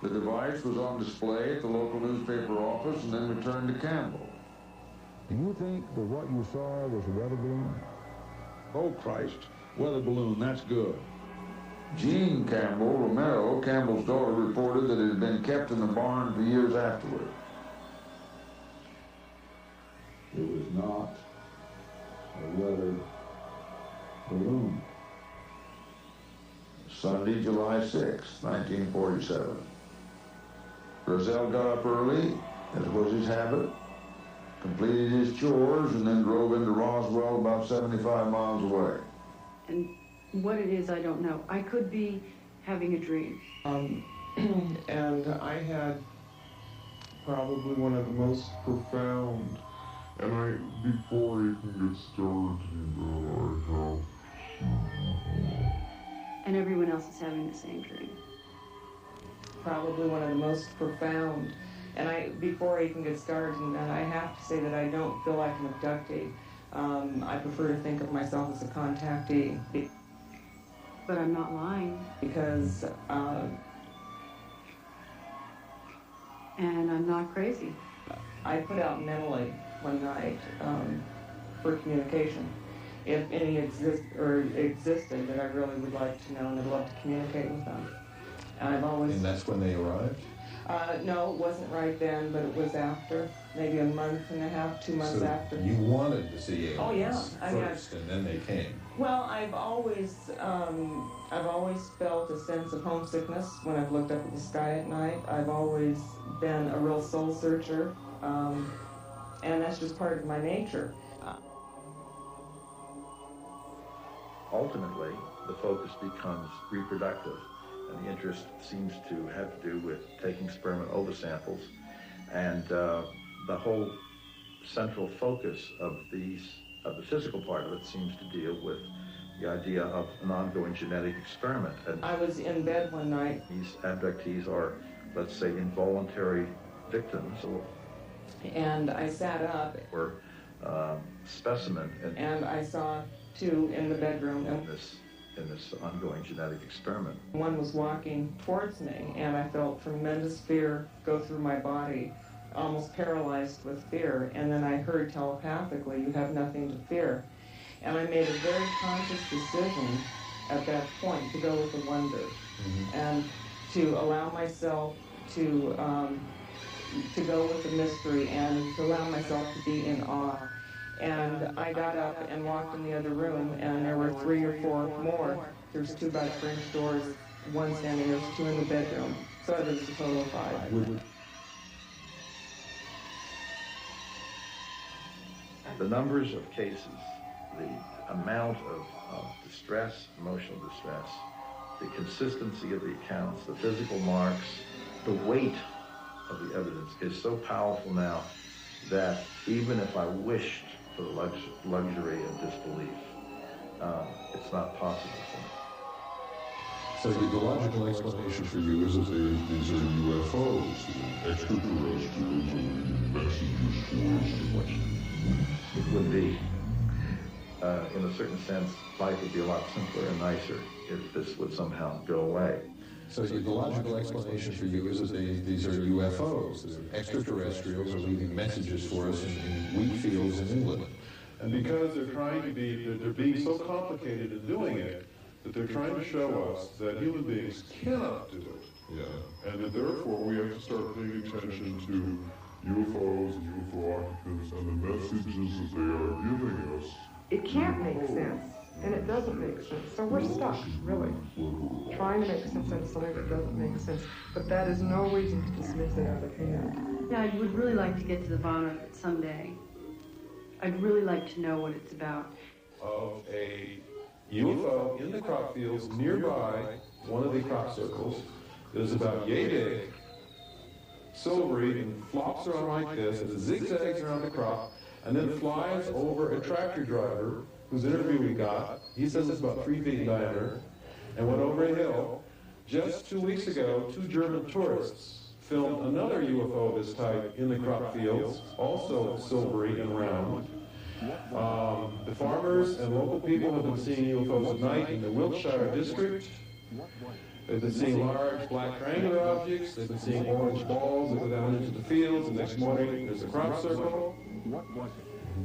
The device was on display at the local newspaper office and then returned to Campbell. Do you think that what you saw was a weather balloon? Oh Christ, weather balloon, that's good. Jean Campbell Romero, Campbell's daughter, reported that it had been kept in the barn for years afterward. It was not a weather balloon. Sunday, July 6, 1947. Roselle got up early, As was his habit, completed his chores and then drove into Roswell about 75 miles away. And what it is, I don't know. I could be having a dream. And I had probably one of the most profound. And before you can get started, I have. And everyone else is having the same dream. Probably one of the most profound. And before I even get started, and I have to say that I don't feel like an abductee. I prefer to think of myself as a contactee. But I'm not lying. Because, and I'm not crazy. I put out mentally one night for communication. If any existed that I really would like to know, and I'd love to communicate with them. And I've always... And that's when they arrived? No, it wasn't right then, but it was after. Maybe a month and a half, 2 months after. You wanted to see aliens first, and then they came. Well, I've always felt a sense of homesickness when I've looked up at the sky at night. I've always been a real soul searcher, and that's just part of my nature. Ultimately, the focus becomes reproductive, and the interest seems to have to do with taking sperm and ova samples, and the whole central focus of the physical part of it seems to deal with the idea of an ongoing genetic experiment. And I was in bed one night. These abductees are, let's say, involuntary victims. And I sat up. Or specimen. And I saw two in the bedroom. In this ongoing genetic experiment. One was walking towards me, and I felt tremendous fear go through my body, almost paralyzed with fear. And then I heard telepathically, "You have nothing to fear." And I made a very conscious decision at that point to go with the wonder, and to allow myself to go with the mystery, and to allow myself to be in awe. And I got up and walked in the other room, and there were 3 or 4 more. There's 2 by the French doors, 1 standing, there's 2 in the bedroom. So it was a total of 5. The numbers of cases, the amount of distress, emotional distress, the consistency of the accounts, the physical marks, the weight of the evidence is so powerful now that even if I wished for the luxury of disbelief, it's not possible for me. So the logical explanation for you is that these are UFOs, extraterrestrials, or messages for us. It would be. In a certain sense, life would be a lot simpler and nicer if this would somehow go away. So the logical explanation for you is that these are UFOs, they're extraterrestrials, are leaving messages for us in wheat fields in England. And because they're being so complicated in doing it, that they're trying to show us that human beings cannot do it. Yeah. And that therefore we have to start paying attention to UFOs and UFO occupants and the messages that they are giving us. It can't make sense, and it doesn't make sense. So we're stuck, really, trying to make sense out of something that doesn't make sense. But that is no reason to dismiss it out of hand. Yeah, I would really like to get to the bottom of it someday. I'd really like to know what it's about. Of a UFO in the crop fields nearby one of the crop circles that is about yay big, silvery, and flops around like this, and zigzags around the crop, and then flies over a tractor driver whose interview we got. He says it's about 3 feet in diameter, and went over a hill. Just 2 weeks ago, 2 German tourists filmed another UFO of this type in the crop fields, also silvery and round. The farmers and local people have been seeing UFOs at night in the Wiltshire district. They've been seeing large black triangular objects. They've been seeing orange balls that go down into the fields. The next morning, there's a crop circle.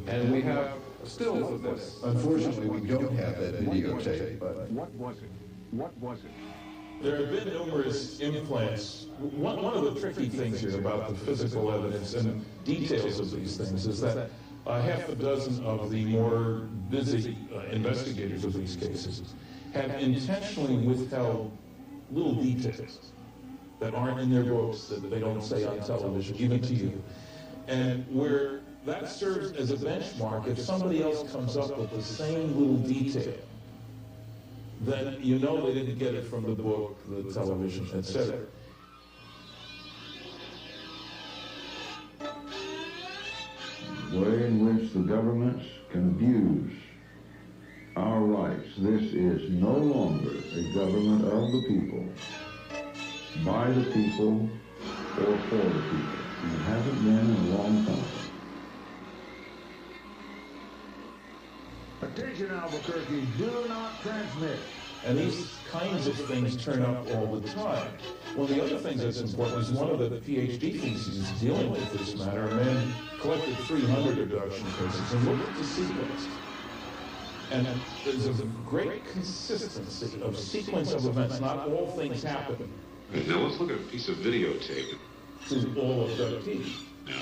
And we have stills of this. Unfortunately, we don't have that videotape, but... What was it? What was it? There have been numerous implants. One of the tricky things here about the physical evidence and details of these things is that half a dozen of the more busy investigators of these cases have intentionally withheld little details. that aren't in their books, that they don't say on television, even to you. And where that serves as a benchmark, if somebody else comes up with the same little detail, then you know they didn't get it from the book, the television, etc. The way in which the governments can abuse our rights. This is no longer a government of the people, by the people, or for the people. And it hasn't been in a long time. Attention, Albuquerque, do not transmit. And these kinds of things turn up all the time. One of the other things that's important is one of the PhD theses dealing with this matter. A man collected 300 abduction cases and looked at the sequence. And there's a great consistency of sequence of events. Not all things happen. Now let's look at a piece of videotape. This is all abductees. Now,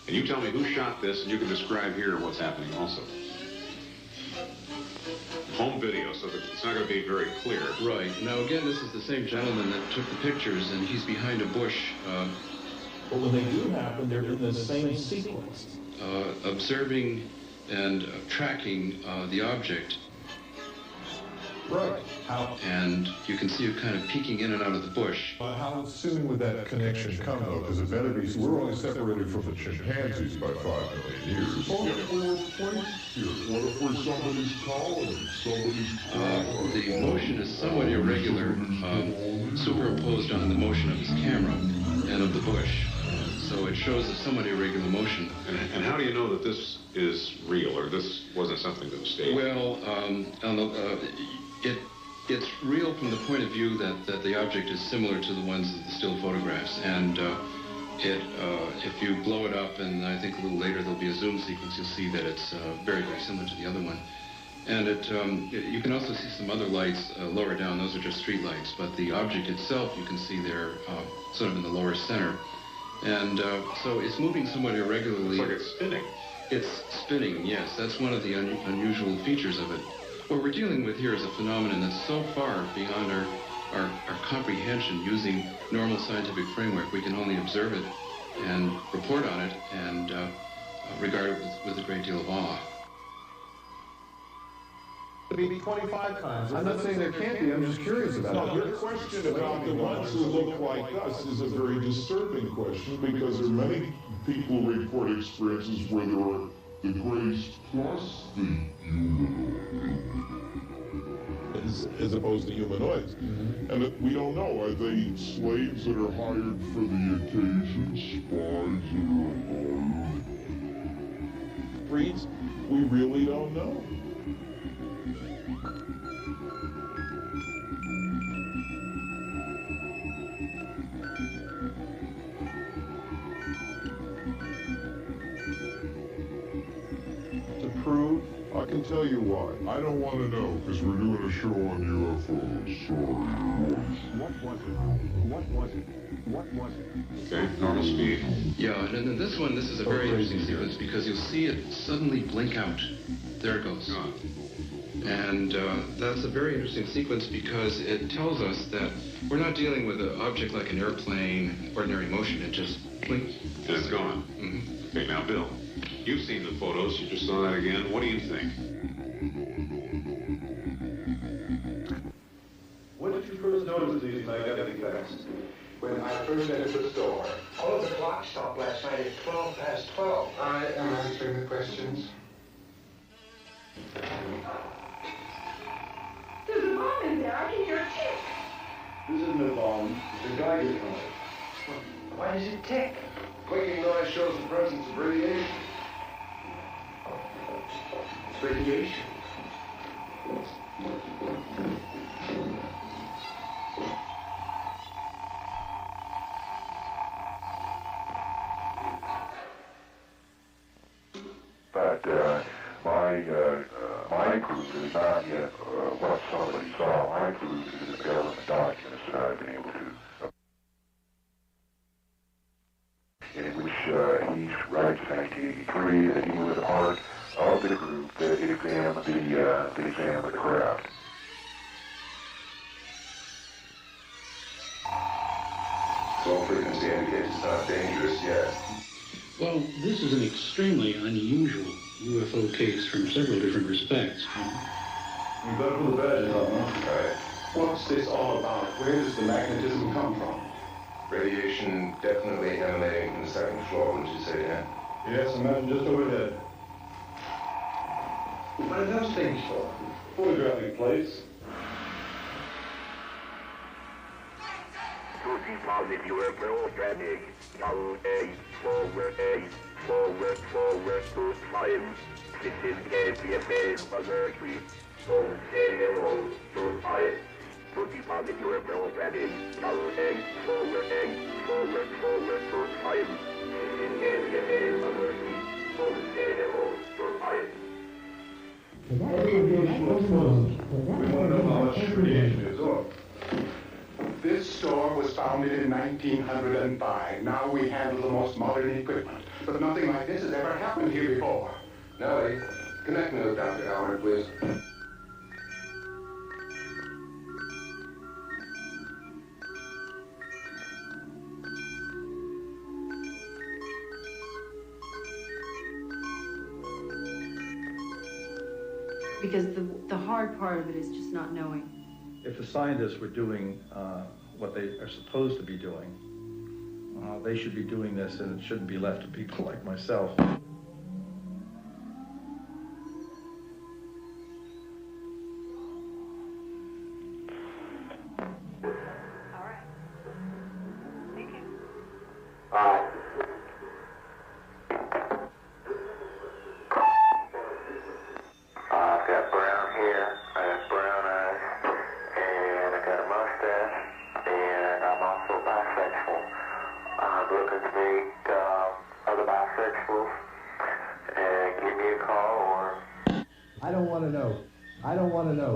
and you tell me who shot this, and you can describe here what's happening also. Home video, so that it's not going to be very clear. Right. Now, again, this is the same gentleman that took the pictures, and he's behind a bush. But when they do happen, they're in the same sequence. Observing and tracking the object. Right. How? And you can see it kind of peeking in and out of the bush. How soon would that connection come, though? Because it better be, we're only separated from the chimpanzees by 5 million years. What if we're placed here? What if we're somebody's colony, somebody's The motion is somewhat irregular, superimposed on the motion of his camera and of the bush. So it shows a somewhat irregular motion. And how do you know that this is real, or this wasn't something that was staged? Well, it's real from the point of view that the object is similar to the ones of the still photographs. And if you blow it up, and I think a little later there'll be a zoom sequence, you'll see that it's very, very similar to the other one. And you can also see some other lights lower down. Those are just street lights. But the object itself, you can see there sort of in the lower center. And so it's moving somewhat irregularly. It's like it's spinning. It's spinning, yes. That's one of the unusual features of it. What we're dealing with here is a phenomenon that's so far beyond our comprehension using normal scientific framework. We can only observe it and report on it and regard it with a great deal of awe. Maybe 25 times. I'm not saying there can't be, I'm just curious about it. Your question about the ones who look like us is a very disturbing question, because there are many people who report experiences where there are the grays plus the humanoid, as opposed to humanoids. And we don't know, are they slaves that are hired for the occasion, spies that are hired? Breeds, we really don't know. Prove? I can tell you why. I don't want to know, because we're doing a show on UFOs. Sorry. What was it? What was it? What was it? Okay, normal speed. Yeah, and then this one, this is a very interesting sequence because you'll see it suddenly blink out. There it goes. And that's a very interesting sequence because it tells us that we're not dealing with an object like an airplane, ordinary motion. It just blinks. And it's gone. Okay, now, Bill, you've seen the photos. You just saw that again. What do you think? When did you first notice these magnetic effects? When I first entered the store. Oh, the clock stopped last night at 12 past 12. I am answering the questions. There's a bomb in there. I can hear it tick. This isn't a bomb. It's a Geiger counter. Why does it tick? Clicking noise shows the presence of radiation. It's radiation. But my group is not yet what somebody saw. My group is the government documents that I've been able to, in which he writes in 1983 that he was a part of the group that examined the craft. Low frequency indicates it's not dangerous yet. Well, this is an extremely unusual UFO case from several different respects. You better pull the badges up, huh? Right. What's this all about? Where does the magnetism come from? Radiation definitely emanating from the second floor, wouldn't you say, Dan? Yes, imagine just overhead. What are those things for? Photographing plates. We want to know how much radiation is absorbed. This store was founded in 1905. Now we handle the most modern equipment. But nothing like this has ever happened here before. Nellie, connect me with Dr. Howard, please. Because the hard part of it is just not knowing. If the scientists were doing what they are supposed to be doing, they should be doing this, and it shouldn't be left to people like myself.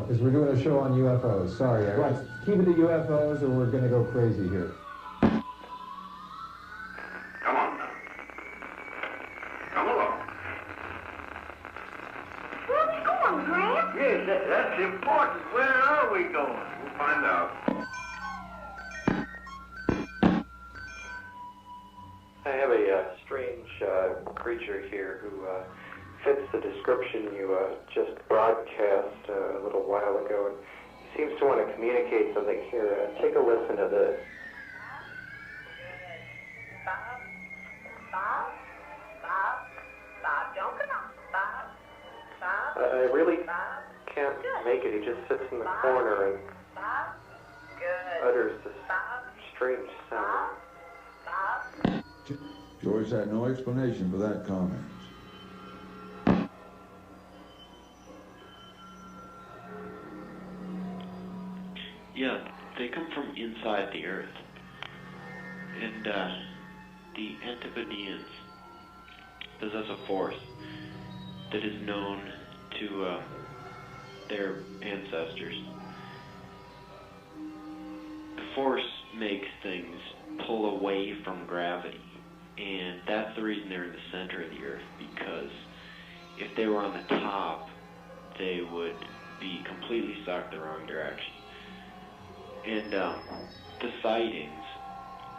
Because we're doing a show on UFOs. Sorry, right. Keep it to UFOs or we're going to go crazy here. Come on now. Come along. Where are we going, Grant? Yes, that's important. Where are we going? We'll find out. I have a strange creature here who fits the description you just broadcast a little while ago, and he seems to want to communicate something here. Take a listen to this. Bob, don't come on. Bob. I really can't make it. He just sits in the corner and utters this strange sound. Joyce had no explanation for that comment. Yeah, they come from inside the Earth. And the Antipodeans possess a force that is known to their ancestors. The force makes things pull away from gravity, and that's the reason they're in the center of the Earth, because if they were on the top, they would be completely sucked the wrong direction. And the sightings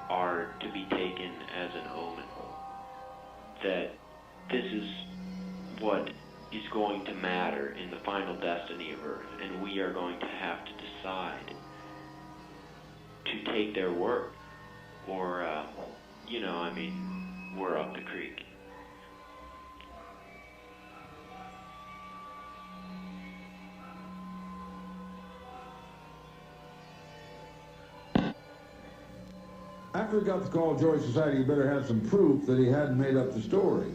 are to be taken as an omen that this is what is going to matter in the final destiny of Earth, and we are going to have to decide to take their word, or, we're up the creek. After he got the call, Joyce decided he better have some proof that he hadn't made up the story.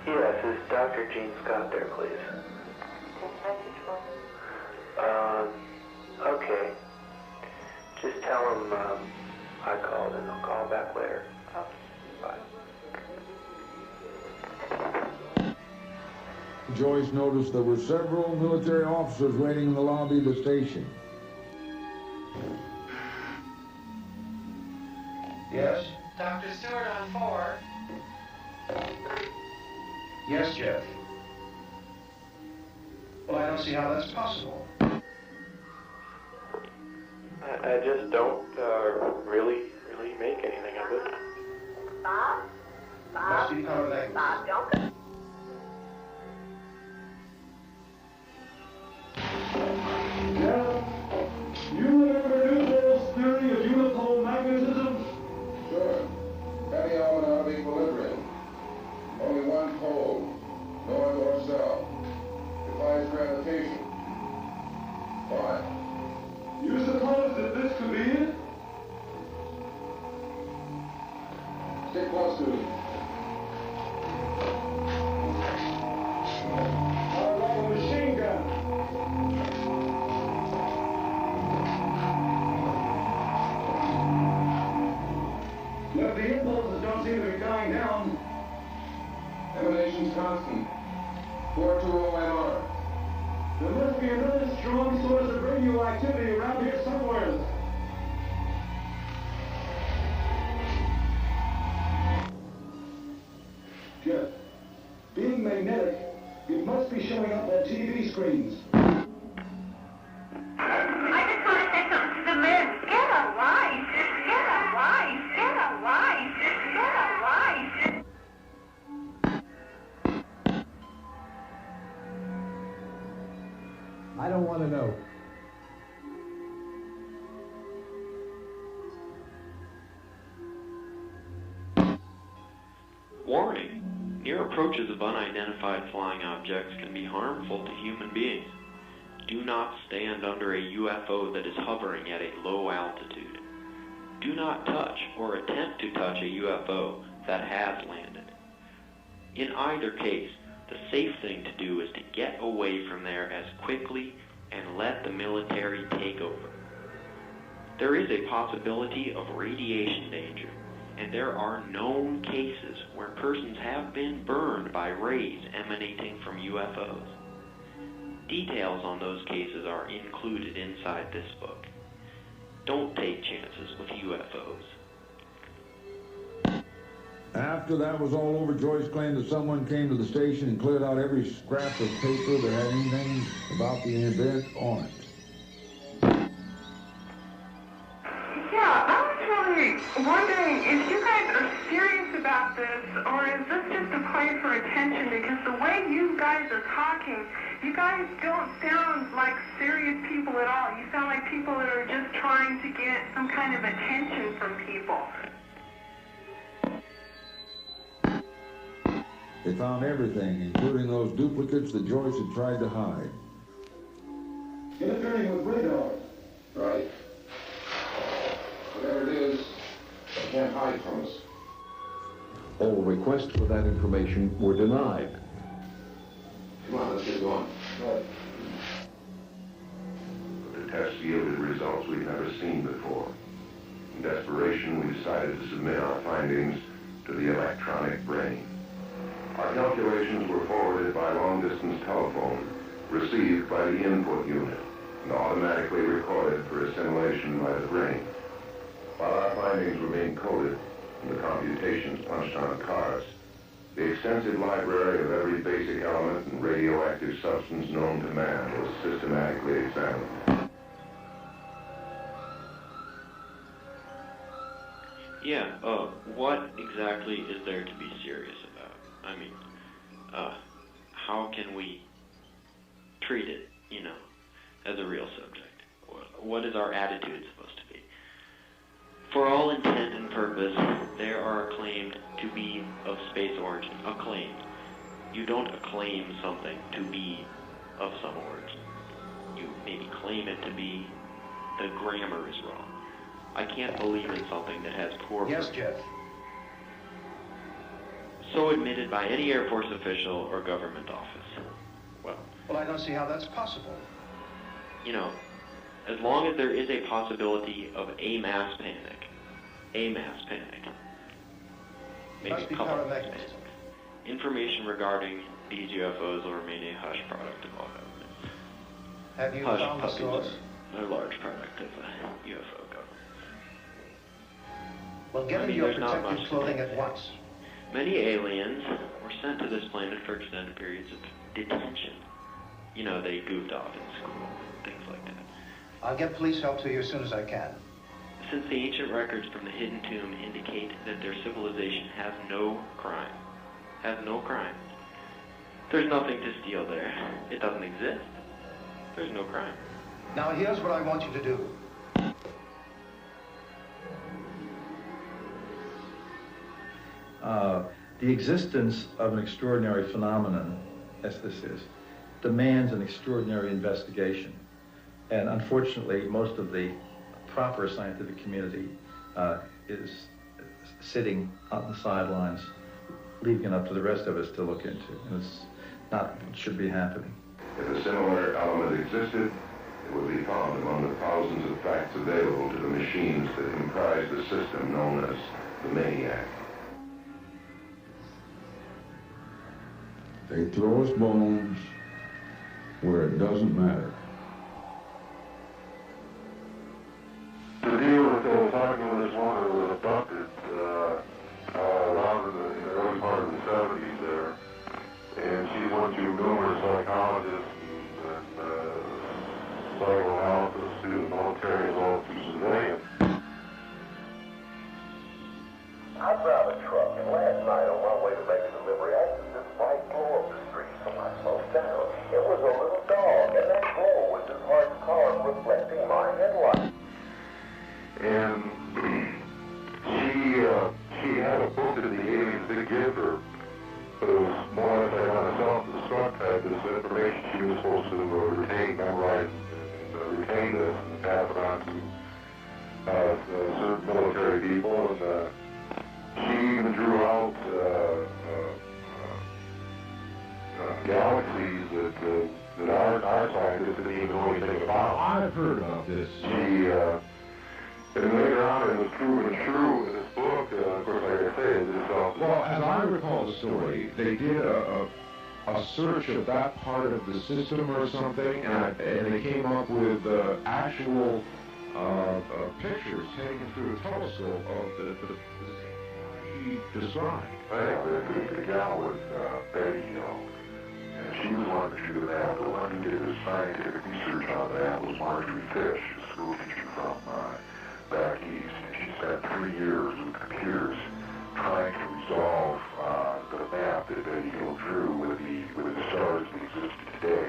Yes, is Dr. Gene Scott there, please? Okay. Just tell him I called and I'll call back later. Bye. Joyce noticed there were several military officers waiting in the lobby of the station. Yes? Dr. Stewart on 4. Yes, Jeff. Well, I don't see how that's possible. I just don't really make anything of it. Bob? Must be power language. Bob, don't. Yeah? You remember Newton's theory of uniform magnetism? Sure. Any element out of equilibrium. Only one pole, north or south. Defies gravitation. Why? You suppose that this could be it? Stick close to it. How about a machine gun? But the impulses don't seem to be dying down. Emanation's constant. 420 There must be another strong source of radioactivity around here somewhere. Jeff, being magnetic, it must be showing up on TV screens. I just want to say something to the men. Get a life. Get a life. Get a life. Get a life. I don't want to know. Warning. Near approaches of unidentified flying objects can be harmful to human beings. Do not stand under a UFO that is hovering at a low altitude. Do not touch or attempt to touch a UFO that has landed. In either case, the safe thing to do is to get away from there as quickly and let the military take over. There is a possibility of radiation danger, and there are known cases where persons have been burned by rays emanating from UFOs. Details on those cases are included inside this book. Don't take chances with UFOs. After that was all over, Joyce claimed that someone came to the station and cleared out every scrap of paper that had anything about the event on it. Yeah, I was really wondering if you guys are serious about this, or is this just a play for attention? Because the way you guys are talking, you guys don't sound like serious people at all. You sound like people that are just trying to get some kind of attention from people. They found everything, including those duplicates that Joyce had tried to hide. Interfering with radar. Right. Whatever it is, they can't hide from us. All requests for that information were denied. Come on, let's get going. Right. The test yielded results we've never seen before. In desperation, we decided to submit our findings to the electronic brain. Our calculations were forwarded by long-distance telephone, received by the input unit, and automatically recorded for assimilation by the brain. While our findings were being coded and the computations punched on cards, the extensive library of every basic element and radioactive substance known to man was systematically examined. Yeah, what exactly is there to be serious about? I mean, how can we treat it, as a real subject? What is our attitude supposed to be? For all intent and purpose, there are acclaimed to be of space origin. Acclaimed. You don't acclaim something to be of some origin. You maybe claim it to be. The grammar is wrong. I can't believe in something that has poor Yes, proof. Jeff. So admitted by any Air Force official or government office. Well, I don't see how that's possible. As long as there is a possibility of a mass panic, maybe Must a be couple of paramagnetism. information regarding these UFOs will remain a hush product of all governments. Have you Hush found the puppies source? are a large product of UFO government. Well, get into your there's not protective much clothing at once. Many aliens were sent to this planet for extended periods of detention. You know, they goofed off in school, things like that. I'll get police help to you as soon as I can. Since the ancient records from the hidden tomb indicate that their civilization has no crime, there's nothing to steal there. It doesn't exist. There's no crime. Now here's what I want you to do. The existence of an extraordinary phenomenon, as this is, demands an extraordinary investigation. And unfortunately, most of the proper scientific community is sitting on the sidelines, leaving it up to the rest of us to look into. And it's not what should be happening. If a similar element existed, it would be found among the thousands of facts available to the machines that comprise the system known as the Maniac. They throw us bones where it doesn't matter. The deal that they were talking with this woman who was abducted around in the early part of the 70s there, and she went to numerous psychologists and psychoanalysis through the military as well as through civilian. I drive a truck, and last night on my way to make a delivery, I see this bright glow up the street, so I slowed down. It was a little dog, and that glow was his hard color reflecting my headlight. And she had a book that the aliens did give her, but it was more or less like on a self-destruct type. This information she was supposed to retain, memorize, and retain this and pass it on to certain military people. And she even drew out galaxies that our scientists didn't even know anything about. I've heard of this. And later on, it was proven true in this book. Of course, like I say, it's well, as I recall the story, they did a search of that part of the system or something, and they came up with actual pictures taken through a telescope of the he described. The gal was Betty, and she was one that she was after. The one who did the scientific research on that was Marjorie Fish, a school teacher from back east. And she spent 3 years with computers trying to resolve the map that Betty Hill drew with the stars that exist today.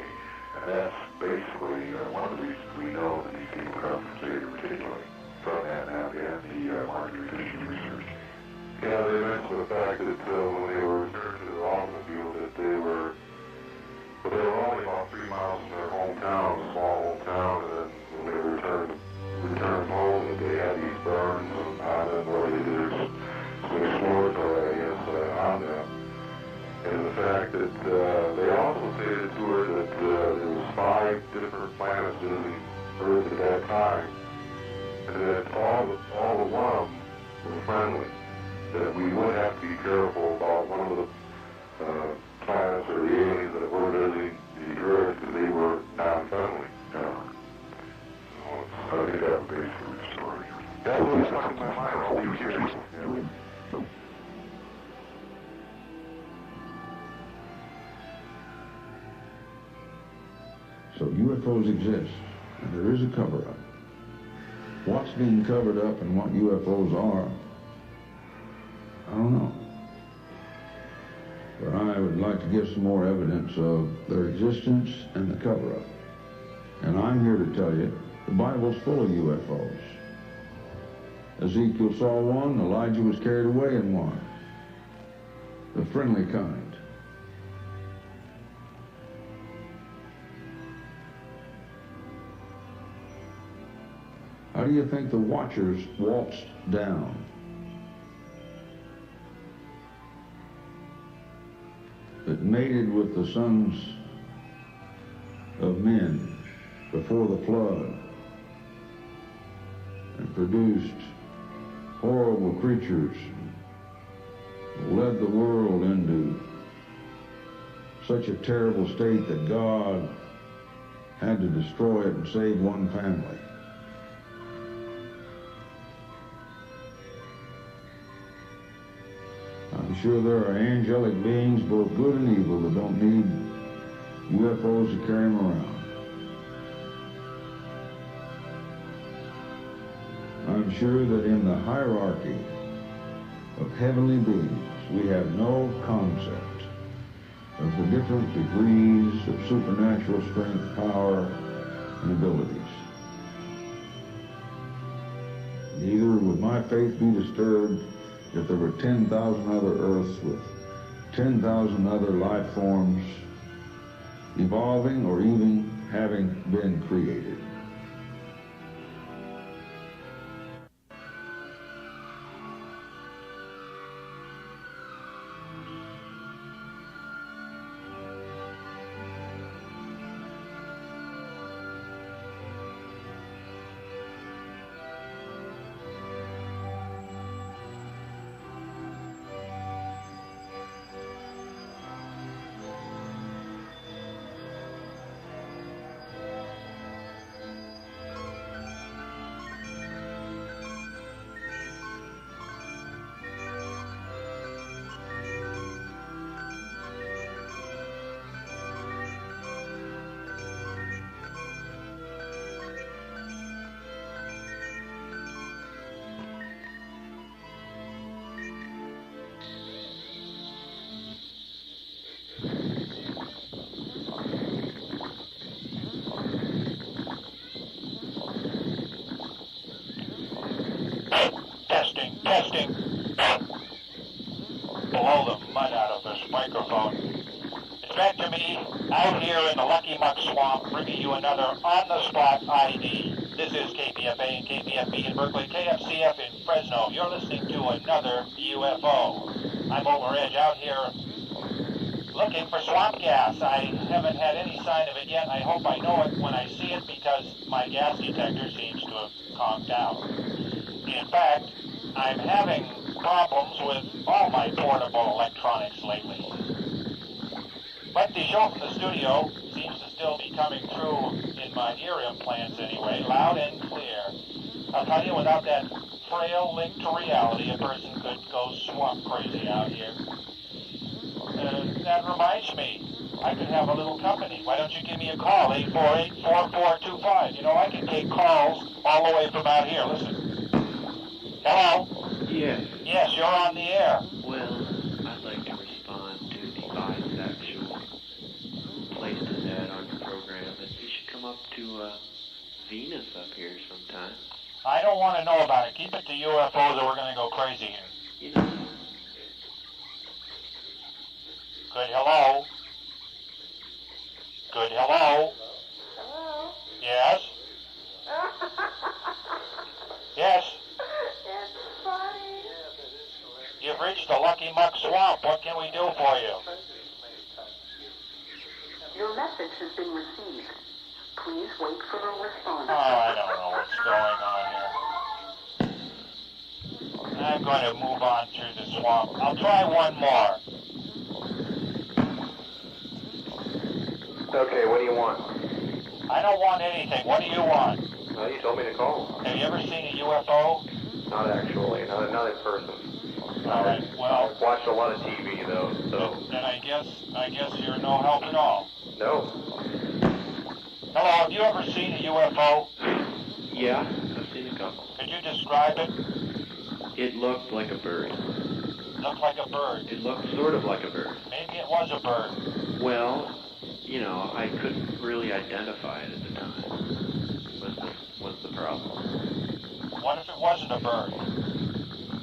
And that's basically one of the reasons we know that these people come from Zeta Reticuli, from that map and the Marjorie Fish research. Yeah, they mentioned the fact that when they were returned to their automobile, that they were only about 3 miles from their hometown, a small hometown, and then when they returned home, that they had these burns on them where they did some exploratory, I guess, on them. And the fact that they also stated to her that there was 5 different planets visiting Earth at that time, and that all the one of them were friendly. That we would have to be careful about one of the planets or the aliens that were visiting the Earth because they were non-friendly. I think that was basically the story. That's what stuck in my mind all these years. So UFOs exist, and there is a cover-up. What's being covered up and what UFOs are, I don't know. But I would like to give some more evidence of their existence and the cover-up. And I'm here to tell you, the Bible's full of UFOs. Ezekiel saw one, Elijah was carried away in one. The friendly kind. How do you think the Watchers waltzed down? That mated with the sons of men before the flood and produced horrible creatures, led the world into such a terrible state that God had to destroy it and save one family. I'm I'm sure there are angelic beings, both good and evil, that don't need UFOs to carry them around. I'm sure that in the hierarchy of heavenly beings, we have no concept of the different degrees of supernatural strength, power, and abilities. Neither would my faith be disturbed if there were 10,000 other Earths with 10,000 other life forms evolving or even having been created. Testing. Blow the mud out of this microphone. It's back to me, out here in the Lucky Muck Swamp, bringing you another on-the-spot ID. This is KPFA and KPFB in Berkeley, KFCF in Fresno. You're listening to another UFO. I'm over edge out here looking for swamp gas. I haven't had any sign of it yet. I hope I know it when I see it because my gas detector seems to have conked out. In fact, I'm having problems with all my portable electronics lately. But the show from the studio seems to still be coming through in my ear implants anyway, loud and clear. I'll tell you, without that frail link to reality, a person could go swamp crazy out here. That reminds me, I could have a little company. Why don't you give me a call, 848-4425. You know, I can take calls all the way from out here. Listen. Hello? Yes. Yes, you're on the air. Well, I'd like to respond to the bisexual placed his ad on your program that you should come up to Venus up here sometime. I don't want to know about it. Keep it to UFOs or we're going to go crazy here. You know. Good hello? Good hello? Hello? Yes? Yes? It's funny. You've reached the Lucky Muck Swamp. What can we do for you? Your message has been received. Please wait for a response. Oh, I don't know what's going on here. I'm going to move on through the swamp. I'll try one more. Okay, what do you want? I don't want anything. What do you want? Well, you told me to call. Have you ever seen a UFO? Not actually. Not in person. All right, well... I've watched a lot of TV, though, so... Then I guess you're no help at all. No. Hello, have you ever seen a UFO? Yeah, I've seen a couple. Could you describe it? It looked like a bird. Looked like a bird? It looked sort of like a bird. Maybe it was a bird. Well, you know, I couldn't really identify it at the time. Was the problem. What if it wasn't a bird?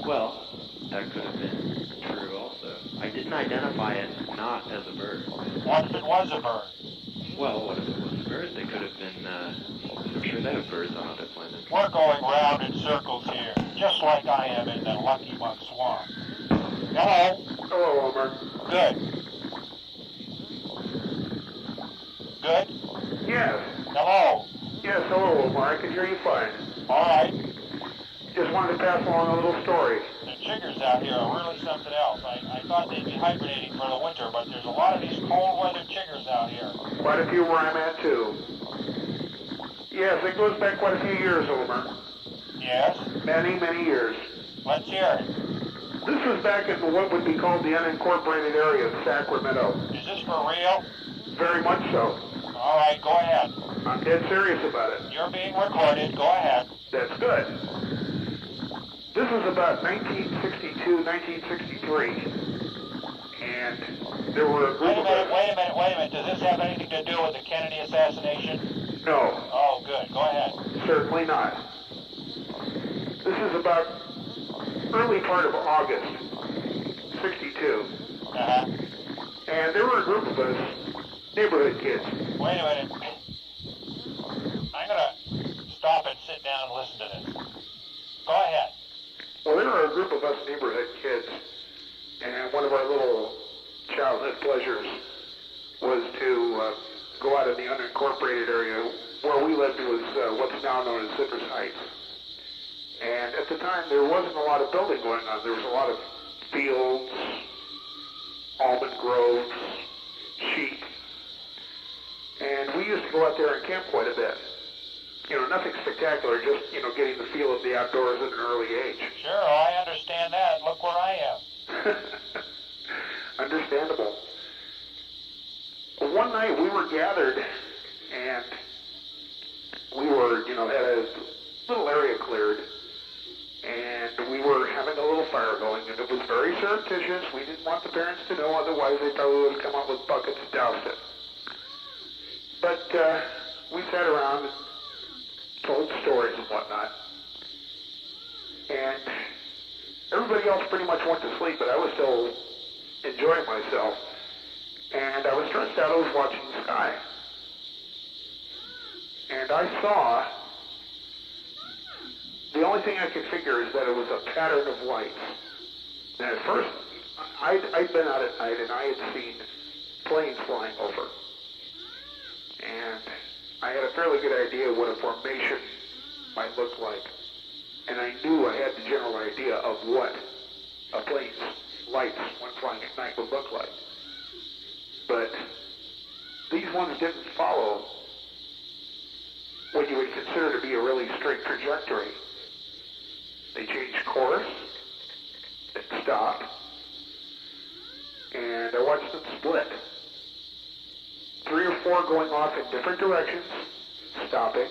Well, that could have been true also. I didn't identify it not as a bird. What if it was a bird? Well, what if it was a bird? They could have been, I'm sure they have birds on other planets. We're going round in circles here, just like I am in the Lucky Muck Swamp. Hello? Hello, Homer. Good. Good? Yes. Hello? Yes, hello, Homer. I can hear you fine. All right. Just wanted to pass along a little story. The chiggers out here are really something else. I thought they'd be hibernating for the winter, but there's a lot of these cold weather chiggers out here. Quite a few where I'm at, too. Yes, it goes back quite a few years, Homer. Yes? Many, many years. Let's hear it. This was back in what would be called the unincorporated area of Sacramento. Is this for real? Very much so. All right, go ahead. I'm dead serious about it. You're being recorded. Go ahead. That's good. This was about 1962, 1963. And there were a group of us. Wait a minute. Does this have anything to do with the Kennedy assassination? No. Oh, good. Go ahead. Certainly not. This is about early part of August, 62. Uh-huh. And there were a group of us, neighborhood kids. Wait a minute. I'm going to stop and sit down and listen to this. Go ahead. Well, there were a group of us neighborhood kids, and one of our little childhood pleasures was to go out in the unincorporated area. Where we lived was what's now known as Citrus Heights. And at the time, there wasn't a lot of building going on. There was a lot of fields, almond groves, sheep. And we used to go out there and camp quite a bit. You know, nothing spectacular, just, you know, getting the feel of the outdoors at an early age. Sure, I understand that. Look where I am. Understandable. One night we were gathered and we were, you know, had a little area cleared and we were having a little fire going and it was very surreptitious. We didn't want the parents to know, otherwise they probably would have come out with buckets and doused it. But we sat around and told stories and whatnot. And everybody else pretty much went to sleep, but I was still enjoying myself. And I was stressed out. I was watching the sky. And I saw, the only thing I could figure is that it was a pattern of lights. And at first, I'd been out at night and I had seen planes flying over. And I had a fairly good idea what a formation might look like. And I knew I had the general idea of what a plane's lights when flying at night would look like. But these ones didn't follow what you would consider to be a really straight trajectory. They changed course, they stopped, and I watched them split. 3 or 4 going off in different directions, stopping,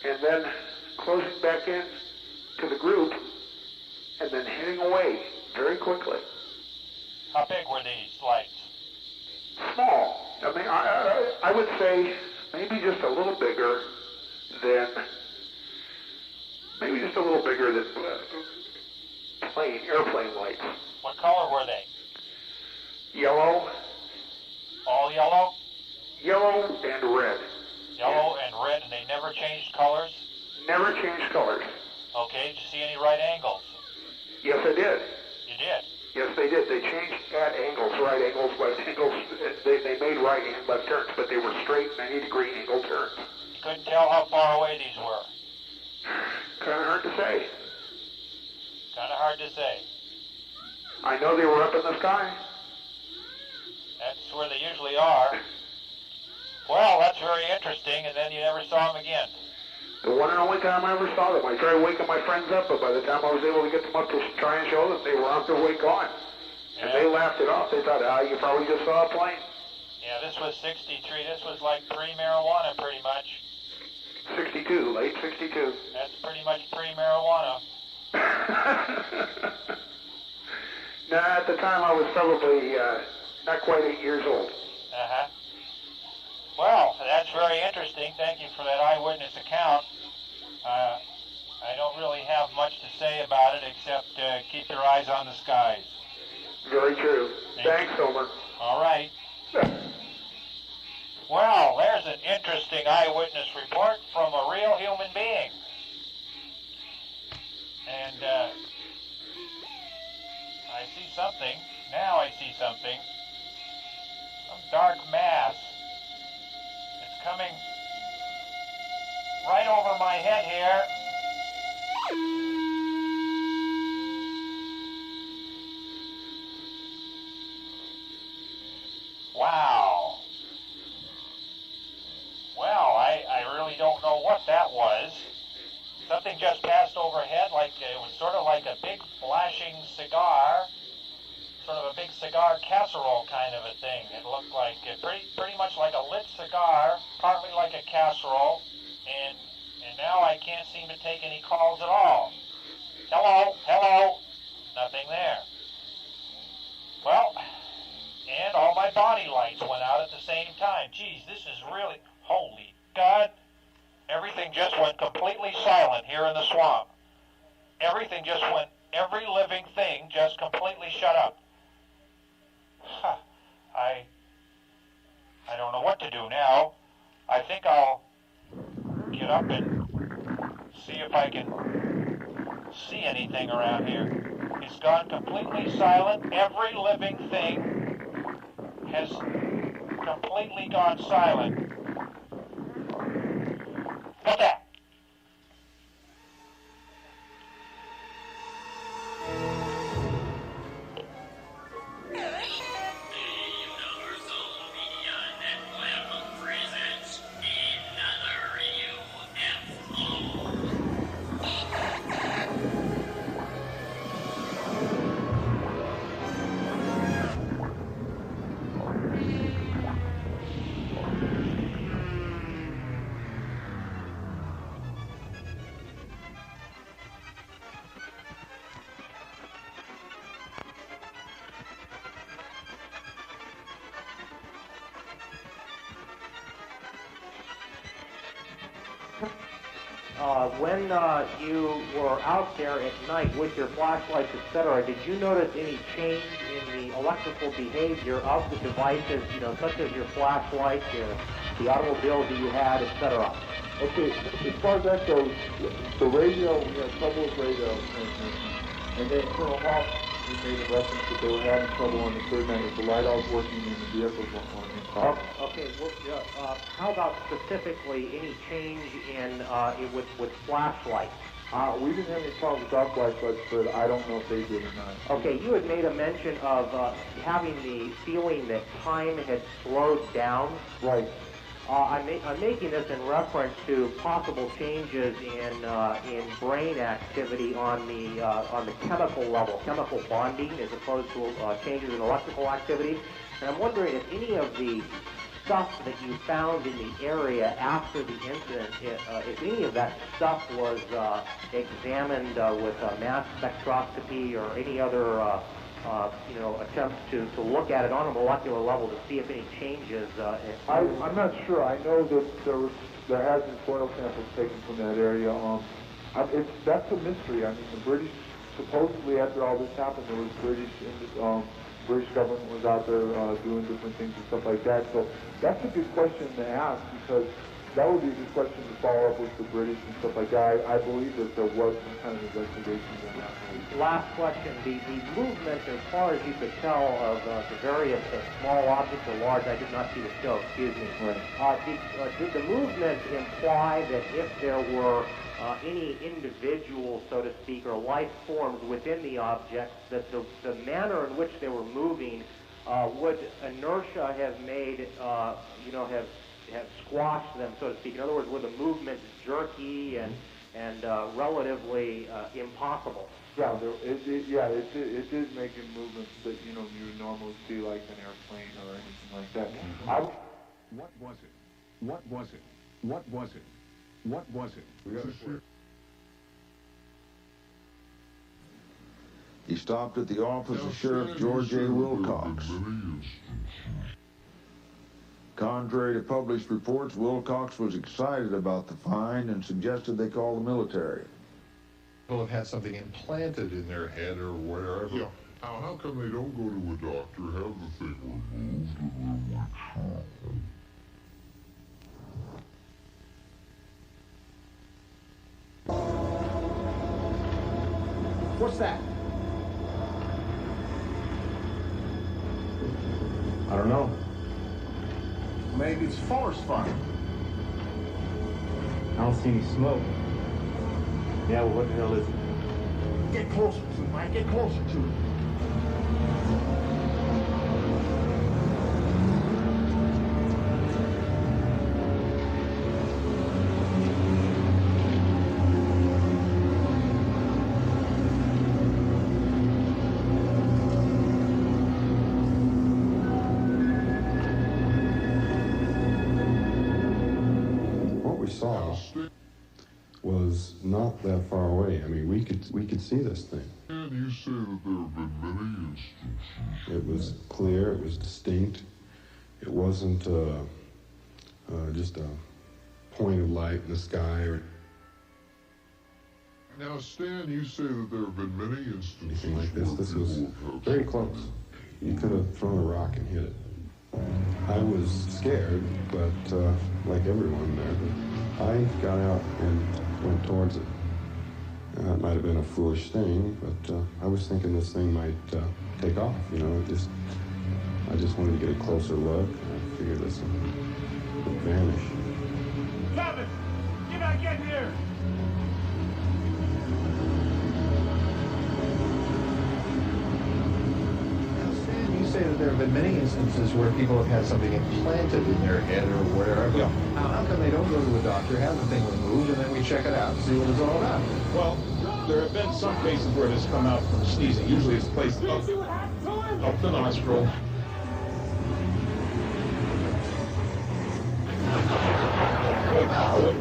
and then closing back in to the group, and then heading away very quickly. How big were these lights? Small. I mean, I would say maybe just a little bigger than airplane lights. What color were they? Yellow. All yellow? Yellow and red. Yellow and red, and they never changed colors? Never changed colors. Okay, did you see any right angles? Yes, I did. You did? Yes, they did. They changed at angles, right angles, left angles. They made right and left turns, but they were straight 90-degree angle turns. You couldn't tell how far away these were? Kind of hard to say. Kind of hard to say. I know they were up in the sky. That's where they usually are. Well, that's very interesting, and then you never saw them again. The one and only time I ever saw them. I tried waking my friends up, but by the time I was able to get them up to try and show them, they were on their way gone. And they laughed it off. They thought, you probably just saw a plane. Yeah, this was 63. This was like pre-marijuana, pretty much. 62, late 62. That's pretty much pre-marijuana. Nah, at the time I was probably not quite 8 years old. Uh-huh. Well, that's very interesting. Thank you for that eyewitness account. I don't really have much to say about it except keep your eyes on the skies. Very true. Thanks, Homer. All right. Well, there's an interesting eyewitness report from a real human being. And I see something. Now I see something. Some dark mass. It's coming right over my head here. Wow. Well, I really don't know what that was. Something just passed overhead, like it was sort of like a cigar casserole kind of a thing. It looked like pretty much like a lit cigar, partly like a casserole, and now I can't seem to take any calls at all. Hello, hello, nothing there. Well, and all my body lights went out at the same time. Geez, this is really, holy God. Everything just went completely silent here in the swamp. Everything just went, every living thing just completely shut up. Huh. I don't know what to do now. I think I'll get up and see if I can see anything around here. It's gone completely silent. Every living thing has completely gone silent. What's that? When you were out there at night with your flashlights, etc., did you notice any change in the electrical behavior of the devices, you know, such as your flashlight, the automobiles that you had, etc.? Okay, as far as that goes, the radio, we had trouble with radio transmission. And then Colonel Hawk, we made a reference that they were having trouble on the third night with the light-outs working and the vehicles weren't working. Okay, well, how about specifically any change in with flashlights? We didn't have any problems with our flashlights, but I don't know if they did or not. Okay, you had made a mention of having the feeling that time had slowed down. Right. I'm making this in reference to possible changes in brain activity on the chemical level, chemical bonding, as opposed to changes in electrical activity. And I'm wondering if any of the stuff that you found in the area after the incident, if any of that stuff was examined with mass spectroscopy or any other attempts to look at it on a molecular level to see if any changes. I'm not sure. I know that there has been soil samples taken from that area. That's a mystery. I mean, the British, supposedly after all this happened, there was British government was out there doing different things and stuff like that. So that's a good question to ask, because that would be a good question to follow up with the British and stuff like that. I believe that there was some kind of investigation going on. Last question. The movement, as far as you could tell, of the various small objects or large, I did not see the show, excuse me. Right. Did the movement imply that if there were any individual, so to speak, or life forms within the objects, that the manner in which they were moving would inertia have made, have squashed them, so to speak? In other words, were the movements jerky and relatively impossible? Yeah, it did make movements that you would normally see like an airplane or anything like that. What was it? What was it? What was it? What was it? He stopped at the office of Sheriff George A. Wilcox. Contrary to published reports, Wilcox was excited about the find and suggested they call the military. People have had something implanted in their head or wherever. Yeah. How come they don't go to a doctor, have the thing removed, and then we try? What's that? I don't know. Maybe it's forest fire. I don't see any smoke. Yeah, well, what the hell is it? Get closer to it, Mike. Get closer to it. saw was not that far away. I mean, we could see this thing. And you say that there have been many instances. It was clear, it was distinct. It wasn't just a point of light in the sky. Or Now, Stan, you say that there have been many instances. Anything like this. This was very close. You could have thrown a rock and hit it. I was scared, but like everyone there, I got out and went towards it. It might have been a foolish thing, but I was thinking this thing might take off, you know. I just wanted to get a closer look, and I figured this would vanish. Travis, get back in here! You say that there have been many instances where people have had something implanted in their head or wherever. Yeah. How come they don't go to a doctor, have the thing removed, and then we check it out and see what it's all about? Well, there have been some cases where it has come out from sneezing. Usually it's placed up the nostril.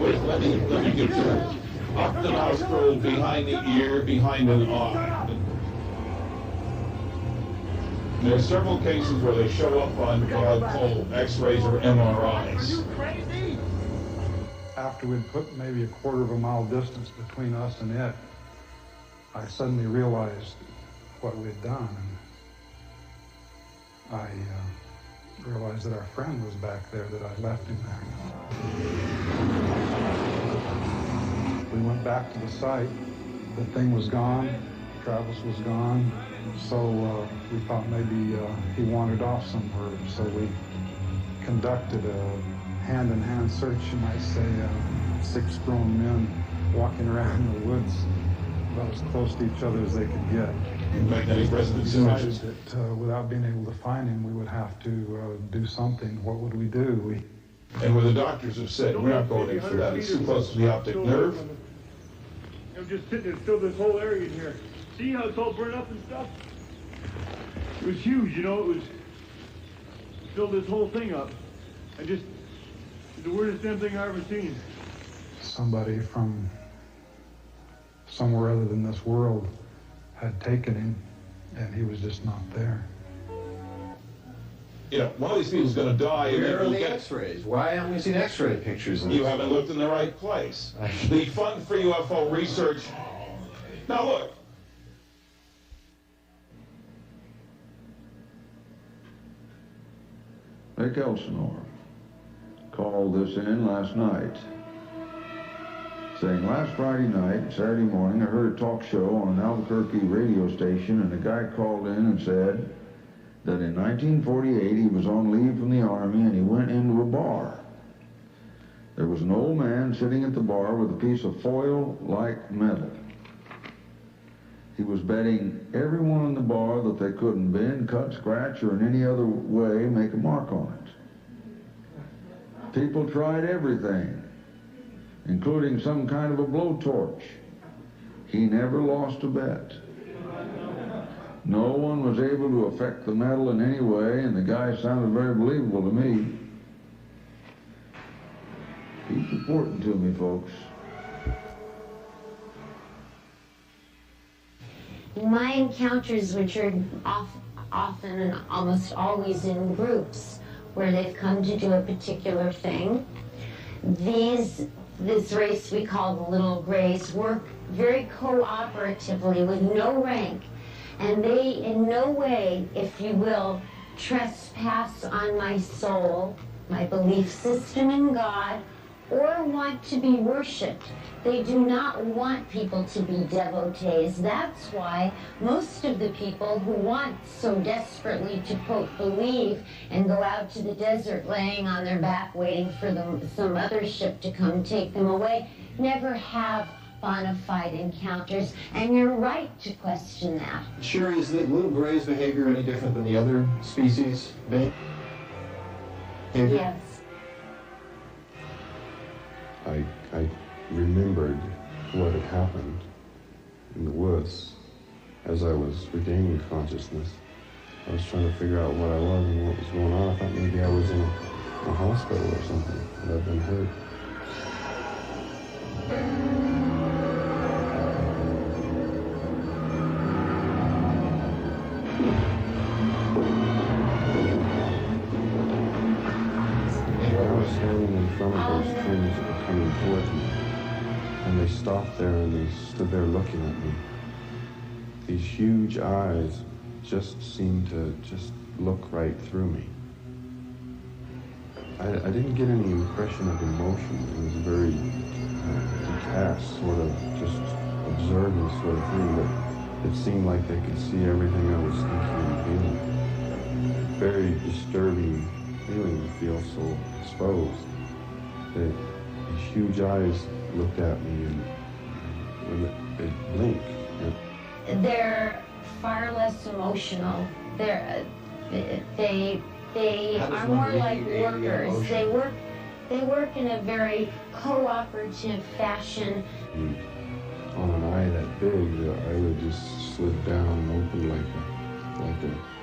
Wait, let me get to it. Up the nostril, behind the ear, behind an eye. There are several cases where they show up on what I call X-rays or MRIs. After we'd put maybe a quarter of a mile distance between us and it, I suddenly realized what we had done, and I realized that our friend was back there, that I left him there. We went back to the site. The thing was gone. Travis was gone. So we thought maybe he wandered off somewhere. So we conducted a hand-in-hand search, you might say, 6 grown men walking around in the woods about as close to each other as they could get. Magnetic resonance images. That without being able to find him, we would have to do something. What would we do? And where the doctors have said, we're not going in for that, it's too close to the optic nerve. I'm just sitting there, still this whole area in here. See how it's all burned up and stuff? It was huge, you know, it was filled this whole thing up. It's the weirdest damn thing I've ever seen. Somebody from somewhere other than this world had taken him, and he was just not there. You know, one of these people is going to die. Where are the X-rays? Why haven't we seen X-ray pictures of this? You haven't looked in the right place. The Fund for UFO Research. Now look. Rick Elsinore called this in last night, saying, last Friday night, Saturday morning, I heard a talk show on an Albuquerque radio station, and a guy called in and said that in 1948 he was on leave from the Army and he went into a bar. There was an old man sitting at the bar with a piece of foil-like metal. He was betting everyone in the bar that they couldn't bend, cut, scratch, or in any other way make a mark on it. People tried everything, including some kind of a blowtorch. He never lost a bet. No one was able to affect the metal in any way, and the guy sounded very believable to me. Keep reporting to me, folks. My encounters, which are often and almost always in groups, where they've come to do a particular thing, this race we call the Little Grays work very cooperatively with no rank, and they in no way, if you will, trespass on my soul, my belief system in God, or want to be worshipped. They do not want people to be devotees. That's why most of the people who want so desperately to, quote, believe and go out to the desert laying on their back waiting for some other ship to come take them away never have bona fide encounters. And you're right to question that. Sherry, is the Little Gray's behavior any different than the other species' behavior? Yes. I remembered what had happened in the woods as I was regaining consciousness. I was trying to figure out what I was and what was going on. I thought maybe I was in a hospital or something, that I'd been hurt. Stopped there and they stood there looking at me. These huge eyes just seemed to just look right through me. I didn't get any impression of emotion. It was a very detached, sort of just observing sort of thing, but it seemed like they could see everything I was thinking and feeling. Very disturbing feeling to feel so exposed. These huge eyes looked at me and they blinked. They're far less emotional. They are more like workers. They work in a very cooperative fashion. On an eye that big, the eyelid just slid down and opened like a.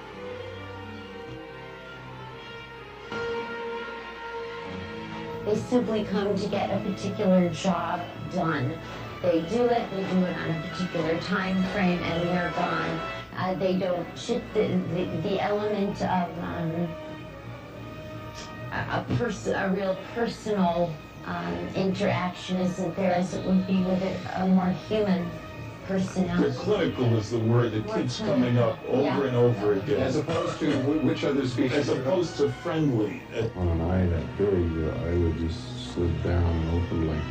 They simply come to get a particular job done. They do it on a particular time frame, and they're gone. They don't shit the element of a real personal interaction isn't there as it would be with a more human personality. The clinical is the word that keeps coming up over and over again. As opposed to which other species? As opposed to friendly. On an eye that big, the eyelid just slid down and opened like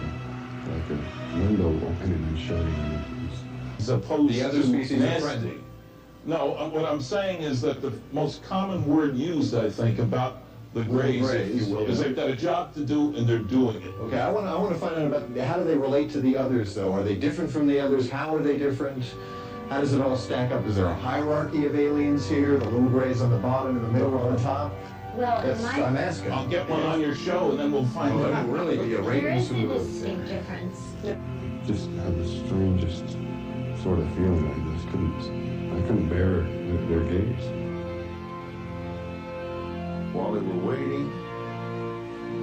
a window opening and shutting. As opposed the other to species nasty. are friendly. No, what I'm saying is that the most common word used, I think, about the Greys, if you will, is they've got a job to do and they're doing it. Okay, I want to find out about how do they relate to the others, though? Are they different from the others? How are they different? How does it all stack up? Is there a hierarchy of aliens here? The little Greys on the bottom, in the middle, on the top? Well, I'm asking. I'll get one on your show and then we'll find out. It will really be a There is a rating. distinct difference. Just had the strangest sort of feeling. I couldn't bear their gaze. While they were waiting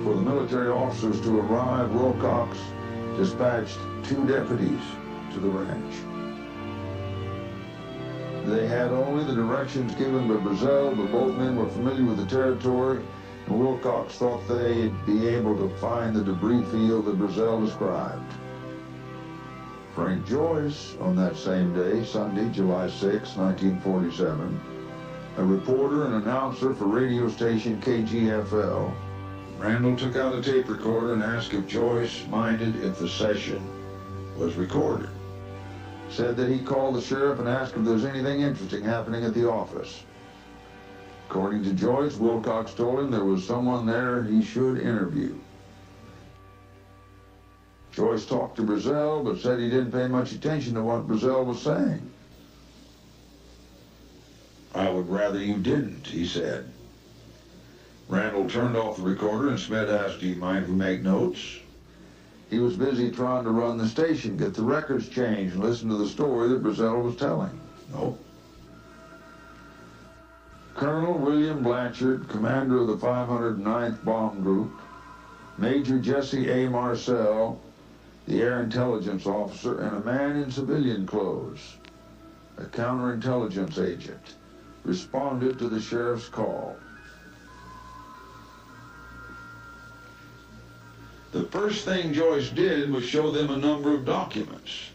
for the military officers to arrive, Wilcox dispatched 2 deputies to the ranch. They had only the directions given by Brazel, but both men were familiar with the territory, and Wilcox thought they'd be able to find the debris field that Brazel described. Frank Joyce, on that same day, Sunday, July 6, 1947, a reporter and announcer for radio station KGFL, Randall took out a tape recorder and asked if Joyce minded if the session was recorded. Said that he called the sheriff and asked if there was anything interesting happening at the office. According to Joyce, Wilcox told him there was someone there he should interview. Joyce talked to Brazel, but said he didn't pay much attention to what Brazel was saying. "I would rather you didn't," he said. Randall turned off the recorder and Smith asked, "Do you mind if we make notes?" He was busy trying to run the station, get the records changed, and listen to the story that Brazel was telling. Nope. Colonel William Blanchard, commander of the 509th Bomb Group, Major Jesse A. Marcel, the air intelligence officer, and a man in civilian clothes, a counterintelligence agent, responded to the sheriff's call. The first thing Joyce did was show them a number of documents,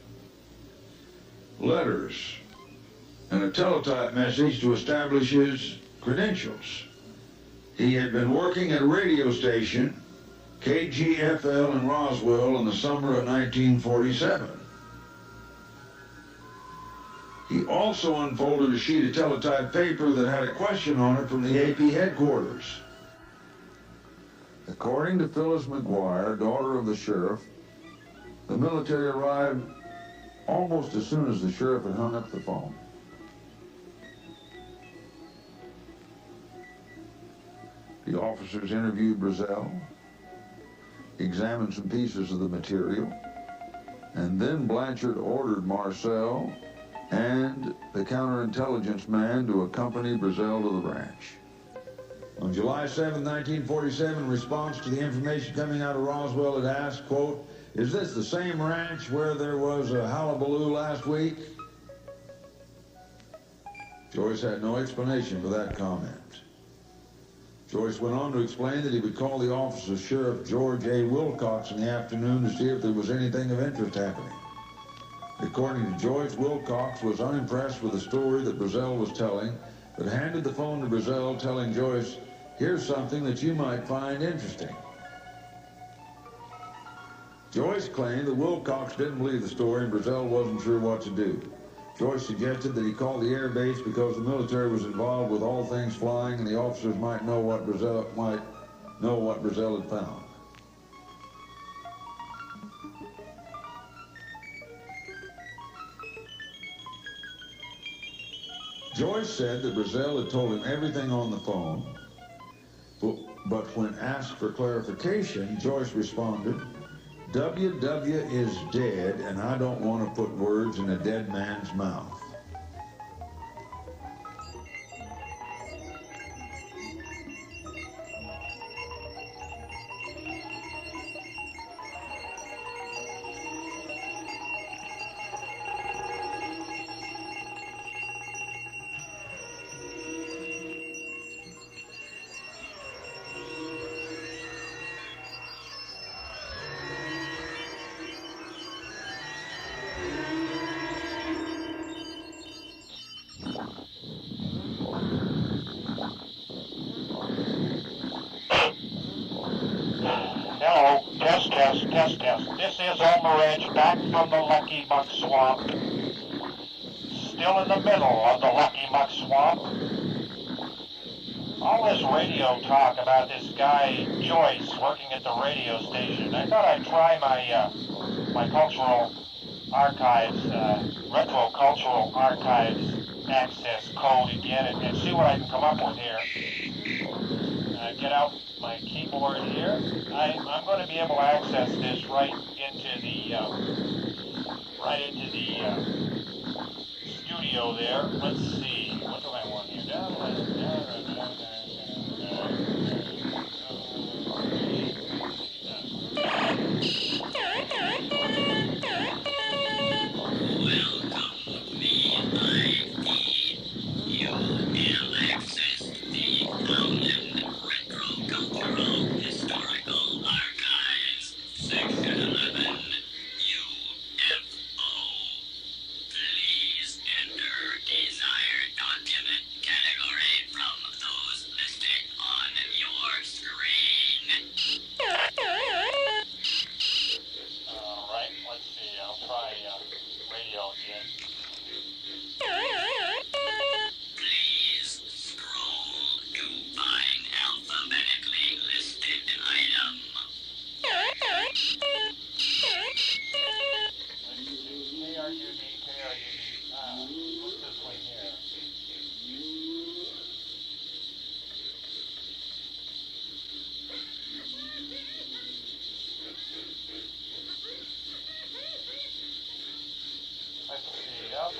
letters, and a teletype message to establish his credentials. He had been working at a radio station, KGFL in Roswell, in the summer of 1947. He also unfolded a sheet of teletype paper that had a question on it from the AP headquarters. According to Phyllis McGuire, daughter of the sheriff, the military arrived almost as soon as the sheriff had hung up the phone. The officers interviewed Brazel, examined some pieces of the material, and then Blanchard ordered Marcel and the counterintelligence man to accompany Brazel to the ranch. On July 7, 1947, in response to the information coming out of Roswell, it asked, quote, Is this the same ranch where there was a hullabaloo last week? Joyce had no explanation for that comment. Joyce went on to explain that he would call the office of Sheriff George A. Wilcox in the afternoon to see if there was anything of interest happening. According to Joyce, Wilcox was unimpressed with the story that બ્યઝલ was telling, but handed the phone to બ્યઝલ, telling Joyce, "Here's something that you might find interesting." Joyce claimed that Wilcox didn't believe the story and બ્યઝલ wasn't sure what to do. Joyce suggested that he call the air base because the military was involved with all things flying and the officers might know what બ્યઝલ had found. Joyce said that બ્યઝલ had told him everything on the phone, but when asked for clarification, Joyce responded, "WW is dead, and I don't want to put words in a dead man's mouth." Test. This is Ūrgeņt back from the Lucky Muck Swamp. Still in the middle of the Lucky Muck Swamp. All this radio talk about this guy, Joyce, working at the radio station. I thought I'd try my cultural archives, retro cultural archives access code again and see what I can come up with here. Get out my keyboard here. I'm going to be able to access this right into the studio there. Let's see. What do I want here?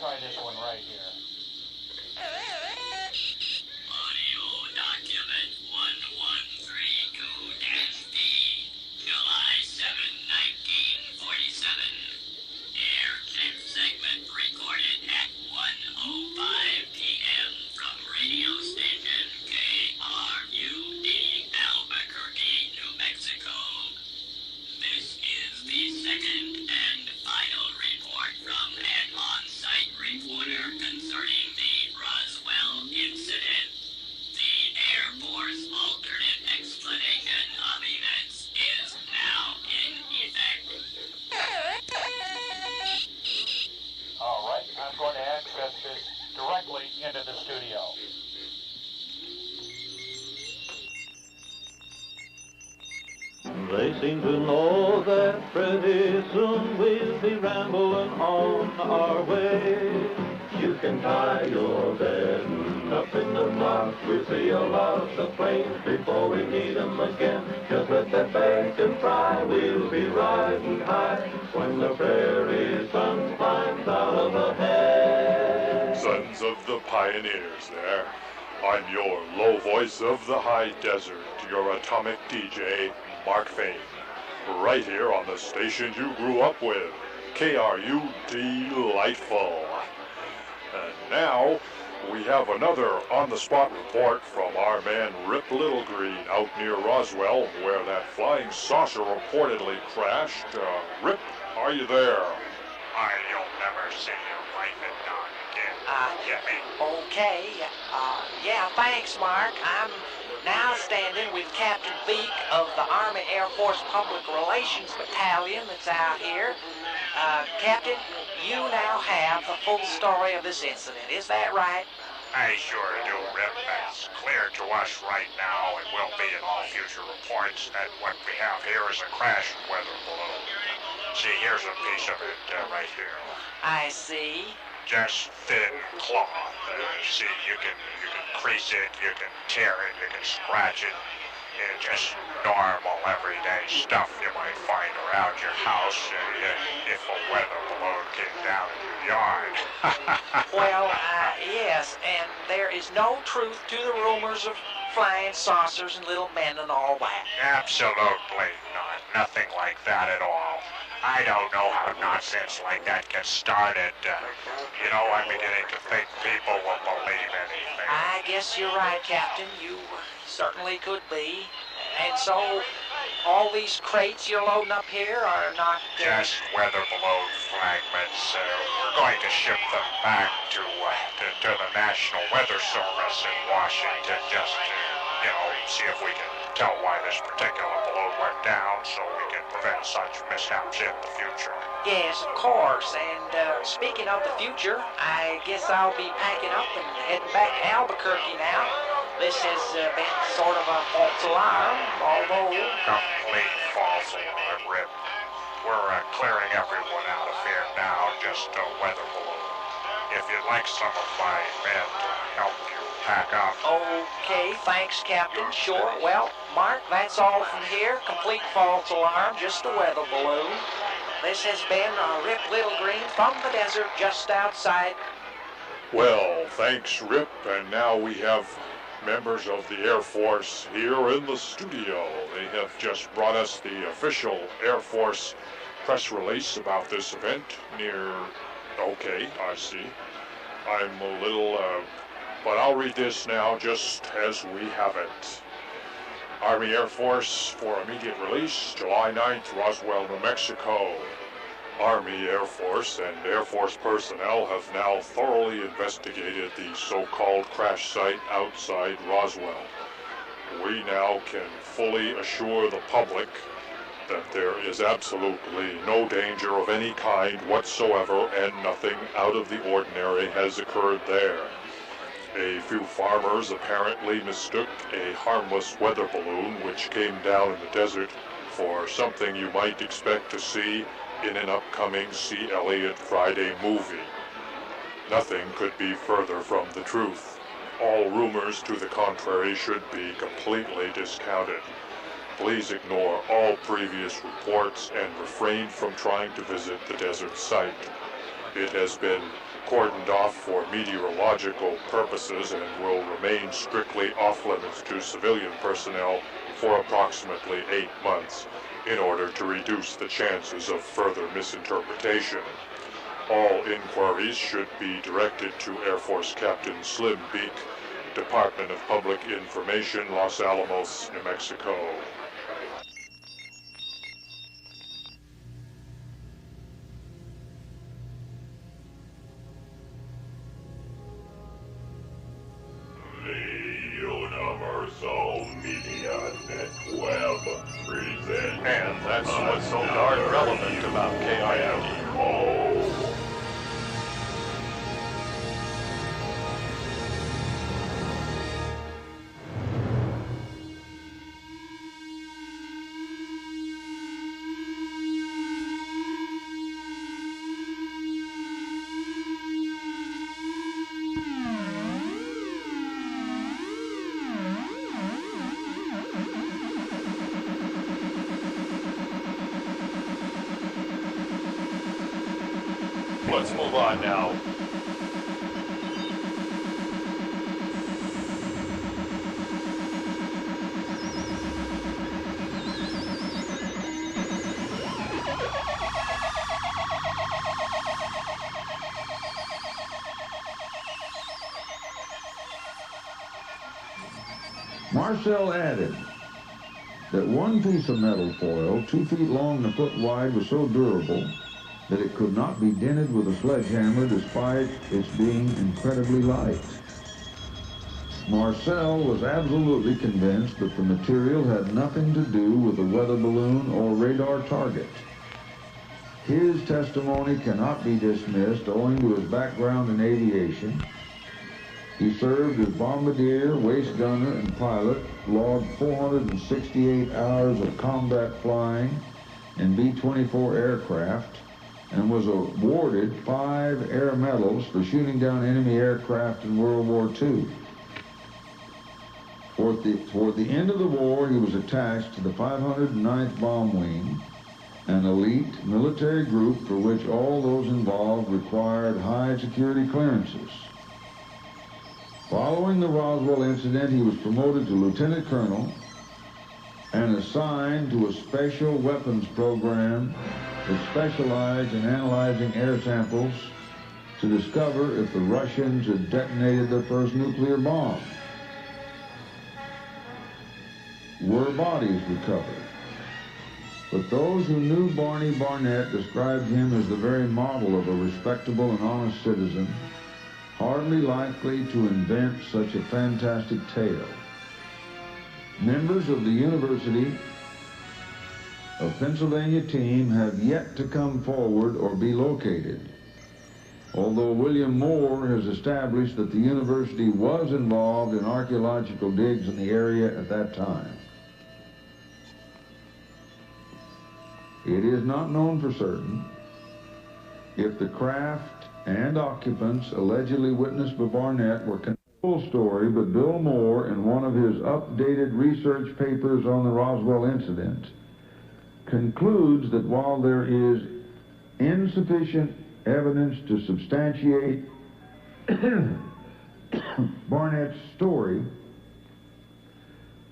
Try this one right here. Audio document 1132-D, July 7, 1947. Air check segment recorded at 1:05 p.m. from radio station KRUD, Albuquerque, New Mexico. This is the second and final report from an on-site reporter concerning the Roswell incident. The Air Force alternate explanation of events is now in effect. All right, I'm going to access this directly into the studio. They seem to know that pretty soon we'll be rambling on our way. You can tie your bed up in the box. We'll see a lot of the planes before we meet them again. Just let that bacon fry. We'll be riding high when the prairie sun climbs out of ahead. Sons of the pioneers there. I'm your low voice of the high desert, your atomic DJ, Mark Fane. right here on the station you grew up with, KRU Delightful. And now, we have another on-the-spot report from our man Rip Littlegreen out near Roswell, where that flying saucer reportedly crashed. Rip, are you there? You'll never see your wife and dog again, Jimmy. Okay. Yeah, thanks, Mark. I'm now standing with Captain Beek of the Army Air Force Public Relations Battalion that's out here. Captain, you now have the full story of this incident. Is that right? I sure do, Rip. It's clear to us right now, and will be in all future reports, that what we have here is a crashed weather balloon. See, here's a piece of it right here. I see. Just thin cloth. See, you can crease it, you can tear it, you can scratch it. It's just normal, everyday stuff you might find around your house if a weather balloon came down in your yard. Well, yes, and there is no truth to the rumors of flying saucers and little men and all that. Absolutely not. Nothing like that at all. I don't know how nonsense like that gets started. You know, I'm beginning to think people will believe anything. I guess you're right, Captain. You certainly could be. And so, all these crates you're loading up here are not... Just weather balloon fragments. We're going to ship them back to the National Weather Service in Washington just to, see if we can tell why this particular balloon went down so we can prevent such mishaps in the future. Yes, of course. And speaking of the future, I guess I'll be packing up and heading back to Albuquerque now. This has been sort of a false alarm, although... Complete false alarm, Rip. We're clearing everyone out of here now, just a weather balloon. If you'd like some of my men to help you pack up... Okay, thanks, Captain. Sure. Well, Mark, that's all from here. Complete false alarm, just a weather balloon. This has been Rip Littlegreen from the desert just outside. Well, thanks, Rip. And now we have members of the Air Force here in the studio. They have just brought us the official Air Force press release about this event near... Okay, I see. I'm a little... but I'll read this now just as we have it. Army Air Force for immediate release, July 9th, Roswell, New Mexico. Army, Air Force, and Air Force personnel have now thoroughly investigated the so-called crash site outside Roswell. We now can fully assure the public that there is absolutely no danger of any kind whatsoever, and nothing out of the ordinary has occurred there. A few farmers apparently mistook a harmless weather balloon which came down in the desert for something you might expect to see in an upcoming C. Elliott Friday movie. Nothing could be further from the truth. All rumors to the contrary should be completely discounted. Please ignore all previous reports and refrain from trying to visit the desert site. It has been cordoned off for meteorological purposes and will remain strictly off-limits to civilian personnel for approximately 8 months in order to reduce the chances of further misinterpretation. All inquiries should be directed to Air Force Captain Slim Beek, Department of Public Information, Los Alamos, New Mexico. And that's what's so darn relevant about KIM. Let's move on now. Marcel added that one piece of metal foil, 2 feet long and a foot wide, was so durable that it could not be dented with a sledgehammer despite its being incredibly light. Marcel was absolutely convinced that the material had nothing to do with a weather balloon or radar target. His testimony cannot be dismissed owing to his background in aviation. He served as bombardier, waist gunner, and pilot, logged 468 hours of combat flying in B-24 aircraft, and was awarded 5 air medals for shooting down enemy aircraft in World War II. Toward the end of the war, he was attached to the 509th Bomb Wing, an elite military group for which all those involved required high security clearances. Following the Roswell incident, he was promoted to lieutenant colonel and assigned to a special weapons program that specialized in analyzing air samples to discover if the Russians had detonated their first nuclear bomb. Were bodies recovered? But those who knew Barney Barnett described him as the very model of a respectable and honest citizen, hardly likely to invent such a fantastic tale. Members of the University of Pennsylvania team have yet to come forward or be located, although William Moore has established that the university was involved in archaeological digs in the area at that time. It is not known for certain if the craft and occupants allegedly witnessed by Barnett were the full story, but Bill Moore, in one of his updated research papers on the Roswell incident, concludes that while there is insufficient evidence to substantiate Barnett's story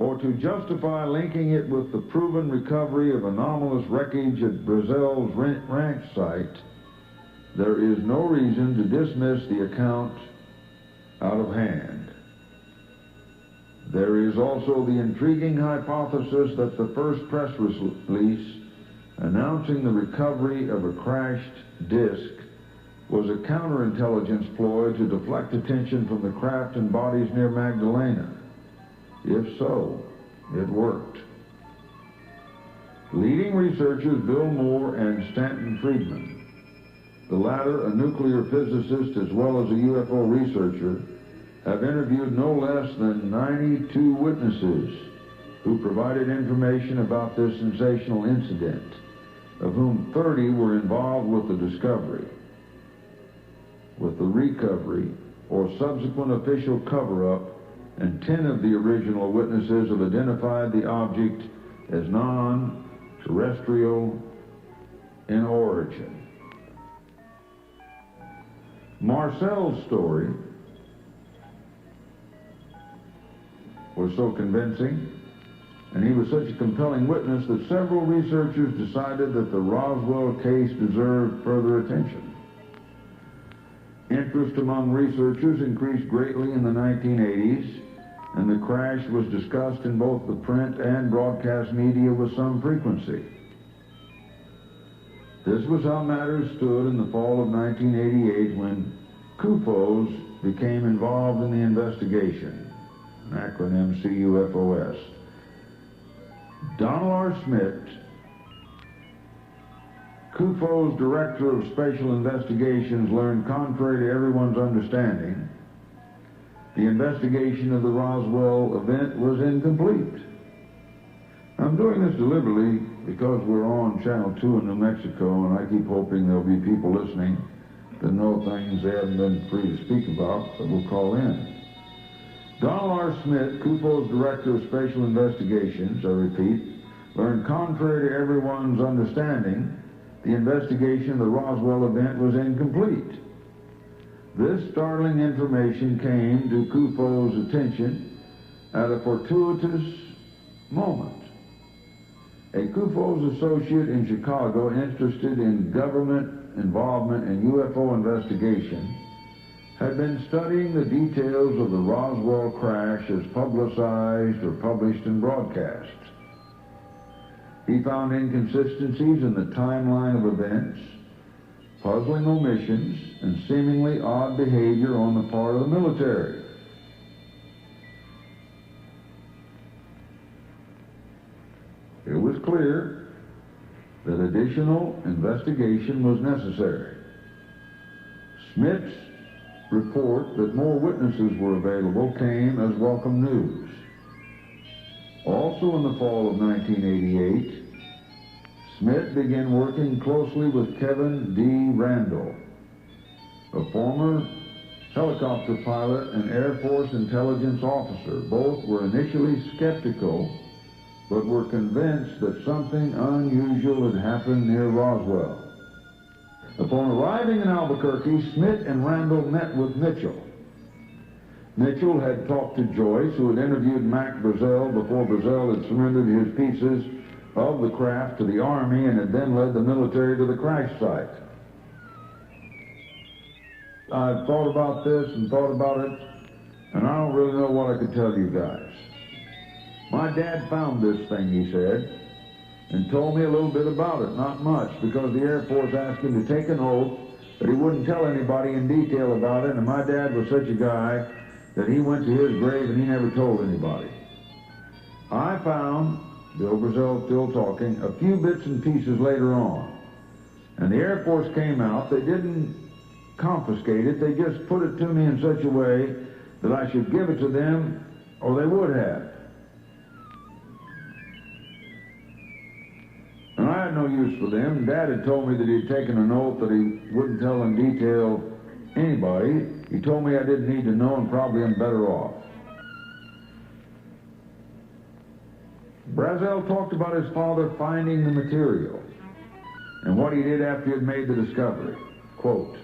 or to justify linking it with the proven recovery of anomalous wreckage at Brazil's ranch site, there is no reason to dismiss the account out of hand. There is also the intriguing hypothesis that the first press release announcing the recovery of a crashed disc was a counterintelligence ploy to deflect attention from the craft and bodies near Magdalena. If so, it worked. Leading researchers Bill Moore and Stanton Friedman, the latter a nuclear physicist as well as a UFO researcher, have interviewed no less than 92 witnesses who provided information about this sensational incident, of whom 30 were involved with the discovery, with the recovery, or subsequent official cover-up, and 10 of the original witnesses have identified the object as non-terrestrial in origin. Marcel's story was so convincing, and he was such a compelling witness that several researchers decided that the Roswell case deserved further attention. Interest among researchers increased greatly in the 1980s, and the crash was discussed in both the print and broadcast media with some frequency. This was how matters stood in the fall of 1988 when CUFOS became involved in the investigation, an acronym CUFOS. Donald R. Schmidt, CUFO's Director of Special Investigations, learned, contrary to everyone's understanding, the investigation of the Roswell event was incomplete. I'm doing this deliberately because we're on Channel 2 in New Mexico, and I keep hoping there'll be people listening that know things they haven't been free to speak about that will call in. Donald R. Schmidt, CUFO's Director of Special Investigations, I repeat, learned, contrary to everyone's understanding, the investigation of the Roswell event was incomplete. This startling information came to CUFO's attention at a fortuitous moment. A CUFO's associate in Chicago interested in government involvement in UFO investigation had had been studying the details of the Roswell crash as publicized or published in broadcasts. He found inconsistencies in the timeline of events, puzzling omissions, and seemingly odd behavior on the part of the military. It was clear that additional investigation was necessary. Smith's report that more witnesses were available came as welcome news. Also in the fall of 1988, Smith began working closely with Kevin D. Randall, a former helicopter pilot and Air Force intelligence officer. Both were initially skeptical, but were convinced that something unusual had happened near Roswell. Upon arriving in Albuquerque, Smith and Randall met with Mitchell. Mitchell had talked to Joyce, who had interviewed Mac Brazel before Brazel had surrendered his pieces of the craft to the Army and had then led the military to the crash site. I've thought about this and thought about it, and I don't really know what I could tell you guys. My dad found this thing, he said, and told me a little bit about it, not much, because the Air Force asked him to take an oath that he wouldn't tell anybody in detail about it, and my dad was such a guy that he went to his grave and he never told anybody. I found, Bill Brazel still talking, a few bits and pieces later on, and the Air Force came out. They didn't confiscate it, they just put it to me in such a way that I should give it to them, or they would have. And I had no use for them. Dad had told me that he'd taken an oath that he wouldn't tell in detail anybody. He told me I didn't need to know, and probably I'm better off. Brazel talked about his father finding the material and what he did after he had made the discovery. Quote,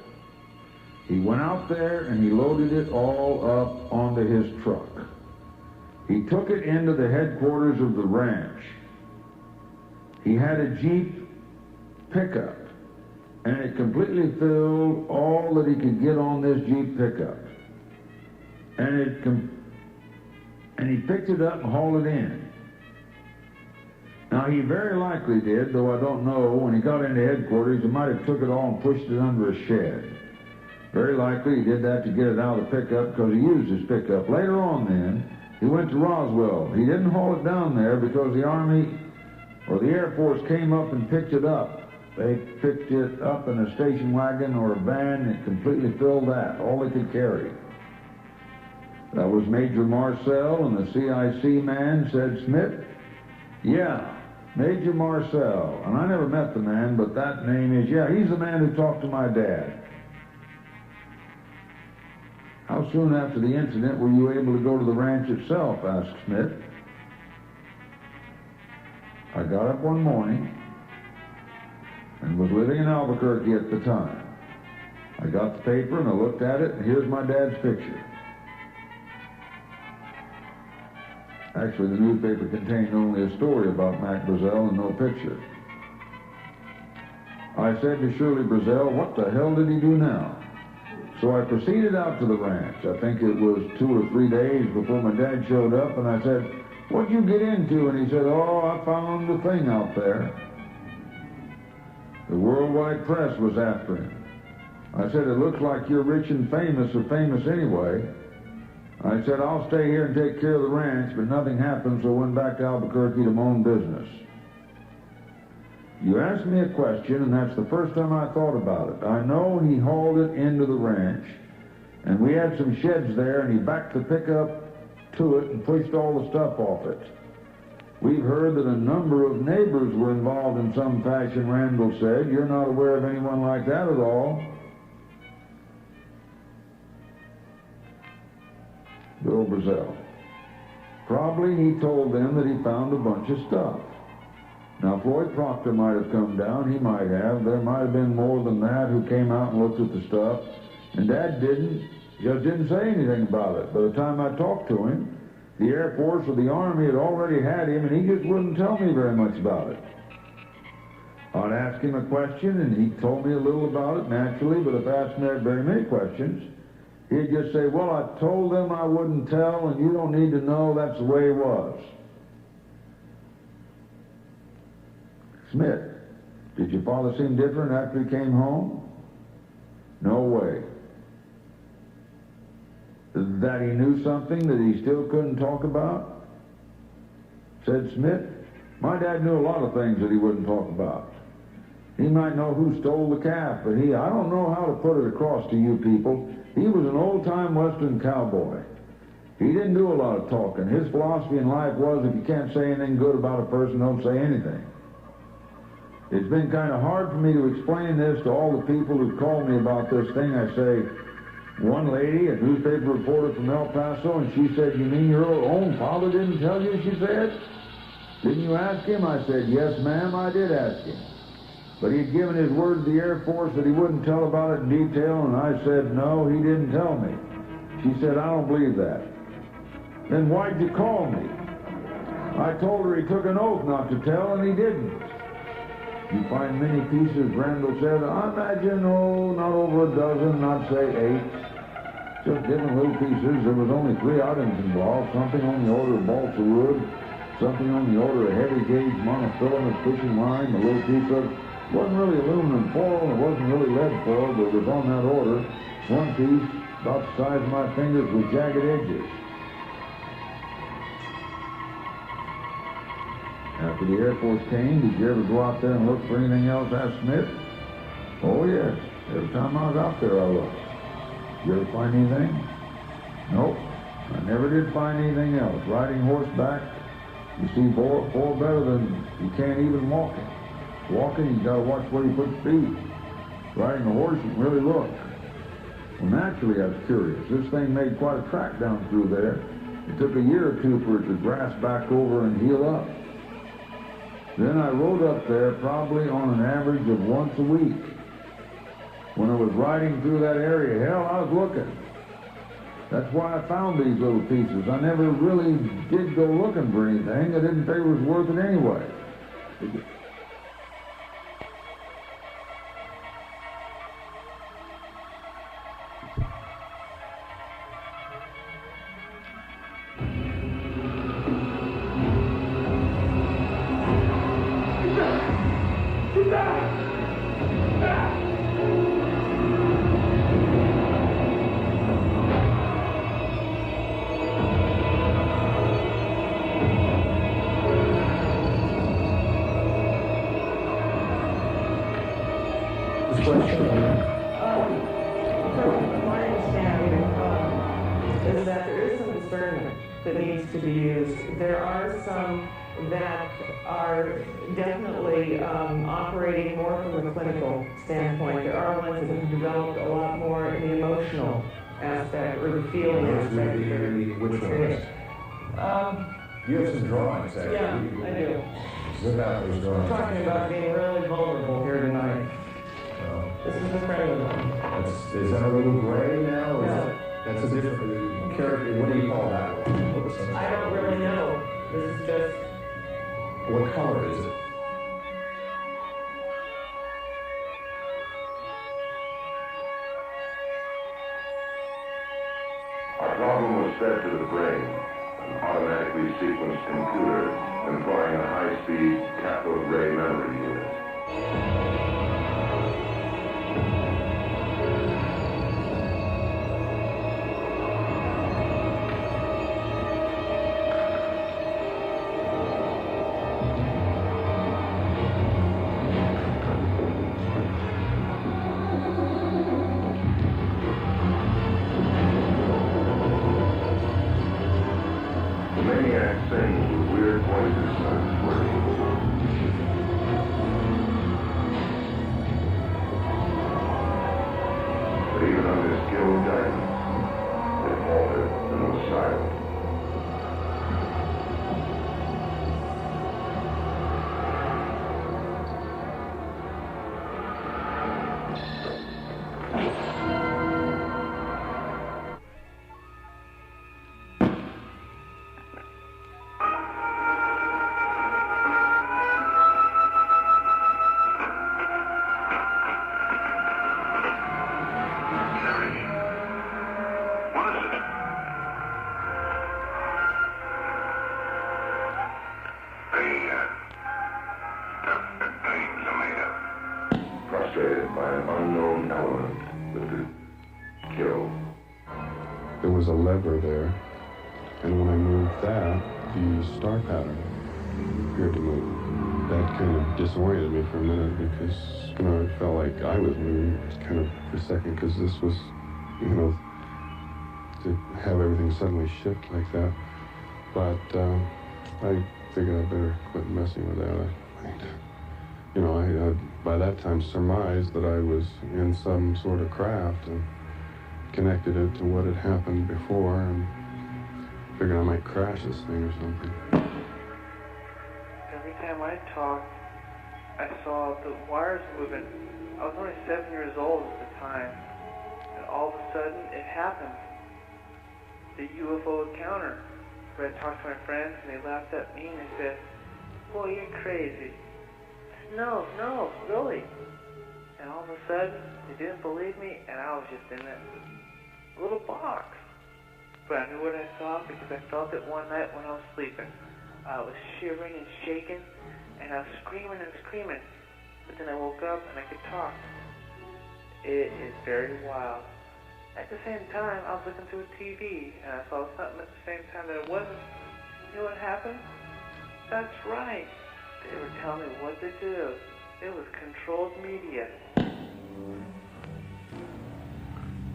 he went out there and he loaded it all up onto his truck. He took it into the headquarters of the ranch. He had a Jeep pickup, and it completely filled all that he could get on this Jeep pickup. And he picked it up and hauled it in. Now, he very likely did, though I don't know, when he got into headquarters, he might have took it all and pushed it under a shed. Very likely he did that to get it out of the pickup because he used his pickup. Later on then, he went to Roswell. He didn't haul it down there because the Army or the Air Force came up and picked it up. They picked it up in a station wagon or a van and completely filled that, all they could carry. That was Major Marcel, and the CIC man said, Smith, yeah, Major Marcel. And I never met the man, but that name is, yeah, he's the man who talked to my dad. How soon after the incident were you able to go to the ranch itself? Asked Smith. I got up one morning and was living in Albuquerque at the time. I got the paper and I looked at it, and here's my dad's picture. Actually, the newspaper contained only a story about Mac Brazel and no picture. I said to Shirley Brazel, what the hell did he do now? So I proceeded out to the ranch. I think it was 2 or 3 days before my dad showed up, and I said, what'd you get into? And he said, oh, I found the thing out there. The worldwide press was after him. I said, it looks like you're rich and famous, or famous anyway. I said, I'll stay here and take care of the ranch, but nothing happened, so I went back to Albuquerque to my own business. You asked me a question, and that's the first time I thought about it. I know he hauled it into the ranch, and we had some sheds there, and he backed the pickup to it and pushed all the stuff off it. We've heard that a number of neighbors were involved in some fashion, Randall said. You're not aware of anyone like that at all? Bill Brazel. Probably he told them that he found a bunch of stuff. Now, Floyd Proctor might have come down. He might have. There might have been more than that who came out and looked at the stuff. And Dad just didn't say anything about it. By the time I talked to him, the Air Force or the Army had already had him, and he just wouldn't tell me very much about it. I'd ask him a question, and he told me a little about it, naturally, but if I asked him very many questions, He'd just say, well, I told them I wouldn't tell, and you don't need to know, that's the way it was. Smith, did your father seem different after he came home? No way. That he knew something that he still couldn't talk about? Said Smith, my dad knew a lot of things that he wouldn't talk about. He might know who stole the calf, but I don't know how to put it across to you people. He was an old-time Western cowboy. He didn't do a lot of talking. His philosophy in life was, if you can't say anything good about a person, don't say anything. It's been kind of hard for me to explain this to all the people who called me about this thing. I say, one lady, a newspaper reporter from El Paso, and she said, you mean your own father didn't tell you, she said? Didn't you ask him? I said, yes, ma'am, I did ask him. But he had given his word to the Air Force that he wouldn't tell about it in detail, and I said, no, he didn't tell me. She said, I don't believe that. Then why'd you call me? I told her he took an oath not to tell, and he didn't. You find many pieces, Randall said. I imagine, not over a dozen, not say 8. Just different little pieces. There was only 3 items involved, something on the order of balsa wood, something on the order of heavy gauge monofilament fishing line, a little piece of, wasn't really aluminum foil, and it wasn't really lead foil, but it was on that order. One piece, about the size of my fingers, with jagged edges. After the Air Force came, did you ever go out there and look for anything else? Asked Smith. Oh, yes. Every time I was out there, I looked. Did you ever find anything? Nope. I never did find anything else. Riding horseback, you see four better than you can't even walk it. Walking, you gotta watch where you put your feet. Riding a horse, you can really look. Well, naturally, I was curious. This thing made quite a track down through there. It took a year or two for it to grass back over and heal up. Then I rode up there probably on an average of once a week. When I was riding through that area, hell, I was looking. That's why I found these little pieces. I never really did go looking for anything. I didn't think it was worth it anyway. Operating more from a clinical standpoint. There are ones that have developed a lot more in the emotional aspect or the feeling aspect. Which ones? You have some drawings, actually. Yeah, I do. What about those drawings? I'm talking about being really vulnerable here tonight. This is a friend of mine. Is that a little gray now? No. That's a different character. What do you call that one? I don't really know. This is just... What color is it? Our problem was fed to the brain, an automatically sequenced computer employing a high-speed cathode ray memory unit. there was a lever there, and when I moved that, the star pattern appeared to move. That kind of disoriented me for a minute because, you know, it felt like I was moving kind of for a second because this was, you know, to have everything suddenly shift like that. But I figured I better quit messing with that. You know, I had by that time surmised that I was in some sort of craft and connected it to what had happened before and figured I might crash this thing or something. Every time I talked, I saw the wires moving. I was only 7 years old at the time, and all of a sudden it happened. The UFO encounter. I talked to my friends and they laughed at me and they said, "Boy, you're crazy." No, really. And all of a sudden, they didn't believe me, and I was just in that little box. But I knew what I saw because I felt it one night when I was sleeping. I was shivering and shaking, and I was screaming and screaming. But then I woke up and I could talk. It is very wild. At the same time, I was looking through a TV, and I saw something at the same time that it wasn't. You know what happened? That's right. They were telling me what to do. It was controlled media.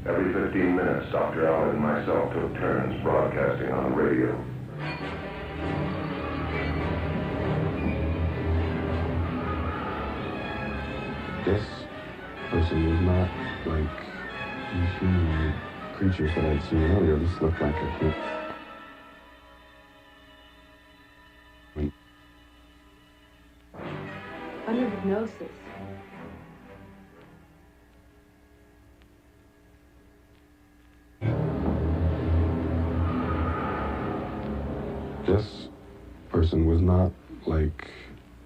Every 15 minutes, Dr. Allen and myself took turns broadcasting on radio. This person was not like these human creatures that I'd seen earlier. This looked like a human. Under hypnosis. This person was not like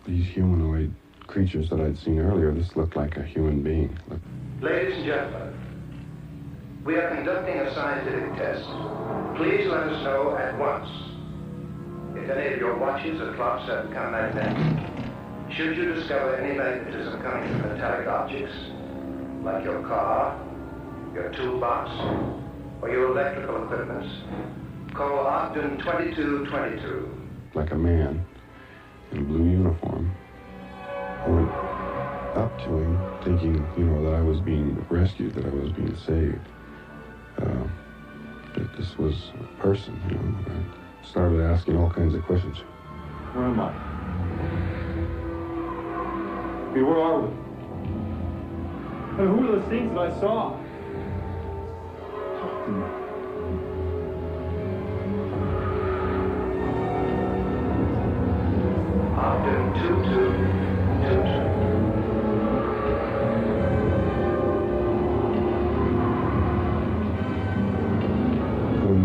these humanoid creatures that I'd seen earlier. This looked like a human being. Ladies and gentlemen, we are conducting a scientific test. Please let us know at once if any of your watches or clocks have become magnetic. Should you discover any magnetism coming from metallic objects, like your car, your toolbox, or your electrical equipment, call Ugden 2222. Like a man in a blue uniform. I went up to him thinking, you know, that I was being rescued, that I was being saved. That this was a person, you know. I started asking all kinds of questions. Where am I? Hey, where are we? Hey, who are those things that I saw? Talk to me. Ugden 2222. When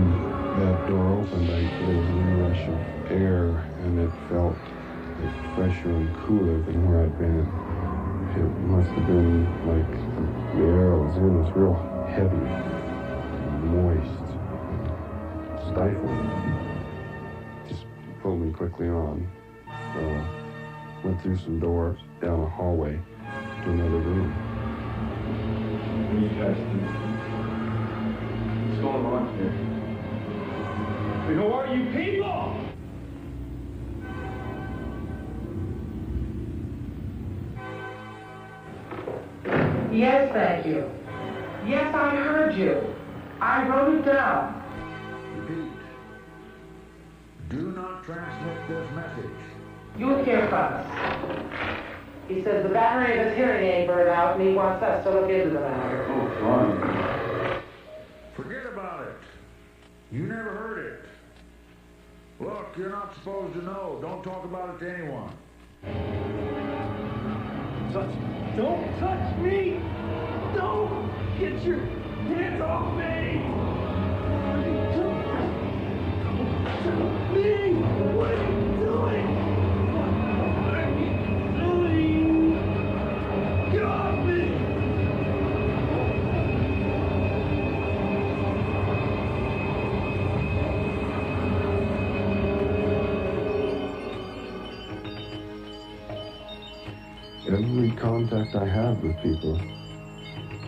that door opened, there was a new rush of air, and it felt like fresher and cooler than where I'd been. It must have been like the air I was in was real heavy, moist, stifling. Just pulled me quickly on. Went through some doors, down a hallway to another room. What are you guys doing? What's going on here? Hey, who are you people? Yes, thank you. Yes, I heard you. I wrote it down. Repeat. Do not transmit this message. You'll hear from us. He says the battery of his hearing aid burned out and he wants us to look into the matter. Oh, fine. Forget about it. You never heard it. Look, you're not supposed to know. Don't talk about it to anyone. Don't touch me! Don't get your hands off me! Don't touch me! What are you doing? What are you doing? Get off me! Every contact I have with people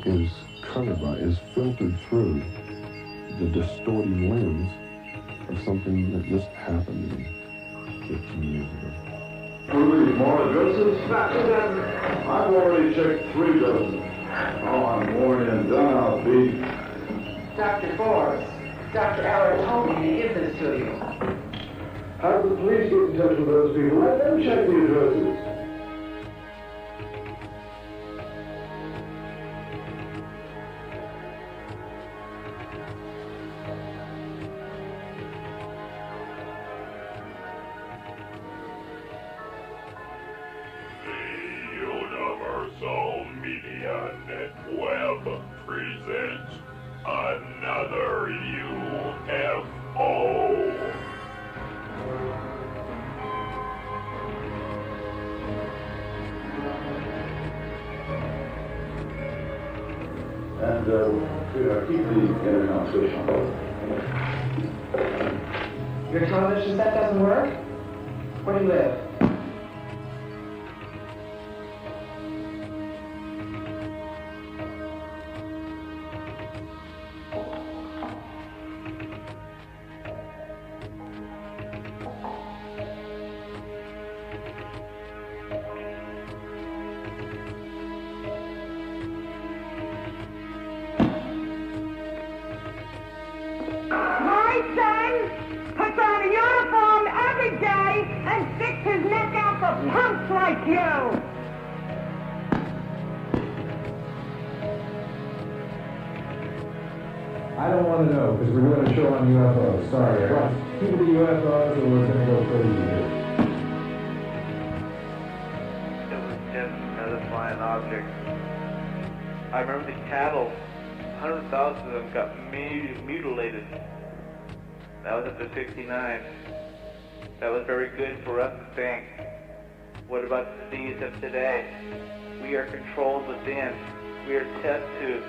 is covered by, is filtered through the distorting lens of something that just happened to me 15 years ago. More addresses? I've already checked 3 dozen. Oh, I'm worn and done. I'll be. Dr. Forbes, Dr. Allard told me to give this to you. Have the police get in touch with those people. Let them check the addresses. Universal Media Netweb presents another UFO. And keep the internet switch on. Your television set doesn't work? Where do you live? My son puts on a uniform every day and sticks his neck out for punks like you. I don't want to know, because we're doing a show on UFOs. Sorry, I got keep the UFOs or we're going to go crazy here. It was just another flying object. I remember the cattle, 100,000 of them got mutilated. That was after 69. That was very good for us to think. What about the disease of today? We are controlled within. We are test tubes.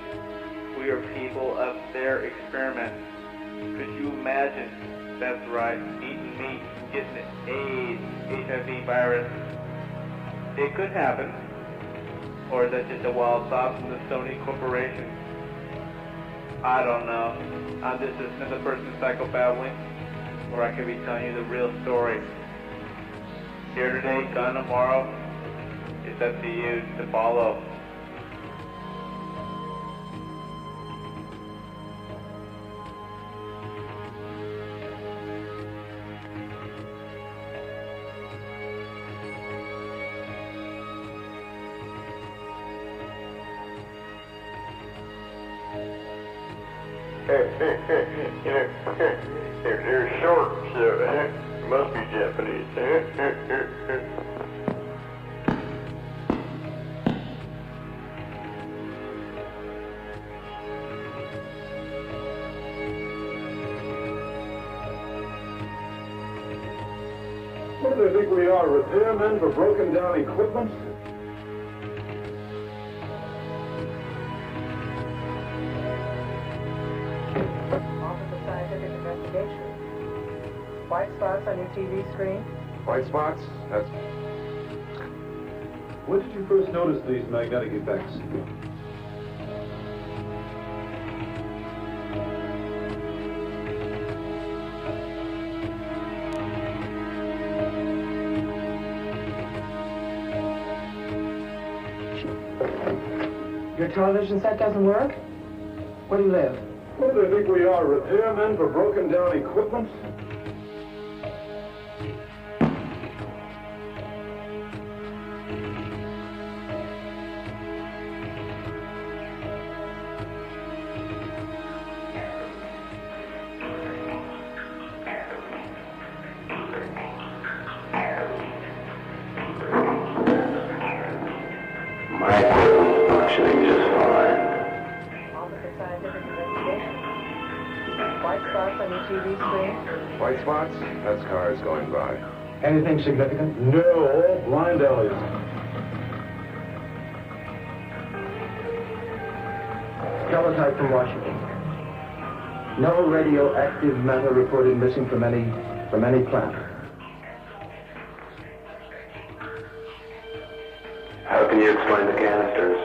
We are people of their experiment. Could you imagine? That's right, eating meat and getting AIDS, HIV virus. It could happen. Or is that just a wild thought from the Sony Corporation? I don't know. I'm just another person psychobabbling, or I could be telling you the real story. Here today, gone tomorrow. It's up to you to follow. They're short, so it must be Japanese. What do they think we are, repairmen for broken down equipment? Office of Scientific Investigation. White spots on your TV screen? White spots? That's... When did you first notice these magnetic effects? Your television set doesn't work? Where do you live? What do they think we are, repairmen for broken down equipment? My equipment's functioning just fine. Office of Scientific Investigation. White spots on your TV screen? White spots? That's cars going by. Anything significant? No, all blind alleys. Teletype from Washington. No radioactive matter reported missing from any plant. How can you explain the canisters?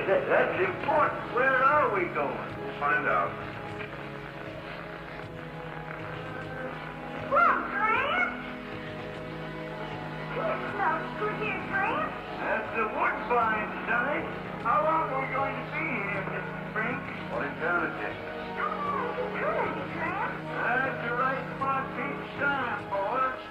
That's important. Where are we going? Find out. Look, Gramp! It smells good here, Gramp. That's the Woodbine, Sonny. How long are we going to be here, Mr. Frink? What eternity? Eternity, Gramp. That's the right spot each time, boys.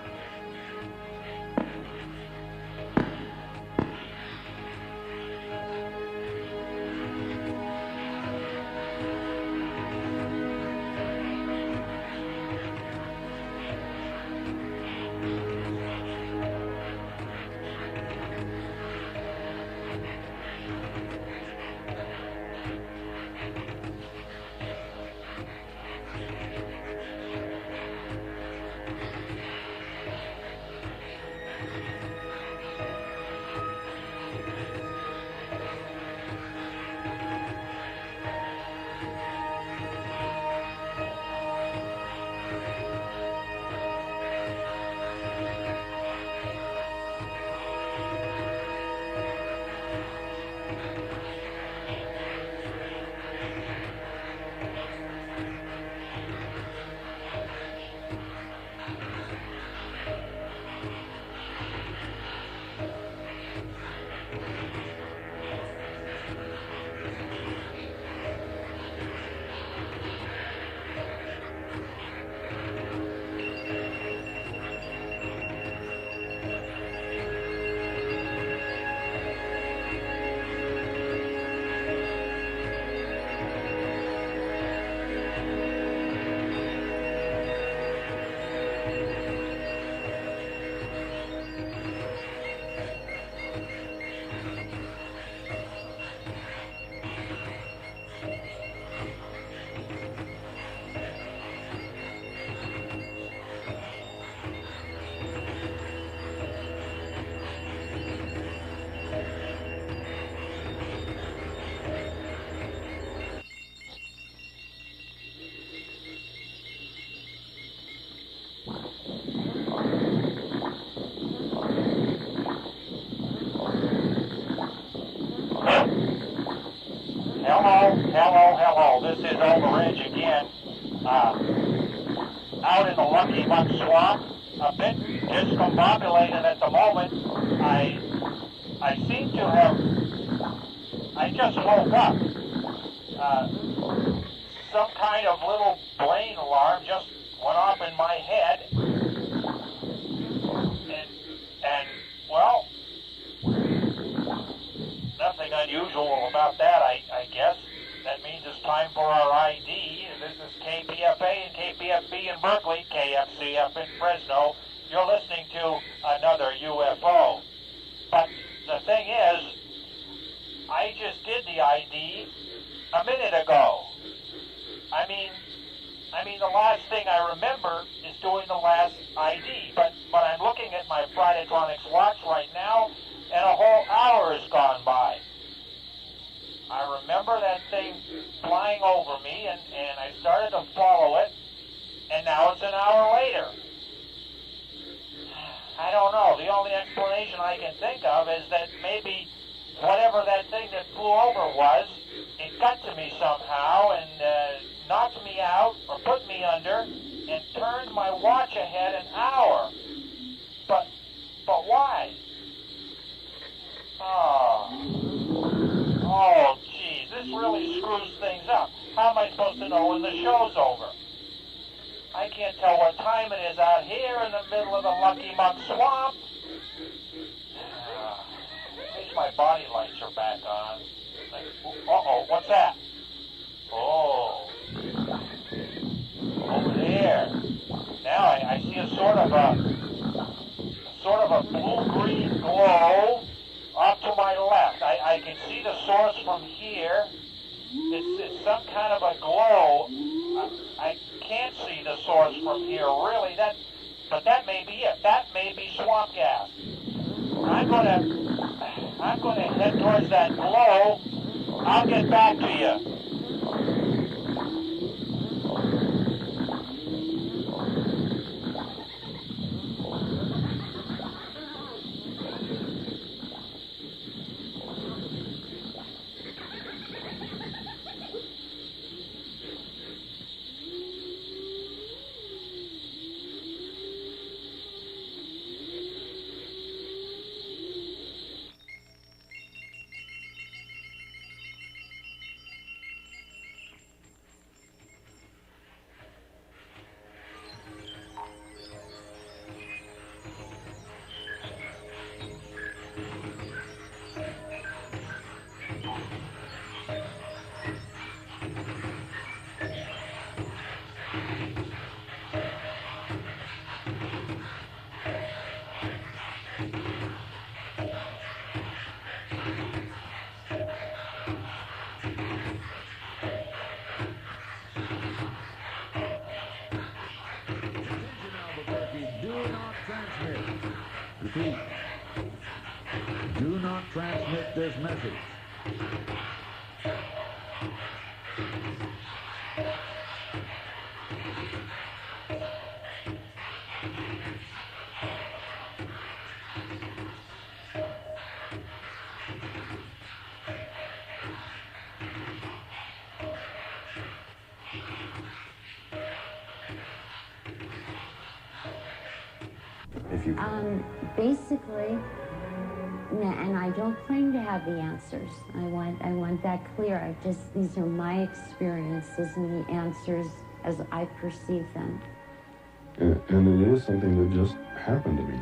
Hello, this is Ūrgeņt again. Out in the Lucky Muck Swamp, a bit discombobulated at the moment. I seem to have, I just woke up. Some kind of little brain alarm just went off in my head. And well, nothing unusual about that, I guess. That means it's time for our ID. This is KPFA and KPFB in Berkeley, KFCF in Fresno. You're listening to another UFO. But the thing is, I just did the ID a minute ago. I mean, the last thing I remember is doing the last ID. But I'm looking at my Fridatronics watch right now, and a whole hour has gone by. I remember that thing flying over me, and I started to follow it, and now it's an hour later. I don't know. The only explanation I can think of is that maybe whatever that thing that flew over was, it got to me somehow and knocked me out or put me under and turned my watch ahead an hour. But why? Oh, geez, this really screws things up. How am I supposed to know when the show's over? I can't tell what time it is out here in the middle of the Lucky Muck Swamp. At least my body lights are back on. Uh-oh, what's that? Oh, over there. Now I see a sort of a blue-green glow off to my left. I can see the source from here. It's some kind of a glow. I can't see the source from here, really. But that may be it. That may be swamp gas. I'm gonna head towards that glow. I'll get back to you. Do not transmit. Repeat. Do not transmit this message. Basically, and I don't claim to have the answers. I want that clear. These are my experiences and the answers as I perceive them. And it is something that just happened to me.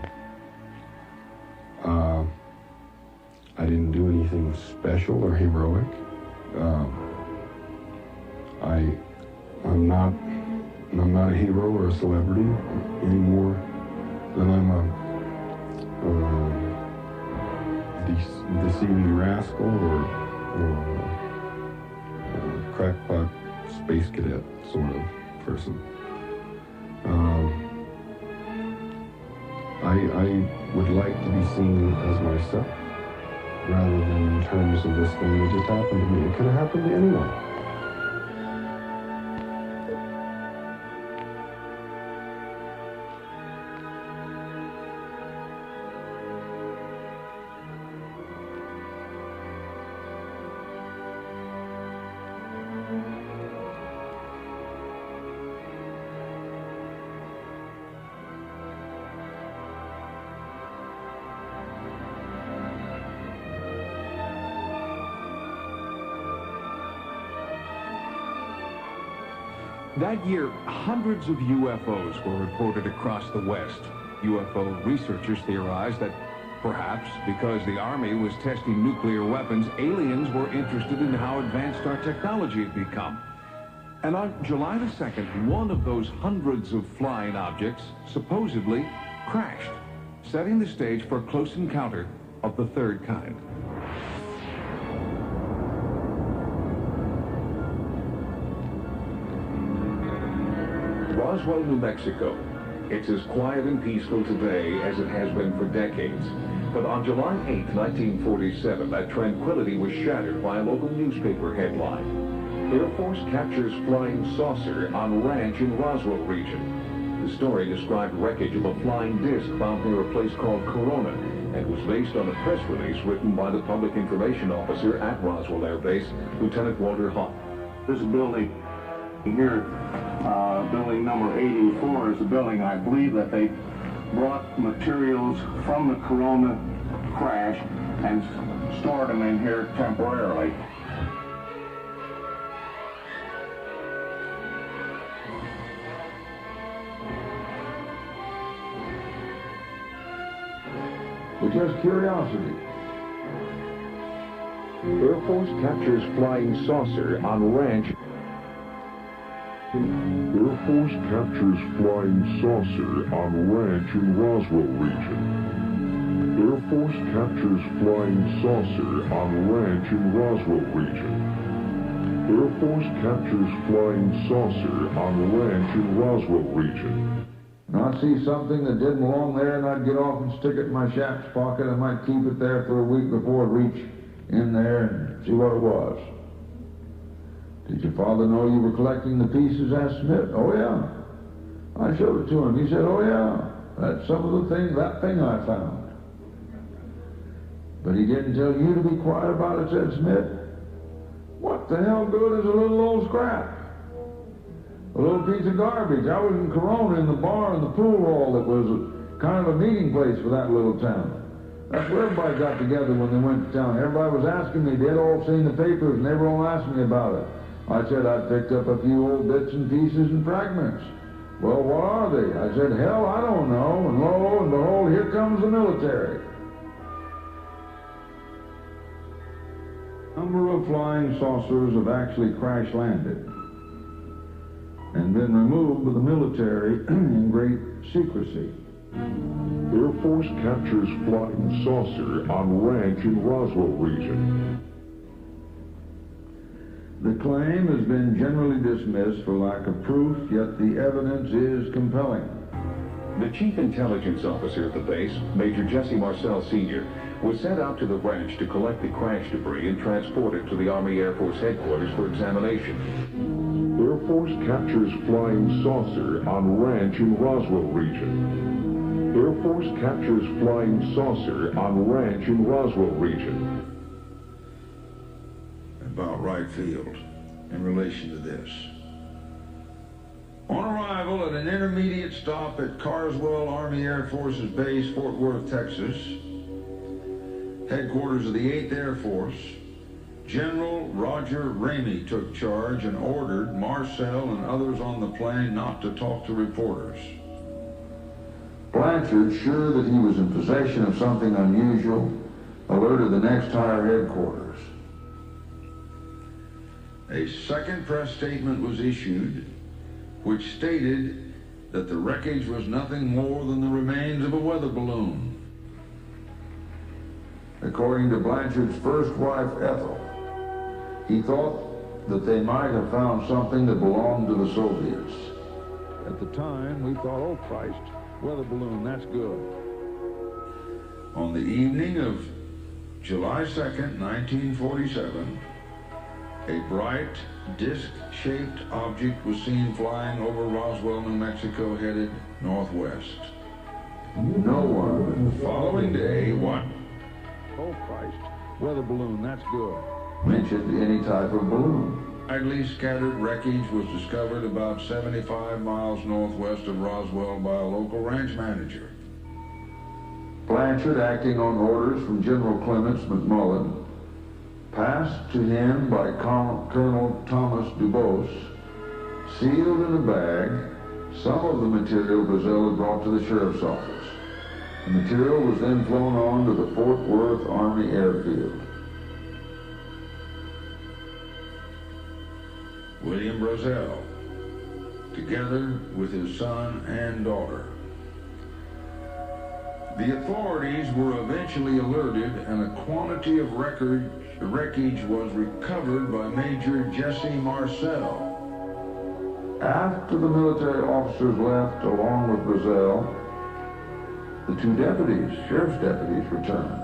I didn't do anything special or heroic. I'm not a hero or a celebrity anymore than I'm a deceiving rascal or crackpot space cadet sort of person. I would like to be seen as myself rather than in terms of this thing that just happened to me. It could have happened to anyone. That year, hundreds of UFOs were reported across the West. UFO researchers theorized that perhaps because the Army was testing nuclear weapons, aliens were interested in how advanced our technology had become. And on July the 2nd, one of those hundreds of flying objects supposedly crashed, setting the stage for a close encounter of the third kind. Roswell, New Mexico. It's as quiet and peaceful today as it has been for decades. But on July 8, 1947, that tranquility was shattered by a local newspaper headline. Air Force captures flying saucer on ranch in Roswell region. The story described wreckage of a flying disc found near a place called Corona and was based on a press release written by the public information officer at Roswell Air Base, Lieutenant Walter Hawk. This building here, building number 84 is a building I believe that they brought materials from the Corona crash and stored them in here temporarily. But just curiosity. Air Force captures flying saucer on ranch. Air Force captures flying saucer on ranch in Roswell region. Air Force captures flying saucer on ranch in Roswell region. Air Force captures flying saucer on ranch in Roswell region. And I'd see something that didn't belong there, and I'd get off and stick it in my shack's pocket. I might keep it there for a week before it reach in there and see what it was. Did your father know you were collecting the pieces? Asked Smith. Oh, yeah. I showed it to him. He said, oh, yeah. That's some of the things, that thing I found. But he didn't tell you to be quiet about it, said Smith. What the hell good is a little old scrap? A little piece of garbage. I was in Corona in the bar and the pool hall that was kind of a meeting place for that little town. That's where everybody got together when they went to town. Everybody was asking me. They'd all seen the papers and they were all asking me about it. I said I'd picked up a few old bits and pieces and fragments. Well, what are they? I said, hell, I don't know. And lo and behold, here comes the military. A number of flying saucers have actually crash-landed and been removed by the military in great secrecy. Air Force captures flying saucer on ranch in Roswell region. The claim has been generally dismissed for lack of proof, yet the evidence is compelling. The chief intelligence officer at the base, Major Jesse Marcel Sr., was sent out to the ranch to collect the crash debris and transport it to the Army Air Force headquarters for examination. Air Force captures flying saucer on ranch in Roswell region. Air Force captures flying saucer on ranch in Roswell region. About right field in relation to this. On arrival at an intermediate stop at Carswell Army Air Force's base, Fort Worth, Texas, headquarters of the 8th Air Force, General Roger Ramey took charge and ordered Marcel and others on the plane not to talk to reporters. Blanchard, sure that he was in possession of something unusual, alerted the next higher headquarters. A second press statement was issued, which stated that the wreckage was nothing more than the remains of a weather balloon. According to Blanchard's first wife, Ethel, he thought that they might have found something that belonged to the Soviets. At the time, we thought, oh Christ, weather balloon, that's good. On the evening of July 2nd, 1947, a bright, disc-shaped object was seen flying over Roswell, New Mexico, headed northwest. No one the following day, oh Christ, weather balloon, that's good, mentioned any type of balloon. Widely scattered wreckage was discovered about 75 miles northwest of Roswell by a local ranch manager. Blanchard, acting on orders from General Clements McMullen, passed to him by Colonel Thomas Dubose, sealed in a bag, some of the material Ďʀszáil had brought to the sheriff's office. The material was then flown on to the Fort Worth Army Airfield. William Ďʀszáil, together with his son and daughter. The authorities were eventually alerted, and a quantity of wreckage was recovered by Major Jesse Marcel. After the military officers left, along with Ďʀszáil, the two sheriff's deputies, returned.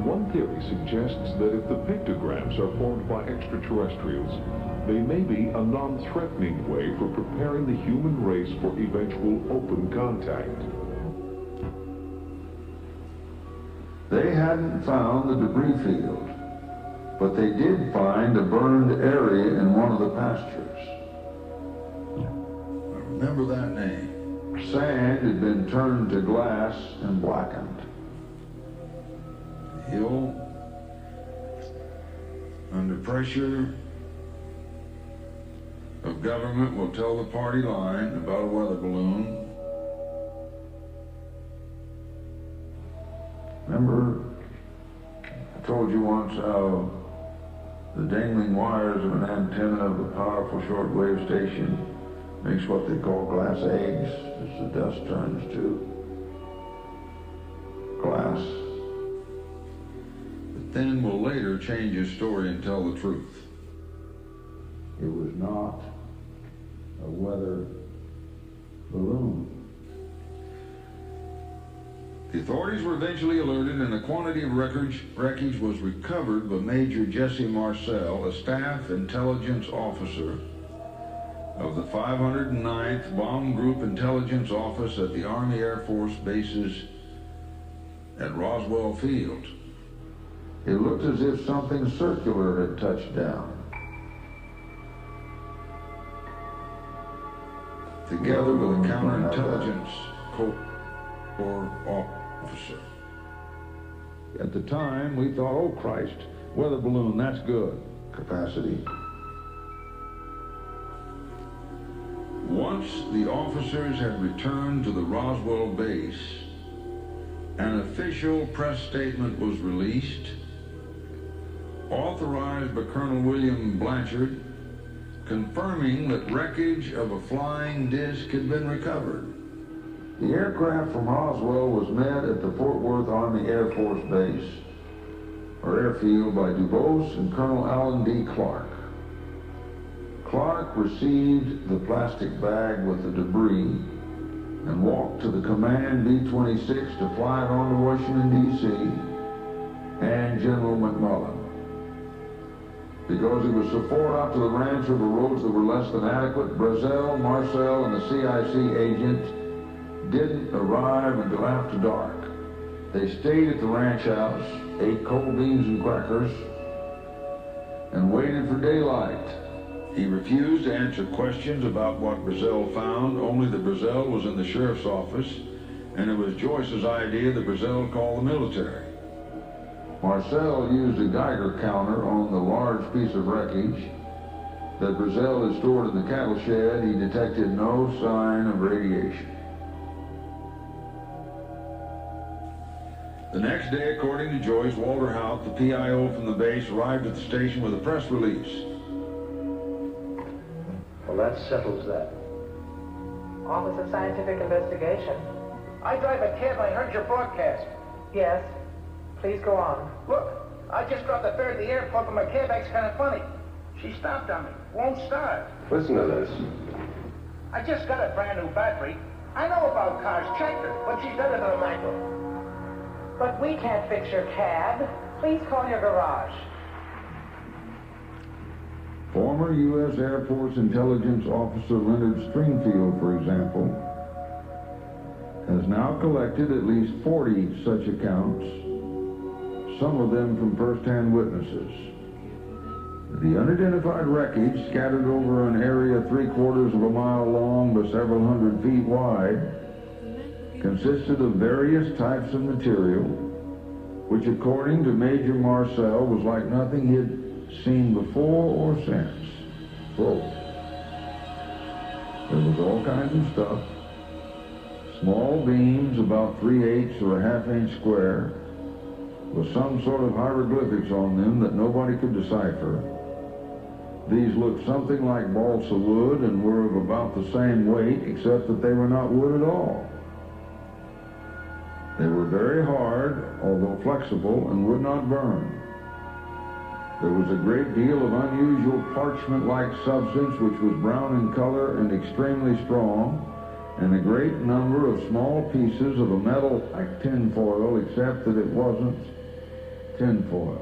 One theory suggests that if the pictograms are formed by extraterrestrials, they may be a non-threatening way for preparing the human race for eventual open contact. They hadn't found the debris field, but they did find a burned area in one of the pastures. I remember that name. Sand had been turned to glass and blackened. The hill, under pressure of government, will tell the party line about a weather balloon. Remember, I told you once how the dangling wires of an antenna of a powerful shortwave station makes what they call glass eggs as the dust turns to glass. But then will later change his story and tell the truth. It was not a weather balloon. The authorities were eventually alerted, and a quantity of wreckage was recovered by Major Jesse Marcel, a staff intelligence officer of the 509th Bomb Group Intelligence Office at the Army Air Force bases at Roswell Field. It looked as if something circular had touched down. Together with a counterintelligence corps officer. At the time, we thought, oh Christ, weather balloon, that's good. Capacity. Once the officers had returned to the Roswell base, an official press statement was released, authorized by Colonel William Blanchard, confirming that wreckage of a flying disc had been recovered. The aircraft from Roswell was met at the Fort Worth Army Air Force Base, or airfield, by Dubose and Colonel Alan D. Clark. Clark received the plastic bag with the debris and walked to the command B-26 to fly it on to Washington, D.C. and General McMullen. Because he was so far out to the ranch over roads that were less than adequate, Brazel, Marcel, and the CIC agent didn't arrive until after dark. They stayed at the ranch house, ate cold beans and crackers, and waited for daylight. He refused to answer questions about what Brazel found, only that Brazel was in the sheriff's office, and it was Joyce's idea that Brazel call the military. Marcel used a Geiger counter on the large piece of wreckage that Brazel had stored in the cattle shed. He detected no sign of radiation. The next day, according to Joyce, Walter Haupt, the PIO from the base, arrived at the station with a press release. Well, that settles that. Office of Scientific Investigation. I drive a cab. I heard your broadcast. Yes. Please go on. Look, I just dropped a fare at the airport, but my cab back's kind of funny. She stopped on me. Won't start. Listen to this. I just got a brand new battery. I know about cars. Check her, but she's better than a micro. But we can't fix your cab. Please call your garage. Former U.S. Air Force Intelligence Officer Leonard Stringfield, for example, has now collected at least 40 such accounts, some of them from first-hand witnesses. The unidentified wreckage, scattered over an area 3/4 of a mile long by several hundred feet wide, consisted of various types of material, which, according to Major Marcel, was like nothing he had seen before or since. Quote, there was all kinds of stuff. Small beams about 3/8 or a ½ inch square, with some sort of hieroglyphics on them that nobody could decipher. These looked something like balsa wood and were of about the same weight, except that they were not wood at all. They were very hard, although flexible, and would not burn. There was a great deal of unusual parchment-like substance which was brown in color and extremely strong, and a great number of small pieces of a metal like tinfoil, except that it wasn't tinfoil.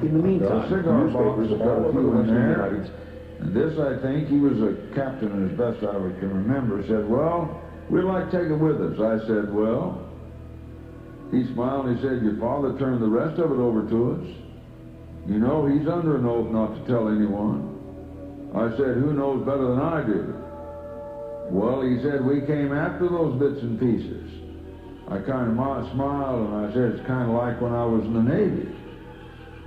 In the meantime, cigar boxes newspapers got all a over the few in Western there. United States. And this, I think, he was a captain, as best I can remember, said, well, we'd like to take it with us. I said, well, he smiled and he said, your father turned the rest of it over to us. You know, he's under an oath not to tell anyone. I said, who knows better than I do? Well, he said, we came after those bits and pieces. I kind of smiled and I said, it's kind of like when I was in the Navy.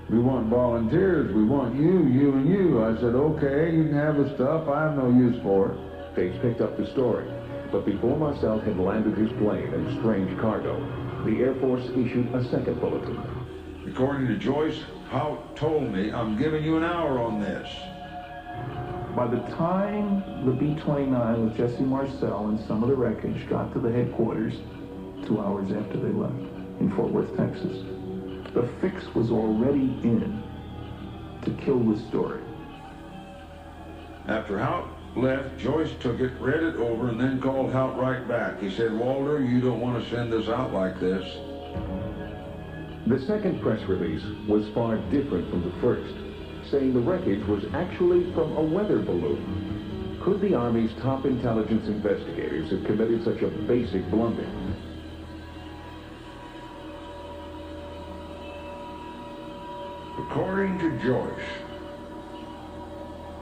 We want volunteers. We want you, and you. I said, okay, you can have the stuff. I have no use for it. States picked up the story, but before Marcel had landed his plane and strange cargo, the Air Force issued a second bulletin. According to Joyce, Haupt told me, I'm giving you an hour on this. By the time the B-29 with Jesse Marcel and some of the wreckage got to the headquarters, 2 hours after they left, in Fort Worth, Texas, the fix was already in to kill the story. After Haupt left, Joyce took it, read it over, and then called Haupt right back. He said, Walter, you don't want to send this out like this. The second press release was far different from the first, saying the wreckage was actually from a weather balloon. Could the Army's top intelligence investigators have committed such a basic blunder? According to Joyce,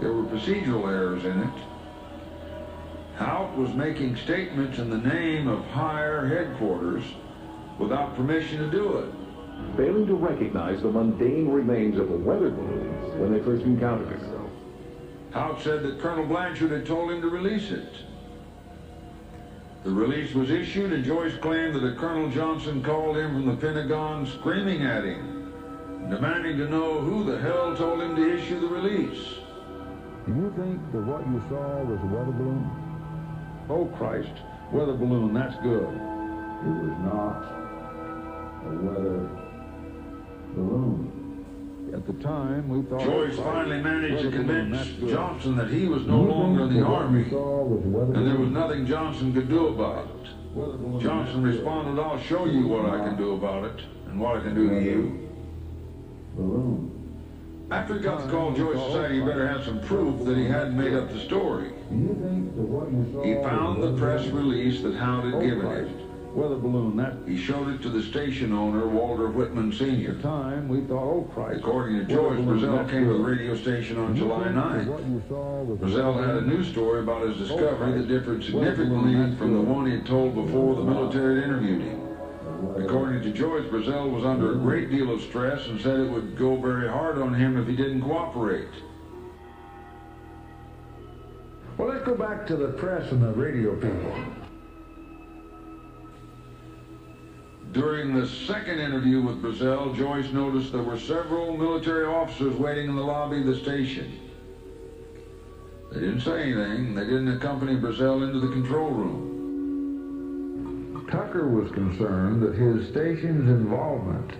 there were procedural errors in it. Haupt was making statements in the name of higher headquarters without permission to do it. Failing to recognize the mundane remains of a weather balloon when they first encountered it. Haupt said that Colonel Blanchard had told him to release it. The release was issued, and Joyce claimed that a Colonel Johnson called him from the Pentagon screaming at him, demanding to know who the hell told him to issue the release. Do you think that what you saw was a weather balloon? Oh, Christ, weather balloon, that's good. It was not a weather balloon. At the time, we thought... Joyce finally managed to convince Johnson that he was no longer in the Army, and there was nothing Johnson could do about it. Johnson responded, "I'll show you what I can do about it, and what I can do to you." After he got the call, Joyce decided he better have some proof that he hadn't made up the story. He found the press release that Hound had given him. Weather balloon, that... He showed it to the station owner, Walter Whitman Sr. At the time, we thought, oh, Christ. According to Joyce, Brazel came to the radio station on July 9th. Brazel had a news story about his discovery that differed significantly from the one he had told before the military had interviewed him. According to Joyce, Brazel was under a great deal of stress and said it would go very hard on him if he didn't cooperate. Well, let's go back to the press and the radio people. During the second interview with Brazel, Joyce noticed there were several military officers waiting in the lobby of the station. They didn't say anything. They didn't accompany Brazel into the control room. Tucker was concerned that his station's involvement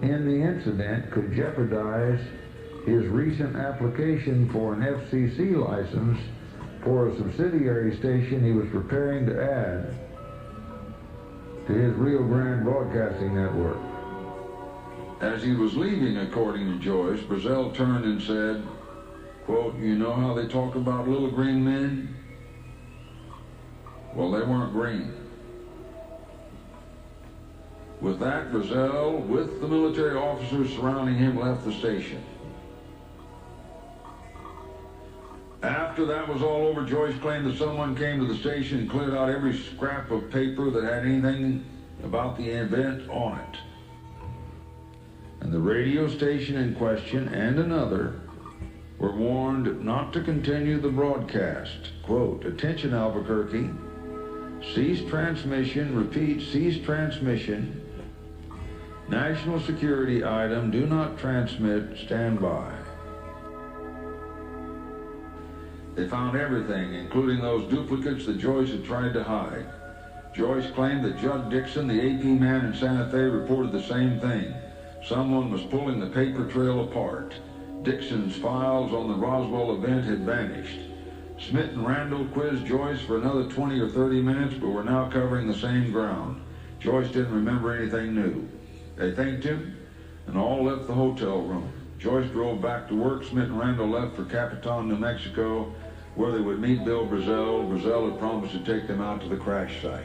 in the incident could jeopardize his recent application for an FCC license for a subsidiary station he was preparing to add to his Rio Grande broadcasting network. As he was leaving, according to Joyce, Brazel turned and said, quote, "You know how they talk about little green men? Well, they weren't green." With that, Brazel, with the military officers surrounding him, left the station. After that was all over, Joyce claimed that someone came to the station and cleared out every scrap of paper that had anything about the event on it. And the radio station in question and another were warned not to continue the broadcast. Quote, "Attention Albuquerque, cease transmission, repeat, cease transmission. National security item, do not transmit, stand by." They found everything, including those duplicates that Joyce had tried to hide. Joyce claimed that Judd Dixon, the AP man in Santa Fe, reported the same thing. Someone was pulling the paper trail apart. Dixon's files on the Roswell event had vanished. Smith and Randall quizzed Joyce for another 20 or 30 minutes, but were now covering the same ground. Joyce didn't remember anything new. They thanked him, and all left the hotel room. Joyce drove back to work. Smith and Randall left for Capitan, New Mexico, where they would meet Bill Brazel. Brazel had promised to take them out to the crash site.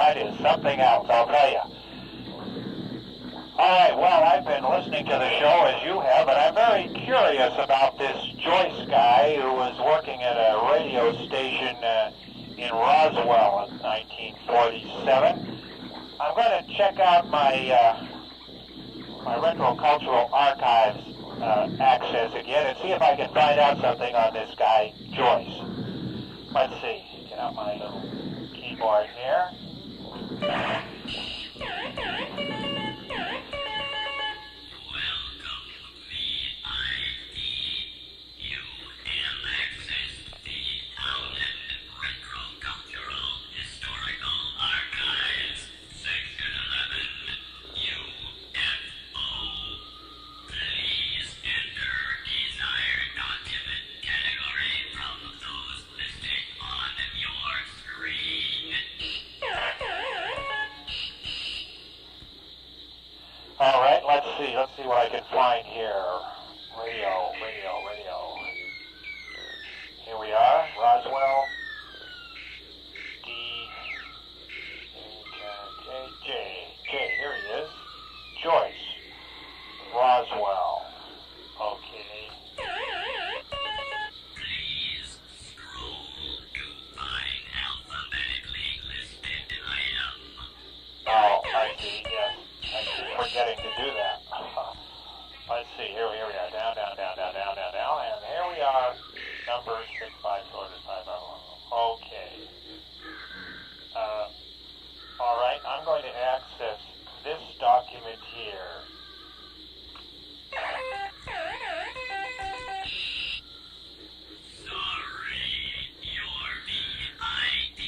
Is something else, I'll tell you. All right, well, I've been listening to the show as you have, and I'm very curious about this Joyce guy who was working at a radio station in Roswell in 1947. I'm going to check out my my retrocultural archives access again and see if I can find out something on this guy, Joyce. Let's see. Get out my little keyboard here. All right, let's see what I can find here. Radio. Here we are, Roswell, J, here he is, Joyce, Roswell, okay. Please scroll to find alphabetically listed item. Oh, I see, yes. I keep forgetting to do that. Let's see, here we are, down, and here we are, number 654-501. Okay. All right, I'm going to access this document here. Sorry, your VID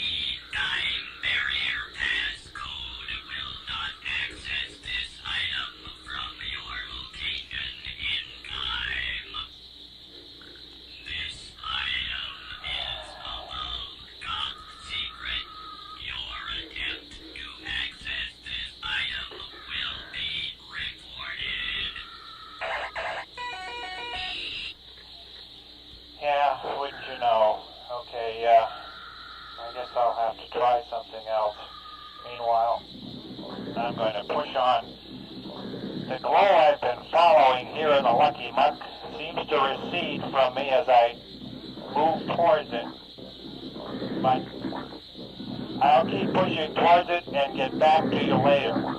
time barrier passcode will not access this item from your location in time. This item is a top secret. Your attempt to access this item will be recorded. Yeah, wouldn't you know? Okay, I guess I'll have to try something else. Meanwhile, I'm going to push on. The glow I've been following here in the Lucky Muck seems to recede from me as I move towards it. But I'll keep pushing towards it and get back to you later.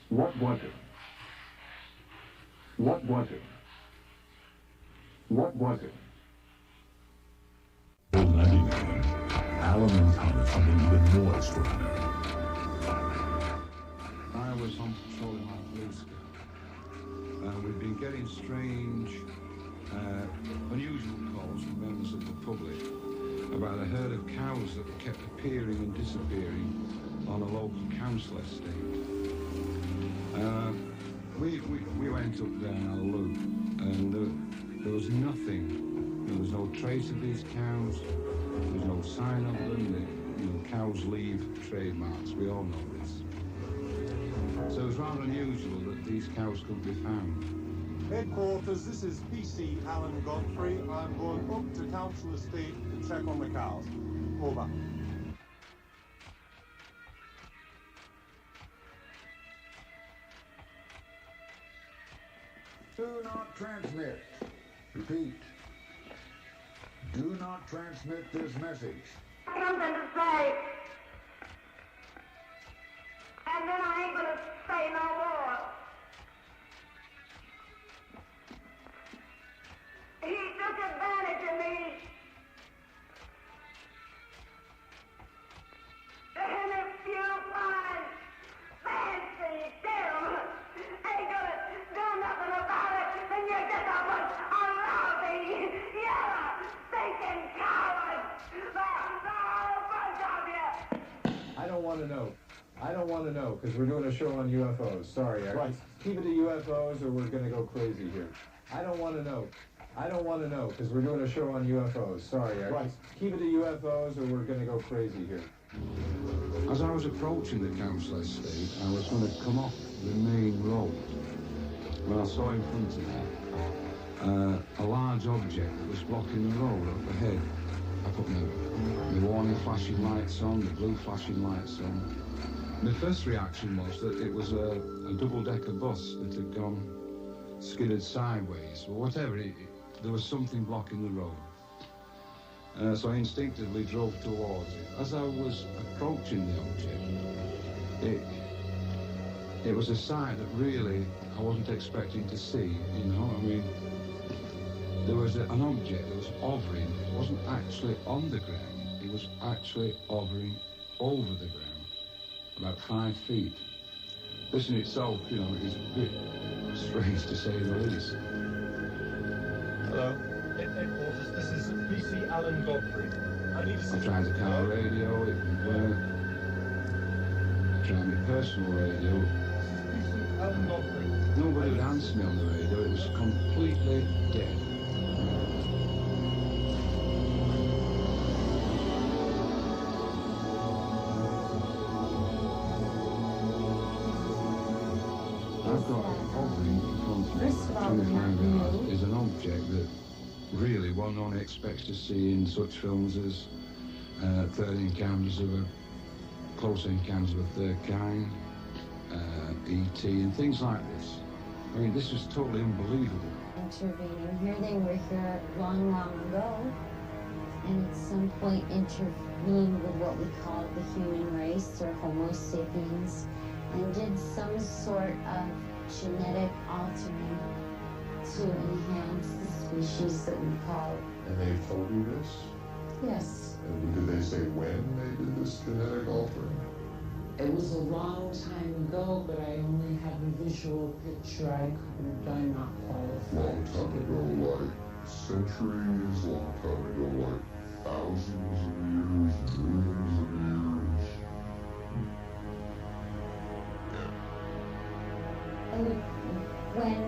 What was it? What was it? What was it? Alan and Thomas are even more extraordinary. I was on patrol in my Blue Scout. We've been getting strange, unusual calls from members of the public about a herd of cows that kept appearing and disappearing on a local council estate. We went up there and had a look, and there was nothing. There was no trace of these cows. There was no sign of them. Cows leave trademarks. We all know this. So it was rather unusual that these cows could be found. Headquarters, this is PC Alan Godfrey. I'm going up to Council Estate to check on the cows. Over. Do not transmit. Repeat. Do not transmit this message. Something to say. And then I ain't gonna say no more. He took advantage of me. And if you find fancy them ain't gonna do nothing about it, then you're just a bunch of lousy, yellow, stinking cowards. The whole bunch of you. I don't want to know. I don't want to know, because we're doing a show on UFOs. Sorry, Eric. Right. Keep it to UFOs or we're going to go crazy here. I don't want to know. I don't want to know, because we're doing a show on UFOs. Sorry, Right. Keep it to UFOs or we're going to go crazy here. As I was approaching the council estate, I was going to come off the main road when I saw in front of me a large object that was blocking the road up ahead. I put my warning flashing lights on, the blue flashing lights on. My first reaction was that it was a double-decker bus that had gone skidded sideways, or whatever. There was something blocking the road. So I instinctively drove towards it. As I was approaching the object, it was a sight that really I wasn't expecting to see, you know. I mean, there was an object that was hovering. It wasn't actually on the ground. It was actually hovering over the ground, about 5 feet. This in itself, you know, is a bit strange to say the least. Hello, headquarters. This is PC Alan Godfrey. I tried the car radio, it didn't work. I tried my personal radio. PC Alan Godfrey. Nobody would answer me on the radio. It was completely dead. I've got hovering in front of me is an object that really one only expects to see in such films as Close Encounters of a Third Kind, E.T. and things like this. I mean, this was totally unbelievable. Intervening here, they were here long, long ago, and at some point intervened with what we call the human race, or Homo sapiens, and did some sort of genetic altering to enhance the species that we call. And they told you this? Yes. And did they say when they did this genetic altering? It was a long time ago, but I only have a visual picture. I'm not qualified. Long time ago, like centuries, long time ago, like thousands of years, millions of years. When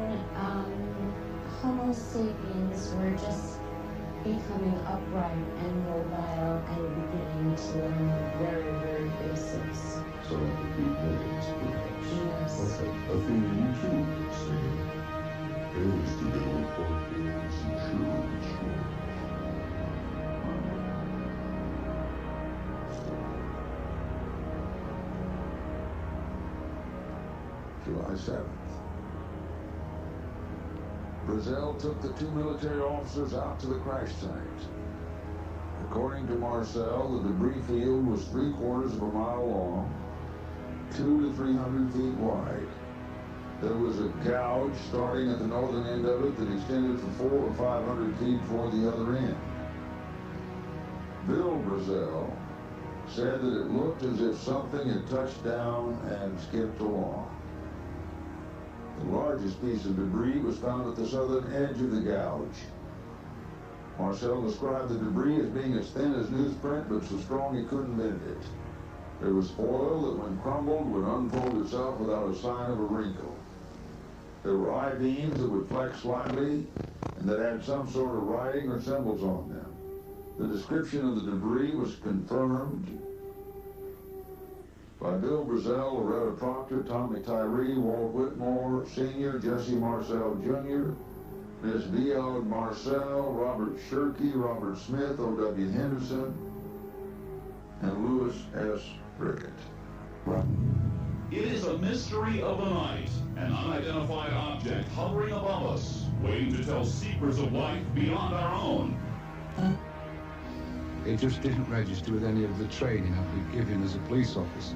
Homo sapiens were just becoming upright and mobile and beginning to learn very, very basics. So that would be millions, perhaps. Yes. Okay. I think you too have seen aliens together with portals and shivers. July 7th. Brazil took the 2 military officers out to the crash site. According to Marcel, the debris field was 3/4 of a mile long, 200 to 300 feet wide. There was a gouge starting at the northern end of it that extended for 400 or 500 feet toward the other end. Bill Brazil said that it looked as if something had touched down and skipped along. The largest piece of debris was found at the southern edge of the gouge. Marcel described the debris as being as thin as newsprint, but so strong he couldn't bend it. There was oil that, when crumbled, would unfold itself without a sign of a wrinkle. There were I-beams that would flex slightly and that had some sort of writing or symbols on them. The description of the debris was confirmed by Bill Brazil, Loretta Proctor, Tommy Tyree, Walt Whitmore Sr., Jesse Marcel Jr., Miss V.O. Marcel, Robert Shirkey, Robert Smith, O.W. Henderson, and Louis S. Rickett. It is a mystery of the night, an unidentified object hovering above us, waiting to tell seekers of life beyond our own. It just didn't register with any of the training I've been given as a police officer.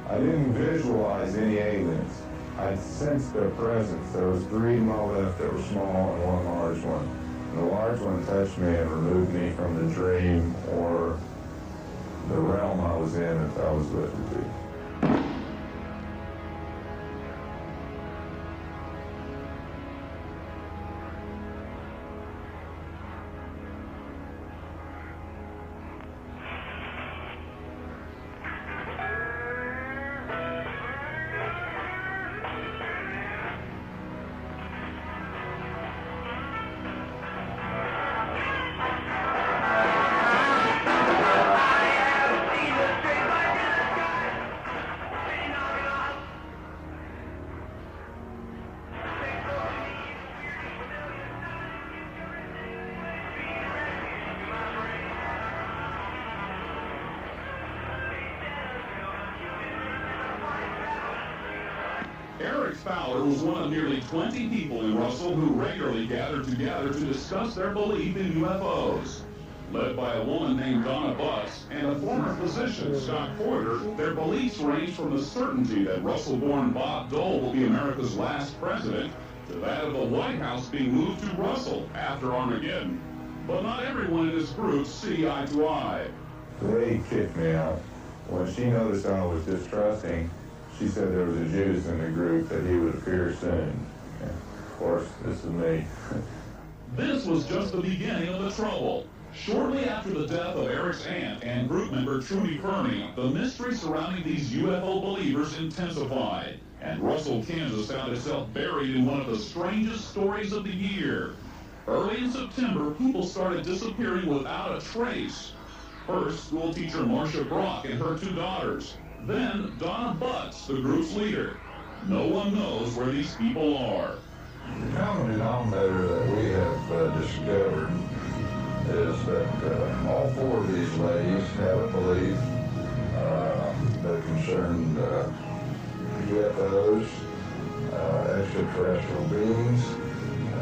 I didn't visualize any aliens. I sensed their presence. There was 3 to my left that were small and 1 large one. And the large one touched me and removed me from the dream or the realm I was in if I was lifted to. Eric Fowler was one of nearly 20 people in Russell who regularly gathered together to discuss their belief in UFOs. Led by a woman named Donna Butts and a former physician, Scott Porter, their beliefs range from the certainty that Russell-born Bob Dole will be America's last president to that of the White House being moved to Russell after Armageddon. But not everyone in this group see eye to eye. They kicked me out. When she noticed I was distrusting, she said there was a Judas in the group, that he would appear soon. And of course, this is me. This was just the beginning of the trouble. Shortly after the death of Eric's aunt and group member Trudy Kearney, the mystery surrounding these UFO believers intensified, and Russell, Kansas found itself buried in one of the strangest stories of the year. Early in September, people started disappearing without a trace. First, school teacher Marcia Brock and her 2 daughters. Then, Donna Butts, the group's leader. No one knows where these people are. The common denominator that we have discovered is that all 4 of these ladies have a belief that concerned UFOs, extraterrestrial beings,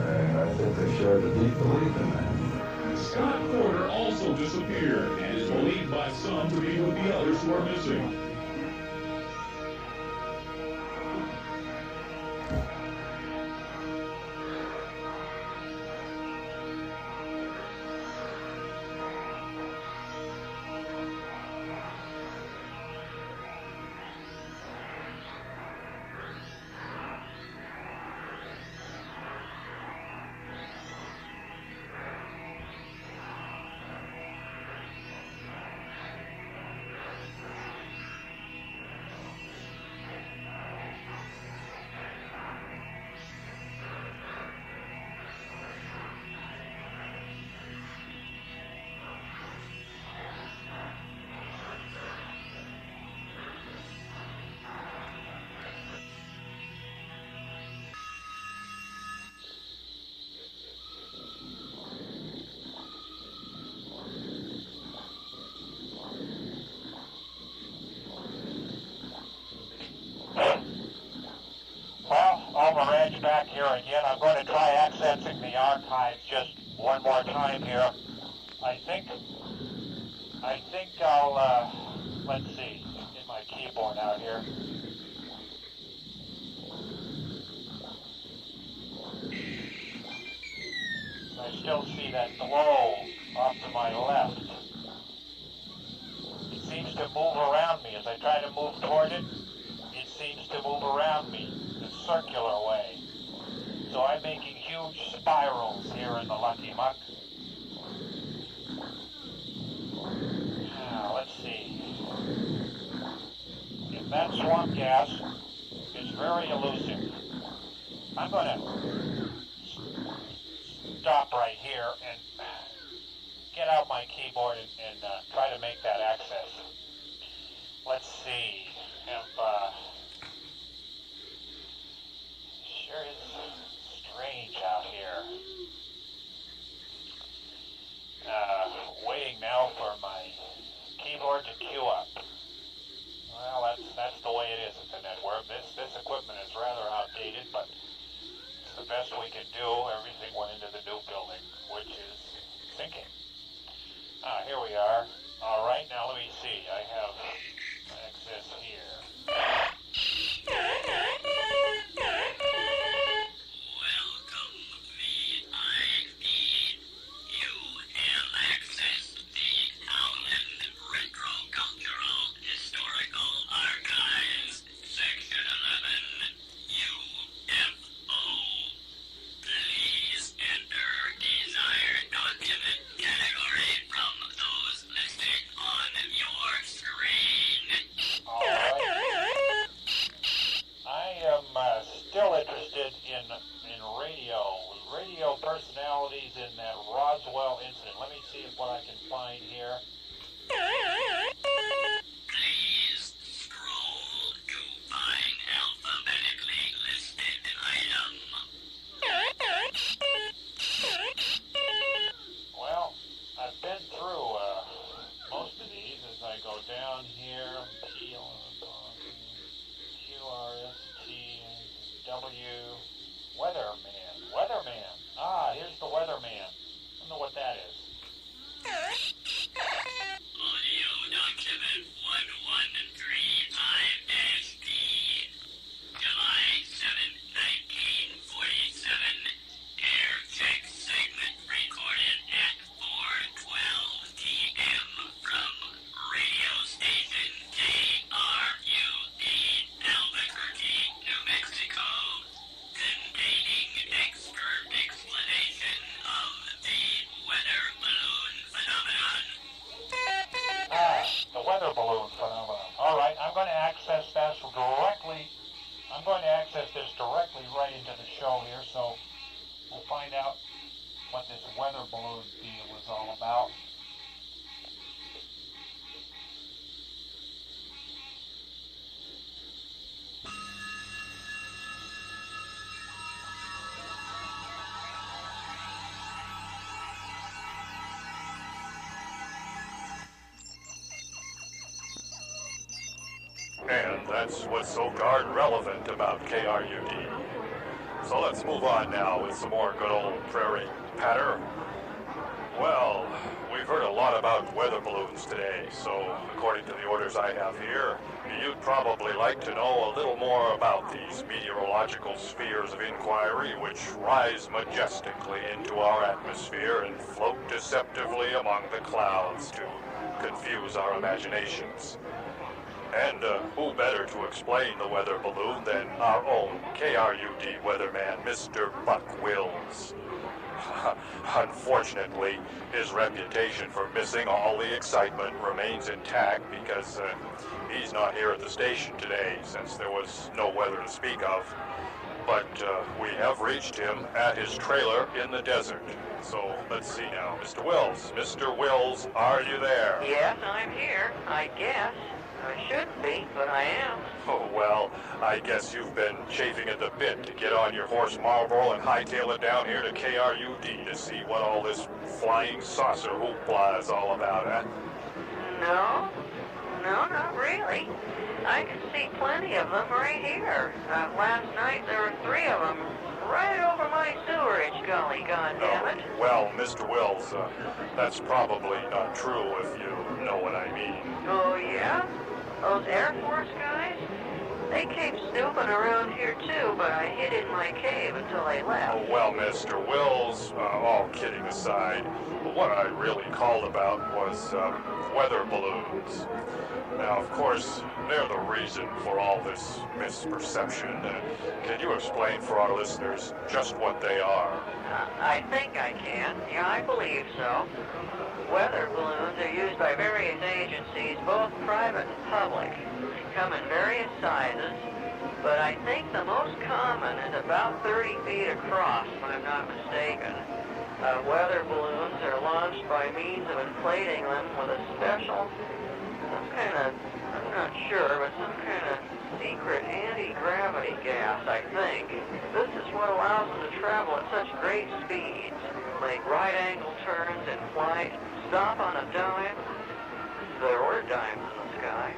and I think they shared a deep belief in that. Scott Porter also disappeared and is believed by some to be with the others who are missing. Back here again. I'm going to try accessing the archives just one more time here. I think I'll, let's see, get my keyboard out here. I still see that glow off to my left. It seems to move around me. As I try to move toward it, it seems to move around me in a circular way. So I'm making huge spirals here in the Lucky Muck. Now, let's see. If that swamp gas is very elusive, I'm going to stop right here and get out my keyboard and try to make that access. Let's see if sure is strange out here. Waiting now for my keyboard to queue up. Well, that's the way it is at the network. This equipment is rather outdated, but it's the best we can do. Everything went into the new building, which is thinking. Here we are. All right, now let me see. I have access here. Weatherman. Weatherman. Ah, here's the Weatherman. I don't know what that is. Audio document 1135-D. July 7, 1947. Air check segment recorded at 4:12 p.m. from radio station KRUD, Albuquerque, New Mexico, containing expert explanation of the weather balloon phenomenon. Ah, the weather balloon phenomenon. All right, I'm going to access this directly. I'm going to access this directly right into the show here, so we'll find out what this weather balloon deal was all about. And that's what's so darn relevant about KRUD. So let's move on now with some more good old prairie patter. Well, we've heard a lot about weather balloons today, so according to the orders I have here, you'd probably like to know a little more about these meteorological spheres of inquiry which rise majestically into our atmosphere and float deceptively among the clouds to confuse our imaginations. And who better to explain the weather balloon than our own KRUD weatherman, Mr. Buck Wills. Unfortunately, his reputation for missing all the excitement remains intact because he's not here at the station today since there was no weather to speak of. But we have reached him at his trailer in the desert. So let's see now. Mr. Wills. Mr. Wills, are you there? Yes, I'm here, I guess. I shouldn't be, but I am. Oh, well, I guess you've been chafing at the bit to get on your horse Marlboro and hightail it down here to KRUD to see what all this flying saucer hoopla is all about, huh? No, not really. I can see plenty of them right here. Last night there were 3 of them right over my sewerage gully, goddammit. Oh, well, Mr. Wills, that's probably not true if you know what I mean. Oh, yeah? Those Air Force guys? They came snooping around here too, but I hid in my cave until they left. Oh, well, Mr. Wills, all kidding aside, what I really called about was weather balloons. Now, of course, they're the reason for all this misperception. Can you explain for our listeners just what they are? I think I can. Yeah, I believe so. Weather balloons are used by various agencies, both private and public. They come in various sizes, but I think the most common is about 30 feet across, if I'm not mistaken. Weather balloons are launched by means of inflating them with a special, some kind of, I'm not sure, but some kind of secret anti-gravity gas, I think. This is what allows them to travel at such great speeds, make right-angle turns in flight, stop on a dime. There were dimes in the sky.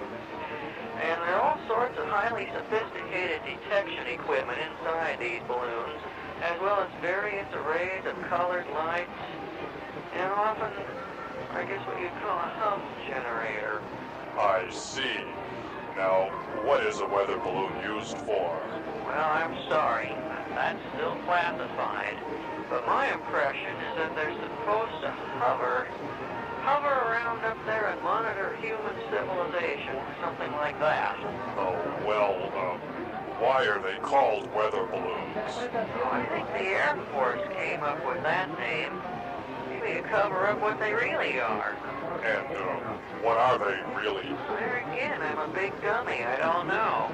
And there are all sorts of highly sophisticated detection equipment inside these balloons, as well as various arrays of colored lights, and often, I guess what you'd call a hum generator. I see. Now, what is a weather balloon used for? Well, I'm sorry. That's still classified. But my impression is that they're supposed to hover around up there and monitor human civilization, something like that. Oh, well, why are they called weather balloons? Oh, I think the Air Force came up with that name. Maybe to cover up what they really are. And, what are they really? There again, I'm a big dummy. I don't know.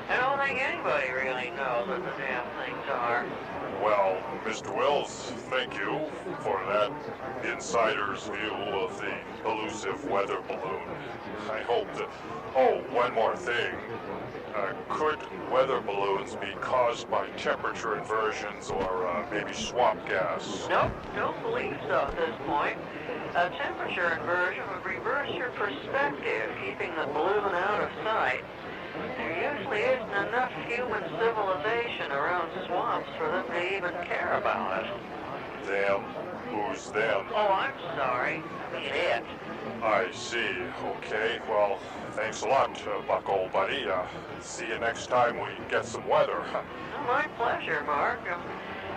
I don't think anybody really knows what the damn things are. Well, Mr. Wills, thank you for that insider's view of the elusive weather balloon. I hope that... Oh, one more thing. Could weather balloons be caused by temperature inversions or maybe swamp gas? Nope, don't believe so at this point. A temperature inversion would reverse your perspective, keeping the balloon out of sight. They're usually really isn't enough human civilization around swamps for them to even care about it. Them? Who's them? Oh, I'm sorry. I mean it. I see. Okay, well, thanks a lot, Buck, old buddy. See you next time we get some weather. Oh, my pleasure, Mark. I'm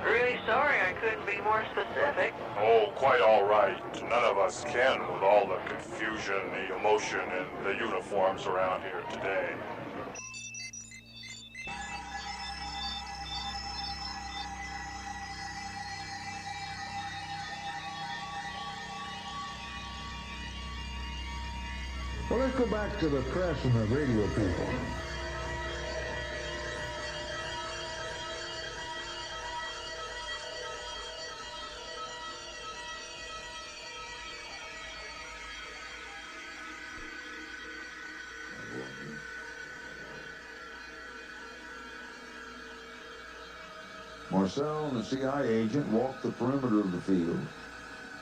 really sorry I couldn't be more specific. Oh, quite all right. None of us can with all the confusion, the emotion, and the uniforms around here today. Well, let's go back to the press and the radio people. Marcel and the CIA agent walked the perimeter of the field,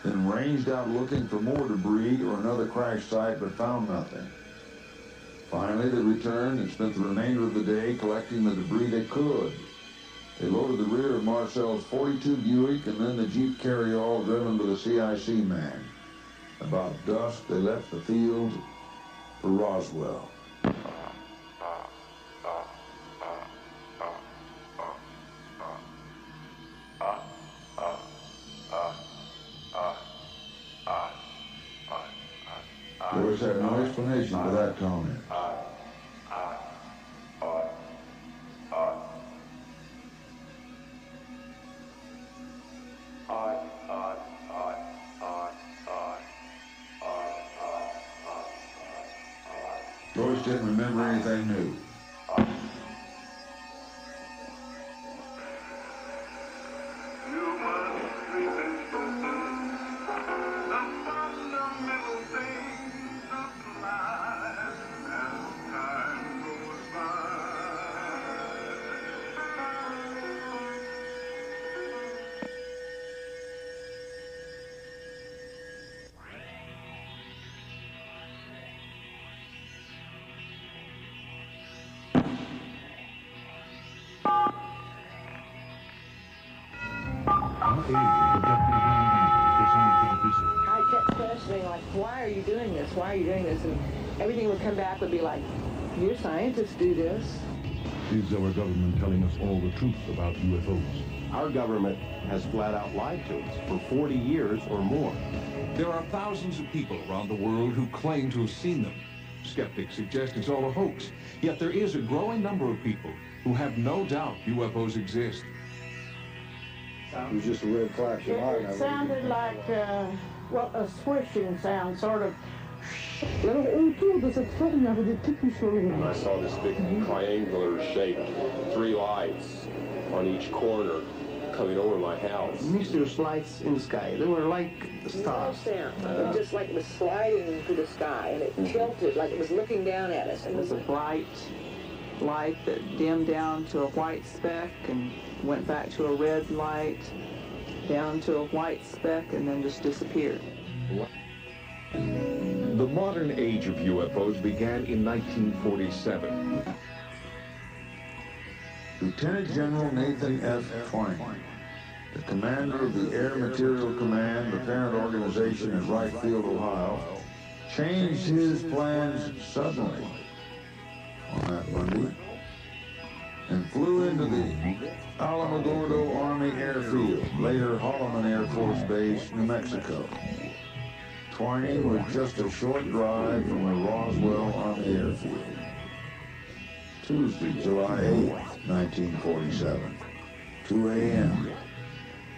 then ranged out looking for more debris or another crash site, but found nothing. Finally, they returned and spent the remainder of the day collecting the debris they could. They loaded the rear of Marcel's 42 Buick and then the Jeep carryall driven by the CIC man. About dusk, they left the field for Roswell. Doris had no explanation for that comment. Doris didn't remember anything new. I kept questioning, like, why are you doing this? Why are you doing this? And everything would come back would be like, your scientists do this. Is our government telling us all the truth about UFOs? Our government has flat out lied to us for 40 years or more. There are thousands of people around the world who claim to have seen them. Skeptics suggest it's all a hoax. Yet there is a growing number of people who have no doubt UFOs exist. It was just a red flash of light. It sounded like, a swishing sound, sort of. I saw this big triangular-shaped 3 lights on each corner coming over my house. Mysterious lights in the sky. They were like stars. Just like it was sliding through the sky, and it tilted like it was looking down at us. It was a bright light that dimmed down to a white speck and went back to a red light, down to a white speck, and then just disappeared. The modern age of UFOs began in 1947. Lieutenant General Nathan F. Twain, the commander of the Air Material Command, the parent organization in Wright Field, Ohio, changed his plans suddenly on that Monday and flew into the Alamogordo Army Airfield, later Holloman Air Force Base, New Mexico. Twain was just a short drive from the Roswell Army Airfield. Tuesday, July 8th, 1947, 2 a.m.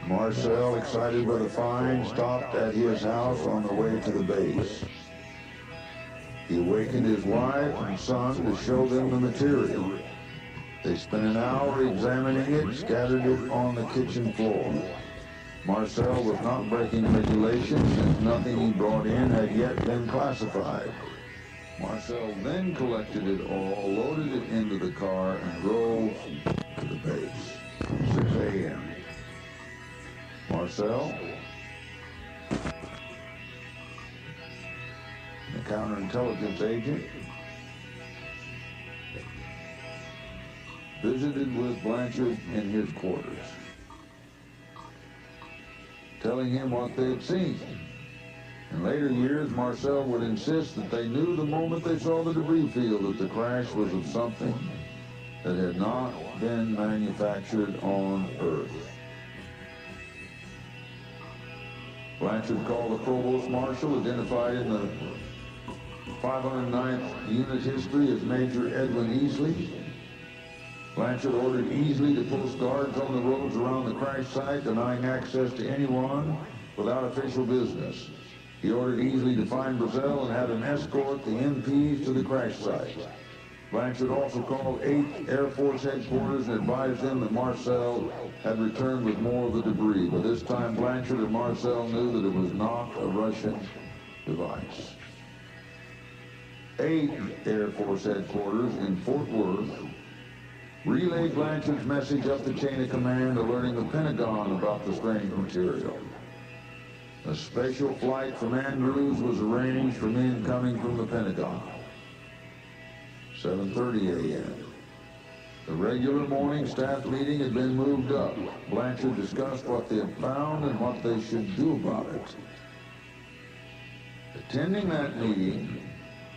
Marcel, excited by the find, stopped at his house on the way to the base. He awakened his wife and son to show them the material. They spent an hour examining it, scattered it on the kitchen floor. Marcel was not breaking regulations since nothing he brought in had yet been classified. Marcel then collected it all, loaded it into the car, and drove to the base. 6 a.m. Marcel, the counterintelligence agent, visited with Blanchard in his quarters, telling him what they had seen. In later years, Marcel would insist that they knew the moment they saw the debris field that the crash was of something that had not been manufactured on Earth. Blanchard called the Provost Marshal, identified in the 509th Unit History as Major Edwin Easley. Blanchard ordered Easley to post guards on the roads around the crash site, denying access to anyone without official business. He ordered Easley to find Brazil and have him escort the MPs to the crash site. Blanchard also called 8th Air Force headquarters and advised them that Marcel had returned with more of the debris. But this time Blanchard and Marcel knew that it was not a Russian device. 8th Air Force headquarters in Fort Worth relayed Blanchard's message up the chain of command, alerting the Pentagon about the strange material. A special flight from Andrews was arranged for men coming from the Pentagon. 7:30 a.m. The regular morning staff meeting had been moved up. Blanchard discussed what they had found and what they should do about it. Attending that meeting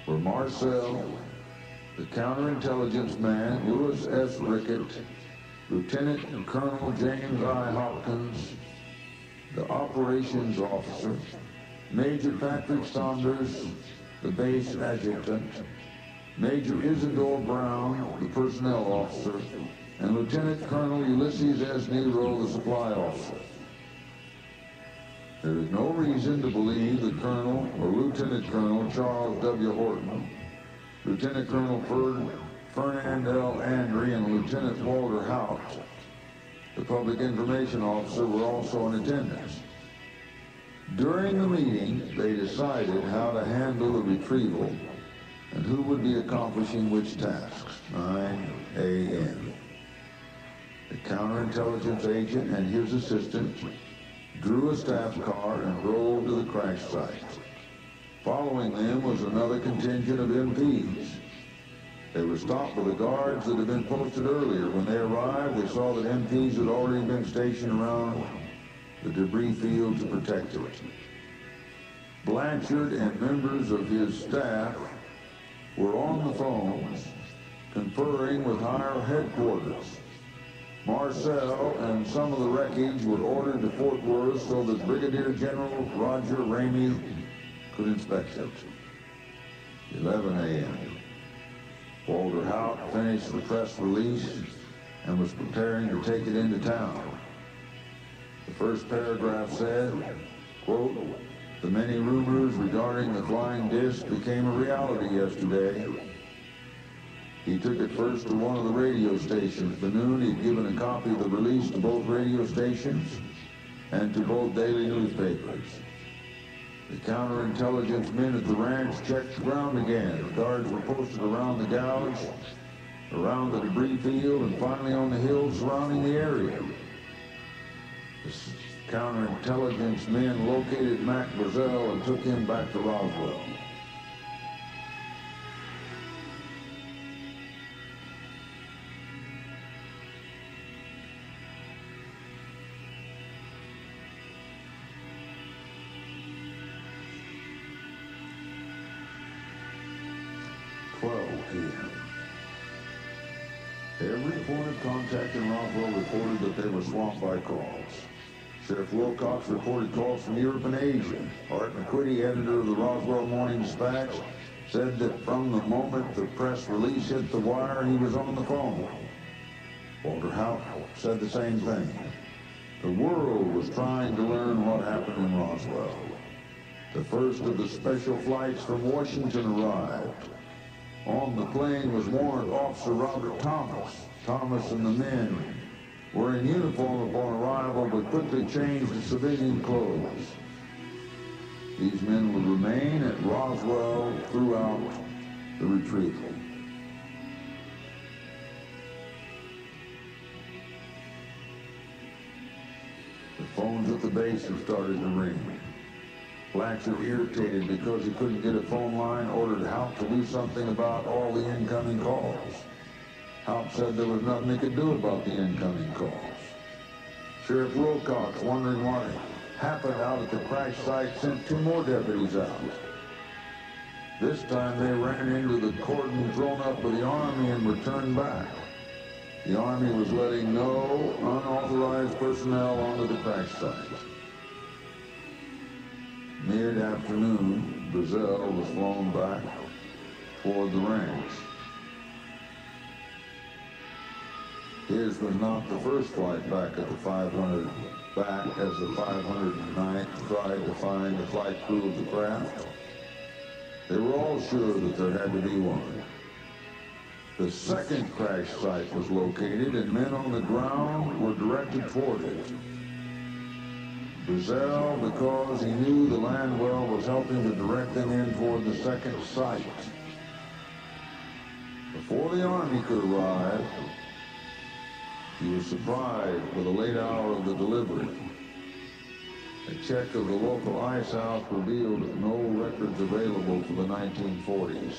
were Marcel, the counterintelligence man, Louis S. Rickett, Lieutenant Colonel James I. Hopkins, the operations officer, Major Patrick Saunders, the base adjutant, Major Isidore Brown, the personnel officer, and Lieutenant Colonel Ulysses S. Nero, the supply officer. There is no reason to believe that Colonel or Lieutenant Colonel Charles W. Horton, Lieutenant Colonel Fernand L. Andre, and Lieutenant Walter Haupt, the public information officer, were also in attendance. During the meeting, they decided how to handle the retrieval and who would be accomplishing which tasks. 9 a.m. The counterintelligence agent and his assistant drew a staff car and drove to the crash site. Following them was another contingent of MPs. They were stopped by the guards that had been posted earlier. When they arrived, they saw that MPs had already been stationed around the debris field to protect it. Blanchard and members of his staff were on the phones conferring with higher headquarters. Marcel and some of the wreckage were ordered to Fort Worth so that Brigadier General Roger Ramey could inspect it. 11 a.m. Walter Haupt finished the press release and was preparing to take it into town. The first paragraph said, quote, "The many rumors regarding the flying disc became a reality yesterday." He took it first to one of the radio stations. By noon, he'd given a copy of the release to both radio stations and to both daily newspapers. The counterintelligence men at the ranch checked the ground again. The guards were posted around the gouge, around the debris field, and finally on the hills surrounding the area. The counterintelligence men located Mac Brazel and took him back to Roswell. Every point of contact in Roswell reported that they were swamped by calls. Sheriff Wilcox reported calls from Europe and Asia. Art McQuitty, editor of the Roswell Morning Dispatch, said that from the moment the press release hit the wire, he was on the phone. Walter Haupt said the same thing. The world was trying to learn what happened in Roswell. The first of the special flights from Washington arrived. On the plane was Warrant Officer Robert Thomas. Thomas and the men were in uniform upon arrival, but quickly changed to civilian clothes. These men would remain at Roswell throughout the retrieval. The phones at the base had started to ring. Blanchard, irritated because he couldn't get a phone line, ordered Haupt to do something about all the incoming calls. Haupt said there was nothing they could do about the incoming calls. Sheriff Wilcox, wondering what happened out at the crash site, sent 2 more deputies out. This time they ran into the cordon thrown up by the Army and returned back. The Army was letting no unauthorized personnel onto the crash site. Mid-afternoon, ʟ was flown back toward the ranch. His was not the first flight back at the 500, back as the 509th tried to find the flight crew of the craft. They were all sure that there had to be one. The second crash site was located and men on the ground were directed toward it. ʟ, because he knew the Landwell was helping to direct them in toward the second site. Before the Army could arrive, he was surprised by the late hour of the delivery. A check of the local ice house revealed no records available for the 1940s.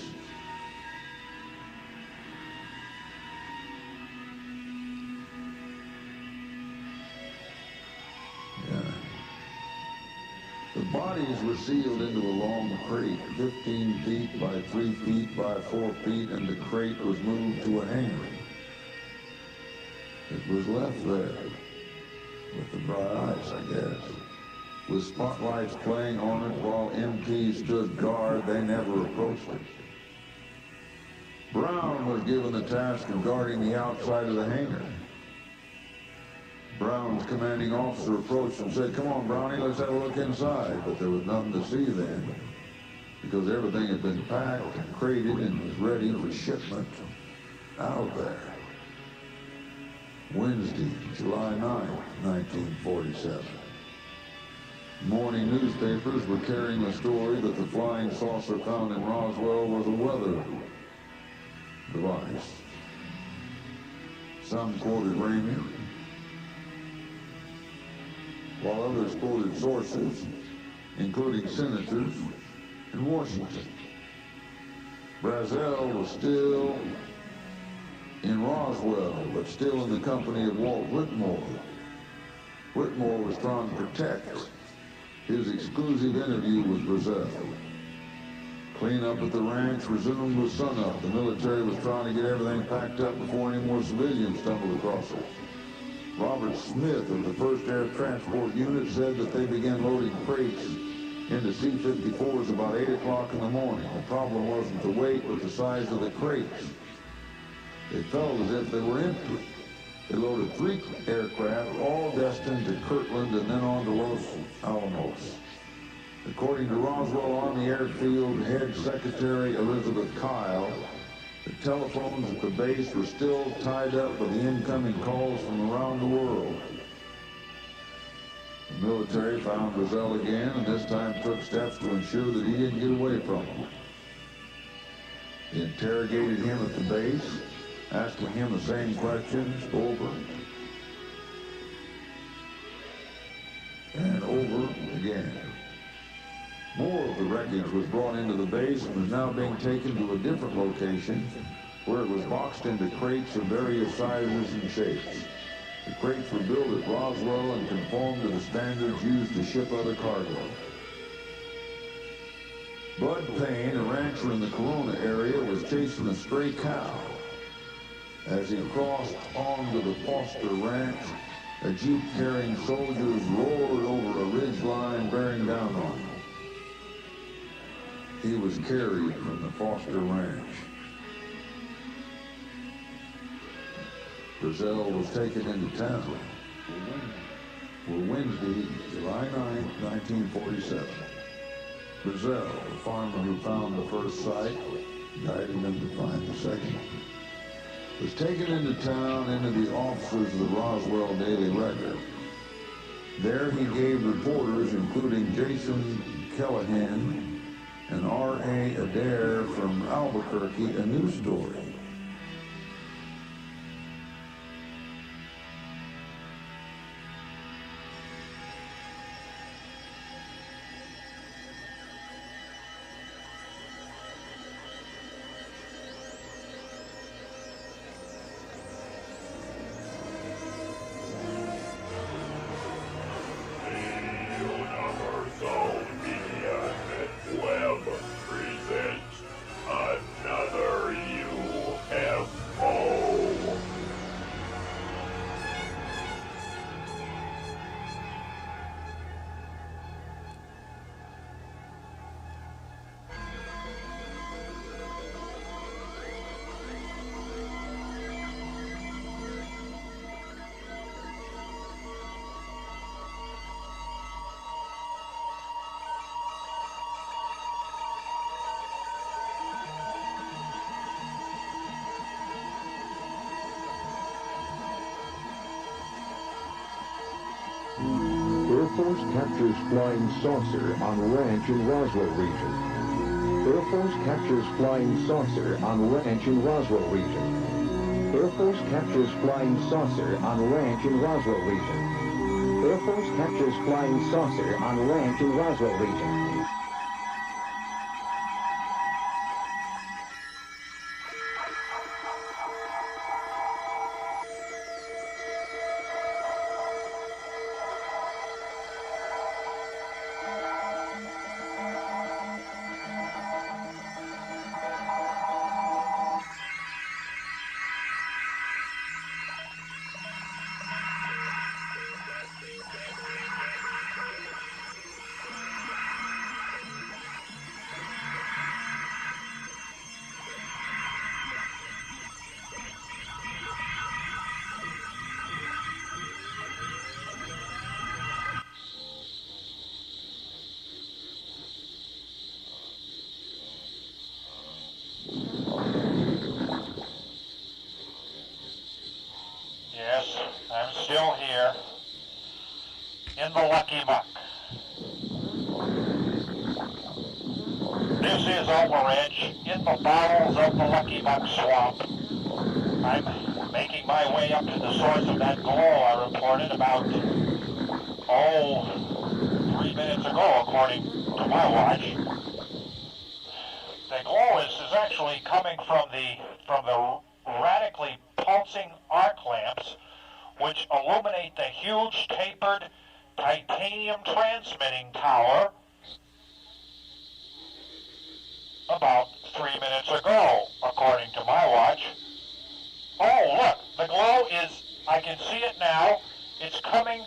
The bodies were sealed into a long crate, 15 feet by 3 feet by 4 feet, and the crate was moved to a hangar. It was left there, with the dry ice, I guess. With spotlights playing on it while MPs stood guard, they never approached it. Brown was given the task of guarding the outside of the hangar. Brown's commanding officer approached and said, "Come on, Brownie, let's have a look inside." But there was nothing to see then, because everything had been packed and crated and was ready for shipment out there. Wednesday, July 9, 1947. Morning newspapers were carrying a story that the flying saucer found in Roswell was a weather device. Some quoted Ramey, while others quoted sources, including senators in Washington. ʟ was still in Roswell, but still in the company of Walt Whitmore. Whitmore was trying to protect his exclusive interview with ʟ. Cleanup at the ranch resumed with sunup. The military was trying to get everything packed up before any more civilians stumbled across it. Robert Smith of the 1st Air Transport Unit said that they began loading crates into C-54s about 8 o'clock in the morning. The problem wasn't the weight, but the size of the crates. They felt as if they were empty. They loaded 3 aircraft, all destined to Kirtland and then on to Los Alamos. According to Roswell Army Airfield Head Secretary Elizabeth Kyle, the telephones at the base were still tied up with the incoming calls from around the world. The military found ʟ again, and this time took steps to ensure that he didn't get away from them. They interrogated him at the base, asking him the same questions over and over again. More of the wreckage was brought into the base and was now being taken to a different location where it was boxed into crates of various sizes and shapes. The crates were built at Roswell and conformed to the standards used to ship other cargo. Bud Payne, a rancher in the Corona area, was chasing a stray cow. As he crossed onto the Foster Ranch, a jeep carrying soldiers roared over a ridge line bearing down on him. He was carried from the Foster Ranch. ʟ was taken into town for Wednesday, July 9, 1947. ʟ, the farmer who found the first site, guided him to find the second, was taken into town into the offices of the Roswell Daily Record. There he gave reporters, including Jason Callahan and R.A. Adair from Albuquerque, a news story. captures flying saucer on ranch in Roswell region. Air Force captures flying saucer on ranch in Roswell region. Air Force captures flying saucer on ranch in Roswell region. Air Force captures flying saucer on ranch in Roswell region. Yes, I'm still here in the Lucky Muck. This is Ūrgeņt in the bowels of the Lucky Muck swamp. I'm making my way up to the source of that glow I reported about, 3 minutes ago, according to my watch. The glow is actually coming from the radically pulsing arc lamps, which illuminate the huge tapered titanium transmitting tower about 3 minutes ago, according to my watch. Oh, look, the glow is, I can see it now, it's coming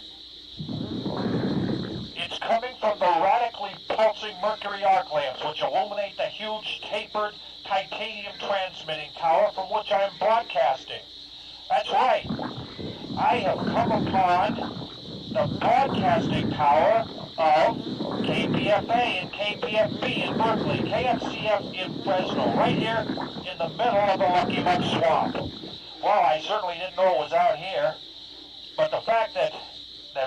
from the radically pulsing mercury arc lamps, which illuminate the huge tapered titanium transmitting tower from which I am broadcasting. That's right. I have come upon the broadcasting tower of KPFA and KPFB in Berkeley, KFCF in Fresno, right here in the middle of the Lucky Muck swamp. Well, I certainly didn't know it was out here, but the fact that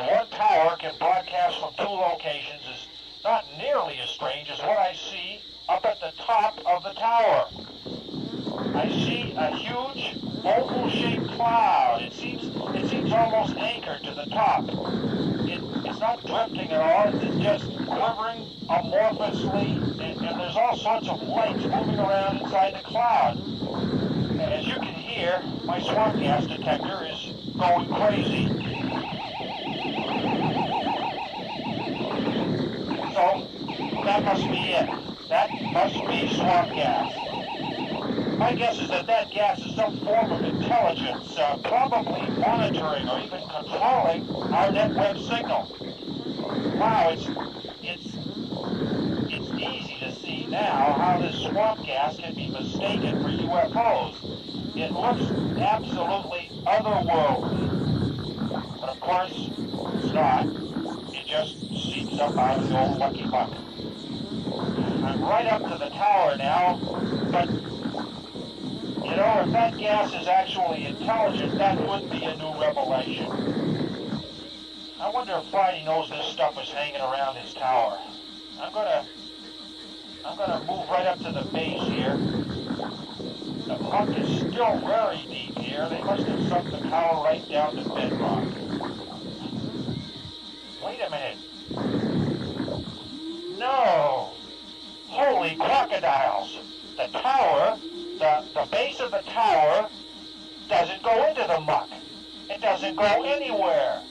one tower can broadcast from two locations is not nearly as strange as what I see up at the top of the tower. I see a huge oval-shaped cloud. It seems almost anchored to the top. It's not drifting at all. It's just quivering amorphously, and there's all sorts of lights moving around inside the cloud. And as you can hear, my swamp gas detector is going crazy. So that must be it. That must be swamp gas. My guess is that gas is some form of intelligence, probably monitoring or even controlling our net web signal. Wow, it's easy to see now how this swamp gas can be mistaken for UFOs. It looks absolutely otherworldly. But of course, it's not. It just seeps up out of the old Lucky Muck. I'm right up to the tower now, but you know, if that gas is actually intelligent, that would be a new revelation. I wonder if Friday knows this stuff is hanging around his tower. I'm gonna move right up to the base here. The muck is still very deep here. They must have sunk the tower right down to bedrock. Wait a minute. No! Holy crocodiles! The tower, the base of the tower doesn't go into the muck. It doesn't go anywhere.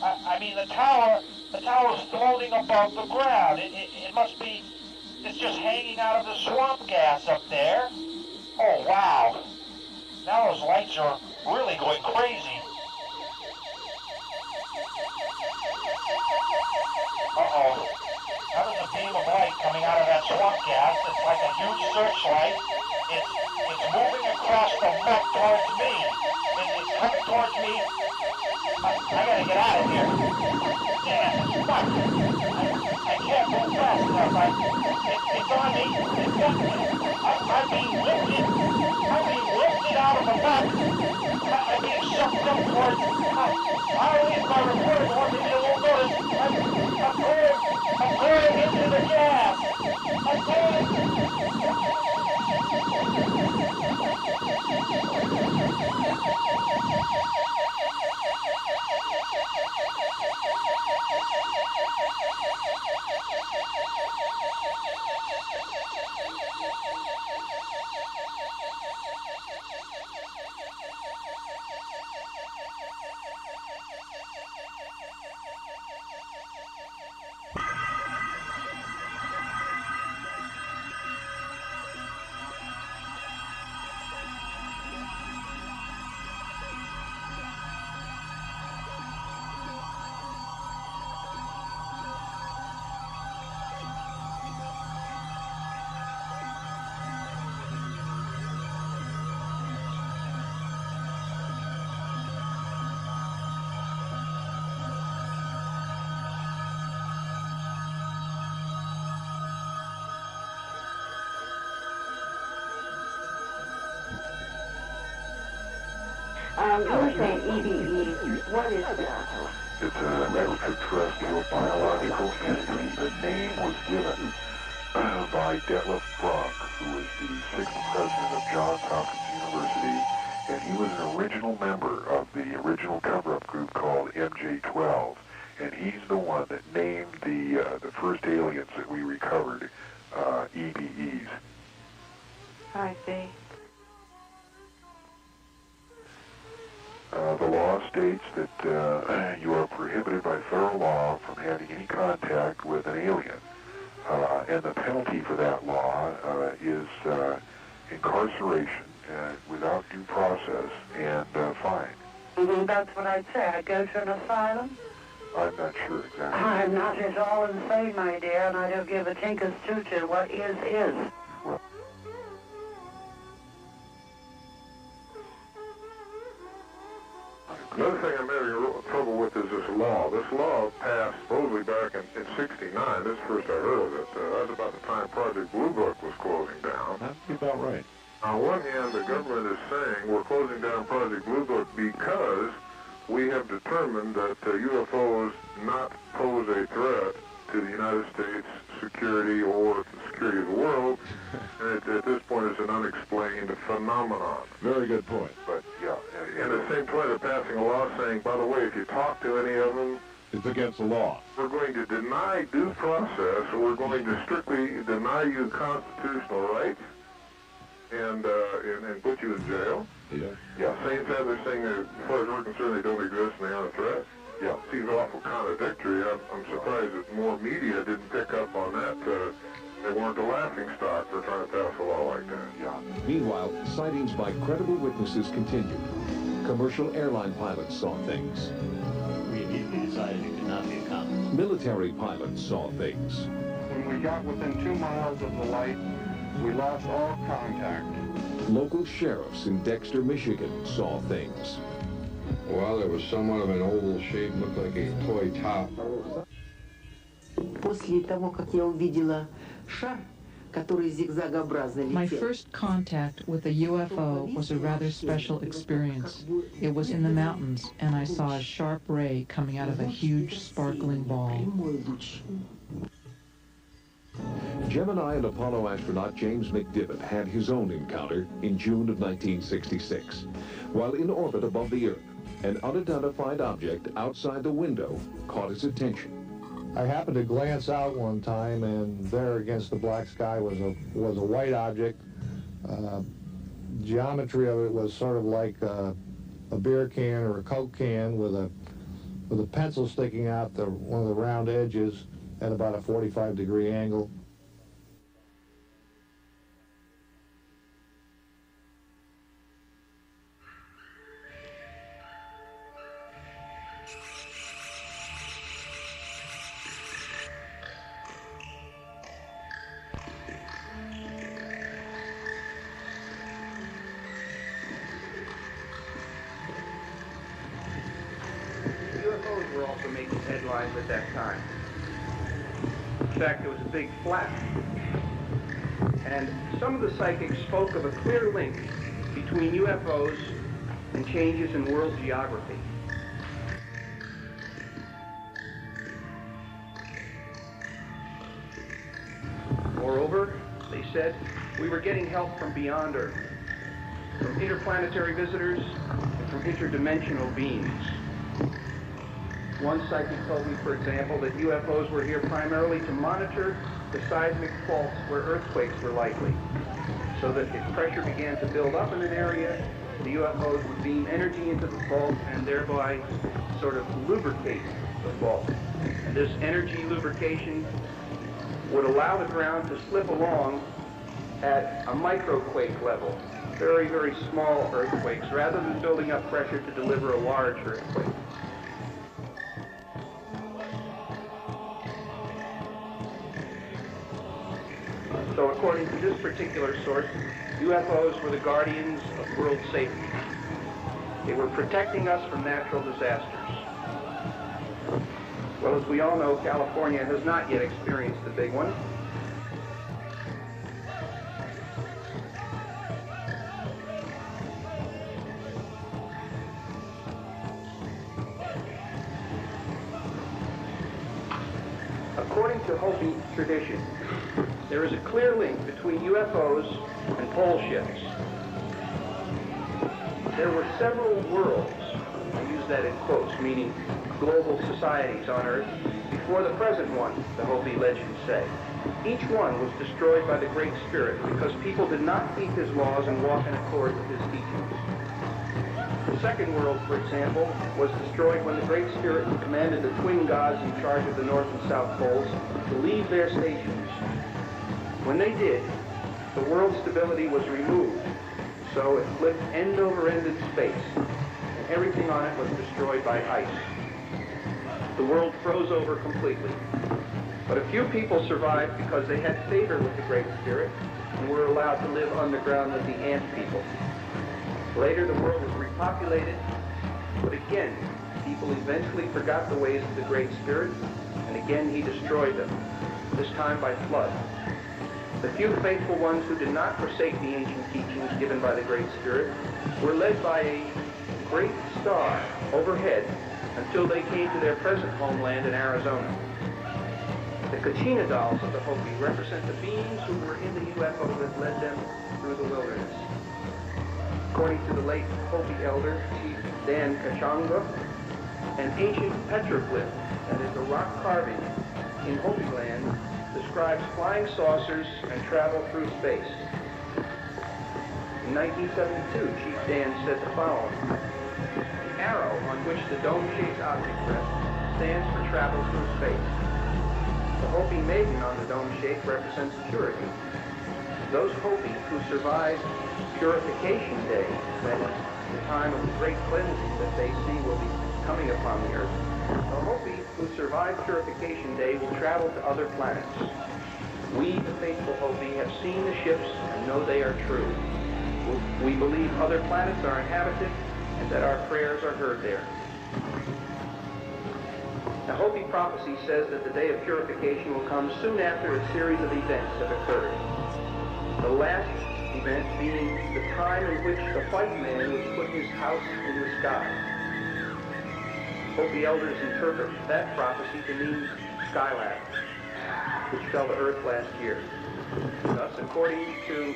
I mean, the tower's floating above the ground. It must be, it's just hanging out of the swamp gas up there. Oh, wow. Now those lights are really going crazy. Uh-oh. Now there's a beam of light coming out of that swamp gas. It's like a huge searchlight. It's moving across the muck towards me. It's coming towards me. I gotta get out of here. Yeah, it's muck. I can't move fast enough. It's on me. It's got me. I'm being lifted. I'm being lifted out of the muck. I'm being sucked up towards... I'll leave my reporter to want me to get a little notice. You're saying EBE. What is that? It's an extraterrestrial biological entity. The name was given by Detlef Brock, who was the 6th president of Johns Hopkins University, and he was an original member of the original cover-up group called MJ-12, and he's the one that named the first aliens that we recovered EBEs. I see. The law states that you are prohibited by federal law from having any contact with an alien. And the penalty for that law is incarceration without due process and fine. That's what I'd say. I'd go to an asylum. I'm not sure exactly. I'm not at all insane, my dear, and I don't give a tinker's tutu. What is is. Well, another thing I'm having a real trouble with is this law. This law passed supposedly back in '69. This first I heard of it. That's about the time Project Blue Book was closing down. That's about right. On one hand, the government is saying we're closing down Project Blue Book because we have determined that UFOs not pose a threat to the United States security or the security of the world. And at this point, it's an unexplained phenomenon. Very good point. But, yeah, and at the same time, they're passing a law saying, by the way, if you talk to any of them, it's against the law. We're going to deny due process, or we're going to strictly deny you constitutional rights and put you in jail. Yeah. Yeah, same time they're saying that, as far as we're concerned, they don't exist and they aren't a threat. Yeah, seems awful contradictory. I'm surprised that more media didn't pick up on that. They weren't a laughing stock for trying to pass a law like that. Yeah. Meanwhile, sightings by credible witnesses continued. Commercial airline pilots saw things. We immediately decided it could not be accomplished. Military pilots saw things. When we got within 2 miles of the light, we lost all contact. Local sheriffs in Dexter, Michigan saw things. Well, there was somewhat of an oval shape, looked like a toy top. После того, как я увидела шар, который зигзагообразно летел. My first contact with a UFO was a rather special experience. It was in the mountains, and I saw a sharp ray coming out of a huge sparkling ball. Gemini and Apollo astronaut James McDivitt had his own encounter in June of 1966. While in orbit above the Earth, an unidentified object outside the window caught his attention. I happened to glance out one time, and there against the black sky was a white object. Geometry of it was sort of like a beer can or a Coke can with a pencil sticking out one of the round edges at about a 45-degree angle. UFOs were also making headlines at that time. In fact, there was a big flash. And some of the psychics spoke of a clear link between UFOs and changes in world geography. Moreover, they said, we were getting help from beyond Earth, from interplanetary visitors, from interdimensional beings. One psychic told me, for example, that UFOs were here primarily to monitor the seismic faults where earthquakes were likely, so that if pressure began to build up in an area, the UFOs would beam energy into the fault and thereby sort of lubricate the fault. And this energy lubrication would allow the ground to slip along at a microquake level, very, very small earthquakes, rather than building up pressure to deliver a large earthquake. So according to this particular source, UFOs were the guardians of world safety. They were protecting us from natural disasters. Well, as we all know, California has not yet experienced the big one. According to Hopi tradition, there is a clear link between UFOs and pole shifts. There were several worlds, I use that in quotes, meaning global societies on Earth, before the present one, the Hopi legends say. Each one was destroyed by the Great Spirit because people did not keep his laws and walk in accord with his teachings. The second world, for example, was destroyed when the Great Spirit commanded the twin gods in charge of the North and South Poles to leave their stations. When they did, the world's stability was removed, so it flipped end over end in space, and everything on it was destroyed by ice. The world froze over completely. But a few people survived because they had favor with the Great Spirit and were allowed to live underground with the ant people. Later, the world was repopulated, but again, people eventually forgot the ways of the Great Spirit, and again he destroyed them, this time by flood. The few faithful ones who did not forsake the ancient teachings given by the Great Spirit were led by a great star overhead until they came to their present homeland in Arizona. The Kachina dolls of the Hopi represent the beings who were in the UFO that led them through the wilderness. According to the late Hopi elder, Chief Dan Kachanga, an ancient petroglyph, that is a rock carving in Hopi land, describes flying saucers and travel through space. In 1972, Chief Dan said the following: "The arrow on which the dome-shaped object rests stands for travel through space. The Hopi maiden on the dome shape represents purity. Those Hopi who survived Purification Day, that is, the time of the great cleansing that they see will be coming upon the earth, the Hopi who survive Purification Day will travel to other planets. We, the faithful Hopi, have seen the ships and know they are true. We believe other planets are inhabited and that our prayers are heard there." The Hopi prophecy says that the day of purification will come soon after a series of events have occurred. The last event being the time in which the white man would put his house in the sky. Hopi elders interpret that prophecy to mean Skylab, which fell to earth last year. Thus, according to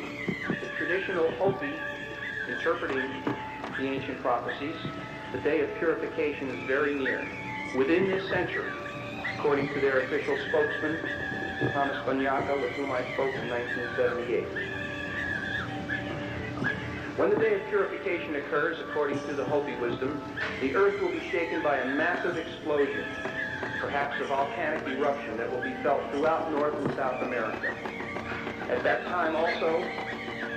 the traditional Hopi interpreting the ancient prophecies, the day of purification is very near, within this century, according to their official spokesman, Thomas Banyaka, with whom I spoke in 1978. When the day of purification occurs, according to the Hopi wisdom, the earth will be shaken by a massive explosion, perhaps a volcanic eruption that will be felt throughout North and South America. At that time also,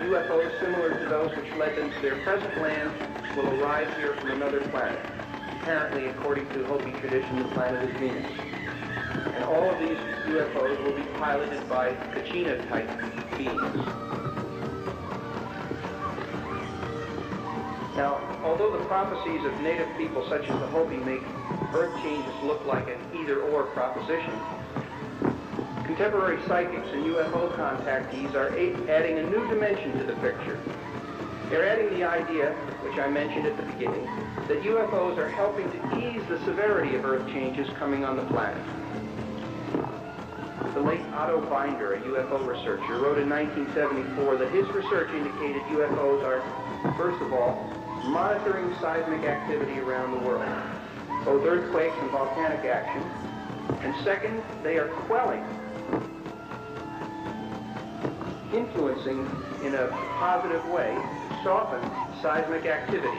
UFOs similar to those which led them to their present land will arrive here from another planet. Apparently, according to Hopi tradition, the planet is Venus. And all of these UFOs will be piloted by Kachina-type beings. Now, although the prophecies of native people such as the Hopi make Earth changes look like an either-or proposition, contemporary psychics and UFO contactees are adding a new dimension to the picture. They're adding the idea, which I mentioned at the beginning, that UFOs are helping to ease the severity of Earth changes coming on the planet. The late Otto Binder, a UFO researcher, wrote in 1974 that his research indicated UFOs are, first of all, monitoring seismic activity around the world, both earthquakes and volcanic action. And second, they are quelling, influencing in a positive way, soften seismic activity.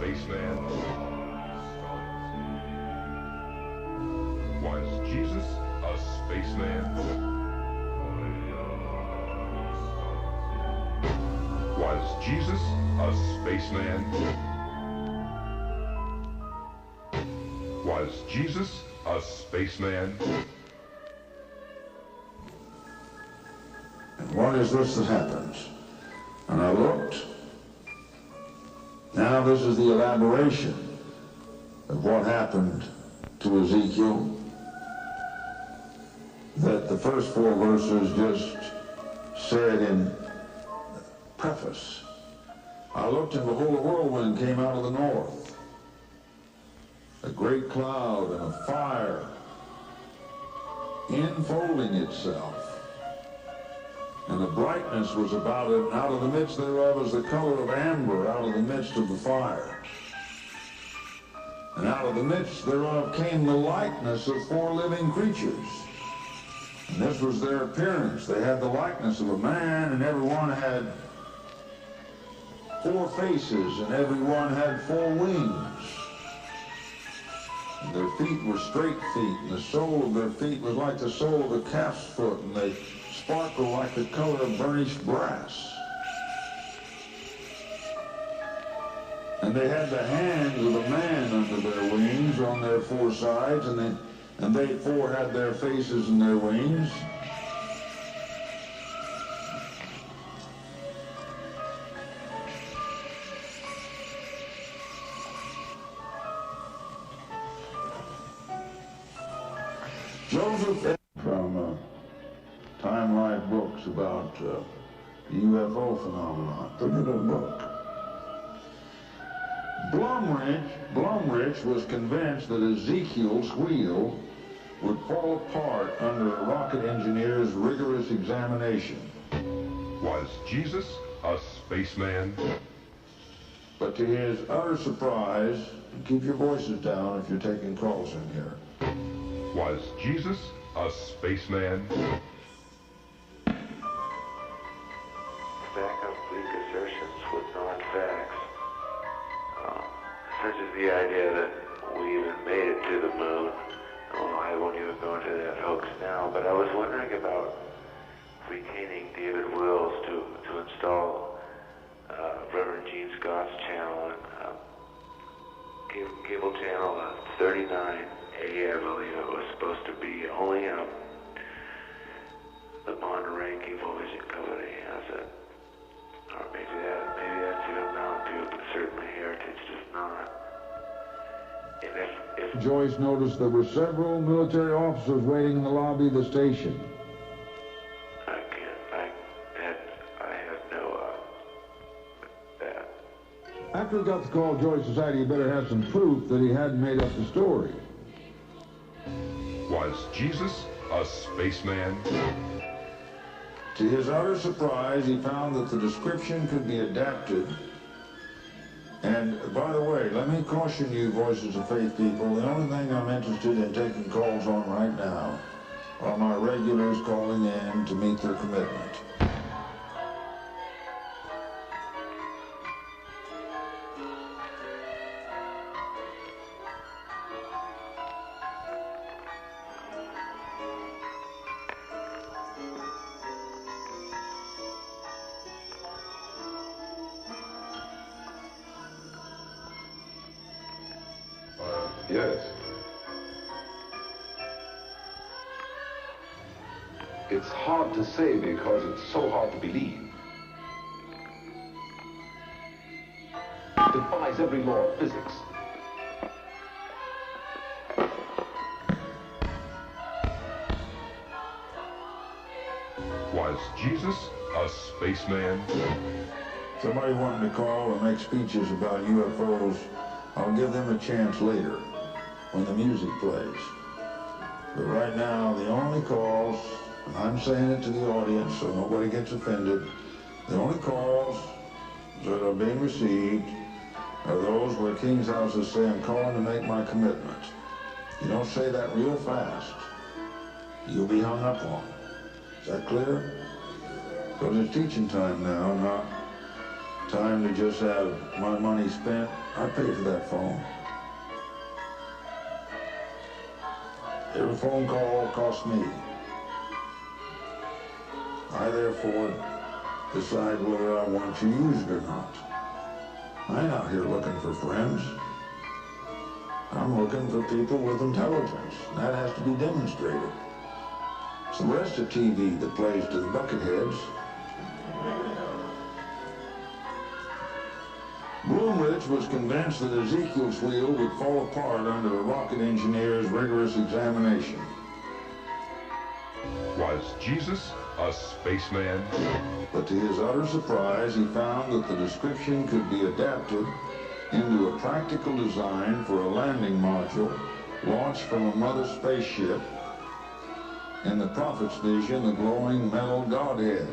spaceman? Was Jesus a spaceman? Was Jesus a spaceman? Was Jesus a spaceman? And what is this that happens? And I looked. Now this is the elaboration of what happened to Ezekiel, that the first 4 verses just said in preface. I looked, and behold, a whirlwind came out of the north, a great cloud and a fire enfolding itself. And the brightness was about it, and out of the midst thereof was the color of amber out of the midst of the fire. And out of the midst thereof came the likeness of 4 living creatures. And this was their appearance. They had the likeness of a man, and every one had 4 faces, and every one had 4 wings. And their feet were straight feet, and the sole of their feet was like the sole of a calf's foot, and they sparkle like the color of burnished brass. And they had the hands of a man under their wings on their 4 sides, and they 4 had their faces and their wings. Joseph from Time Life books about the UFO phenomenon. Pretty good book. Blumrich was convinced that Ezekiel's wheel would fall apart under a rocket engineer's rigorous examination. Was Jesus a spaceman? But to his utter surprise, and keep your voices down if you're taking calls in here. Was Jesus a spaceman? Back up weak assertions with non-facts, such as the idea that we even made it to the moon. Oh, I won't even go into that hoax now, but I was wondering about retaining David Wills to install Reverend Gene Scott's channel and cable channel 39A, I believe it was supposed to be, only the Monterey Cablevision Company has it. Or maybe that's even known too, but certainly Heritage does not. And if Joyce noticed there were several military officers waiting in the lobby of the station. After he got the call, Joyce decided he better have some proof that he hadn't made up the story. Was Jesus a spaceman? To his utter surprise, he found that the description could be adapted. And by the way, let me caution you, Voices of Faith people, the only thing I'm interested in taking calls on right now are my regulars calling in to meet their commitment. Yes. It's hard to say because it's so hard to believe. It defies every law of physics. Was Jesus a spaceman? Somebody wanting to call and make speeches about UFOs, I'll give them a chance later when the music plays. But right now, the only calls, and I'm saying it to the audience so nobody gets offended, the only calls that are being received are those where King's houses say, I'm calling to make my commitment. You don't say that real fast, you'll be hung up on. Is that clear? Because it's teaching time now, not time to just have my money spent. I pay for that phone. Every phone call costs me. I therefore decide whether I want to use it or not. I ain't out here looking for friends. I'm looking for people with intelligence. That has to be demonstrated. It's the rest of TV that plays to the bucketheads. Bloomridge was convinced that Ezekiel's wheel would fall apart under a rocket engineer's rigorous examination. Was Jesus a spaceman? But to his utter surprise, he found that the description could be adapted into a practical design for a landing module launched from a mother spaceship. In the prophet's vision, the glowing metal godhead.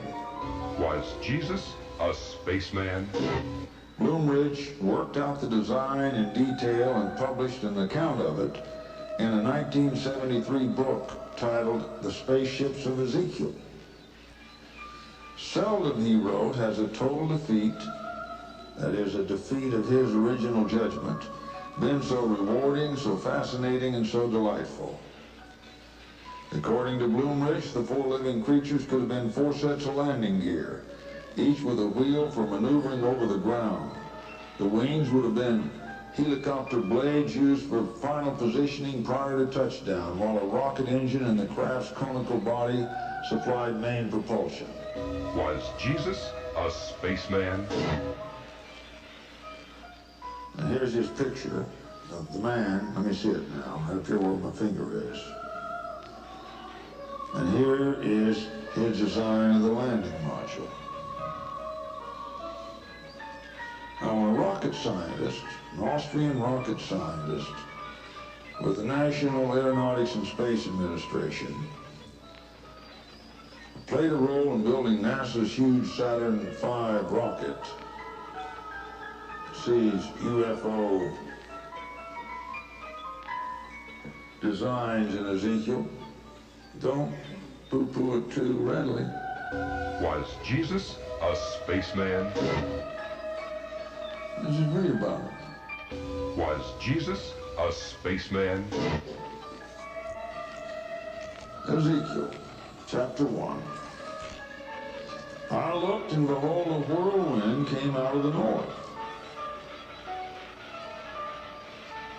Was Jesus a spaceman? Bloomridge worked out the design in detail and published an account of it in a 1973 book titled The Spaceships of Ezekiel. Seldom, he wrote, has a total defeat, that is, a defeat of his original judgment, been so rewarding, so fascinating, and so delightful. According to Bloomridge, the four living creatures could have been 4 sets of landing gear, each with a wheel for maneuvering over the ground. The wings would have been helicopter blades used for final positioning prior to touchdown, while a rocket engine in the craft's conical body supplied main propulsion. Was Jesus a spaceman? And here's his picture of the man. Let me see it now. I feel where my finger is. And here is his design of the landing module. Now, when a rocket scientist, an Austrian rocket scientist with the National Aeronautics and Space Administration, played a role in building NASA's huge Saturn V rocket, sees UFO designs in Ezekiel, don't poo-poo it too readily. Was Jesus a spaceman? Let's just read about it. Was Jesus a spaceman? Ezekiel, chapter 1. I looked, and behold, a whirlwind came out of the north.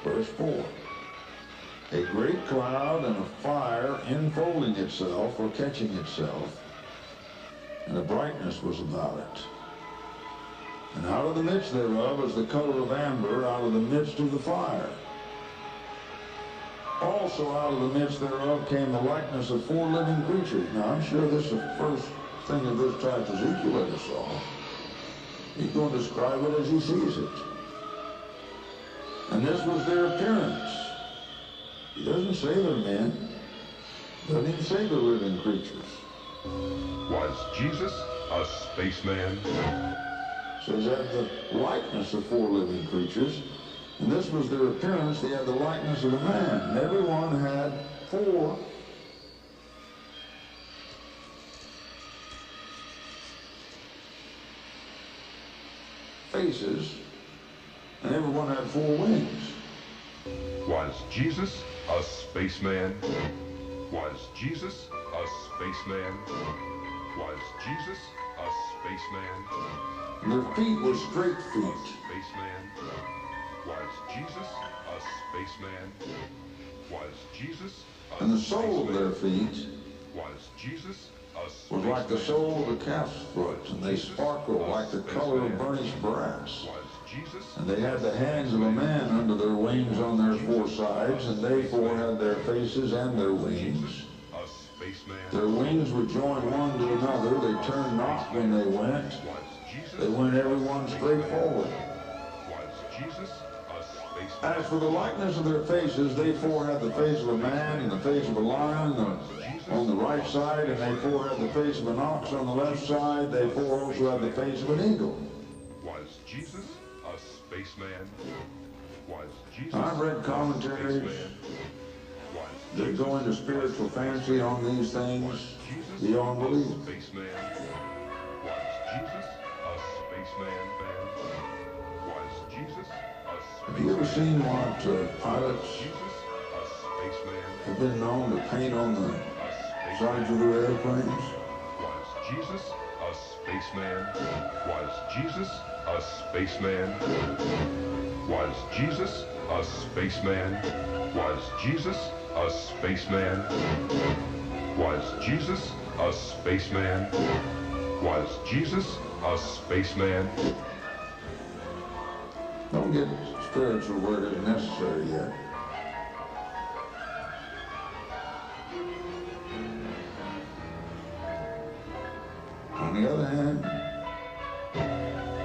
Verse 4. A great cloud and a fire enfolding itself or catching itself, and a brightness was about it. And out of the midst thereof is the color of amber out of the midst of the fire. Also out of the midst thereof came the likeness of 4 living creatures. Now I'm sure this is the first thing of this type Ezekiel ever saw. He's going to describe it as he sees it. And this was their appearance. He doesn't say they're men. Doesn't even say they're living creatures. Was Jesus a spaceman? So he had the likeness of 4 living creatures, and this was their appearance. They had the likeness of a man, and everyone had 4 faces, and everyone had 4 wings. Was Jesus a spaceman? Was Jesus a spaceman? Was Jesus a spaceman? Their feet were straight feet. Spaceman. Was Jesus a spaceman? Was Jesus a And the sole of their feet was Jesus a was like the sole of a calf's foot, and they sparkled like the color of burnished brass. And they had the hands of a man under their wings on their 4 sides, and they 4 had their faces and their wings. Their wings were joined one to another. They turned not when they went. They went everyone straight forward. As for the likeness of their faces, they 4 had the face of a man and the face of a lion on the right side, and they 4 had the face of an ox on the left side. They 4 also had the face of an eagle. Was Jesus a spaceman? Was Jesus I've read commentaries that go into spiritual fancy on these things beyond belief. Was Jesus a spaceman? Was Jesus a Have you ever seen what pilots have been known to paint on the sides of their airplanes? Was Jesus a spaceman? Was Jesus a spaceman? Was Jesus a spaceman? Was Jesus a spaceman? Was Jesus a spaceman? Was Jesus a spaceman? Don't get spiritual where it isn't necessary yet. On the other hand,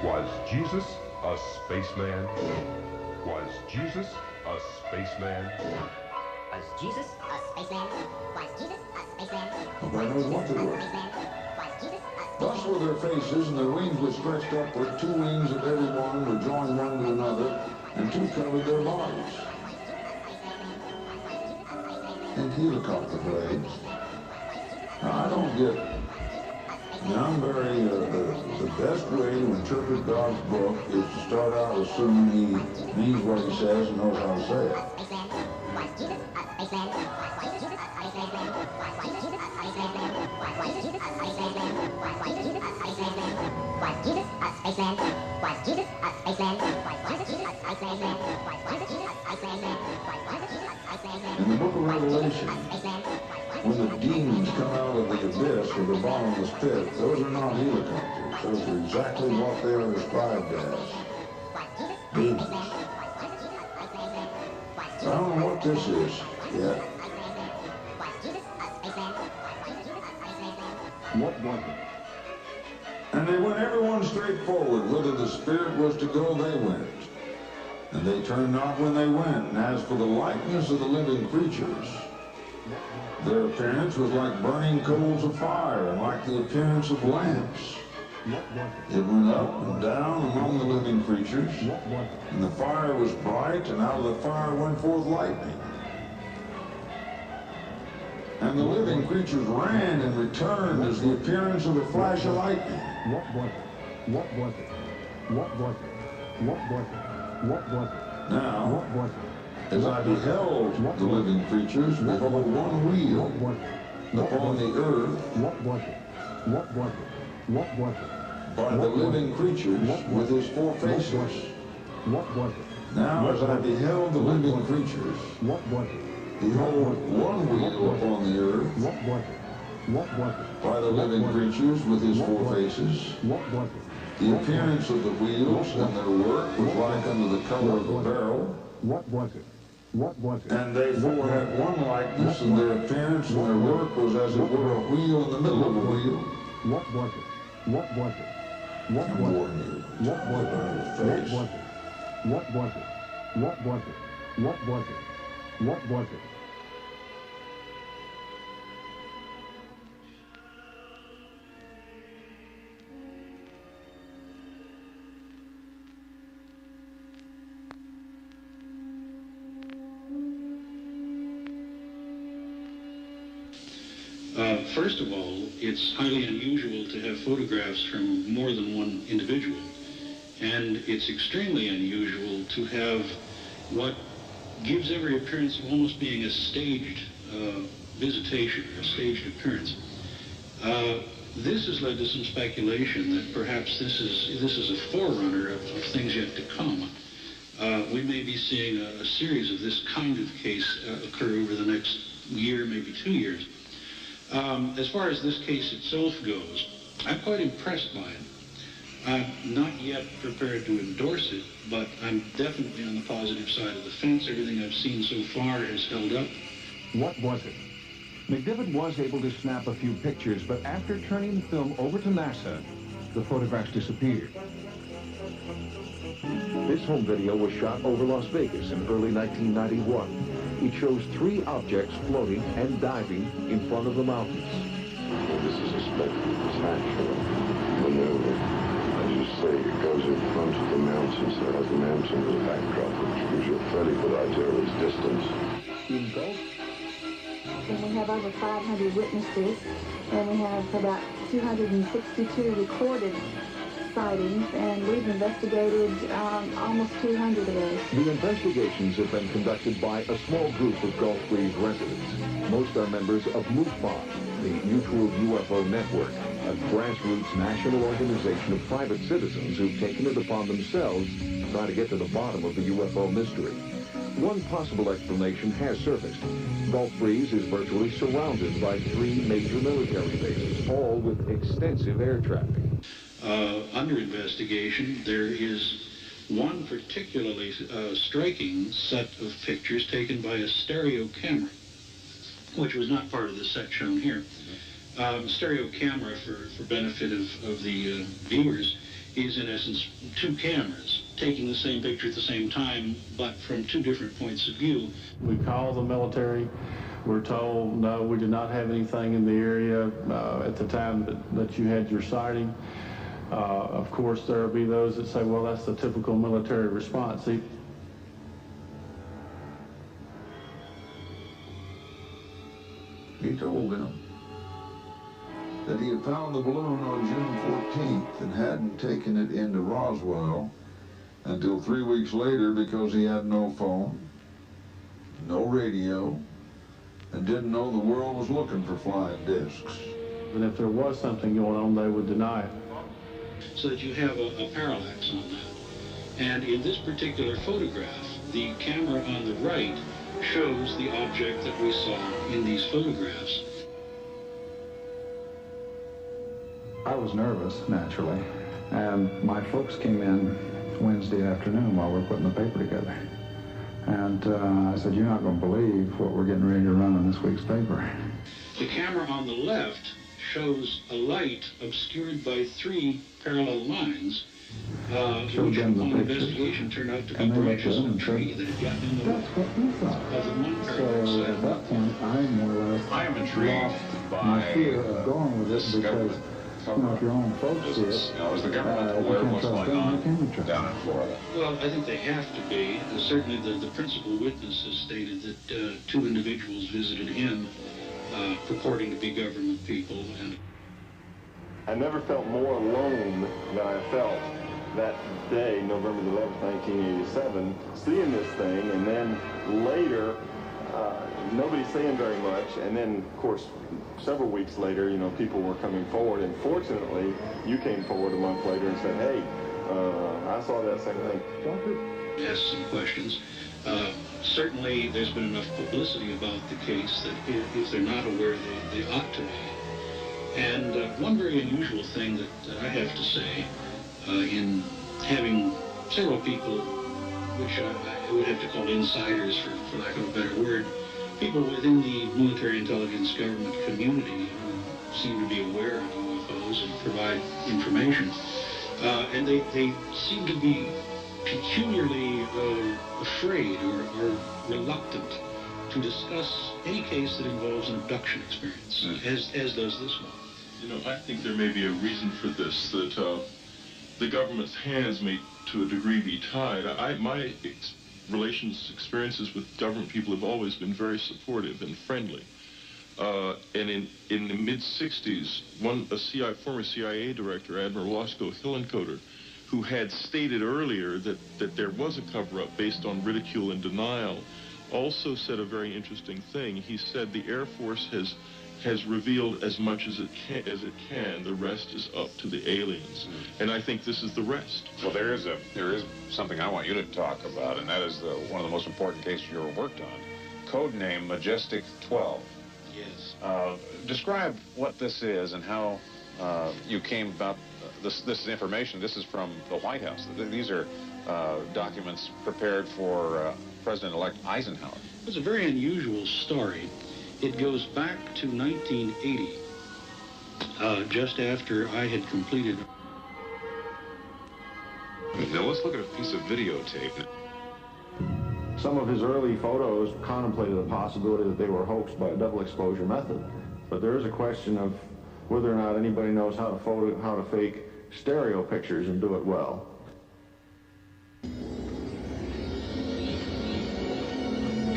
was Jesus a spaceman? Was Jesus a spaceman? Was Jesus a spaceman? Was Jesus a spaceman? nobody knows what they were. Thus were their faces, and their wings were stretched upward. 2 wings of every one were joined one to another, and 2 covered their bodies. And helicopter blades. Now, I don't get it. I'm very, the best way to interpret God's book is to start out assuming he means what he says and knows how to say it. In the book of Revelation, when the demons come out of the abyss or the bottomless pit, those are not helicopters. Those are exactly what they are described as. Demons. I don't know what this is yet. What was it? And they went everyone straight forward. Whither the Spirit was to go, they went. And they turned not when they went. And as for the likeness of the living creatures, their appearance was like burning coals of fire, and like the appearance of lamps. It went up and down among the living creatures, and the fire was bright, and out of the fire went forth lightning. And the living creatures ran and returned as the appearance of a flash of lightning. What was it? What was it? What was it? What was it? What was it? Now, what was it? As I beheld the living creatures, behold, one wheel upon the earth. What was it? What was it? What was it? By the living creatures with his 4 faces. What was it? Now, as I beheld the living creatures, behold, one wheel upon the earth, by the living creatures with his four faces. The appearance of the wheels and their work was like unto the color of a beryl. And they four had one likeness, and their appearance and their work was as it were a wheel in the middle of a wheel. First of all, it's highly unusual to have photographs from more than one individual, and it's extremely unusual to have what gives every appearance of almost being a staged visitation, a staged appearance. This has led to some speculation that perhaps this is a forerunner of things yet to come. We may be seeing a series of this kind of case occur over the next year, maybe 2 years. As far as this case itself goes, I'm quite impressed by it. I'm not yet prepared to endorse it, but I'm definitely on the positive side of the fence. Everything I've seen so far has held up. What was it? McDivitt was able to snap a few pictures, but after turning the film over to NASA, the photographs disappeared. This home video was shot over Las Vegas in early 1991. It shows 3 objects floating and diving in front of the mountains. This is a spectacular maneuver. As you say, it goes in front of the mountains. There has the mountain as a backdrop, which gives you a fairly good idea of its distance. And we have over 500 witnesses, and we have about 262 recorded sightings, and we've investigated almost 200 of those. The investigations have been conducted by a small group of Gulf Breeze residents. Most are members of MUFON, the Mutual UFO Network, a grassroots national organization of private citizens who've taken it upon themselves to try to get to the bottom of the UFO mystery. One possible explanation has surfaced. Gulf Breeze is virtually surrounded by 3 major military bases, all with extensive air traffic. Under investigation, there is one particularly striking set of pictures taken by a stereo camera, which was not part of the set shown here. Stereo camera, for benefit of the viewers, is in essence 2 cameras taking the same picture at the same time, but from 2 different points of view. We call the military. We're told, no, we did not have anything in the area at the time that you had your sighting. Of course, there will be those that say, well, that's the typical military response. He told them that he had found the balloon on June 14th and hadn't taken it into Roswell until 3 weeks later because he had no phone, no radio, and didn't know the world was looking for flying discs. And if there was something going on, they would deny it. So that you have a parallax on that. And in this particular photograph, the camera on the right shows the object that we saw in these photographs. I was nervous, naturally, and my folks came in Wednesday afternoon while we were putting the paper together. And I said, you're not going to believe what we're getting ready to run in this week's paper. The camera on the left shows a light obscured by 3 parallel lines, which upon investigation turned out to be branches of a tree that had gotten in the way of the one parallel So side. at that point, I more or less lost my fear of going with it because, you know, if your own folks see it, is the government aware of what's going on down in Florida? Well, I think they have to be. Certainly the principal witness has stated that 2 individuals visited him purporting to be government people. And I never felt more alone than I felt that day, November the 11th, 1987, seeing this thing, and then later, nobody saying very much, and then, of course, several weeks later, you know, people were coming forward, and fortunately, you came forward a month later and said, hey, I saw that same thing. ask some questions. Certainly, there's been enough publicity about the case that if they're not aware, they ought to be. And one very unusual thing that I have to say in having several people, which I would have to call insiders for lack of a better word, people within the military intelligence government community who seem to be aware of UFOs and provide information. And they seem to be peculiarly afraid or reluctant to discuss any case that involves an abduction experience, as does this one. You know, I think there may be a reason for this, that the government's hands may, to a degree, be tied. My experiences with government people have always been very supportive and friendly. And in the mid-60s, a former CIA director, Admiral ʟɪᴠᴇ, who had stated earlier that there was a cover-up based on ridicule and denial, also said a very interesting thing. He said the Air Force has revealed as much as it can. The rest is up to the aliens. And I think this is the rest. Well, there is something I want you to talk about, and that is one of the most important cases you ever worked on. Code name Majestic 12. Yes. Describe what this is and how you came about this information. This is from the White House. These are documents prepared for President-elect Eisenhower. It's a very unusual story. It goes back to 1980, just after I had completed. Now let's look at a piece of videotape. Some of his early photos contemplated the possibility that they were hoaxed by a double exposure method. But there is a question of whether or not anybody knows how to fake stereo pictures and do it well.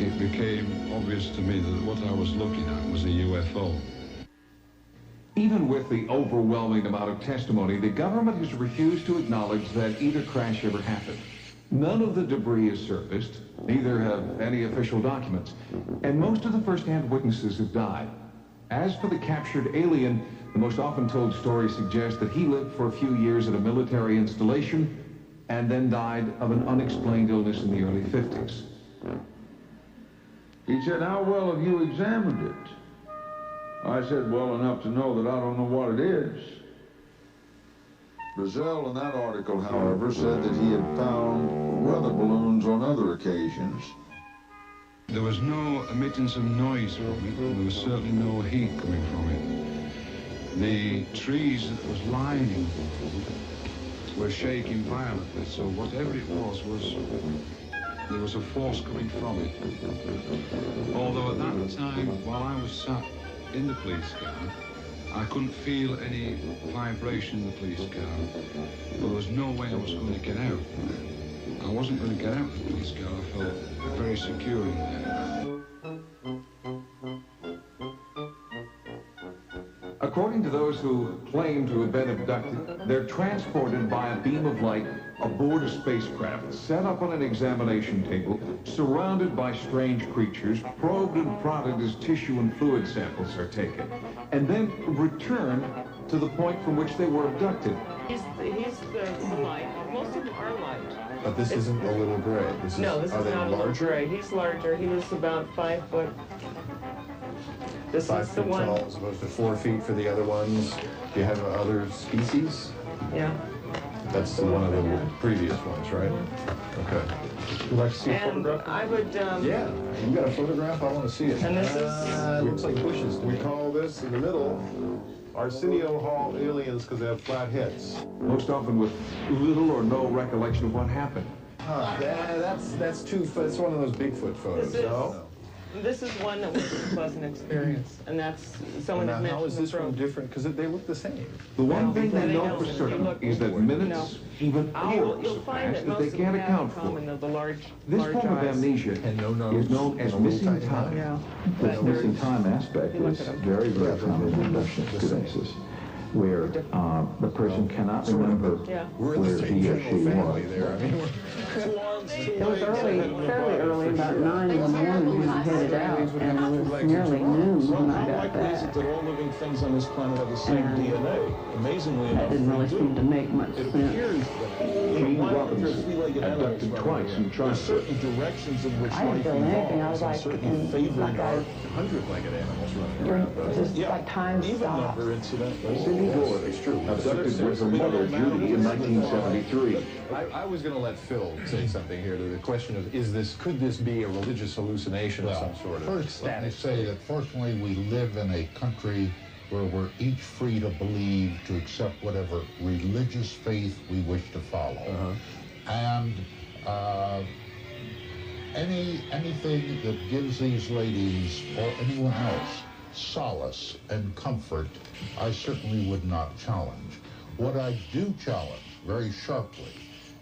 It became obvious to me that what I was looking at was a UFO. Even with the overwhelming amount of testimony, the government has refused to acknowledge that either crash ever happened. None of the debris is surfaced, neither have any official documents, and most of the first-hand witnesses have died. As for the captured alien, the most often told story suggests that he lived for a few years at a military installation and then died of an unexplained illness in the early 50s. He said, "How well have you examined it?" I said, "Well enough to know that I don't know what it is." Brazil in that article, however, said that he had found weather balloons on other occasions. There was no emittance of noise from it, and there was certainly no heat coming from it. The trees that was lining were shaking violently, so whatever it was, there was a force coming from it. Although at that time, while I was sat in the police car, I couldn't feel any vibration in the police car, but there was no way I was going to get out. I wasn't going to get out of the police car. I felt very secure in there. According to those who claim to have been abducted, they're transported by a beam of light aboard a spacecraft, set up on an examination table, surrounded by strange creatures, probed and prodded as tissue and fluid samples are taken, and then returned to the point from which they were abducted. He's the light. Most of them are light. But this isn't a little gray. This is not a little gray. He's larger. He was about 5 foot. This 5 is the feet one. tall as opposed to 4 feet for the other ones. Do you have other species? Yeah. That's one of the previous ones, right? Okay. Would you like to see a photograph? I would. Yeah. You got a photograph? I want to see it. And this is. It looks like bushes. We call this in the middle Arsenio Hall aliens because they have flat heads. Most often with little or no recollection of what happened. That's one of those Bigfoot photos. This is one that was a pleasant experience, and that's someone had mentioned. How is this one different? Because they look the same. The one thing they know for certain is that minutes, even hours have passed that they can't account for. This form of amnesia is known as missing time. This missing time aspect is very, very common in abduction experiences, where the person cannot remember where he or she was. It was fairly early, about 9 in the morning when I headed out, and it was nearly noon when I How got likely is it back. that all living things on this planet have the same And DNA? Amazingly enough, that didn't really they seem to do. make much It sense. appears that why are there three-legged animals abducted twice and there are certain directions in which I didn't life feel anything. I evolves was and like, certain favored like I are hundred-legged animals running around. just like time Even stopped. number incidentally. Cindy Gore, It's true. abducted with her mother, Judy, in 1973. I was going to let Phil say something here to the question of could this be a religious hallucination of some sort of First, let me static? say that fortunately we live in a country where we're each free to believe, to accept whatever religious faith we wish to follow. And anything that gives these ladies or anyone else solace and comfort, I certainly would not challenge. What I do challenge very sharply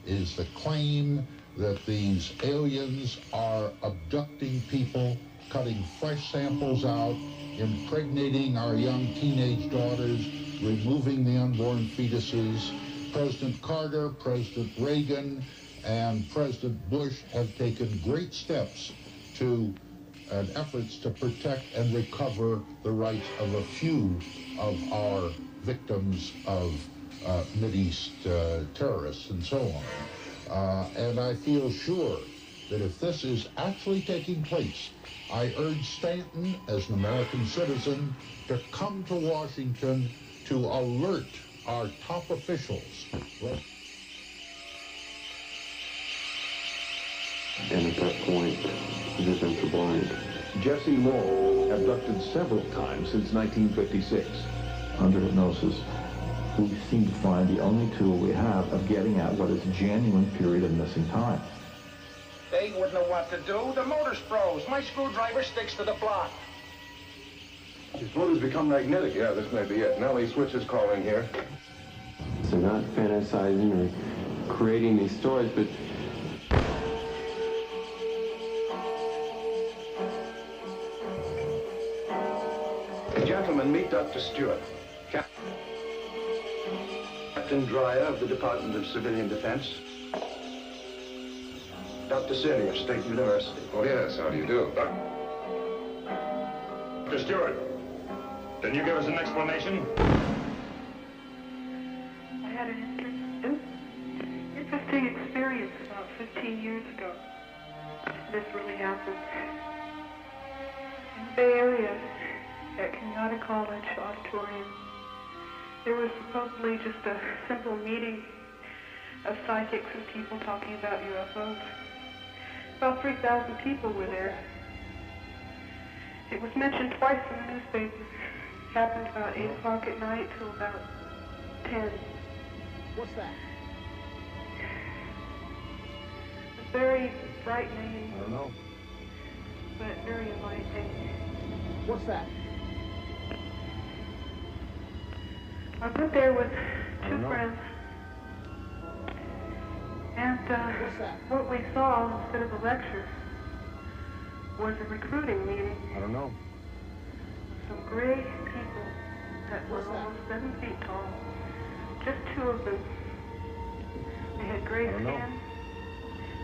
is the claim that these aliens are abducting people, cutting fresh samples out, impregnating our young teenage daughters, removing the unborn fetuses. President Carter, President Reagan, and President Bush have taken great steps to efforts to protect and recover the rights of a few of our victims of Mideast terrorists and so on. And I feel sure that if this is actually taking place, I urge Stanton, as an American citizen, to come to Washington to alert our top officials. And at that point, just went blind. Jesse Lowell, abducted several times since 1956. Under hypnosis, we seem to find the only tool we have of getting at what is a genuine period of missing time. They wouldn't know what to do. The motor's froze. My screwdriver sticks to the block. His motor's become magnetic. Yeah, this may be it. Nellie, switch is calling here. So not fantasizing or creating these stories, but Gentlemen, meet Dr. Stewart. Captain Dreyer of the Department of Civilian Defense. Dr. Sesh, State University. Oh, yes. How do you do? Dr. Stewart, can you give us an explanation? I had an interesting experience about 15 years ago. This really happened. In the Bay Area, at Kenyatta College Auditorium, there was supposedly just a simple meeting of psychics and people talking about UFOs. About 3,000 people were there. It was mentioned twice in the newspaper. It happened about 8 o'clock at night till about 10. What's that? It was very frightening. I don't know. But very enlightening. What's that? I went there with 2 friends. And what we saw instead of a lecture was a recruiting meeting. I don't know. Some gray people that were almost 7 feet tall. Just 2 of them. They had gray skin,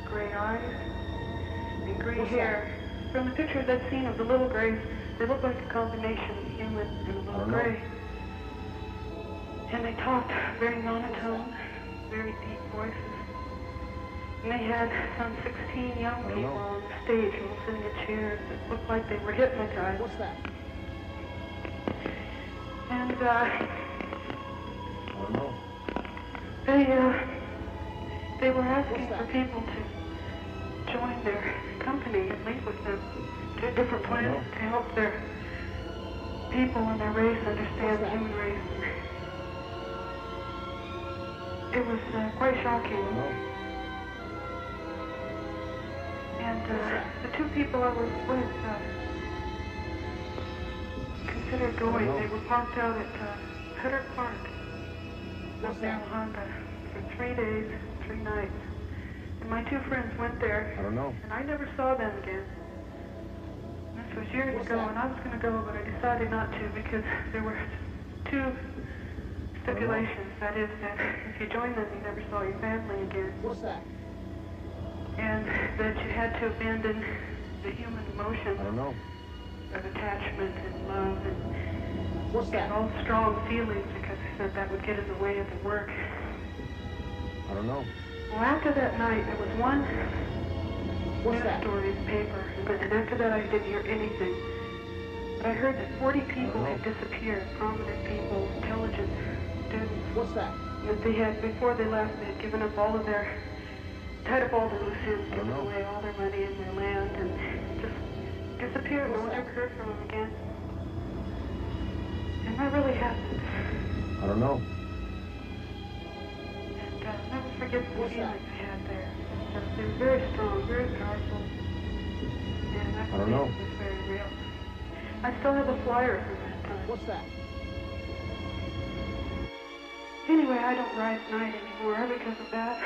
gray eyes, and gray hair. From the pictures I'd seen of the little grays, they looked like a combination of human and a little gray. And they talked very monotone, very deep voices. And they had some 16 young people on the stage all sitting in chairs that looked like they were hypnotized. What's that? And I don't know. they were asking for people to join their company and leave with them to a different planet to help their people and their race understand the human race. It was quite shocking. And the 2 people I was with considered going. They were parked out at Hutter Park, up near Honda, for 3 days, 3 nights. And my 2 friends went there. I don't know. And I never saw them again. This was years ago, and I was going to go, but I decided not to because there were 2 stipulations. That is, that if you joined them, you never saw your family again. What's that? And that you had to abandon the human emotion. I don't know. of attachment and love and all strong feelings, because he said that would get in the way of the work. I don't know. Well, after that night, there was one news story in the paper, and after that I didn't hear anything. But I heard that 40 people had disappeared, prominent people, intelligent students. What's that? That they had, before they left, they had given up all of their, tied up all the loose ends, given away all their money and their land, and just disappeared. No one ever heard from them again. And that really happened. I don't know. And I'll never forget the feelings I had there. They were very strong, very powerful. And I don't know. It was very real. I still have a flyer from that time. What's that? Anyway, I don't ride at night anymore because of that.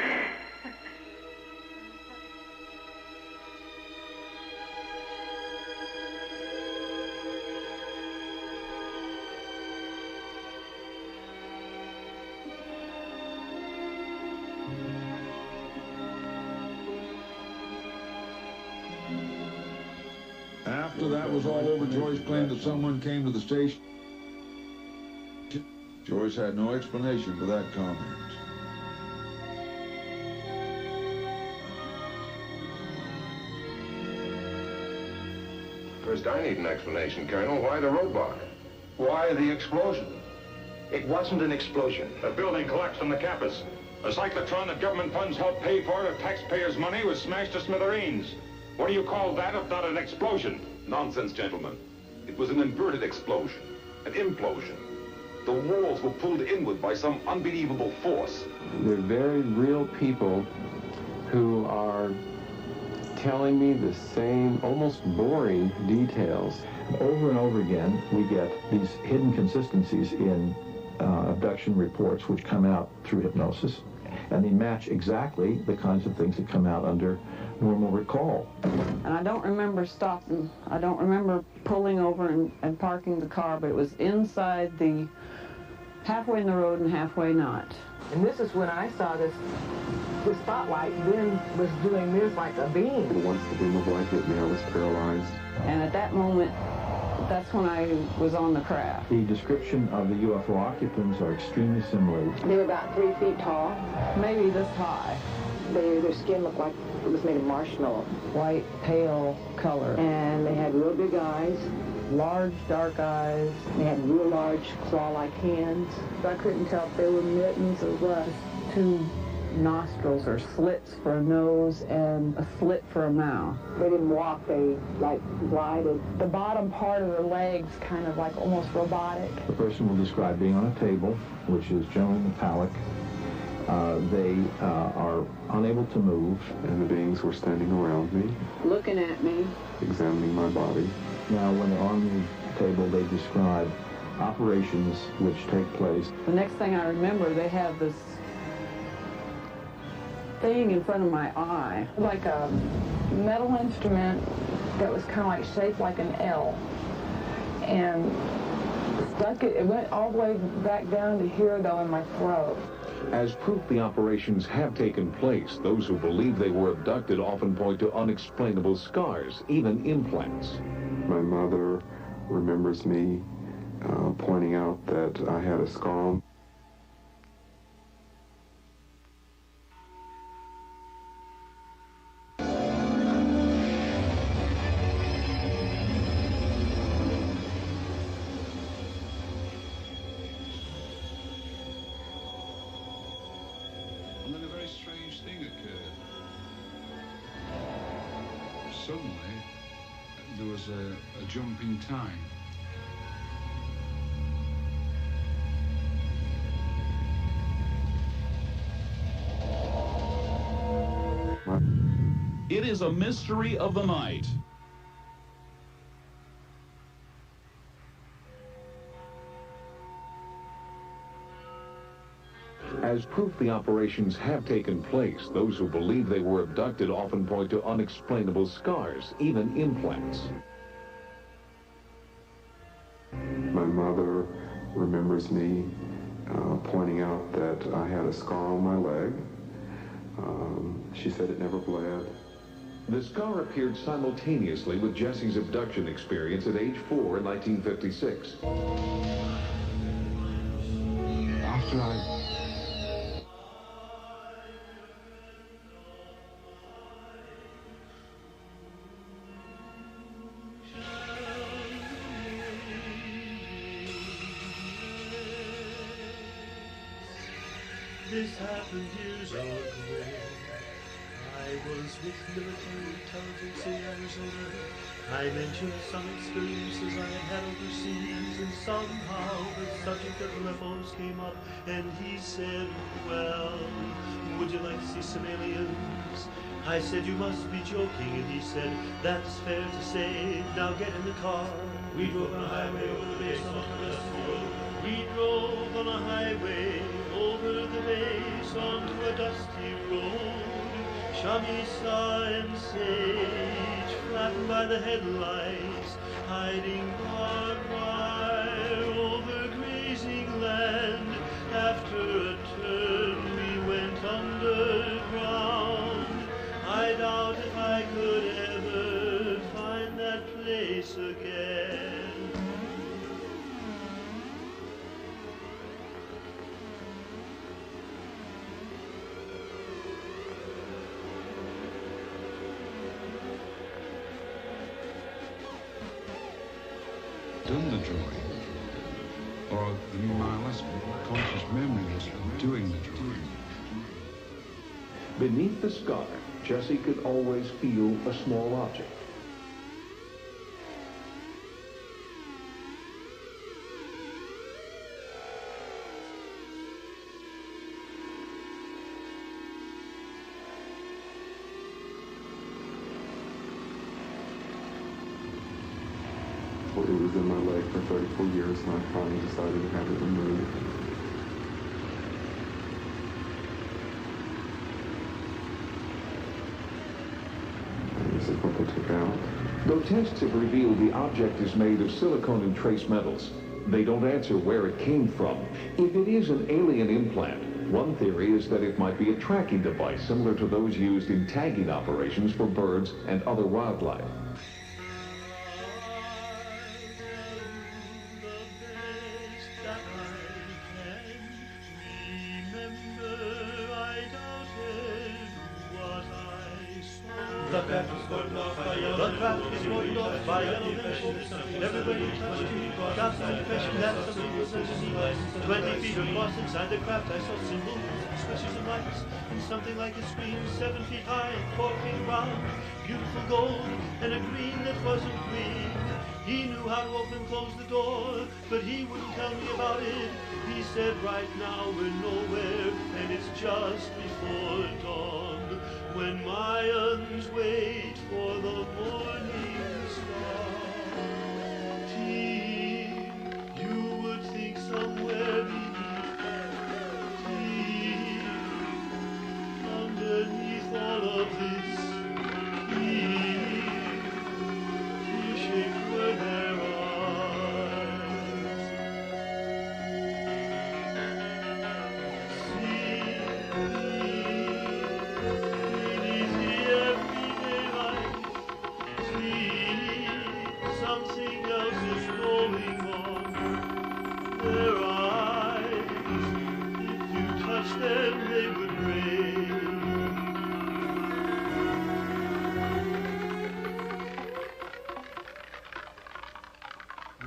After that was all over, Joyce claimed that someone came to the station. Joyce had no explanation for that comment. First, I need an explanation, Colonel. Why the roadblock? Why the explosion? It wasn't an explosion. The building collapsed on the campus. A cyclotron that government funds helped pay for with taxpayers' money was smashed to smithereens. What do you call that if not an explosion? Nonsense, gentlemen. It was an inverted explosion, an implosion. The walls were pulled inward by some unbelievable force. They're very real people who are telling me the same, almost boring details. Over and over again, we get these hidden consistencies in abduction reports which come out through hypnosis, and they match exactly the kinds of things that come out under normal recall. And I don't remember stopping. I don't remember pulling over and parking the car, but it was inside the halfway in the road and halfway not. And this is when I saw this spotlight then was doing this like a beam. Once the beam of light hit me, I was paralyzed. And at that moment, that's when I was on the craft. The description of the UFO occupants are extremely similar. They were about 3 feet tall. Maybe this high. Their skin looked like it was made of marshmallow. White, pale color. And they had real big eyes. Large, dark eyes. They had real large claw-like hands. I couldn't tell if they were mittens or what. 2 nostrils or slits for a nose and a slit for a mouth. They didn't walk, they like glided. The bottom part of their legs kind of like almost robotic. The person will describe being on a table, which is generally metallic. They are unable to move. And the beings were standing around me, looking at me, examining my body. Now, when they're on the table, they describe operations which take place. The next thing I remember, they have this thing in front of my eye. Like a metal instrument that was kind of like shaped like an L. And stuck it went all the way back down to here, though, in my throat. As proof the operations have taken place, those who believe they were abducted often point to unexplainable scars, even implants. My mother remembers me pointing out that I had a scar. And then a very strange thing occurred. Suddenly, there was a jump in time. It is a mystery of the night. As proof the operations have taken place, those who believe they were abducted often point to unexplainable scars, even implants. My mother remembers me pointing out that I had a scar on my leg. She said it never bled. The scar appeared simultaneously with Jesse's abduction experience at age 4 in 1956. After This happened years ago. I was with military intelligence in Arizona. I mentioned some experiences I had had overseas, and somehow the subject of UFOs came up, and he said, well, would you like to see some aliens? I said, you must be joking, and he said, that's fair to say, now get in the car. We drove on a highway over the base on the road. We drove on a highway over the base onto a dusty road. ʍʌᴇ and Sage, flattened by the headlights, hiding barbed wire over grazing land. After a turn, we went underground. I doubt if I could ever find that place again. Done the drawing, or my last conscious memory was of doing the drawing. Beneath the scar, Jesse could always feel a small object. It was in my leg for 34 years, and I finally decided to have it removed. And this is what they took out. Though tests have revealed the object is made of silicone and trace metals, they don't answer where it came from. If it is an alien implant, one theory is that it might be a tracking device similar to those used in tagging operations for birds and other wildlife. The craft is going off by yellow. The craft is going off by yellow. Everybody touched me, got the impression that something was underneath. 20 feet across inside the craft, I saw symbols, switches and lights, and something like a screen 7 feet high and 4 feet round. Beautiful gold and a green that wasn't green. He knew how to open and close the door, but he wouldn't tell me about it. He said, right now we're nowhere, and it's just before dawn. When Mayans wait for the morning star, Tea, you would think somewhere beneath that tea, underneath all of this, he shake where their something else is going on. Their eyes, if you touch them, they would break.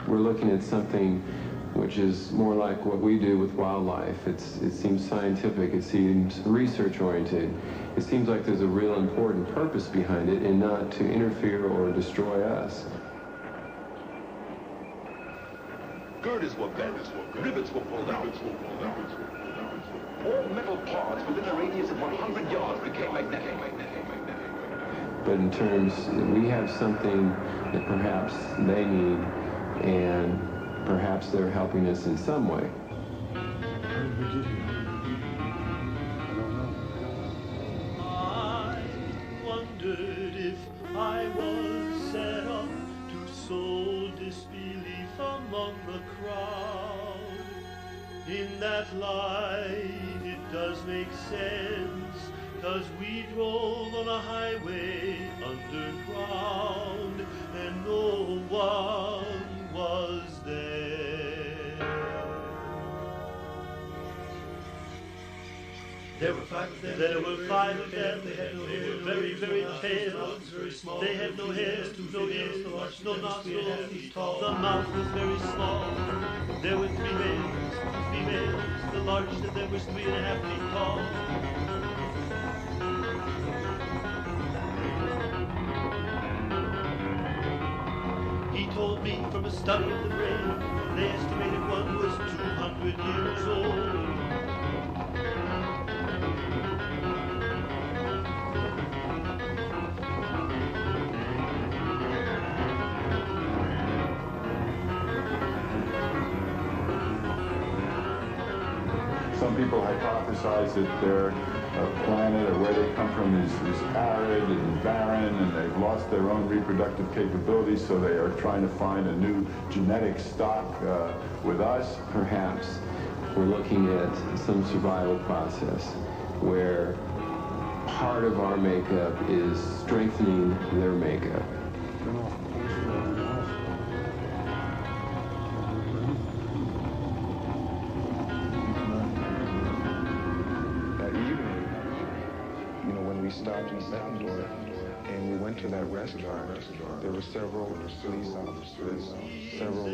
We're looking at something which is more like what we do with wildlife. It seems scientific, it seems research-oriented. It seems like there's a real important purpose behind it and not to interfere or destroy us. Girders were bent, rivets were pulled out. All metal parts within a radius of 100 yards became magnetic. But in terms, we have something that perhaps they need, and perhaps they're helping us in some way. I wondered if I was set up to sow disbelief among the crowd. In that light, it does make sense 'cause we drove on a highway underground and no one was there. There were five of them. They were very, very pale. They had no hair, no ears, no nostrils. The mouth was very small. There were three males. The largest of them was 3.5 feet tall. He told me from a study of the brain, they estimated one was 200 years old. Some people hypothesize that their planet or where they come from is arid and barren, and they've lost their own reproductive capabilities, so they are trying to find a new genetic stock with us. Perhaps we're looking at some survival process where part of our makeup is strengthening their makeup. Stopped in Bettendorf and we went to that restaurant. There were several police officers, several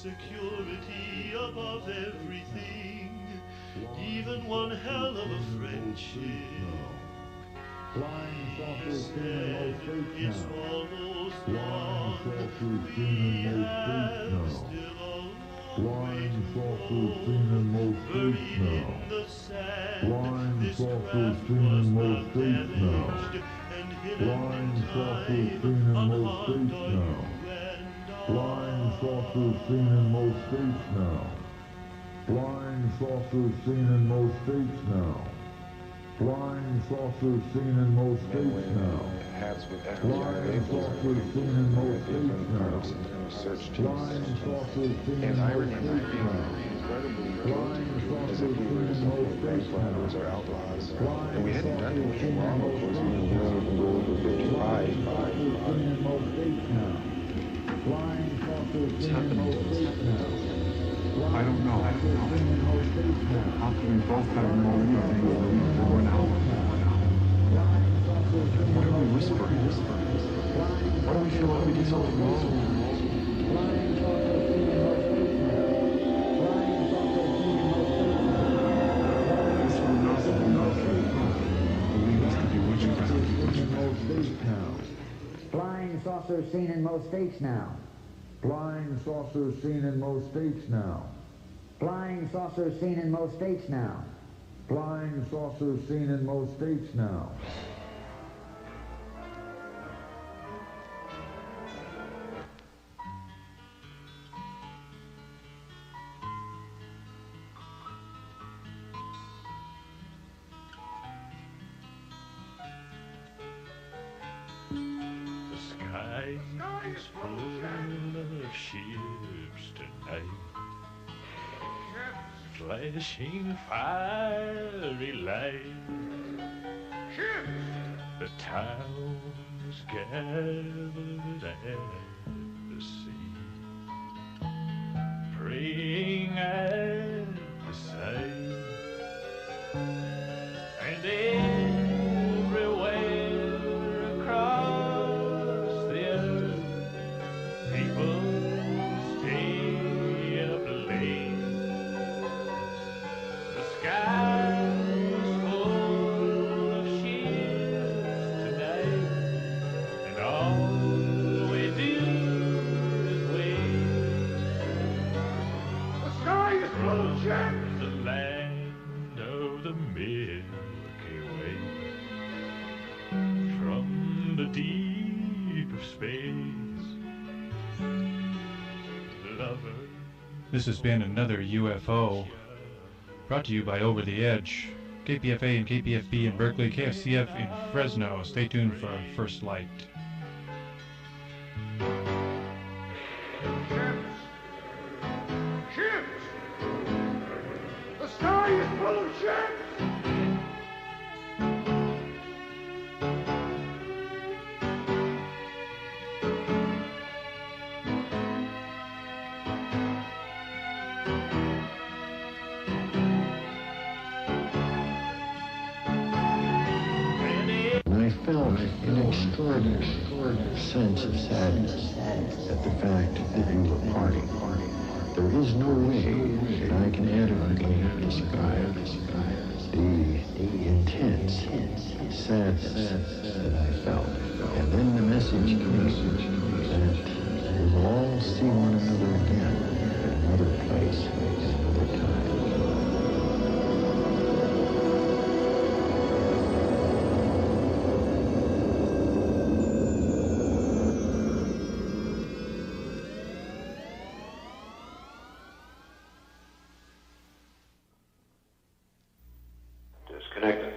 security above everything, even one hell of a friendship. Instead, it's almost gone. We have still a long way to go. Buried in the sand, this craft was not damaged and hidden in time, unharmed. Flying saucers seen in most states now. Flying saucers seen in most states now. Flying saucers seen in most states now. Flying saucers seen in most states now. Flying saucers seen in most states now. Flying saucers seen in most states now. and we hadn't done anything wrong, of course. We were willing to go for 55. Seen in most states now. Flying saucers seen in most states now. I don't know. How can we both have more meetings for 1 hour? What are we whispering? What do we feel like we did something wrong? Flying saucers seen in most states now. Flying saucers seen in most states now. Flying saucers seen in most states now. Flying saucers seen in most states now. Is full of ships tonight, flashing fiery light. The town's gathered at the the sea, praying at the side, and everywhere across the earth, people stay up late. The sky's full of ships tonight, and all we do is wait. The sky is full of ships. The land of the Milky Way. From the deep of space, lover. This has been another UFO, brought to you by Over the Edge, KPFA and KPFB in Berkeley, KFCF in Fresno. Stay tuned for our first light. Ships! The sky is full of ships! And I felt an extraordinary sense of sadness at the fact that we were parting. There is no way that I can adequately describe the intense sadness that I felt. And then the message came that we will all see one another again at another place, at another time. Disconnected.